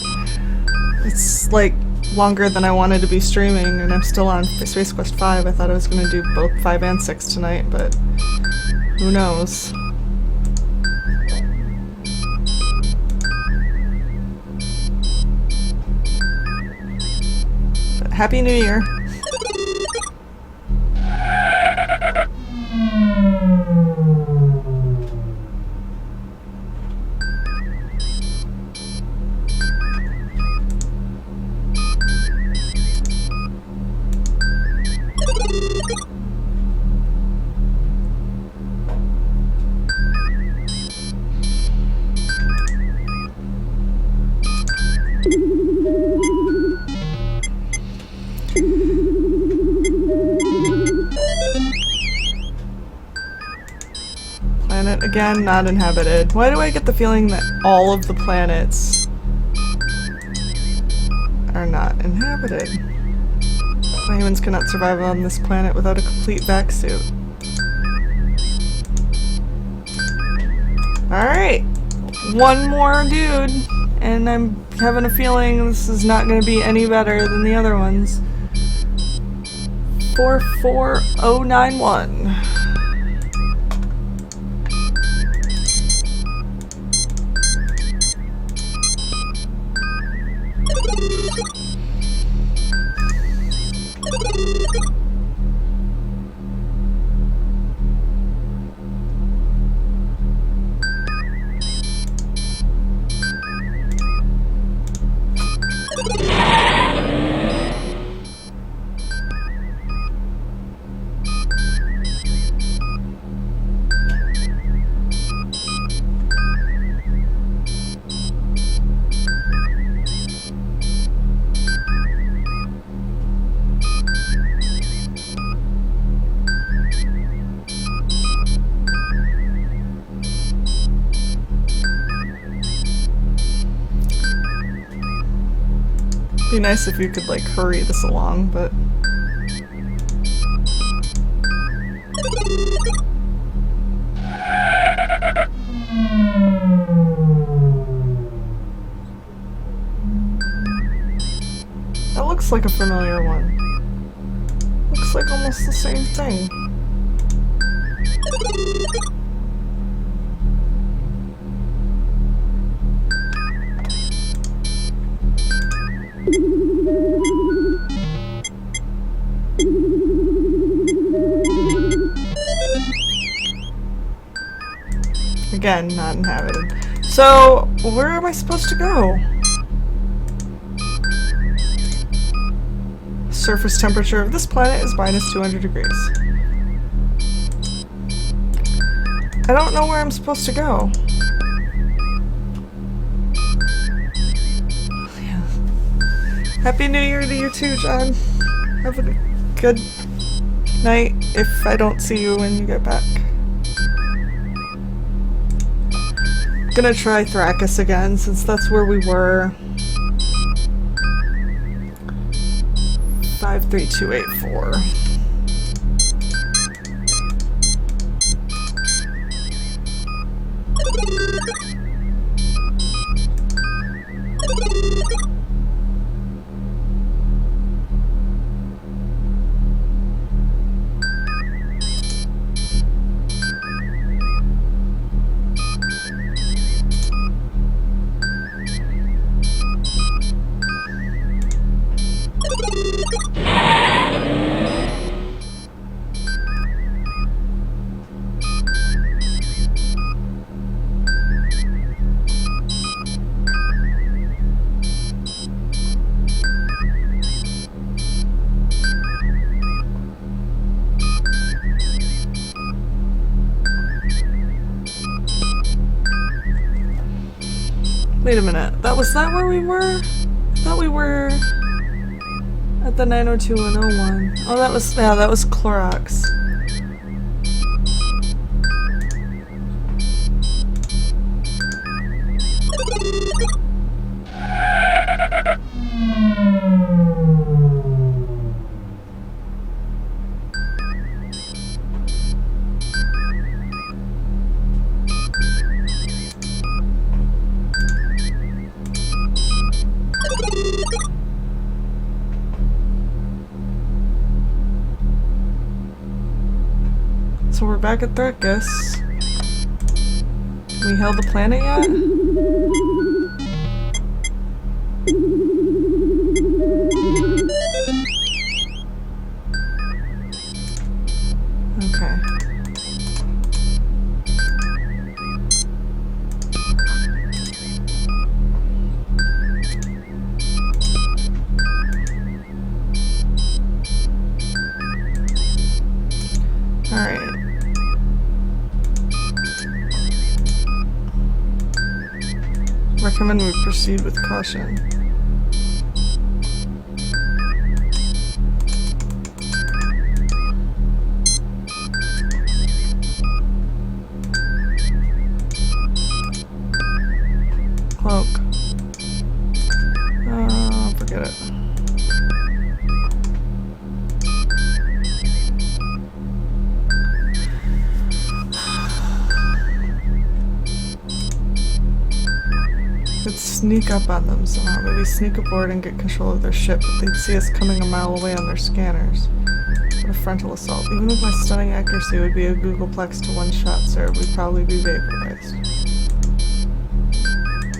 It's like longer than I wanted to be streaming, and I'm still on Space Quest 5. I thought I was gonna do both 5 and 6 tonight, but who knows? But Happy New Year! Planet again, not inhabited. Why do I get the feeling that all of the planets are not inhabited? Humans cannot survive on this planet without a complete vac suit. Alright, one more dude, and I'm having a feeling this is not going to be any better than the other ones. 44091. Be nice if you could like hurry this along, but that looks like a familiar one. Looks like almost the same thing. Again, not inhabited. So, where am I supposed to go? Surface temperature of this planet is minus 200 degrees. I don't know where I'm supposed to go. Happy New Year to you too, John. Have a good night if I don't see you when you get back. Gonna try Thrakis again since that's where we were. 53284. Wait a minute. Was that where we were? I thought we were at the 902-101. Oh, that was Clorox. So we're back at Threatgus. We hailed the planet yet? Okay. Alright. Recommend we proceed with caution. Cloak. Forget it. Let's sneak up on them somehow. Maybe sneak aboard and get control of their ship, but they'd see us coming a mile away on their scanners. What a frontal assault. Even with my stunning accuracy, it would be a googleplex to one shot, sir. We'd probably be vaporized.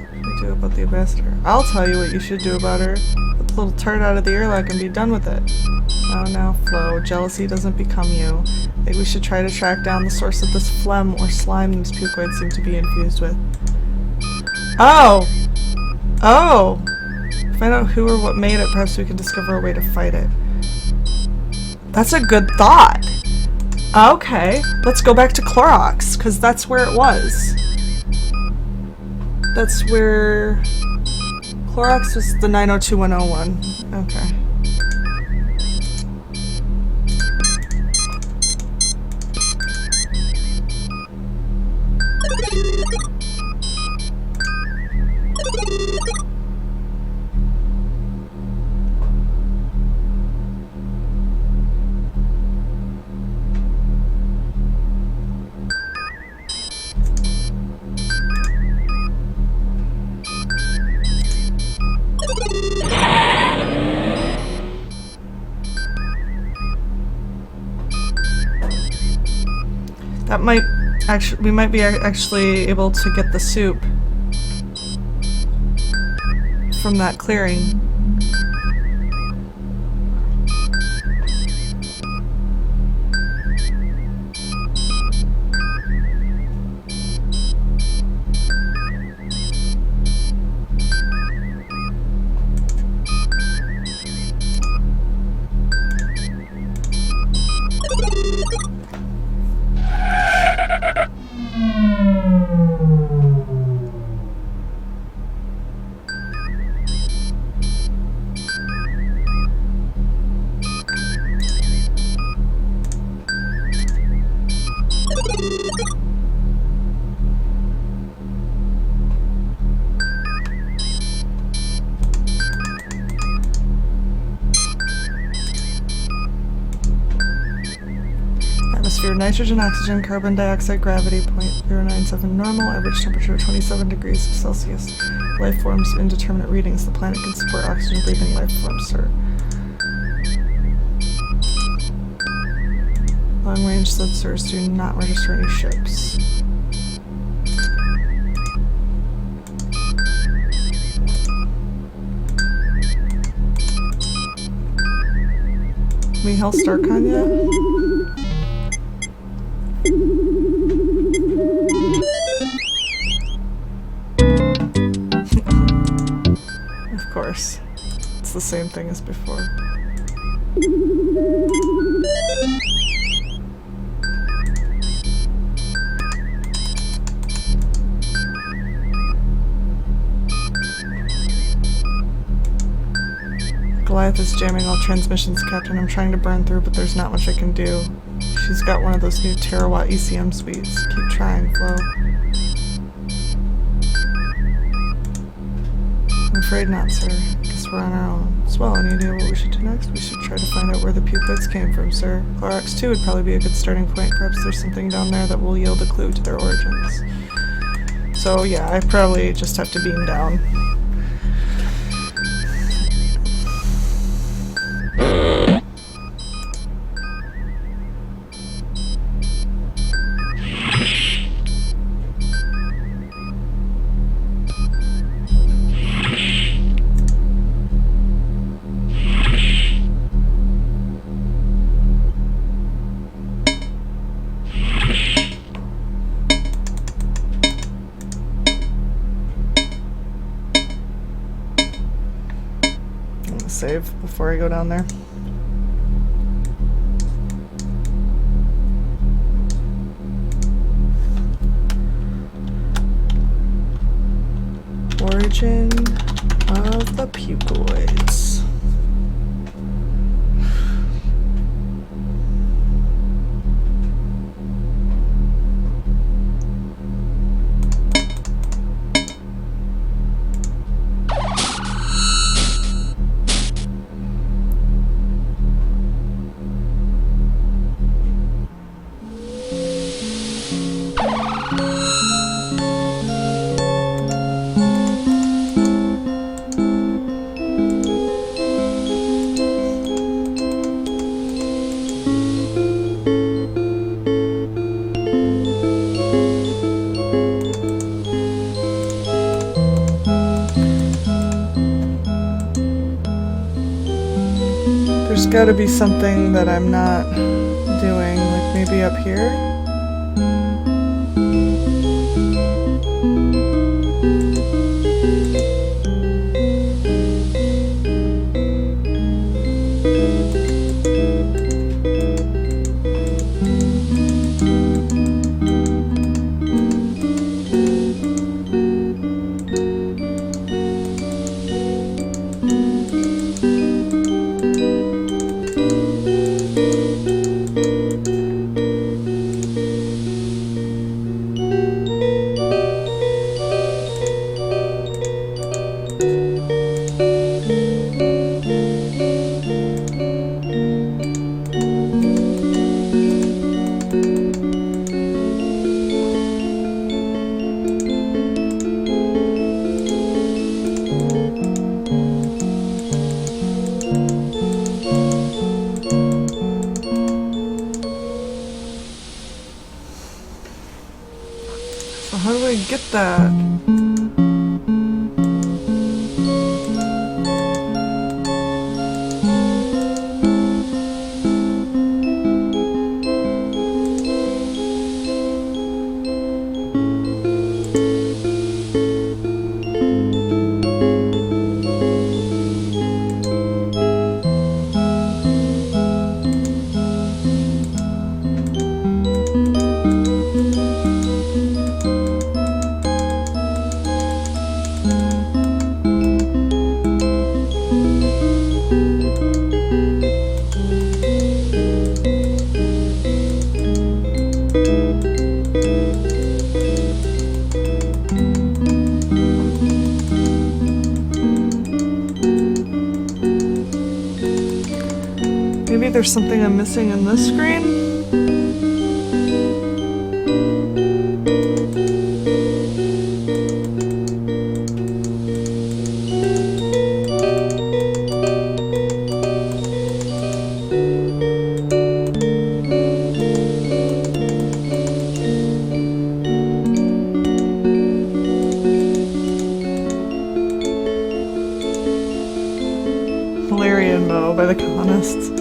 What do we do about the ambassador? I'll tell you what you should do about her. Put the little turd out of the airlock and be done with it. Now, Flo. Jealousy doesn't become you. I think we should try to track down the source of this phlegm or slime these pucoids seem to be infused with. Oh! Oh! Find out who or what made it, perhaps we can discover a way to fight it. That's a good thought! Okay, let's go back to Clorox, because that's where it was. That's where... Clorox was the 902-101. Okay. That might actually, we might be actually able to get the soup from that clearing. Nitrogen, oxygen, carbon dioxide, gravity 0.097 normal, average temperature 27 degrees Celsius. Life forms indeterminate readings. The planet can support oxygen breathing life forms, sir. Long range sensors do not register any ships. Can we hail Starcon yet? Of course. It's the same thing as before. Goliath is jamming all transmissions, Captain. I'm trying to burn through, but there's not much I can do. She's got one of those new terawatt ECM suites. Keep trying, Flo. I'm afraid not, sir. Guess we're on our own. Swell, any idea what we should do next? We should try to find out where the pupids came from, sir. Clorox 2 would probably be a good starting point. Perhaps there's something down there that will yield a clue to their origins. So yeah, I probably just have to beam down. Save before I go down there. Origin of the pucoids. There's gotta be something that I'm not doing, like maybe up here? So how do I get that? Maybe there's something I'm missing in this screen? Valerian Moe by the colonists.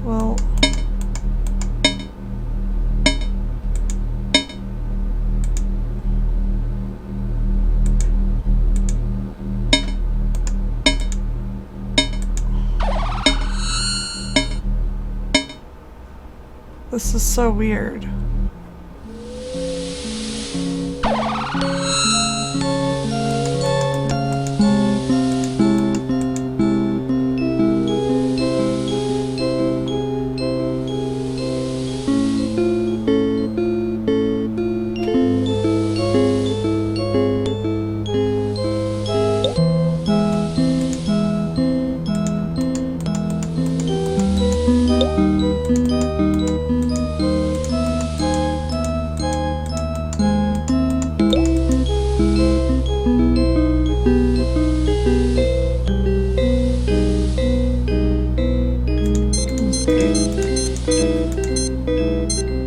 Well, this is so weird.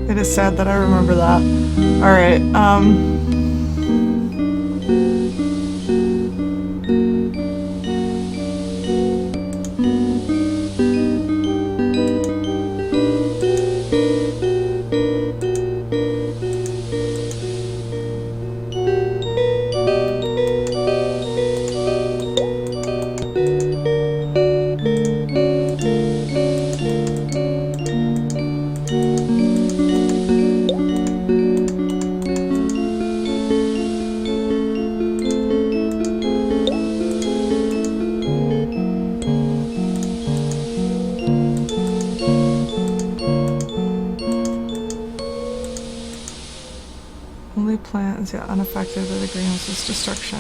It is sad that I remember that. Alright, only plant is yet unaffected by the greenhouse's destruction.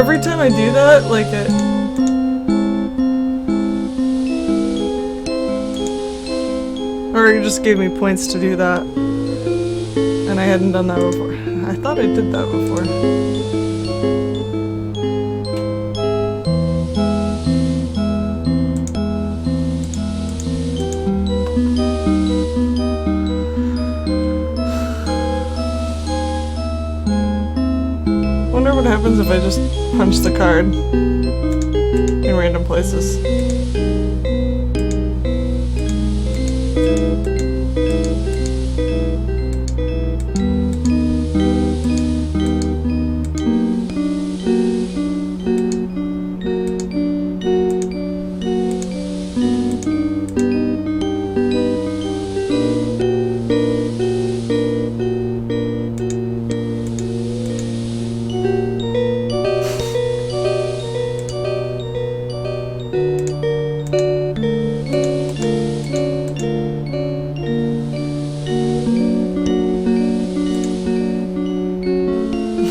every time I do that, like it... Or you just gave me points to do that. And I hadn't done that before. I thought I did that before. Wonder what happens if I just punch the card in random places.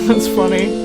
That's funny.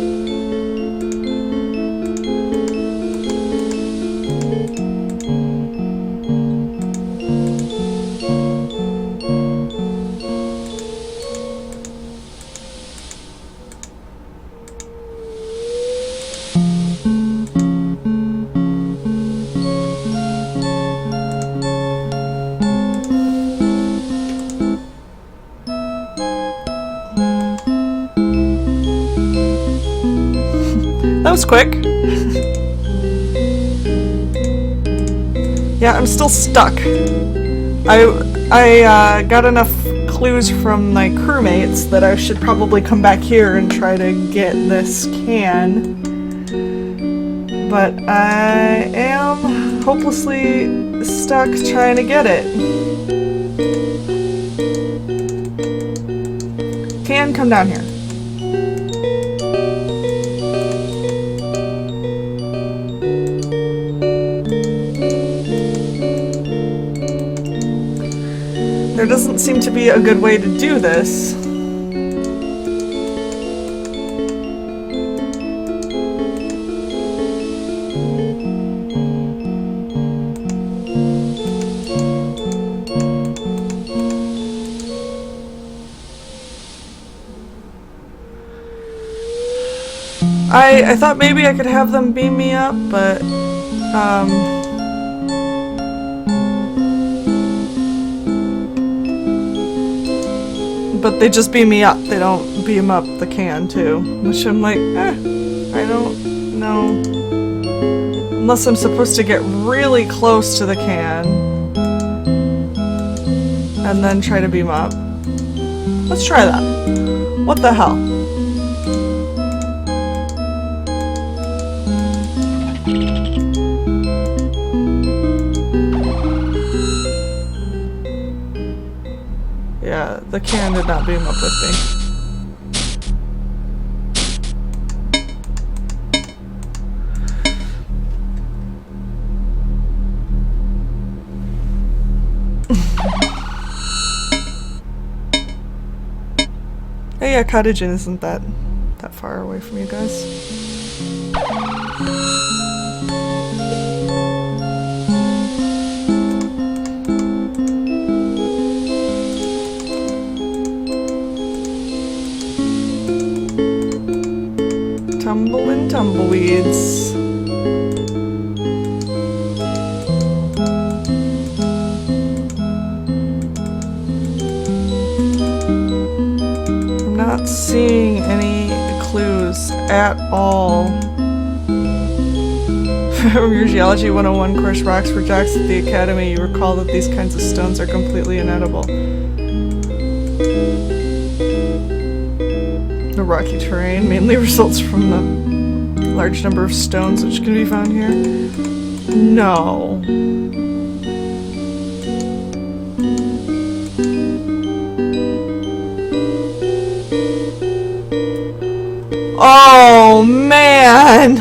That was quick. Yeah, I'm still stuck. I got enough clues from my crewmates that I should probably come back here and try to get this can. But I am hopelessly stuck trying to get it. Can, come down here. There doesn't seem to be a good way to do this. I thought maybe I could have them beam me up, but they just beam me up. They don't beam up the can too, which I'm like, I don't know. Unless I'm supposed to get really close to the can and then try to beam up. Let's try that. What the hell? Yeah, the can did not beam up with me. Hey, yeah, Cottage Inn isn't that far away from you guys. Tumbling tumbleweeds. I'm not seeing any clues at all. From your Geology 101 course, rocks were jocks at the Academy, you recall that these kinds of stones are completely inedible. The rocky terrain mainly results from the large number of stones which can be found here. No. Oh man!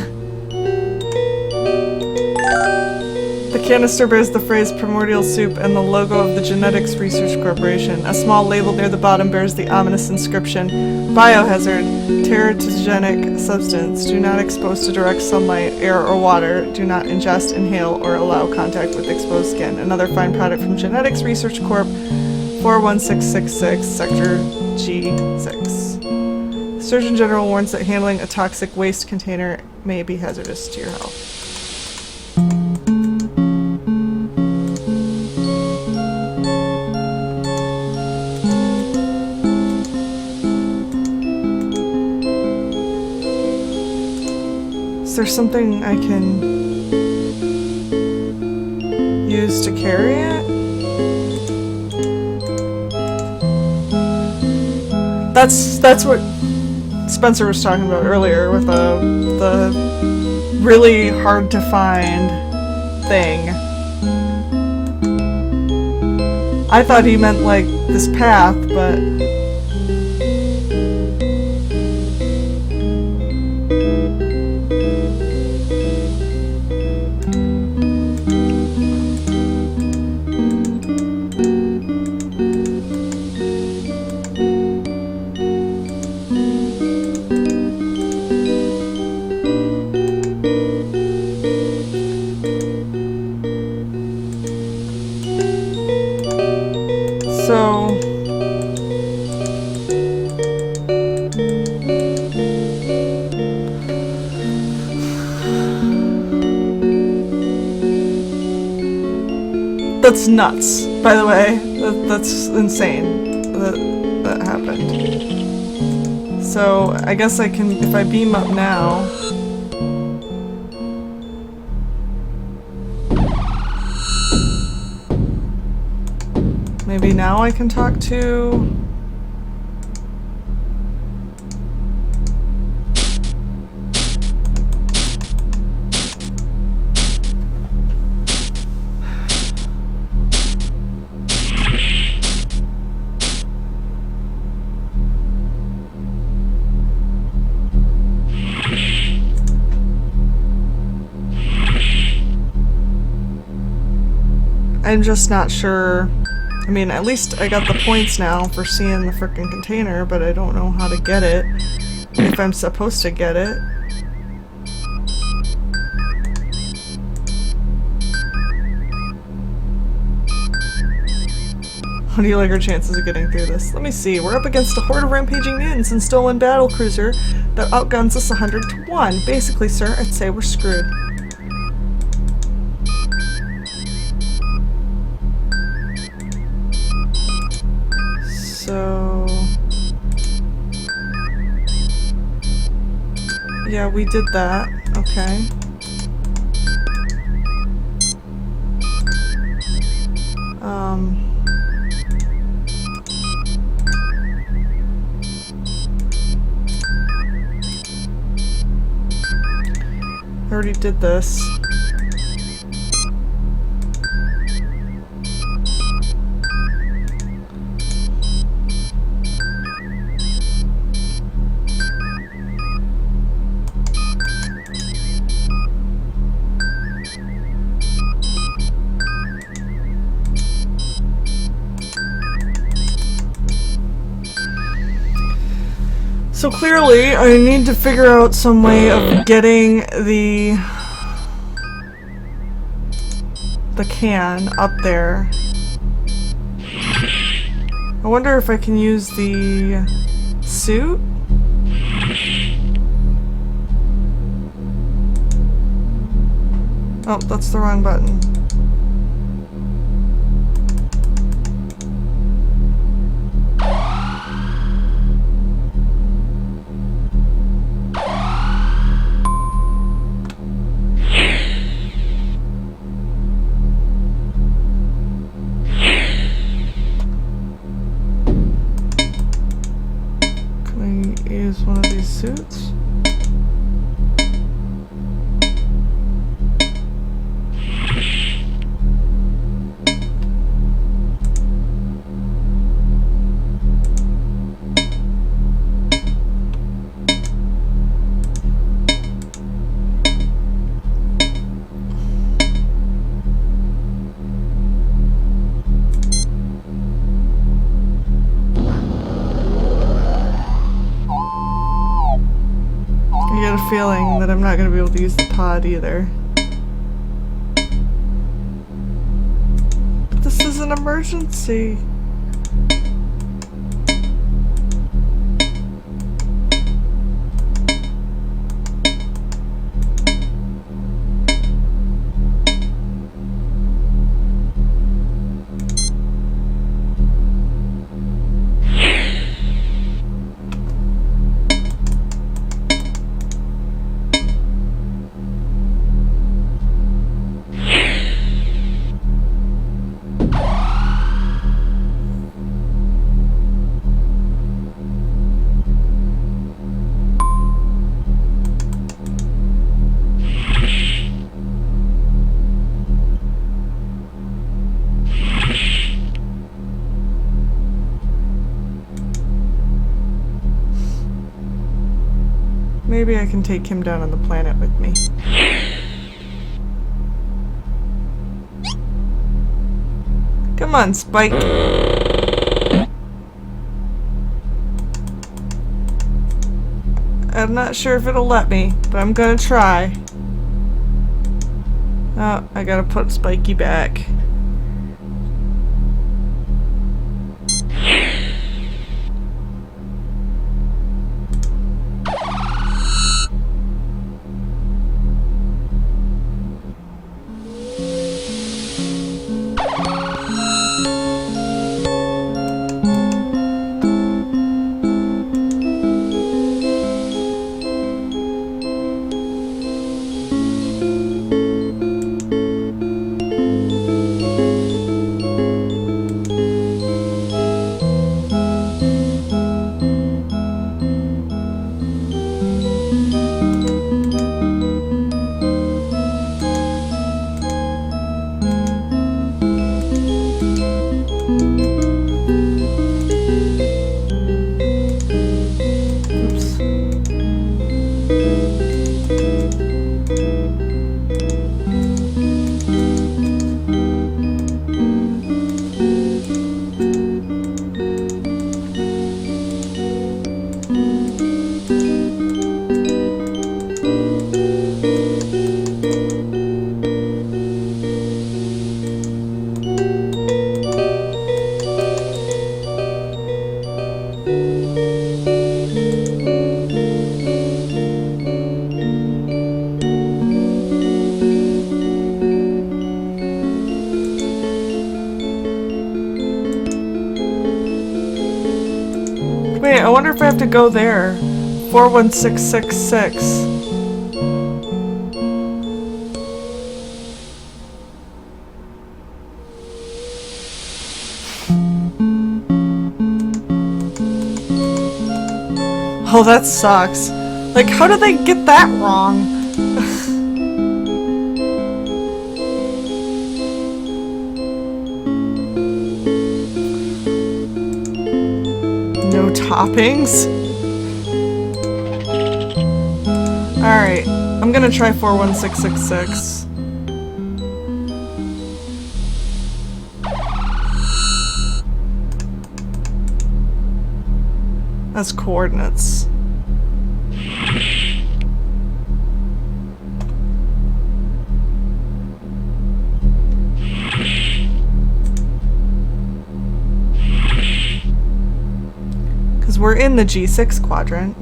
The canister bears the phrase Primordial Soup and the logo of the Genetics Research Corporation. A small label near the bottom bears the ominous inscription, Biohazard, teratogenic substance. Do not expose to direct sunlight, air, or water. Do not ingest, inhale, or allow contact with exposed skin. Another fine product from Genetics Research Corp. 41666, Sector G6. Surgeon General warns that handling a toxic waste container may be hazardous to your health. Is there something I can use to carry it? That's what Spencer was talking about earlier with the really hard to find thing. I thought he meant like this path, but that's nuts, by the way. That's insane that happened. So I guess I can, if I beam up now. Maybe now I can talk to... I'm just not sure. I mean, at least I got the points now for seeing the frickin' container, but I don't know how to get it. If I'm supposed to get it. How do you like our chances of getting through this? Let me see. We're up against a horde of rampaging mutants and stolen battlecruiser that outguns us 100 to 1. Basically, sir, I'd say we're screwed. So... yeah, we did that. Okay. I already did this. So clearly, I need to figure out some way of getting the can up there. I wonder if I can use the suit? Oh, that's the wrong button. One of these suits. I get a feeling that I'm not going to be able to use the pod either. But this is an emergency. Maybe I can take him down on the planet with me. Come on, Spike. I'm not sure if it'll let me, but I'm gonna try. Oh, I gotta put Spiky back. Wait, I wonder if I have to go there. 41666. Oh, that sucks. Like, how did they get that wrong? No toppings? Alright, I'm gonna try 41666. As coordinates. Because we're in the G6 quadrant.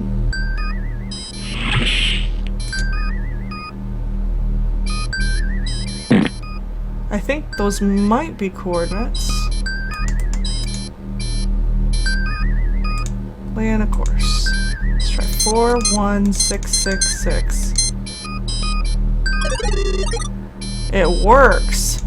I think those might be coordinates. Plan a course. Let's try 41666. It works.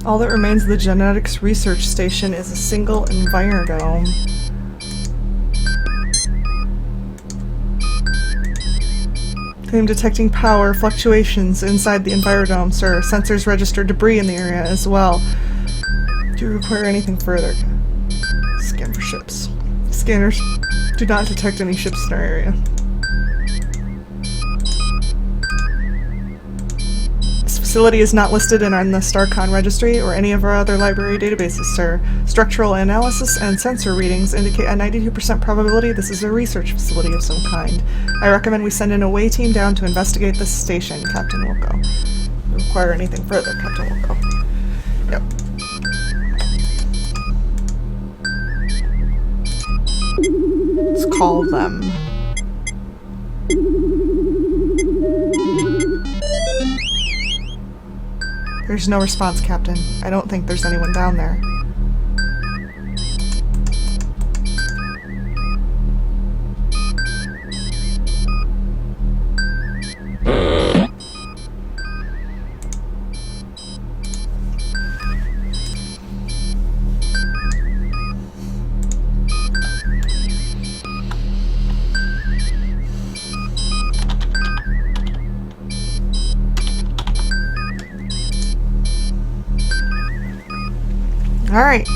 All that remains of the genetics research station is a single envirodome. Claim detecting power fluctuations inside the envirodome, sir. Sensors register debris in the area as well. Do you require anything further? Scan for ships. Scanners do not detect any ships in our area. This facility is not listed on the StarCon registry or any of our other library databases, sir. Structural analysis and sensor readings indicate a 92% probability this is a research facility of some kind. I recommend we send an away team down to investigate this station, Captain Wilco. Do you require anything further, Captain Wilco? Yep. Let's call them. There's no response, Captain. I don't think there's anyone down there. All right.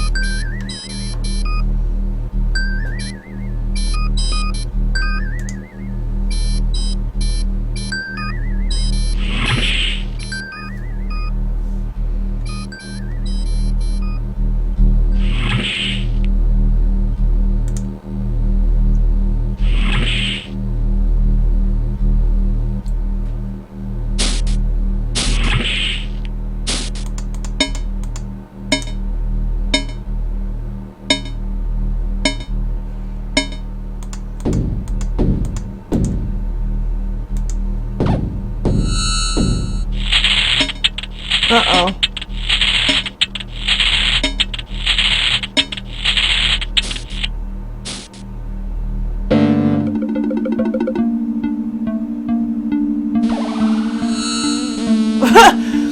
Uh-oh.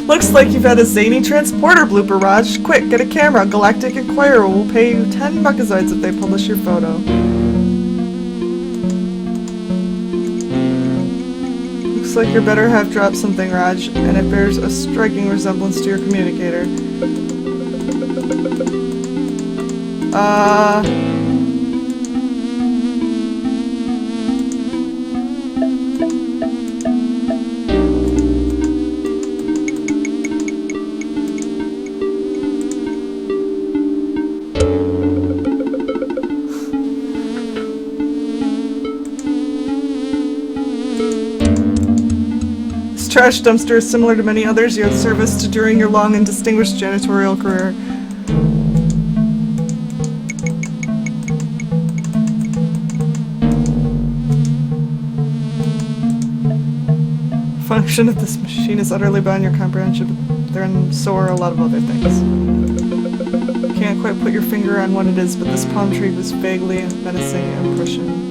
Looks like you've had a zany transporter blooper, Raj. Quick, get a camera. Galactic Inquirer will pay you 10 buckazoids if they publish your photo. Looks like your better half dropped something, Raj, and it bears a striking resemblance to your communicator. This trash dumpster is similar to many others you have serviced during your long and distinguished janitorial career. Function of this machine is utterly beyond your comprehension, but then so are a lot of other things. Can't quite put your finger on what it is, but this palm tree was vaguely a menacing impression.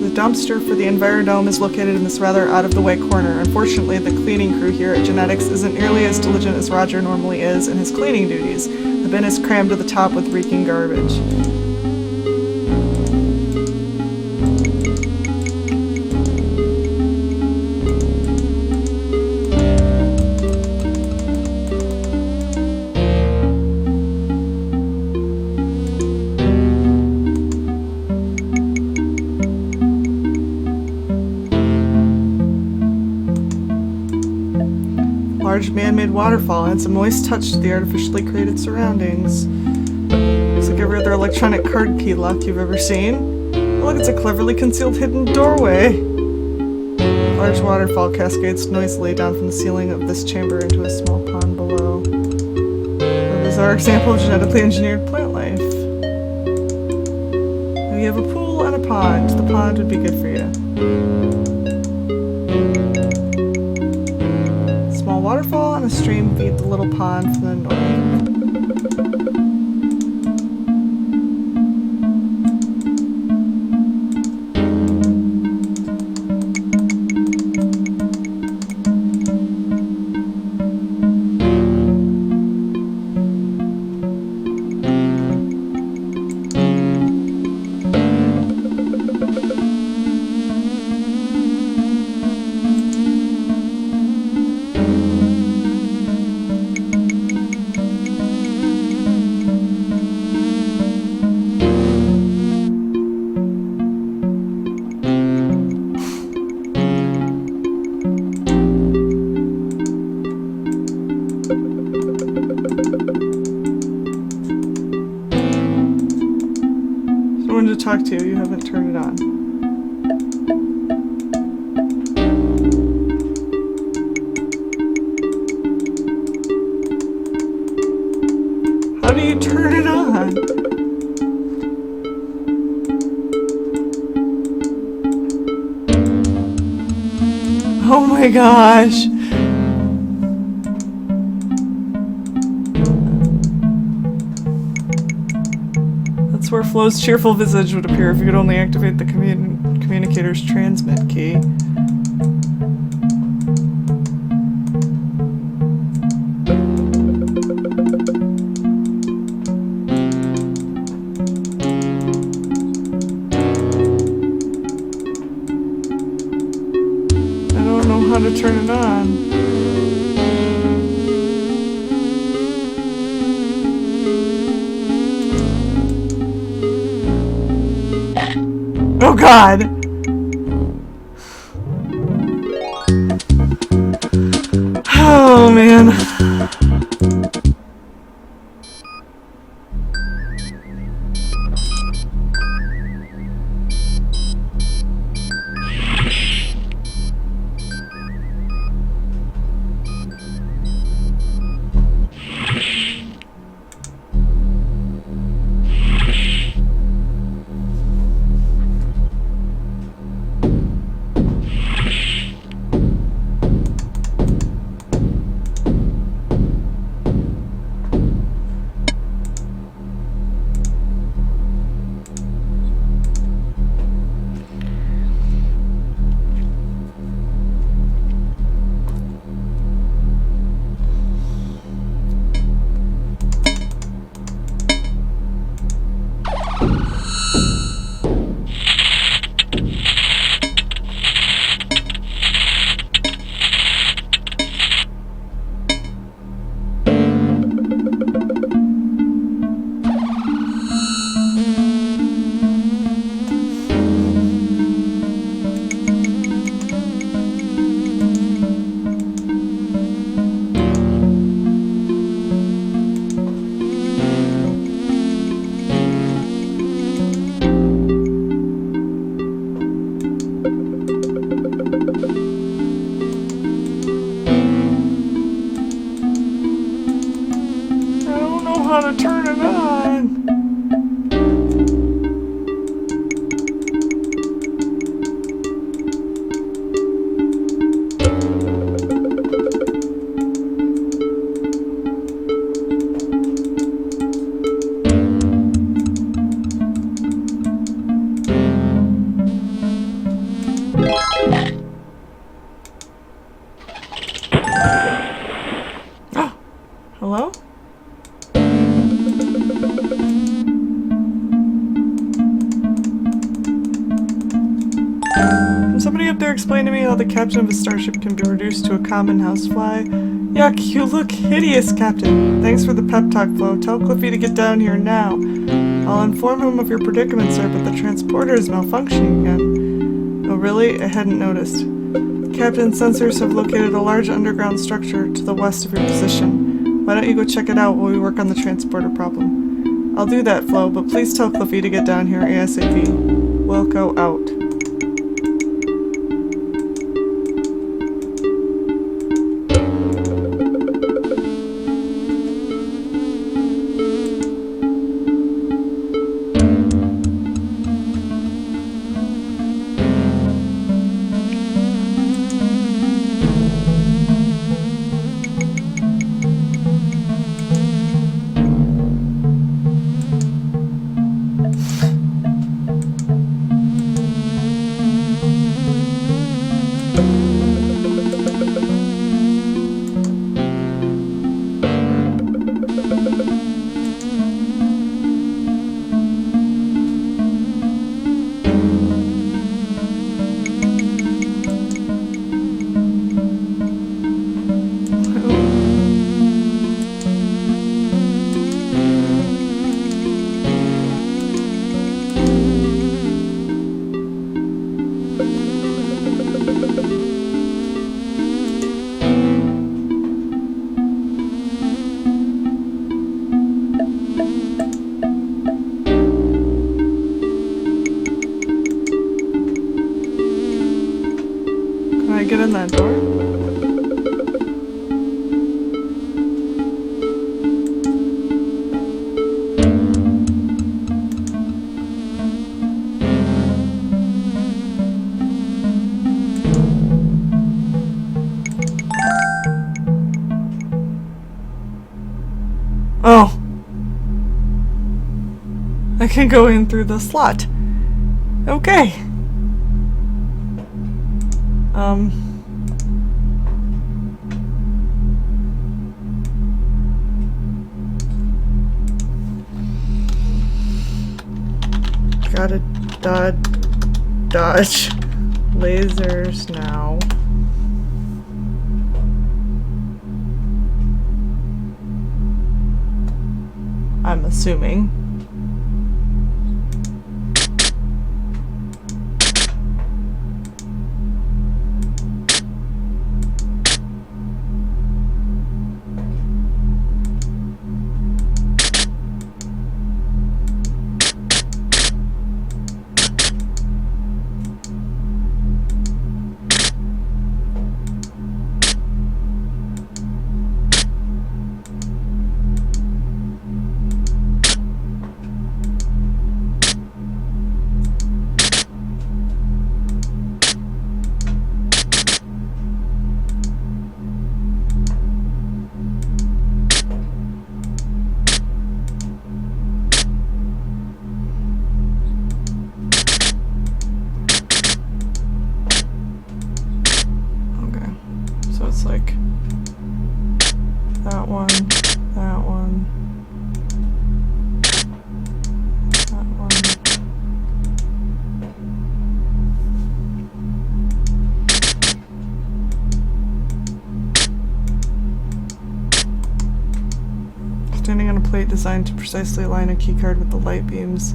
The dumpster for the Envirodome is located in this rather out-of-the-way corner. Unfortunately, the cleaning crew here at Genetics isn't nearly as diligent as Roger normally is in his cleaning duties. The bin is crammed to the top with reeking garbage. Large man-made waterfall adds a moist touch to the artificially created surroundings. Looks like every other electronic card key lock you've ever seen. Oh, look, it's a cleverly concealed hidden doorway. Large waterfall cascades noisily down from the ceiling of this chamber into a small pond below. A bizarre example of genetically engineered plant life. Now you have a pool and a pond. The pond would be good for you. Waterfall and a stream feed the little pond from the north. talk to you. You haven't turned it on. How do you turn it on? Oh my gosh. That's where Flo's cheerful visage would appear if you could only activate the communicator's transmit key. I don't know how to turn it on. Oh God! Oh man. How to turn it on. Hello? Can somebody up there explain to me how the captain of a starship can be reduced to a common housefly? Yuck, you look hideous, Captain. Thanks for the pep talk, Flo. Tell Cliffy to get down here now. I'll inform him of your predicament, sir, but the transporter is malfunctioning again. Oh, really? I hadn't noticed. Captain, sensors have located a large underground structure to the west of your position. Why don't you go check it out while we work on the transporter problem? I'll do that, Flo, but please tell Cliffy to get down here ASAP. Wilco out. can go in through the slot. Okay. Gotta dodge lasers now. I'm assuming. It's like that one, that one, that one. Standing on a plate designed to precisely align a keycard with the light beams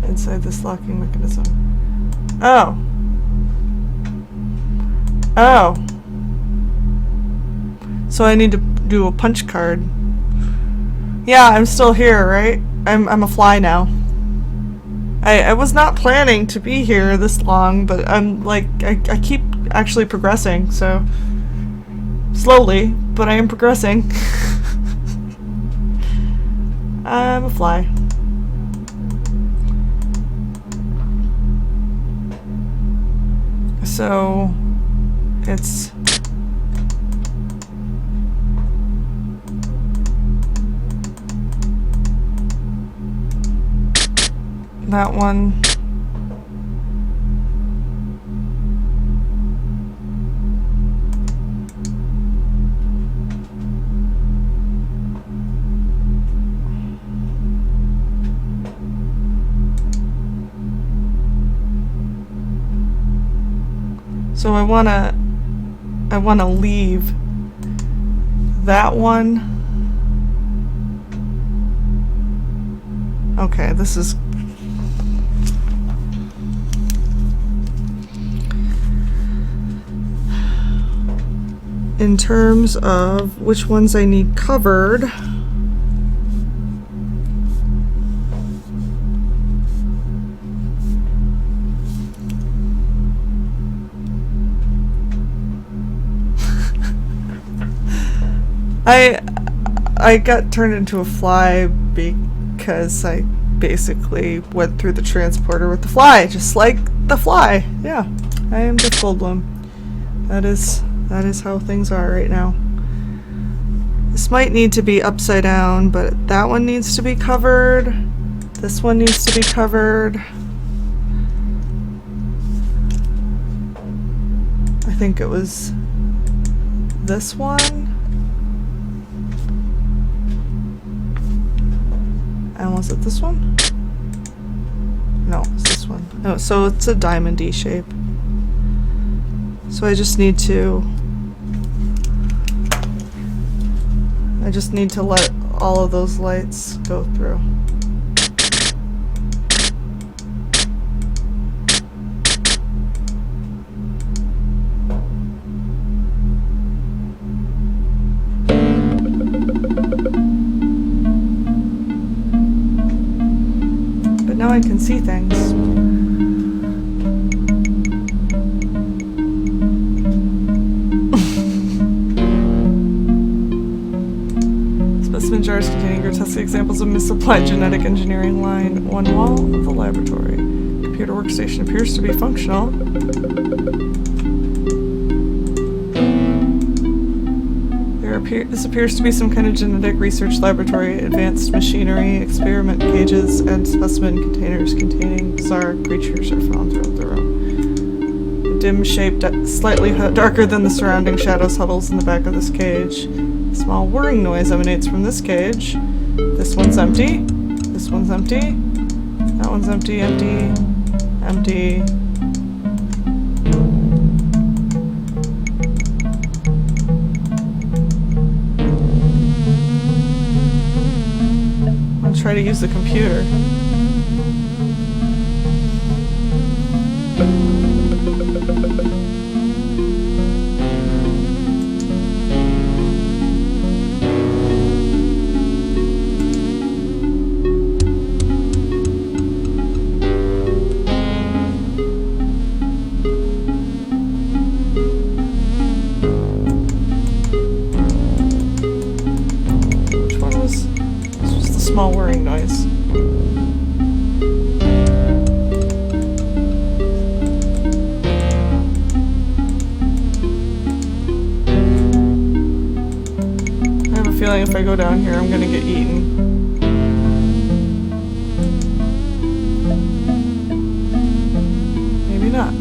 inside this locking mechanism. Oh. Oh. So I need to do a punch card. Yeah, I'm still here, right? I'm a fly now. I was not planning to be here this long, but I'm like, I keep actually progressing, so slowly, but I am progressing. I'm a fly. So it's that one. So I wanna leave that one. Okay, this is in terms of which ones I need covered. I got turned into a fly because I basically went through the transporter with the fly, just like the fly. Yeah, I am just Goldblum. That is how things are right now. This might need to be upside down, but that one needs to be covered. This one needs to be covered. I think it was this one. And was it this one? No, it's this one. Oh, so it's a diamond-y shape. So I just need to let all of those lights go through. But now I can see things. Specimen jars containing grotesque examples of misapplied genetic engineering line one wall of the laboratory. Computer workstation appears to be functional. There This appears to be some kind of genetic research laboratory. Advanced machinery, experiment cages, and specimen containers containing bizarre creatures are found throughout the room. A dim shape, slightly darker than the surrounding shadows, huddles in the back of this cage. A small whirring noise emanates from this cage. This one's empty. This one's empty. That one's empty, empty, empty. Try to use the computer. Which one was? It's just a small whirring noise. I have a feeling if I go down here, I'm gonna get eaten. Maybe not.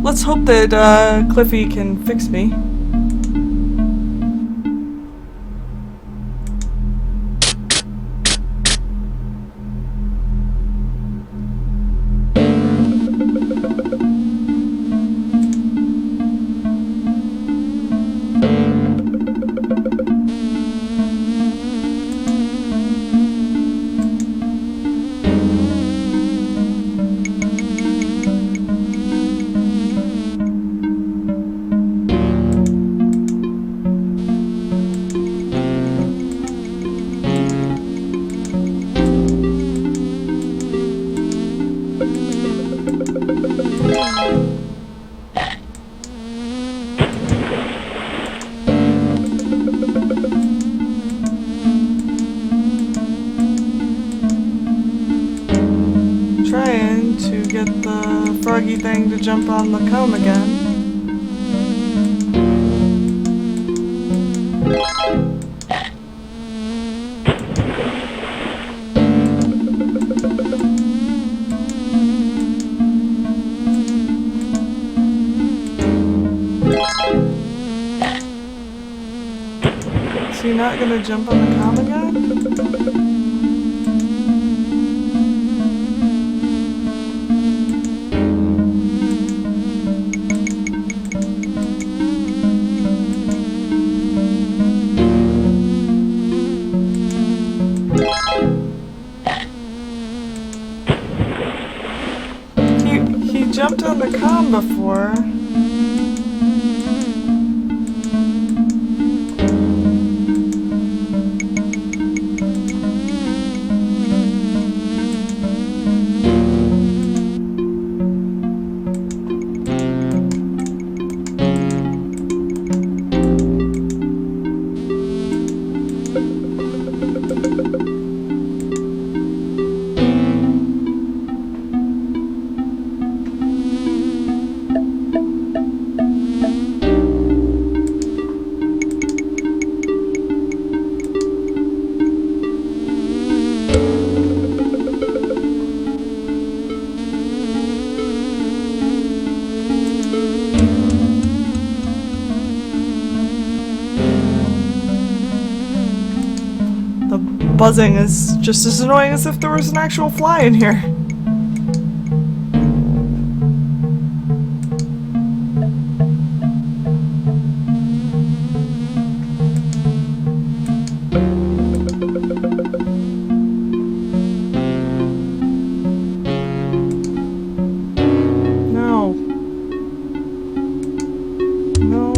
Let's hope that Cliffy can fix me. Trying to get the froggy thing to jump on the comb again. Is he not gonna jump on the comb again? He jumped on the comb before. Buzzing is just as annoying as if there was an actual fly in here. No. No.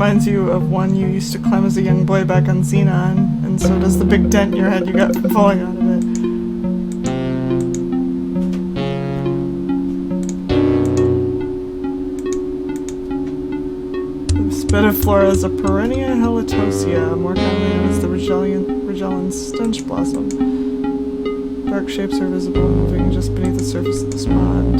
reminds you of one you used to climb as a young boy back on Xenon, and so does the big dent in your head you got from falling out of it. Spediflora is a perennia halitosia, more commonly known as the Rigellan stench blossom. Dark shapes are visible moving just beneath the surface of this pond.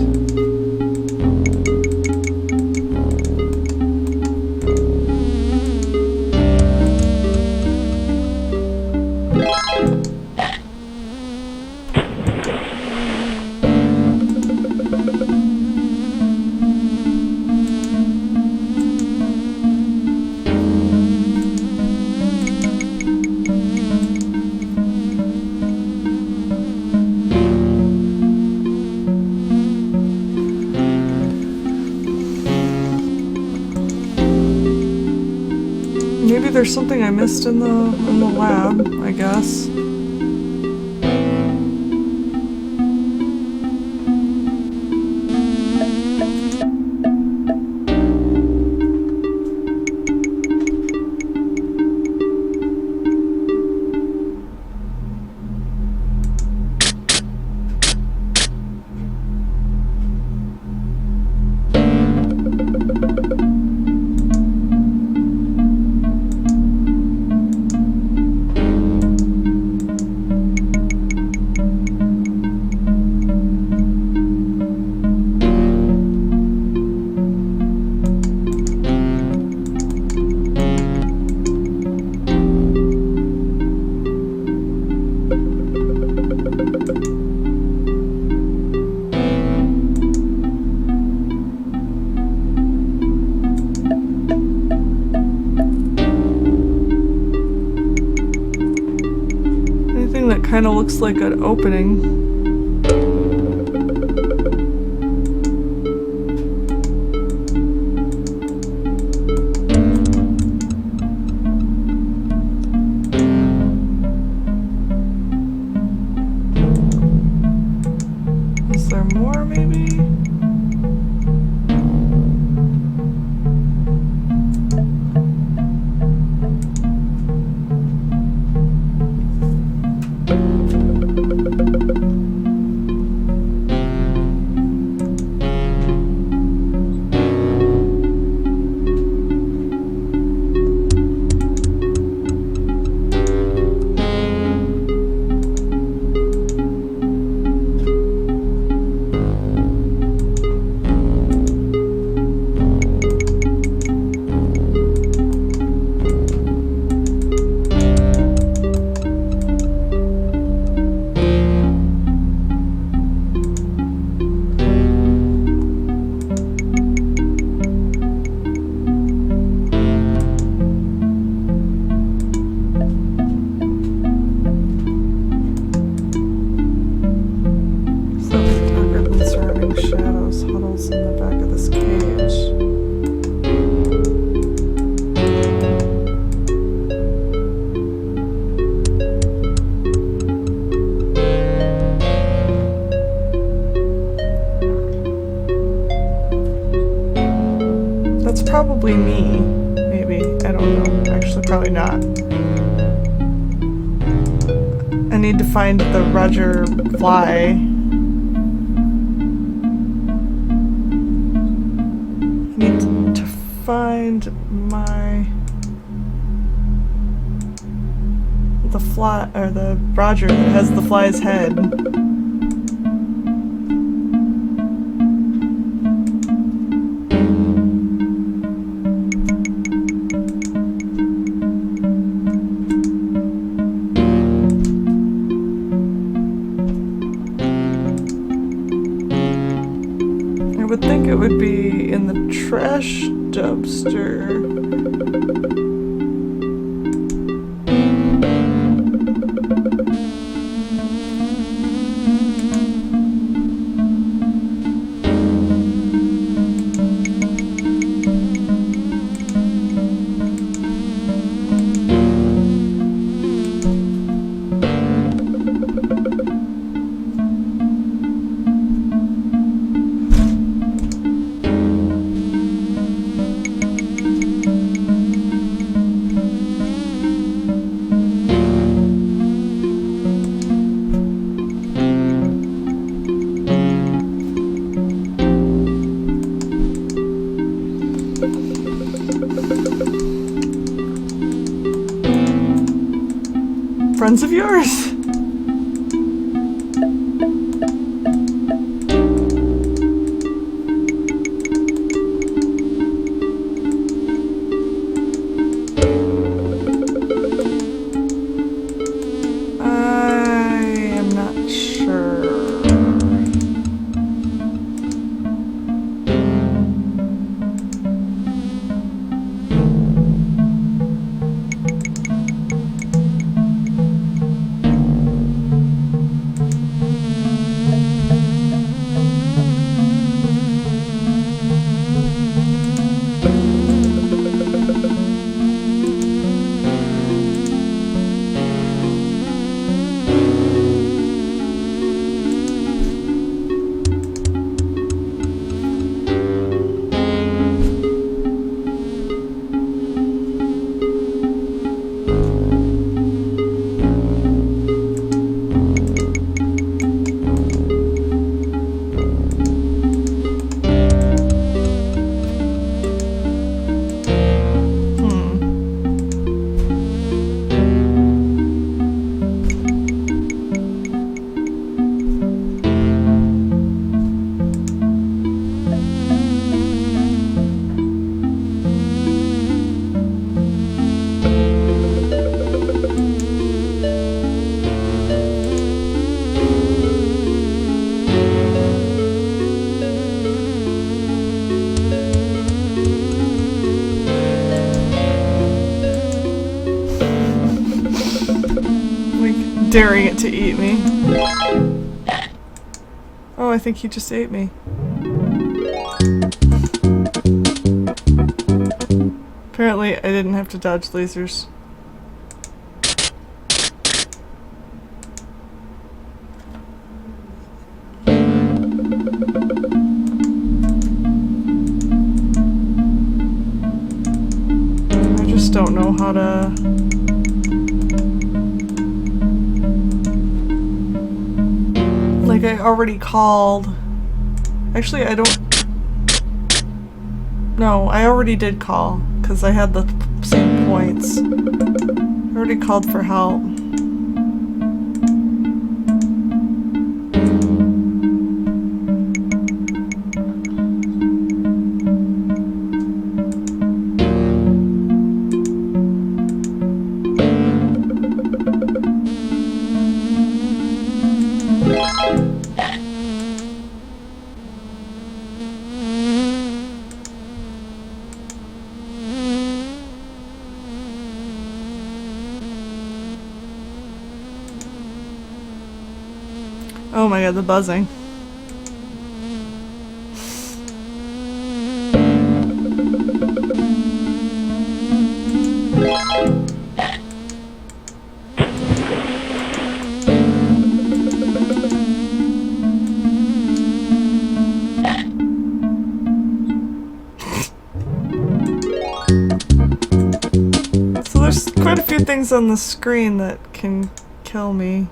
Maybe there's something I missed in the lab, I guess. That kind of looks like an opening. Is there more, maybe? Shadows huddles in the back of this cage. That's probably me, maybe. I don't know. Actually, probably not. I need to find the Roger fly. Find the fly, or the Roger that has the fly's head. I would think it would be in the trash dumpster. Friends of yours? I am not sure. Daring it to eat me. Oh, I think he just ate me. Apparently, I didn't have to dodge lasers. I just don't know how to... Like, I already called. Actually, I don't... No, I already did call, because I had the same points. I already called for help. Oh my god, the buzzing. So there's quite a few things on the screen that can kill me.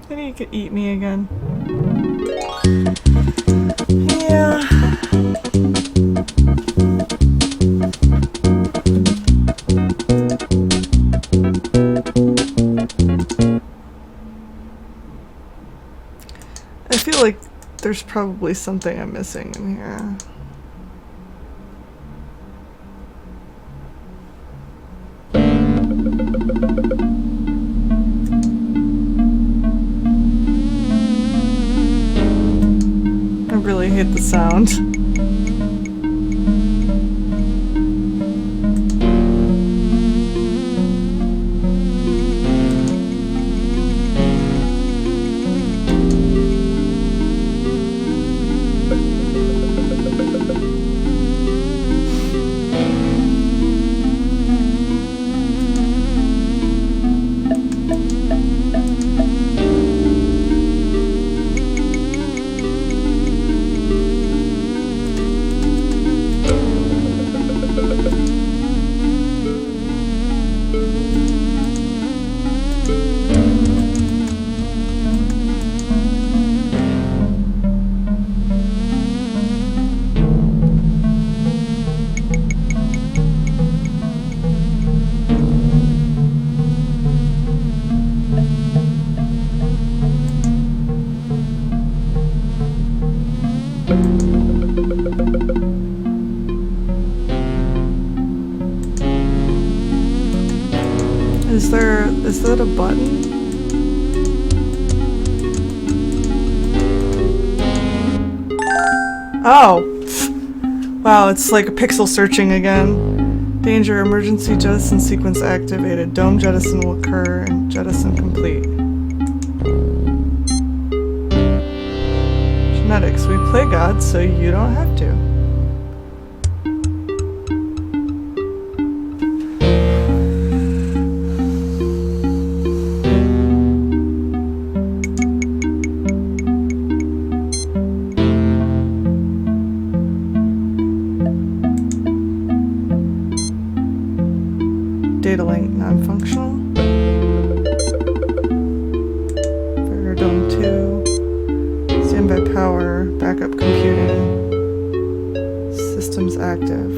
Maybe you could eat me again. Yeah. I feel like there's probably something I'm missing in here. I really hate the sound. Is that a button? Oh! Wow, it's like a pixel searching again. Danger, emergency jettison sequence activated. Dome jettison will occur and jettison complete. Genetics, we play God so you don't have to. Data link non-functional. Fire Dome 2. Standby power. Backup computing. Systems active.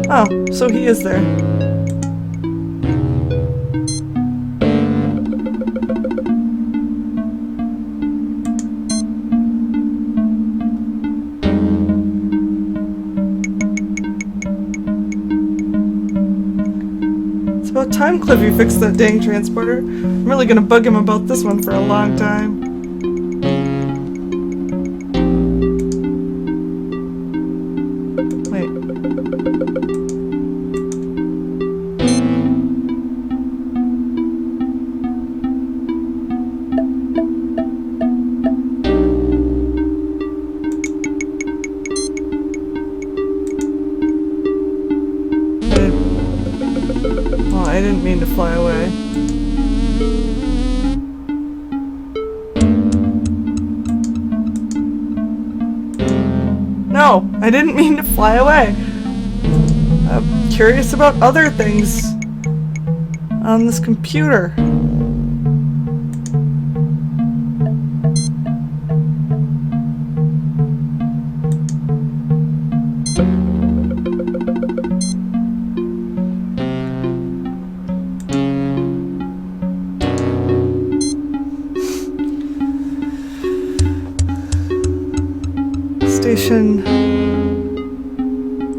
Oh, so he is there. About time Cliffy fixed that dang transporter. I'm really gonna bug him about this one for a long time. Wait. I didn't mean to fly away. No, I didn't mean to fly away. I'm curious about other things on this computer. Station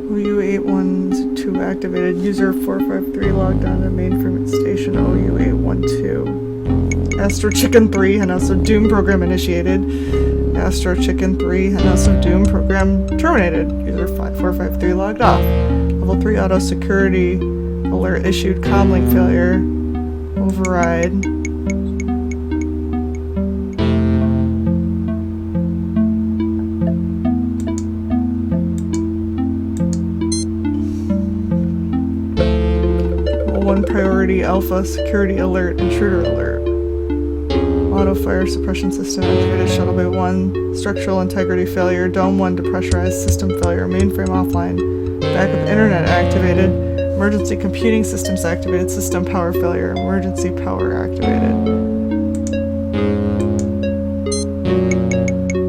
OU812 activated. User 453 logged on to mainframe at station OU812. Astro Chicken 3 and also Doom program initiated. Astro Chicken 3 and also Doom program terminated. User 5453 logged off. Level 3 auto security alert issued. Comlink failure. Override. Priority alpha security alert intruder alert. Auto fire suppression system activated. Shuttle Bay 1 structural integrity failure. Dome 1 depressurized system failure. Mainframe offline. Backup internet activated. Emergency computing systems activated. System power failure. Emergency power activated.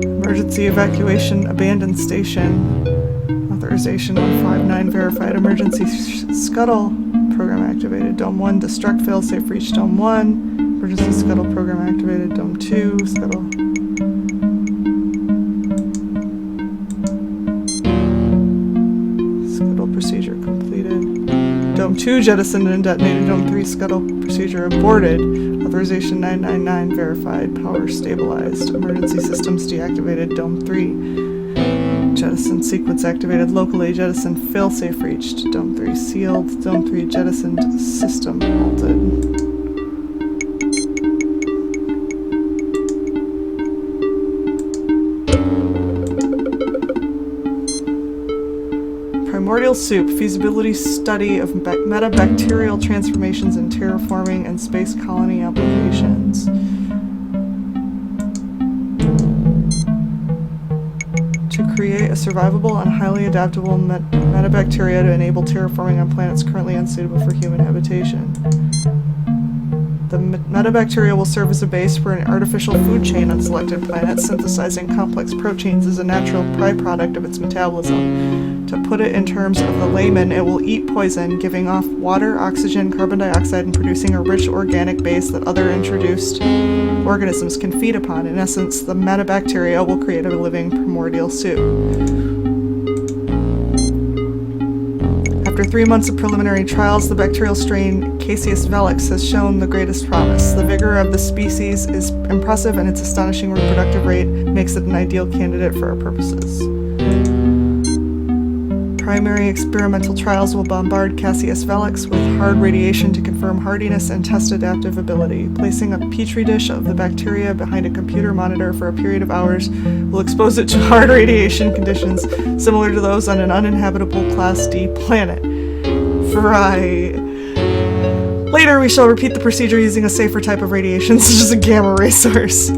Emergency Emergency evacuation abandoned station. Authorization 159 verified. Emergency scuttle program activated. Dome 1 destruct failsafe reached. Dome 1. Emergency scuttle program activated. Dome 2 scuttle. Scuttle procedure completed. Dome 2 jettisoned and detonated. Dome 3 scuttle procedure aborted. Authorization 999 verified. Power stabilized. Emergency systems deactivated. Dome 3. Jettison sequence activated locally. Jettison failsafe reached. Dome 3 sealed. Dome 3 jettisoned. System halted. Primordial soup. Feasibility study of metabacterial transformations in terraforming and space colony applications. To create a survivable and highly adaptable metabacteria to enable terraforming on planets currently unsuitable for human habitation. The metabacteria will serve as a base for an artificial food chain on selected planets, synthesizing complex proteins as a natural byproduct of its metabolism. To put it in terms of the layman, it will eat poison, giving off water, oxygen, carbon dioxide, and producing a rich organic base that other introduced organisms can feed upon. In essence, the metabacteria will create a living primordial soup. After 3 months of preliminary trials, the bacterial strain Caseus velox has shown the greatest promise. The vigor of the species is impressive, and its astonishing reproductive rate makes it an ideal candidate for our purposes. Primary experimental trials will bombard Caseus velox with hard radiation to confirm hardiness and test adaptive ability. Placing a petri dish of the bacteria behind a computer monitor for a period of hours will expose it to hard radiation conditions similar to those on an uninhabitable Class D planet. Right. Later, we shall repeat the procedure using a safer type of radiation, such as a gamma ray source.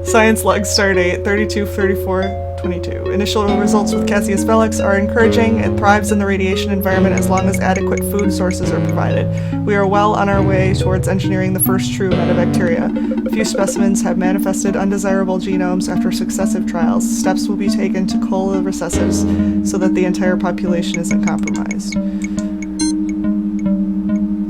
Science log stardate 323422. Initial results with Caseus velox are encouraging. It thrives in the radiation environment as long as adequate food sources are provided. We are well on our way towards engineering the first true metabacteria. A few specimens have manifested undesirable genomes after successive trials. Steps will be taken to cull the recessives so that the entire population isn't compromised.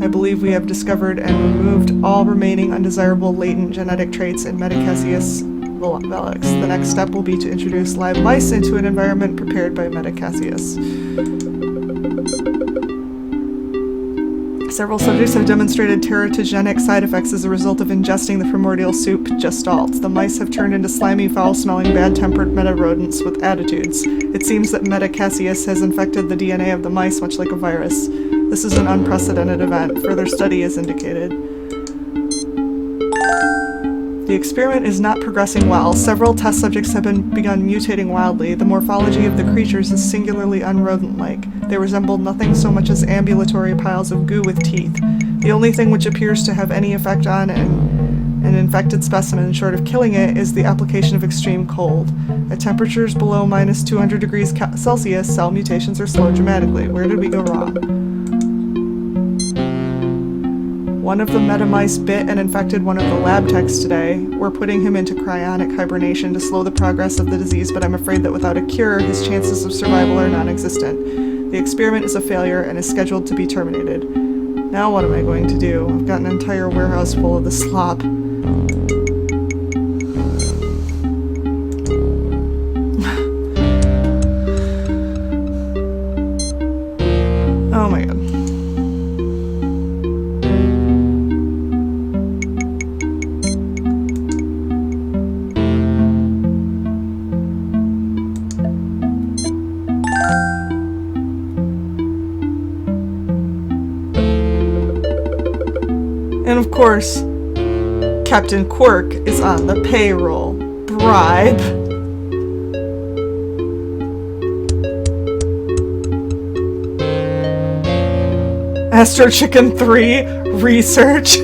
I believe we have discovered and removed all remaining undesirable latent genetic traits in Metacaseus velox. The next step will be to introduce live mice into an environment prepared by Metacaseus. Several subjects have demonstrated teratogenic side effects as a result of ingesting the primordial soup gestalt. The mice have turned into slimy, foul-smelling, bad-tempered meta-rodents with attitudes. It seems that Metacaseus has infected the DNA of the mice much like a virus. This is an unprecedented event. Further study is indicated. The experiment is not progressing well. Several test subjects have begun mutating wildly. The morphology of the creatures is singularly unrodent-like. They resemble nothing so much as ambulatory piles of goo with teeth. The only thing which appears to have any effect on an infected specimen, short of killing it, is the application of extreme cold. At temperatures below minus 200 degrees Celsius, cell mutations are slowed dramatically. Where did we go wrong? One of the metamice bit and infected one of the lab techs today. We're putting him into cryonic hibernation to slow the progress of the disease, but I'm afraid that without a cure, his chances of survival are non-existent. The experiment is a failure and is scheduled to be terminated. Now what am I going to do? I've got an entire warehouse full of the slop. Oh my god. And of course, Captain Quirk is on the payroll. Bribe. Astro Chicken 3 research.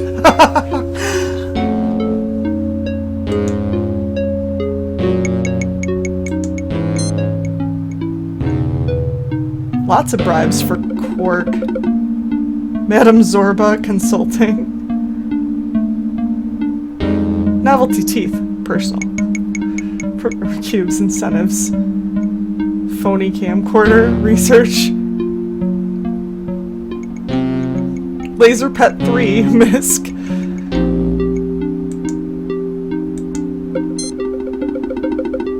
Lots of bribes for Quirk. Madame Zorba Consulting. Novelty teeth. personal. Cubes incentives. Phony camcorder research. Laser Pet 3 misc.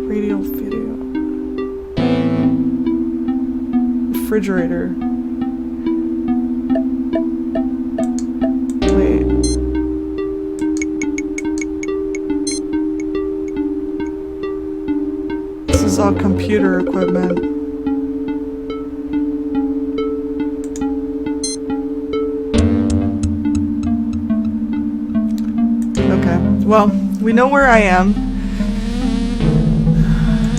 Radio video. Refrigerator. Wait. This is all computer equipment. Okay, well, we know where I am.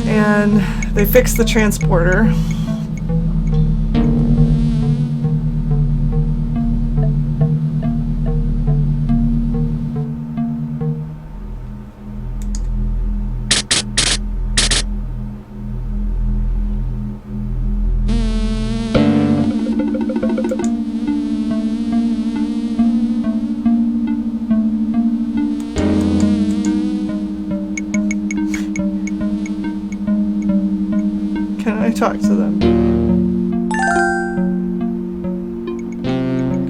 And they fixed the transporter. Talk to them.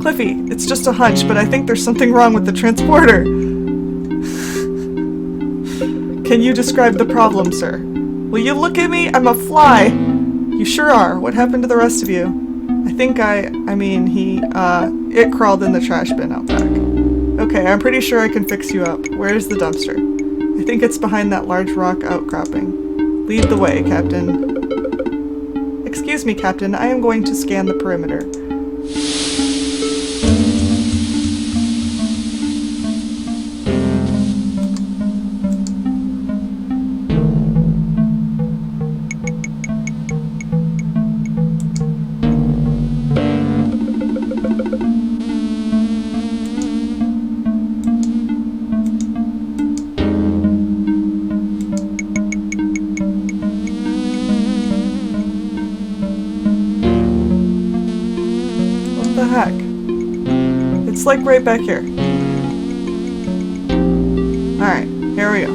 Cliffy, it's just a hunch, but I think there's something wrong with the transporter. Can you describe the problem, sir? Will you look at me? I'm a fly. You sure are. What happened to the rest of you? I think it crawled in the trash bin out back. Okay, I'm pretty sure I can fix you up. Where's the dumpster? I think it's behind that large rock outcropping. Lead the way, Captain. Excuse me, Captain. I am going to scan the perimeter. Heck. It's like right back here. Alright, here we go.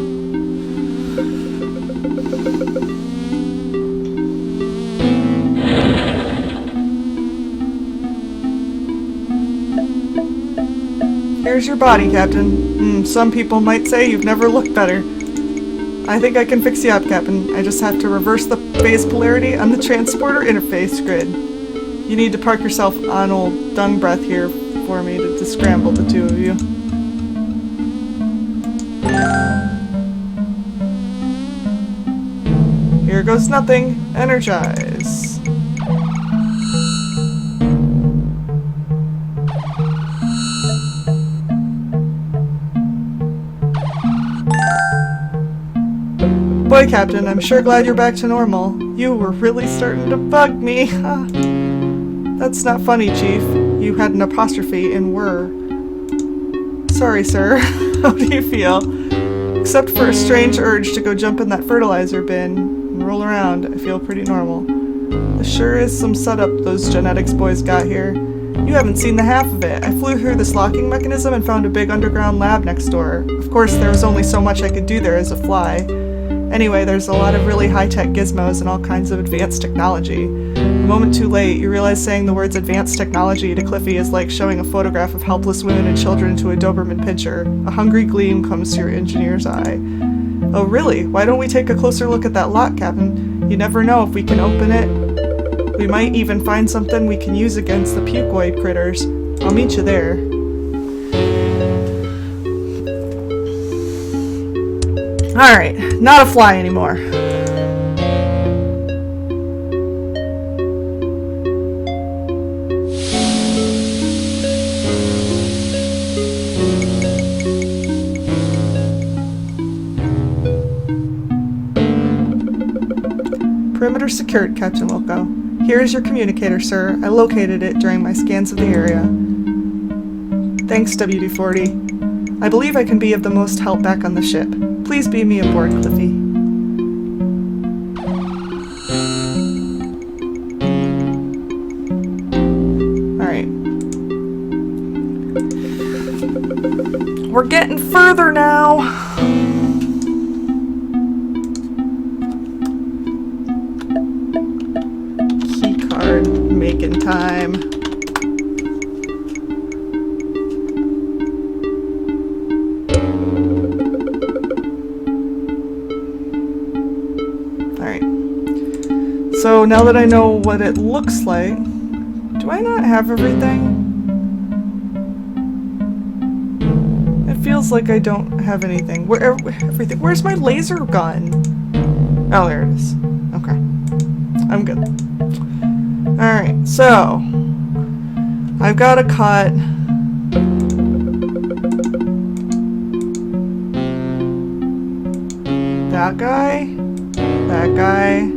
Here's your body, Captain. Some people might say you've never looked better. I think I can fix you up, Captain. I just have to reverse the phase polarity on the transporter interface grid. You need to park yourself on old dung breath here for me to scramble the two of you. Here goes nothing. Energize. Boy, Captain, I'm sure glad you're back to normal. You were really starting to bug me. That's not funny, Chief. You had an apostrophe in were. Sorry, sir. How do you feel? Except for a strange urge to go jump in that fertilizer bin and roll around, I feel pretty normal. This sure is some setup those genetics boys got here. You haven't seen the half of it. I flew through this locking mechanism and found a big underground lab next door. Of course, there was only so much I could do there as a fly. Anyway, there's a lot of really high-tech gizmos and all kinds of advanced technology. A moment too late, you realize saying the words advanced technology to Cliffy is like showing a photograph of helpless women and children to a Doberman pinscher. A hungry gleam comes to your engineer's eye. Oh really? Why don't we take a closer look at that lock, Captain? You never know if we can open it. We might even find something we can use against the pucoid critters. I'll meet you there. Alright, not a fly anymore. Perimeter secured, Captain Wilco. Here is your communicator, sir. I located it during my scans of the area. Thanks, WD-40. I believe I can be of the most help back on the ship. Please beam me aboard, Cliffy. Alright. We're getting further now. taking time. Alright. So now that I know what it looks like, do I not have everything? It feels like I don't have anything. Everything? Where's my laser gun? Oh, there it is. Okay. I'm good. Alright, so I've got to cut that guy, that guy,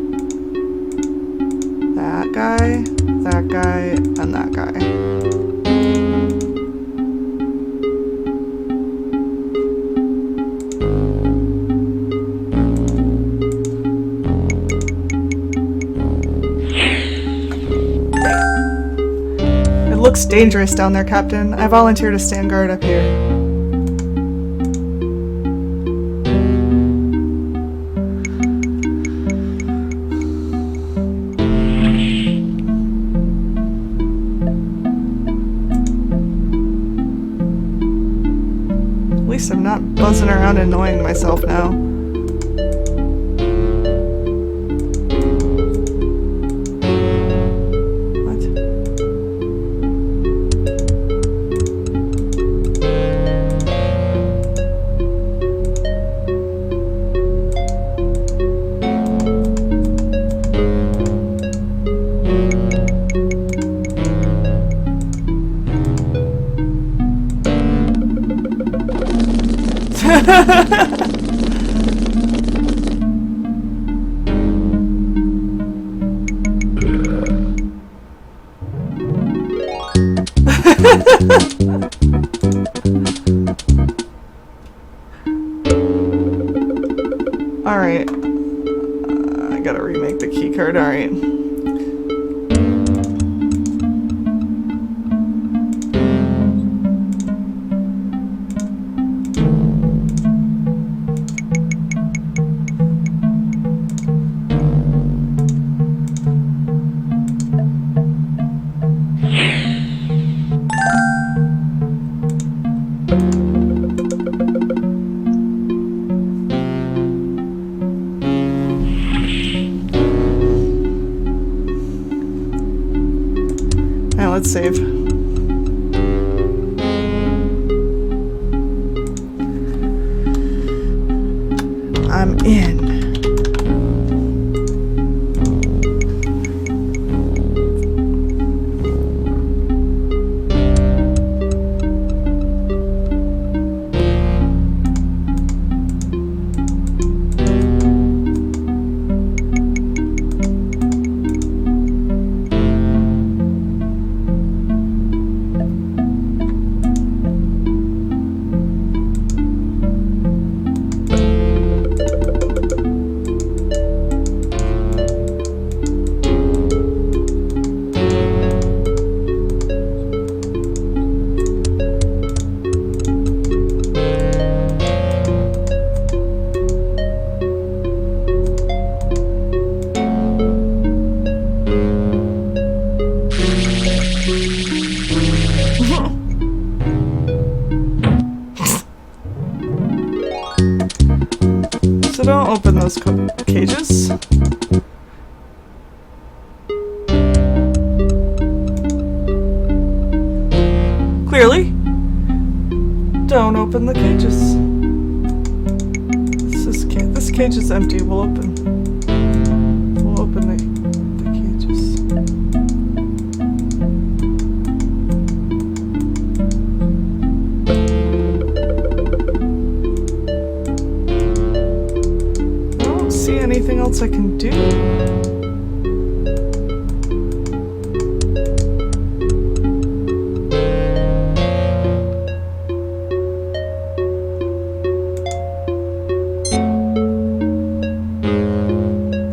that guy, that guy, and that guy. It looks dangerous down there, Captain. I volunteer to stand guard up here. At least I'm not buzzing around annoying myself now. Alright. I gotta remake the keycard, alright. Now let's save. I'm in. So don't open those cages. Clearly, don't open the cages. This cage is empty. We'll open the cages. I don't see anything else I can do.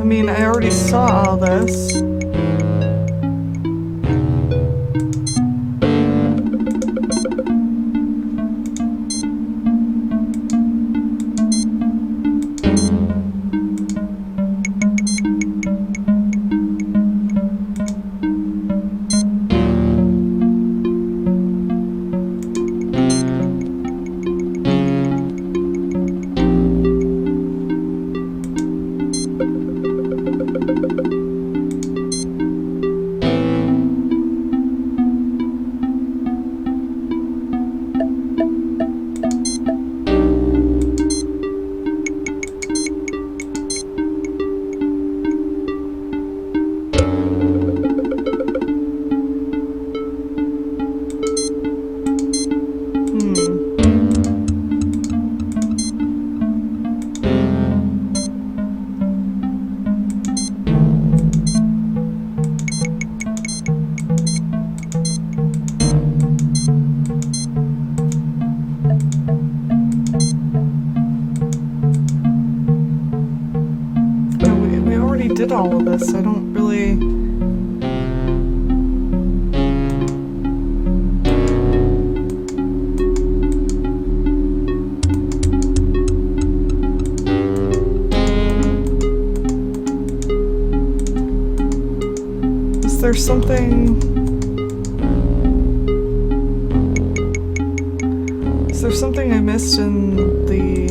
I mean, I already saw all this. We already did all of this. I don't really... Is there something... Is there something I missed in the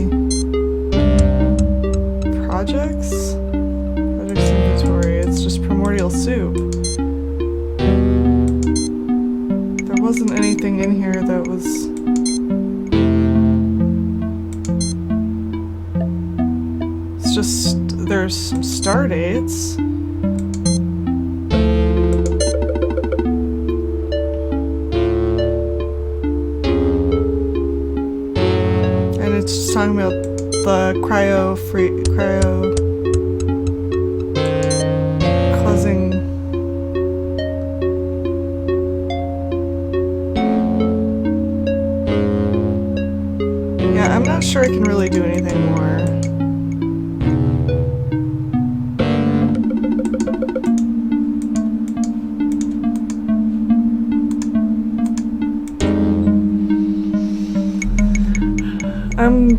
projects? Projects inventory. It's just primordial soup. There wasn't anything in here that was... It's just... There's some star dates. It's just talking about the cryo causing. Yeah, I'm not sure I can really do anything more. I'm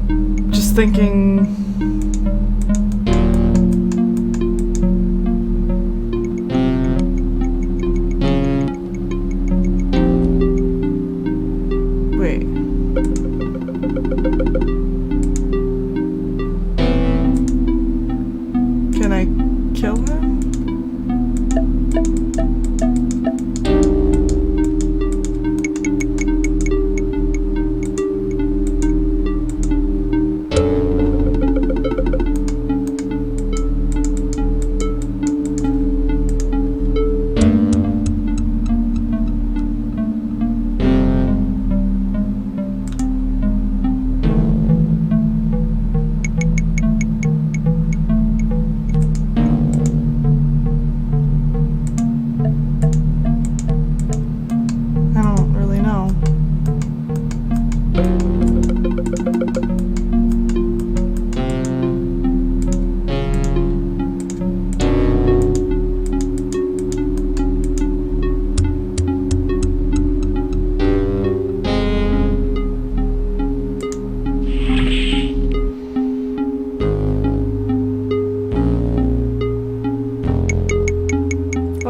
just thinking... Wait. Can I kill him?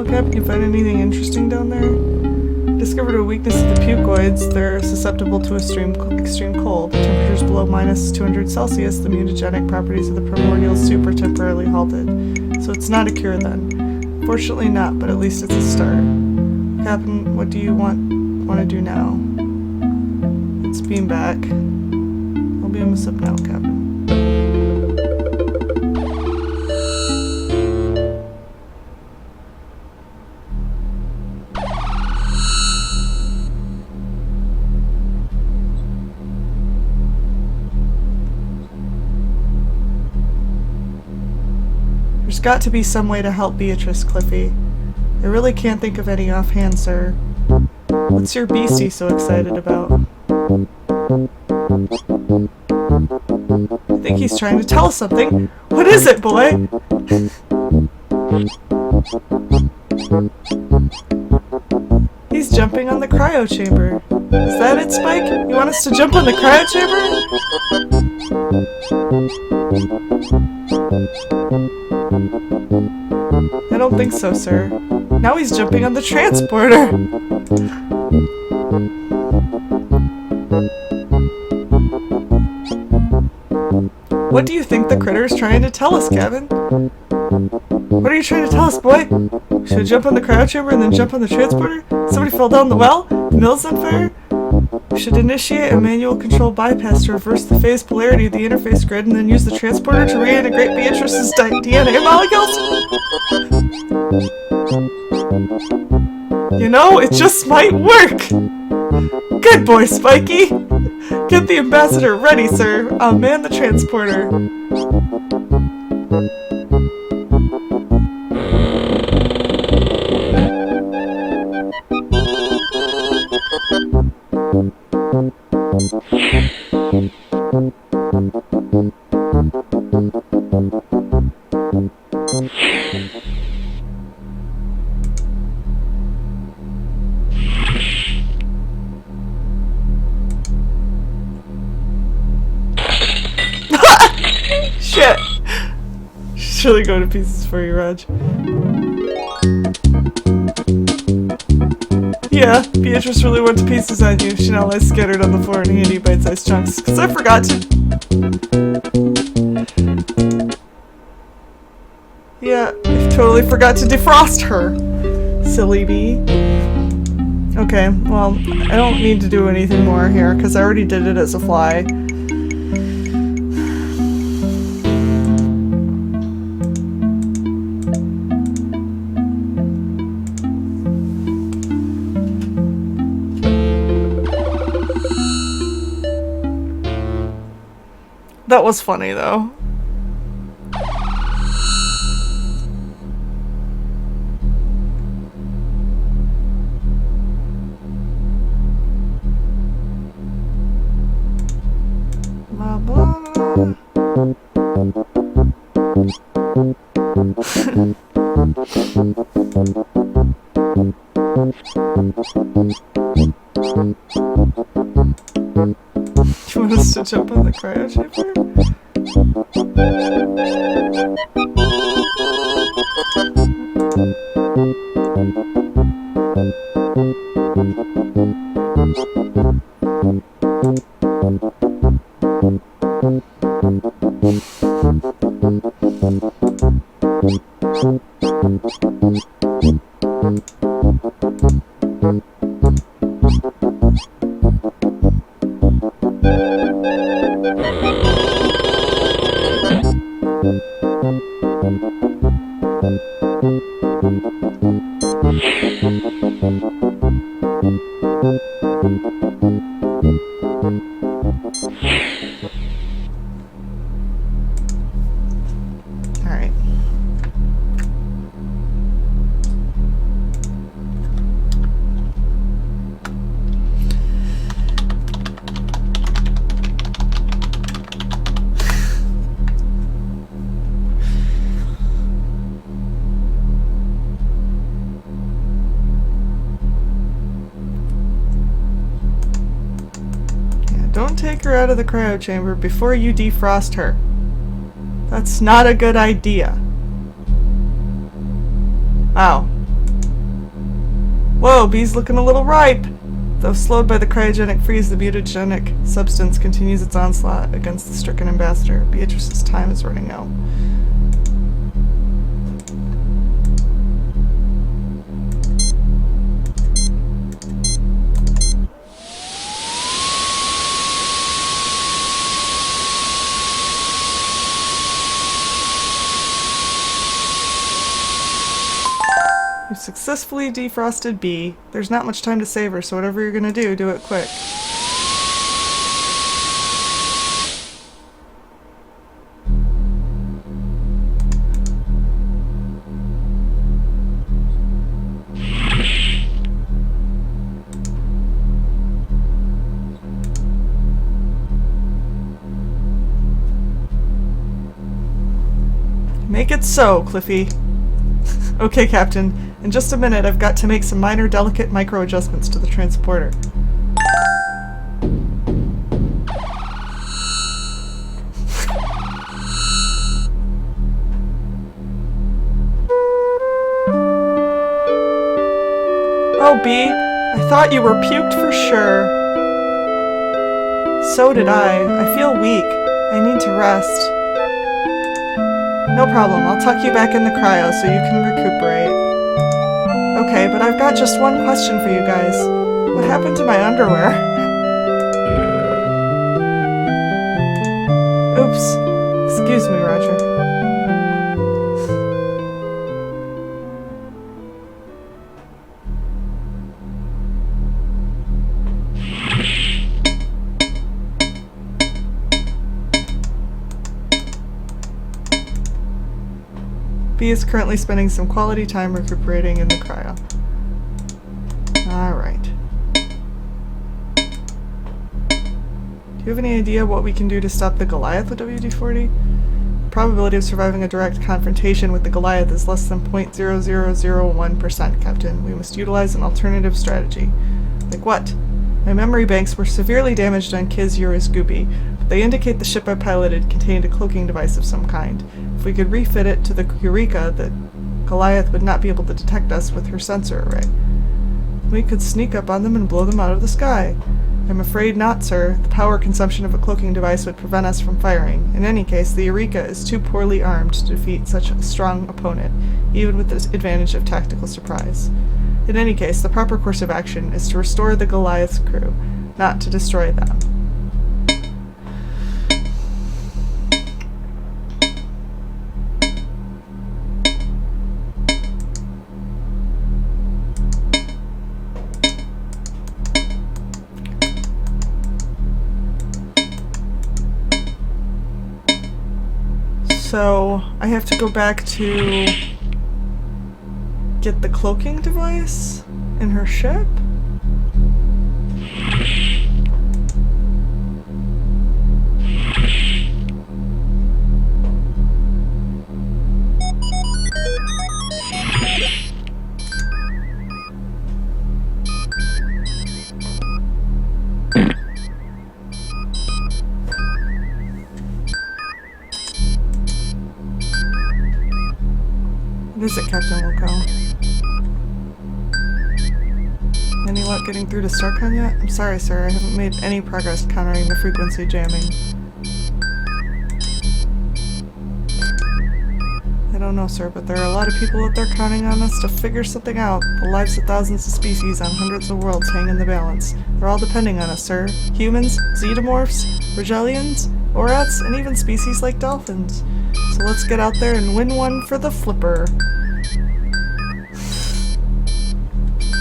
Captain, you find anything interesting down there? Discovered a weakness of the pucoids. They're susceptible to extreme cold. Temperatures below -200 Celsius, the mutagenic properties of the primordial soup are temporarily halted. So it's not a cure then. Fortunately not, but at least it's a start. Captain, what do you want to do now? Let's beam back. I'll beam us up now, Captain. There's got to be some way to help Beatrice, Cliffy. I really can't think of any offhand, sir. What's your beastie so excited about? I think he's trying to tell us something. What is it, boy? He's jumping on the cryo chamber. Is that it, Spike? You want us to jump on the cryo chamber? I don't think so, sir. Now he's jumping on the transporter! What do you think the critter's trying to tell us, Kevin? What are you trying to tell us, boy? Should we jump on the cryo chamber and then jump on the transporter? Somebody fell down the well? The mill's on fire? We should initiate a manual control bypass to reverse the phase polarity of the interface grid and then use the transporter to reintegrate Beatrice's DNA molecules? You know, it just might work! Good boy, Spiky! Get the ambassador ready, sir. I'll man the transporter. Shit! She's really going to pieces for you, Raj. Yeah, Beatrice really went to pieces on you. She now lies scattered on the floor in handy bite-sized chunks. Because I forgot to... Yeah, I totally forgot to defrost her. Silly bee. Okay, well, I don't need to do anything more here, because I already did it as a fly. That was funny, though. Blah, blah. You want us to jump on the cryo chamber? Alright. Don't take her out of the cryo chamber before you defrost her. That's not a good idea. Wow. Whoa, Bee's looking a little ripe. Though slowed by the cryogenic freeze, the mutagenic substance continues its onslaught against the stricken ambassador. Beatrice's time is running out. You've successfully defrosted B. There's not much time to save her, so whatever you're gonna do, do it quick. Make it so, Cliffy. Okay, Captain. In just a minute, I've got to make some minor, delicate micro-adjustments to the transporter. Oh, B, I thought you were puked for sure. So did I. I feel weak. I need to rest. No problem, I'll tuck you back in the cryo so you can recuperate. Okay, but I've got just one question for you guys. What happened to my underwear? Oops. Excuse me, Roger. B is currently spending some quality time recuperating in the cryo. Alright. Do you have any idea what we can do to stop the Goliath with WD-40? The probability of surviving a direct confrontation with the Goliath is less than 0.0001%, Captain. We must utilize an alternative strategy. Like what? My memory banks were severely damaged on Kiz Urasgubi, but they indicate the ship I piloted contained a cloaking device of some kind. If we could refit it to the Eureka, the Goliath would not be able to detect us with her sensor array. We could sneak up on them and blow them out of the sky. I'm afraid not, sir. The power consumption of a cloaking device would prevent us from firing. In any case, the Eureka is too poorly armed to defeat such a strong opponent, even with the advantage of tactical surprise. In any case, the proper course of action is to restore the Goliath's crew, not to destroy them. So, I have to go back to get the cloaking device in her ship? What is it, Captain Wilco? Any luck getting through to Starcon yet? I'm sorry, sir. I haven't made any progress countering the frequency jamming. I don't know, sir, but there are a lot of people out there counting on us to figure something out. The lives of thousands of species on hundreds of worlds hang in the balance. They're all depending on us, sir. Humans, xenomorphs, Regelians, Orats, and even species like dolphins. So let's get out there and win one for the flipper.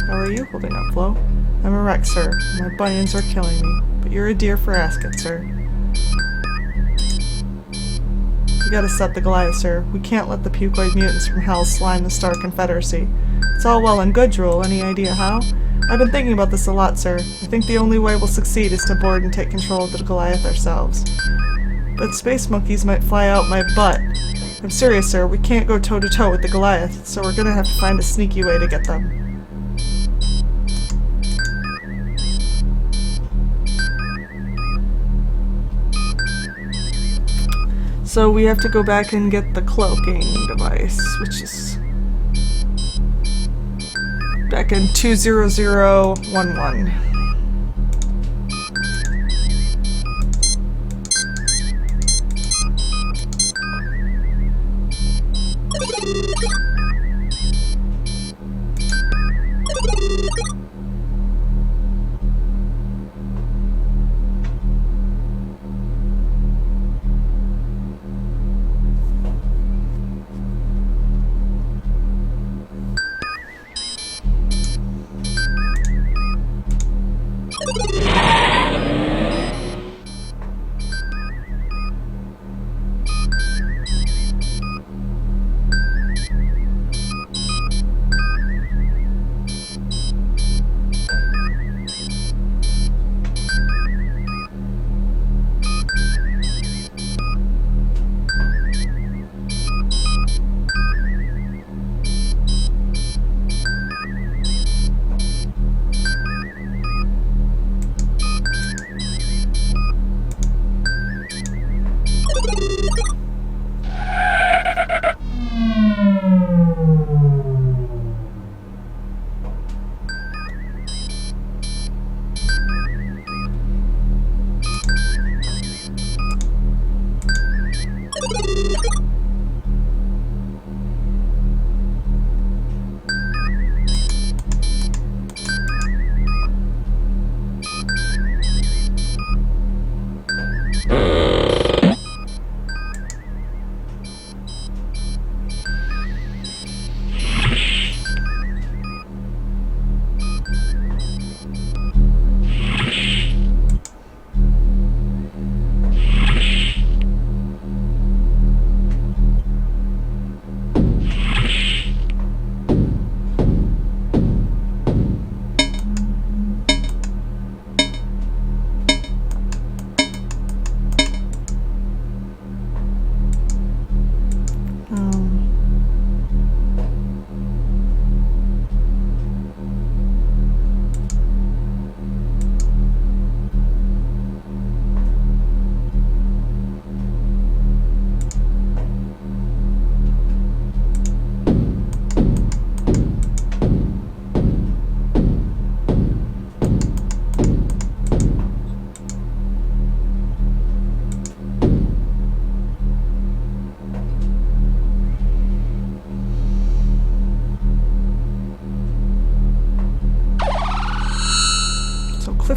How are you holding up, Flo? I'm a wreck, sir. My bunions are killing me. But you're a dear for asking, sir. We gotta stop the Goliath, sir. We can't let the pucoid mutants from Hell slime the Star Confederacy. It's all well and good, Drool. Any idea how? I've been thinking about this a lot, sir. I think the only way we'll succeed is to board and take control of the Goliath ourselves. But space monkeys might fly out my butt. I'm serious, sir. We can't go toe-to-toe with the Goliath, so we're gonna have to find a sneaky way to get them. So we have to go back and get the cloaking device, which is back in 20011.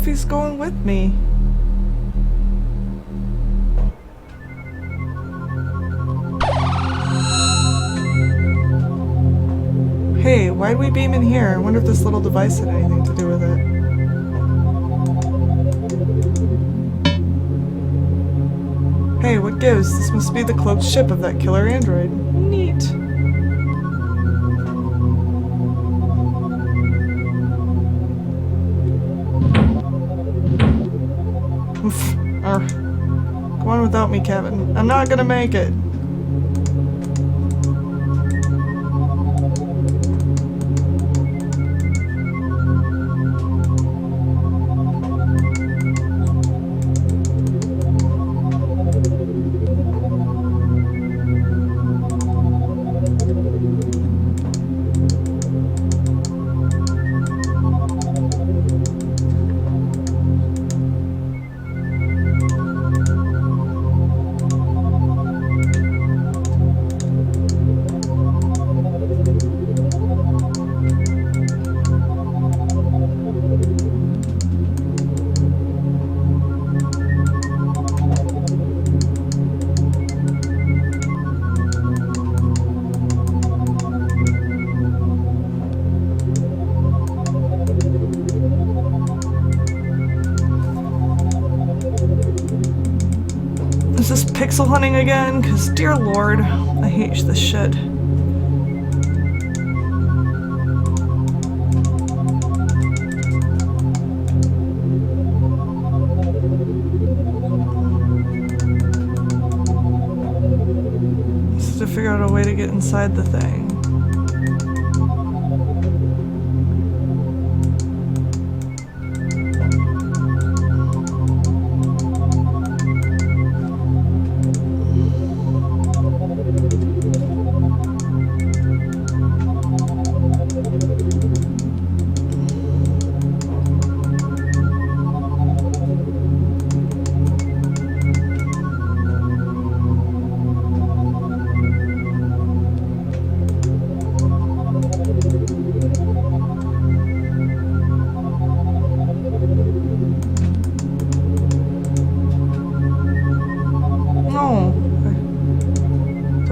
he's going with me. Hey, why'd we beam in here? I wonder if this little device had anything to do with it. Hey, what gives? This must be the cloaked ship of that killer android. Neat. Oof. Go on without me, Kevin. I'm not gonna make it. Is this pixel hunting again? Cause dear lord, I hate this shit. Just to figure out a way to get inside the thing.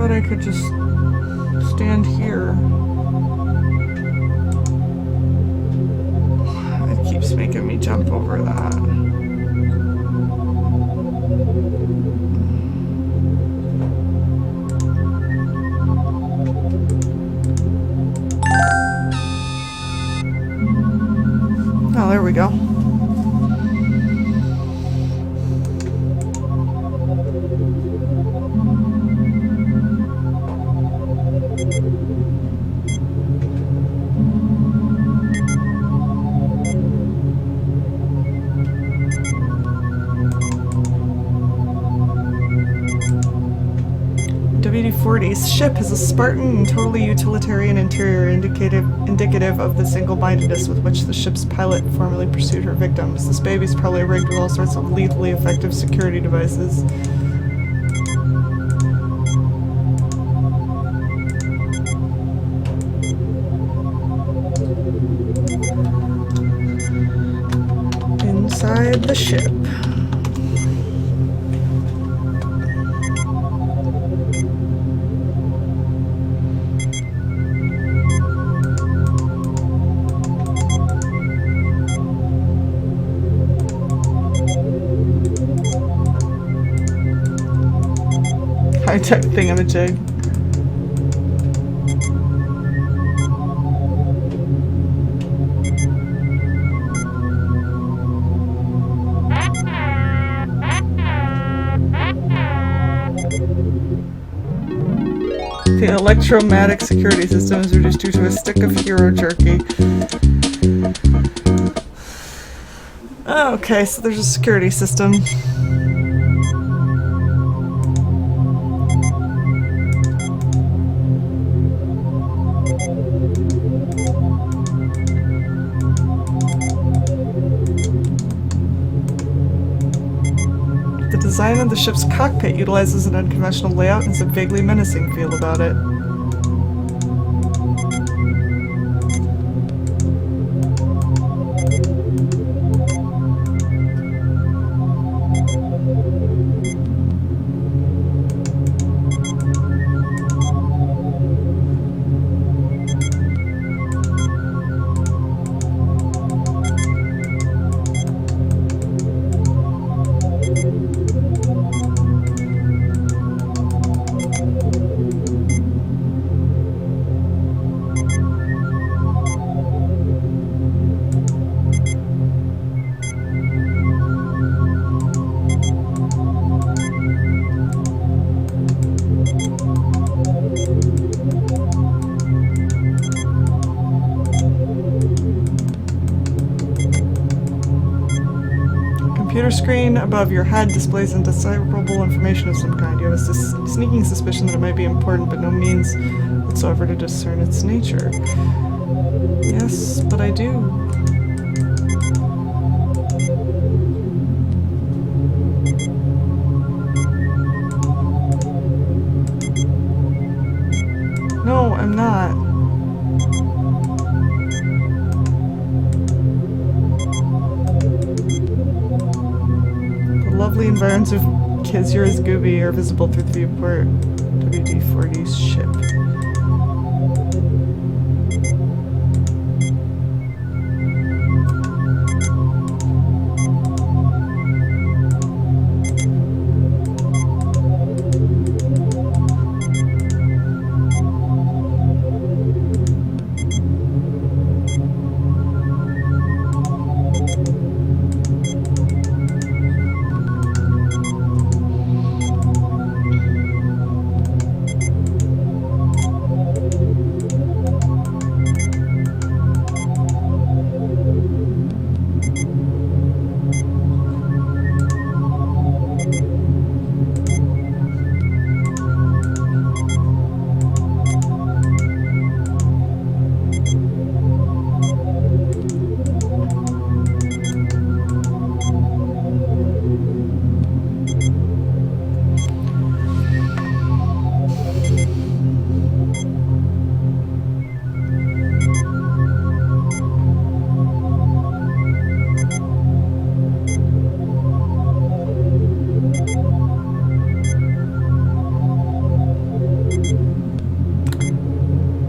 I could just stand here. It keeps making me jump over that. Oh, there we go. WD-40's ship has a Spartan and totally utilitarian interior indicative of the single-mindedness with which the ship's pilot formerly pursued her victims. This baby's probably rigged with all sorts of lethally effective security devices. Inside the ship. High-tech thingamajig. The electromagnetic security system is reduced due to a stick of hero jerky. Okay, so there's a security system. The design of the ship's cockpit utilizes an unconventional layout and has a vaguely menacing feel about it. computer screen above your head displays indecipherable information of some kind. You have a sneaking suspicion that it might be important, but no means whatsoever to discern its nature. Yes, but I do. No, I'm not. The lovely environs of Kizura's Gooby are visible through the viewport WD-40's ship.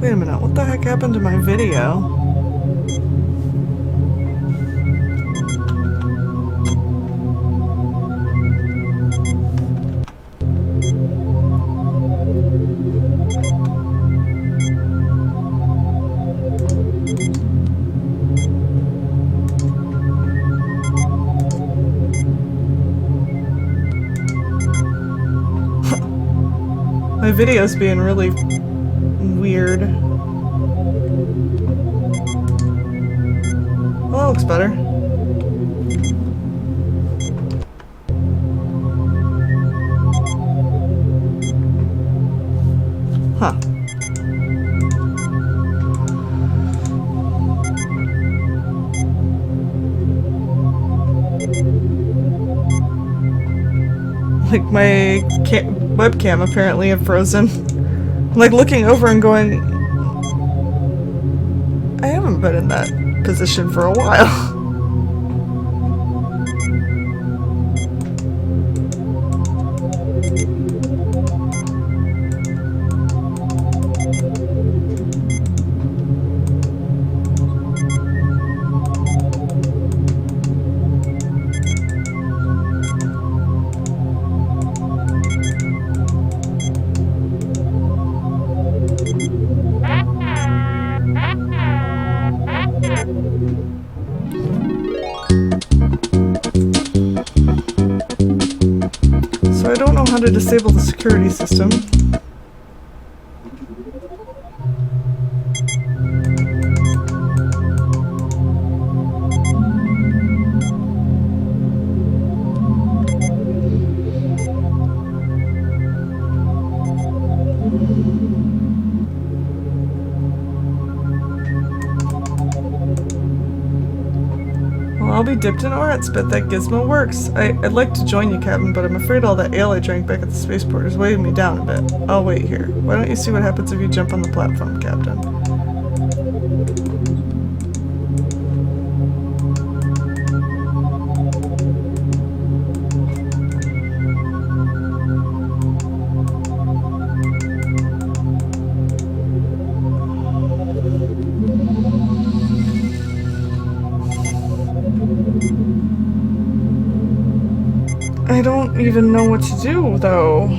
Wait a minute, what the heck happened to my video? My video's being really weird. Well, that looks better. Huh. Like my webcam apparently had frozen. I'm like looking over and going, I haven't been in that position for a while. So I don't know how to disable the security system. I'll be dipped in Orat's bet that gizmo works. I'd like to join you, Captain, but I'm afraid all that ale I drank back at the spaceport is weighing me down a bit. I'll wait here. Why don't you see what happens if you jump on the platform, Captain? I don't even know what to do, though.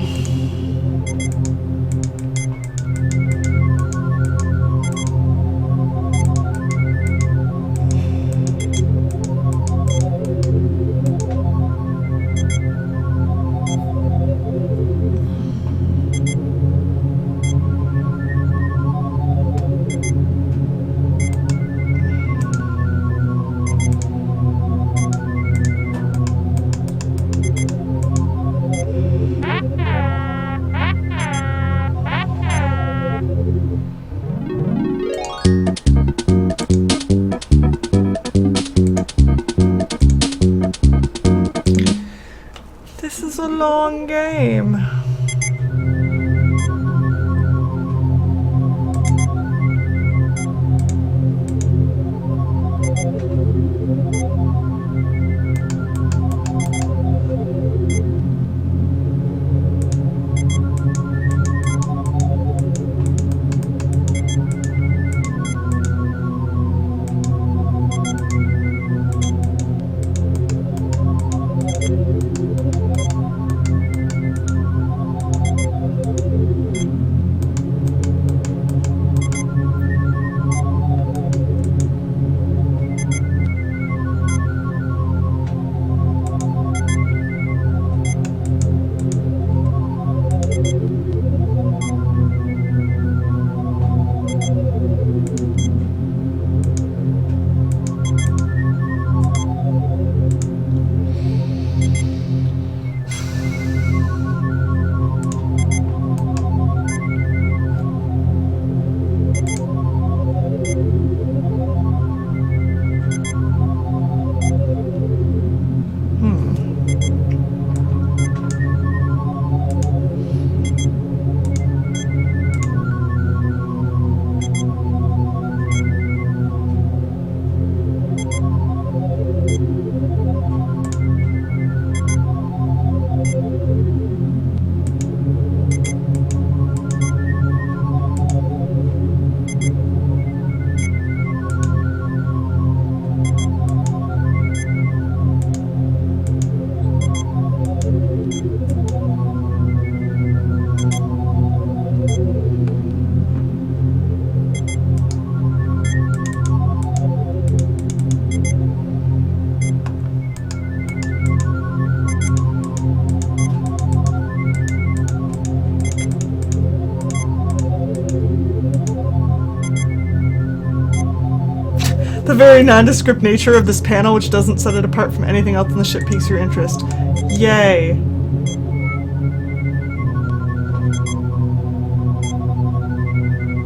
The very nondescript nature of this panel, which doesn't set it apart from anything else in the ship, piques your interest. Yay.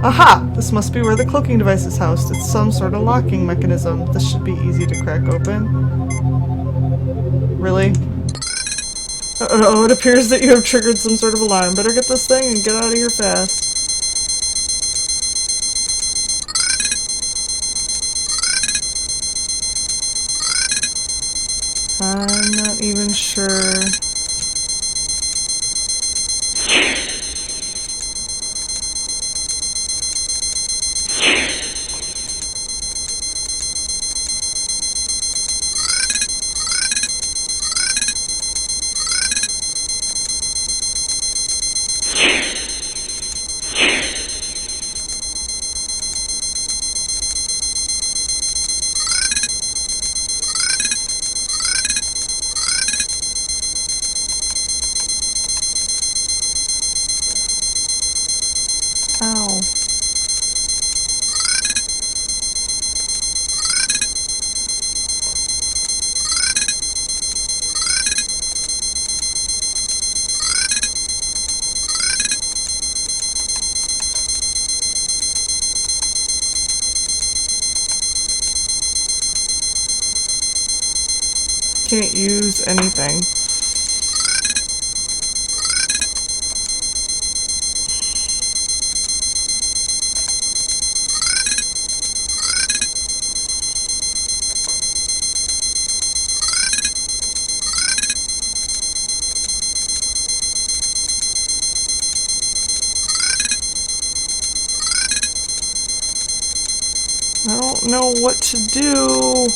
Aha! This must be where the cloaking device is housed. It's some sort of locking mechanism. This should be easy to crack open. Really? Oh, it appears that you have triggered some sort of alarm. Better get this thing and get out of here fast. I'm not even sure. Ow. Can't use anything. I don't know what to do.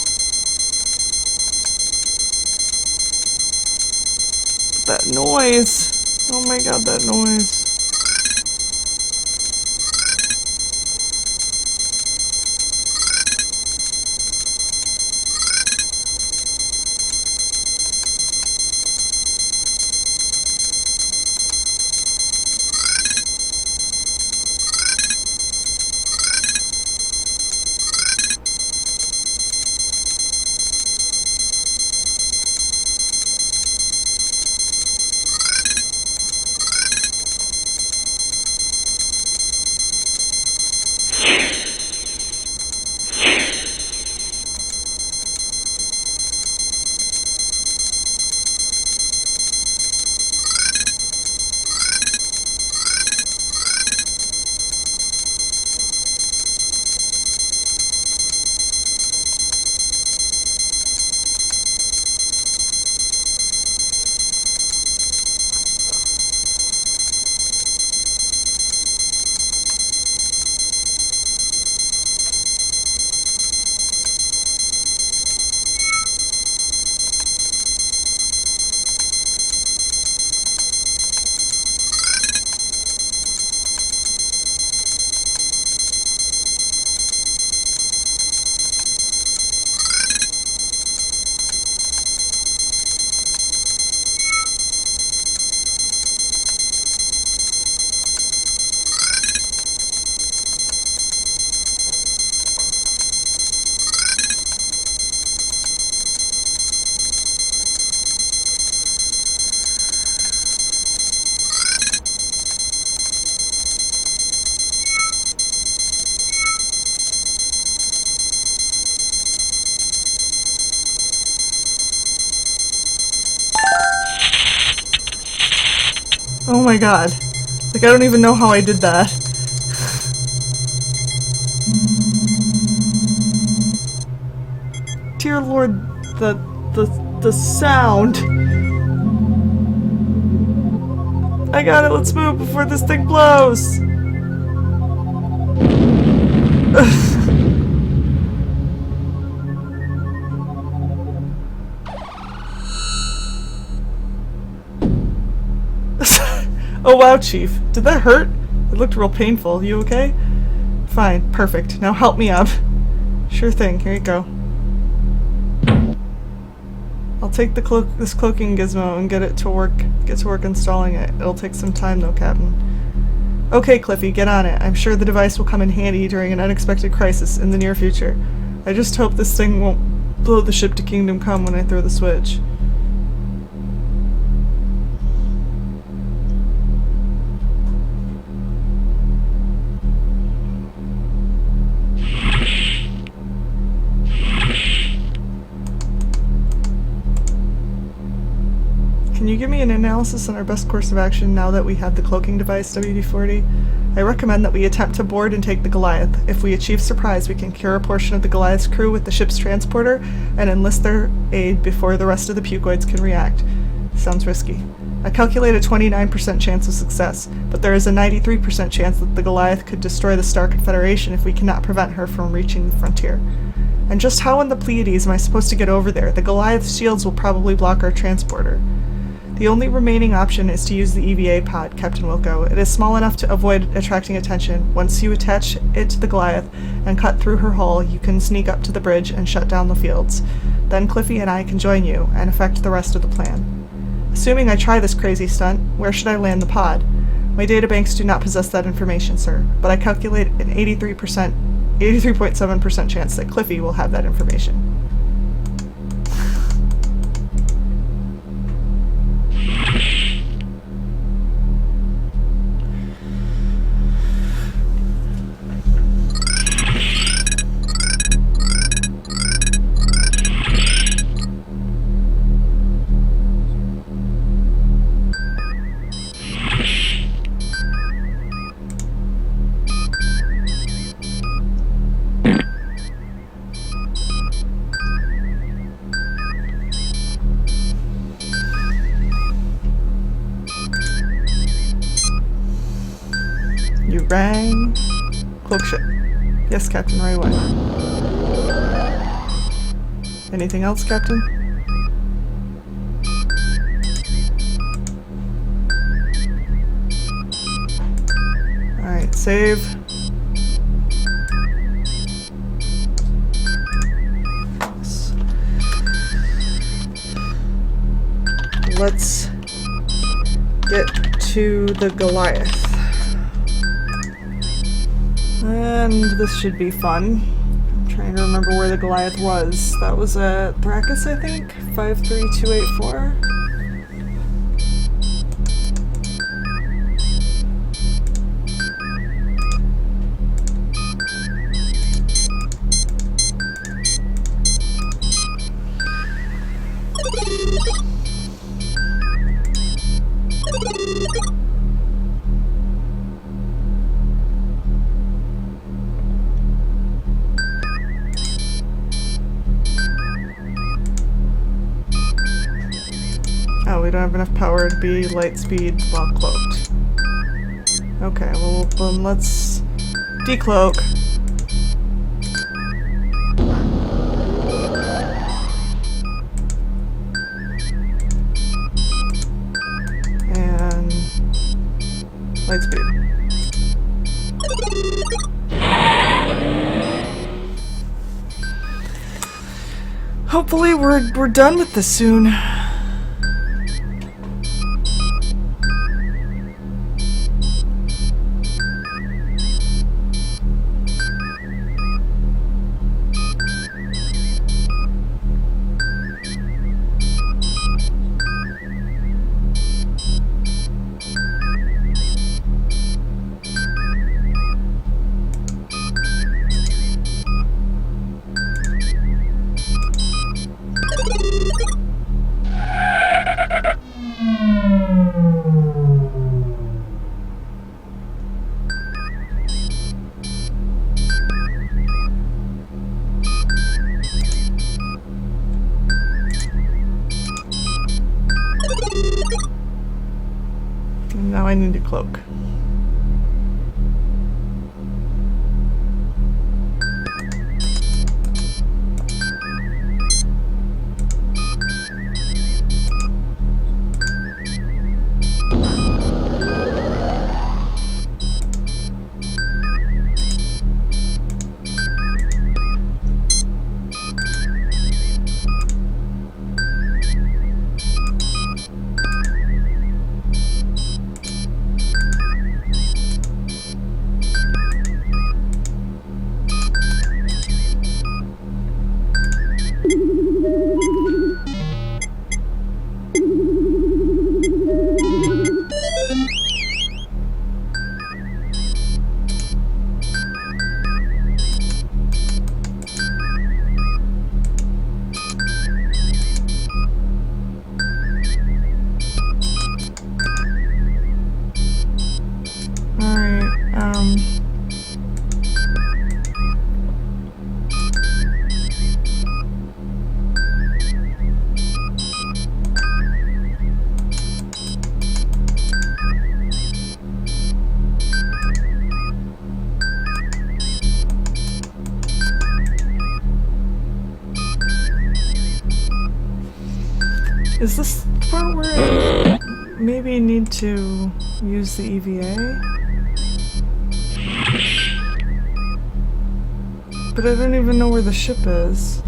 That noise. Oh my god, that noise. my god. Like, I don't even know how I did that. Dear Lord, the sound. I got it, let's move before this thing blows. Oh wow, Chief. Did that hurt? It looked real painful. You okay? Fine. Perfect. Now help me up. Sure thing. Here you go. I'll take this cloaking gizmo and get to work installing it. It'll take some time though, Captain. Okay, Cliffy, get on it. I'm sure the device will come in handy during an unexpected crisis in the near future. I just hope this thing won't blow the ship to Kingdom Come when I throw the switch. Can you give me an analysis on our best course of action now that we have the cloaking device, WD-40? I recommend that we attempt to board and take the Goliath. If we achieve surprise, we can cure a portion of the Goliath's crew with the ship's transporter and enlist their aid before the rest of the pucoids can react. Sounds risky. I calculate a 29% chance of success, but there is a 93% chance that the Goliath could destroy the Star Confederation if we cannot prevent her from reaching the frontier. And just how in the Pleiades am I supposed to get over there? The Goliath's shields will probably block our transporter. The only remaining option is to use the EVA pod, Captain Wilco. It is small enough to avoid attracting attention. Once you attach it to the Goliath and cut through her hull, you can sneak up to the bridge and shut down the fields. Then Cliffy and I can join you and effect the rest of the plan. Assuming I try this crazy stunt, where should I land the pod? My databanks do not possess that information, sir, but I calculate an 83.7% chance that Cliffy will have that information. You rang. Cloak ship. Yes, Captain, right away. Anything else, Captain? Alright, save. Let's get to the Goliath. And this should be fun. I'm trying to remember where the Goliath was. That was at Thrakus, I think? 53284? Oh, we don't have enough power to be light speed while cloaked. Okay, well then let's decloak. And light speed. Hopefully we're done with this soon. I need a cloak. Is this the part where I maybe need to use the EVA? But I don't even know where the ship is.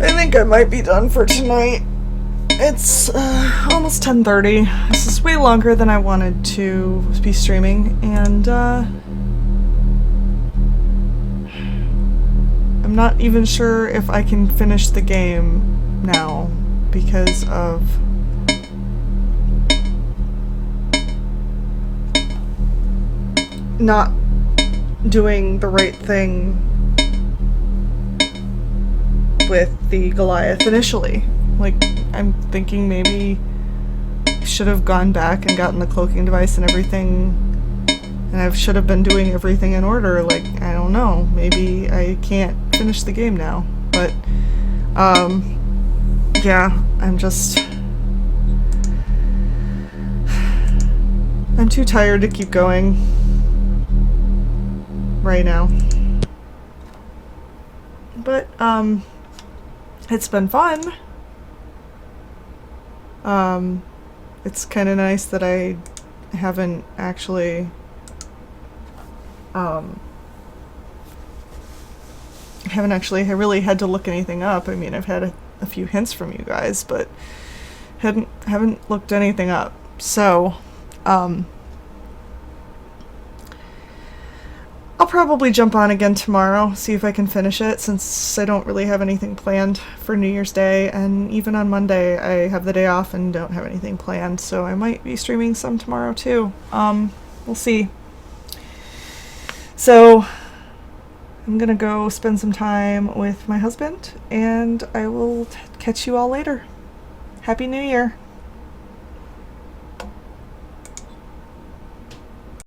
I think I might be done for tonight. It's almost 10:30. This is way longer than I wanted to be streaming, and I'm not even sure if I can finish the game now because of not doing the right thing with the Goliath initially. Like, I'm thinking maybe I should have gone back and gotten the cloaking device and everything, and I should have been doing everything in order. Like, I don't know, maybe I can't finish the game now, but yeah, I'm too tired to keep going right now. But it's been fun. It's kind of nice that I haven't actually really had to look anything up. I mean, I've had a few hints from you guys, but haven't looked anything up. So I'll probably jump on again tomorrow, see if I can finish it, since I don't really have anything planned for New Year's Day, and even on Monday I have the day off and don't have anything planned, so I might be streaming some tomorrow too. We'll see. So I'm gonna go spend some time with my husband, and I will catch you all later. Happy New Year!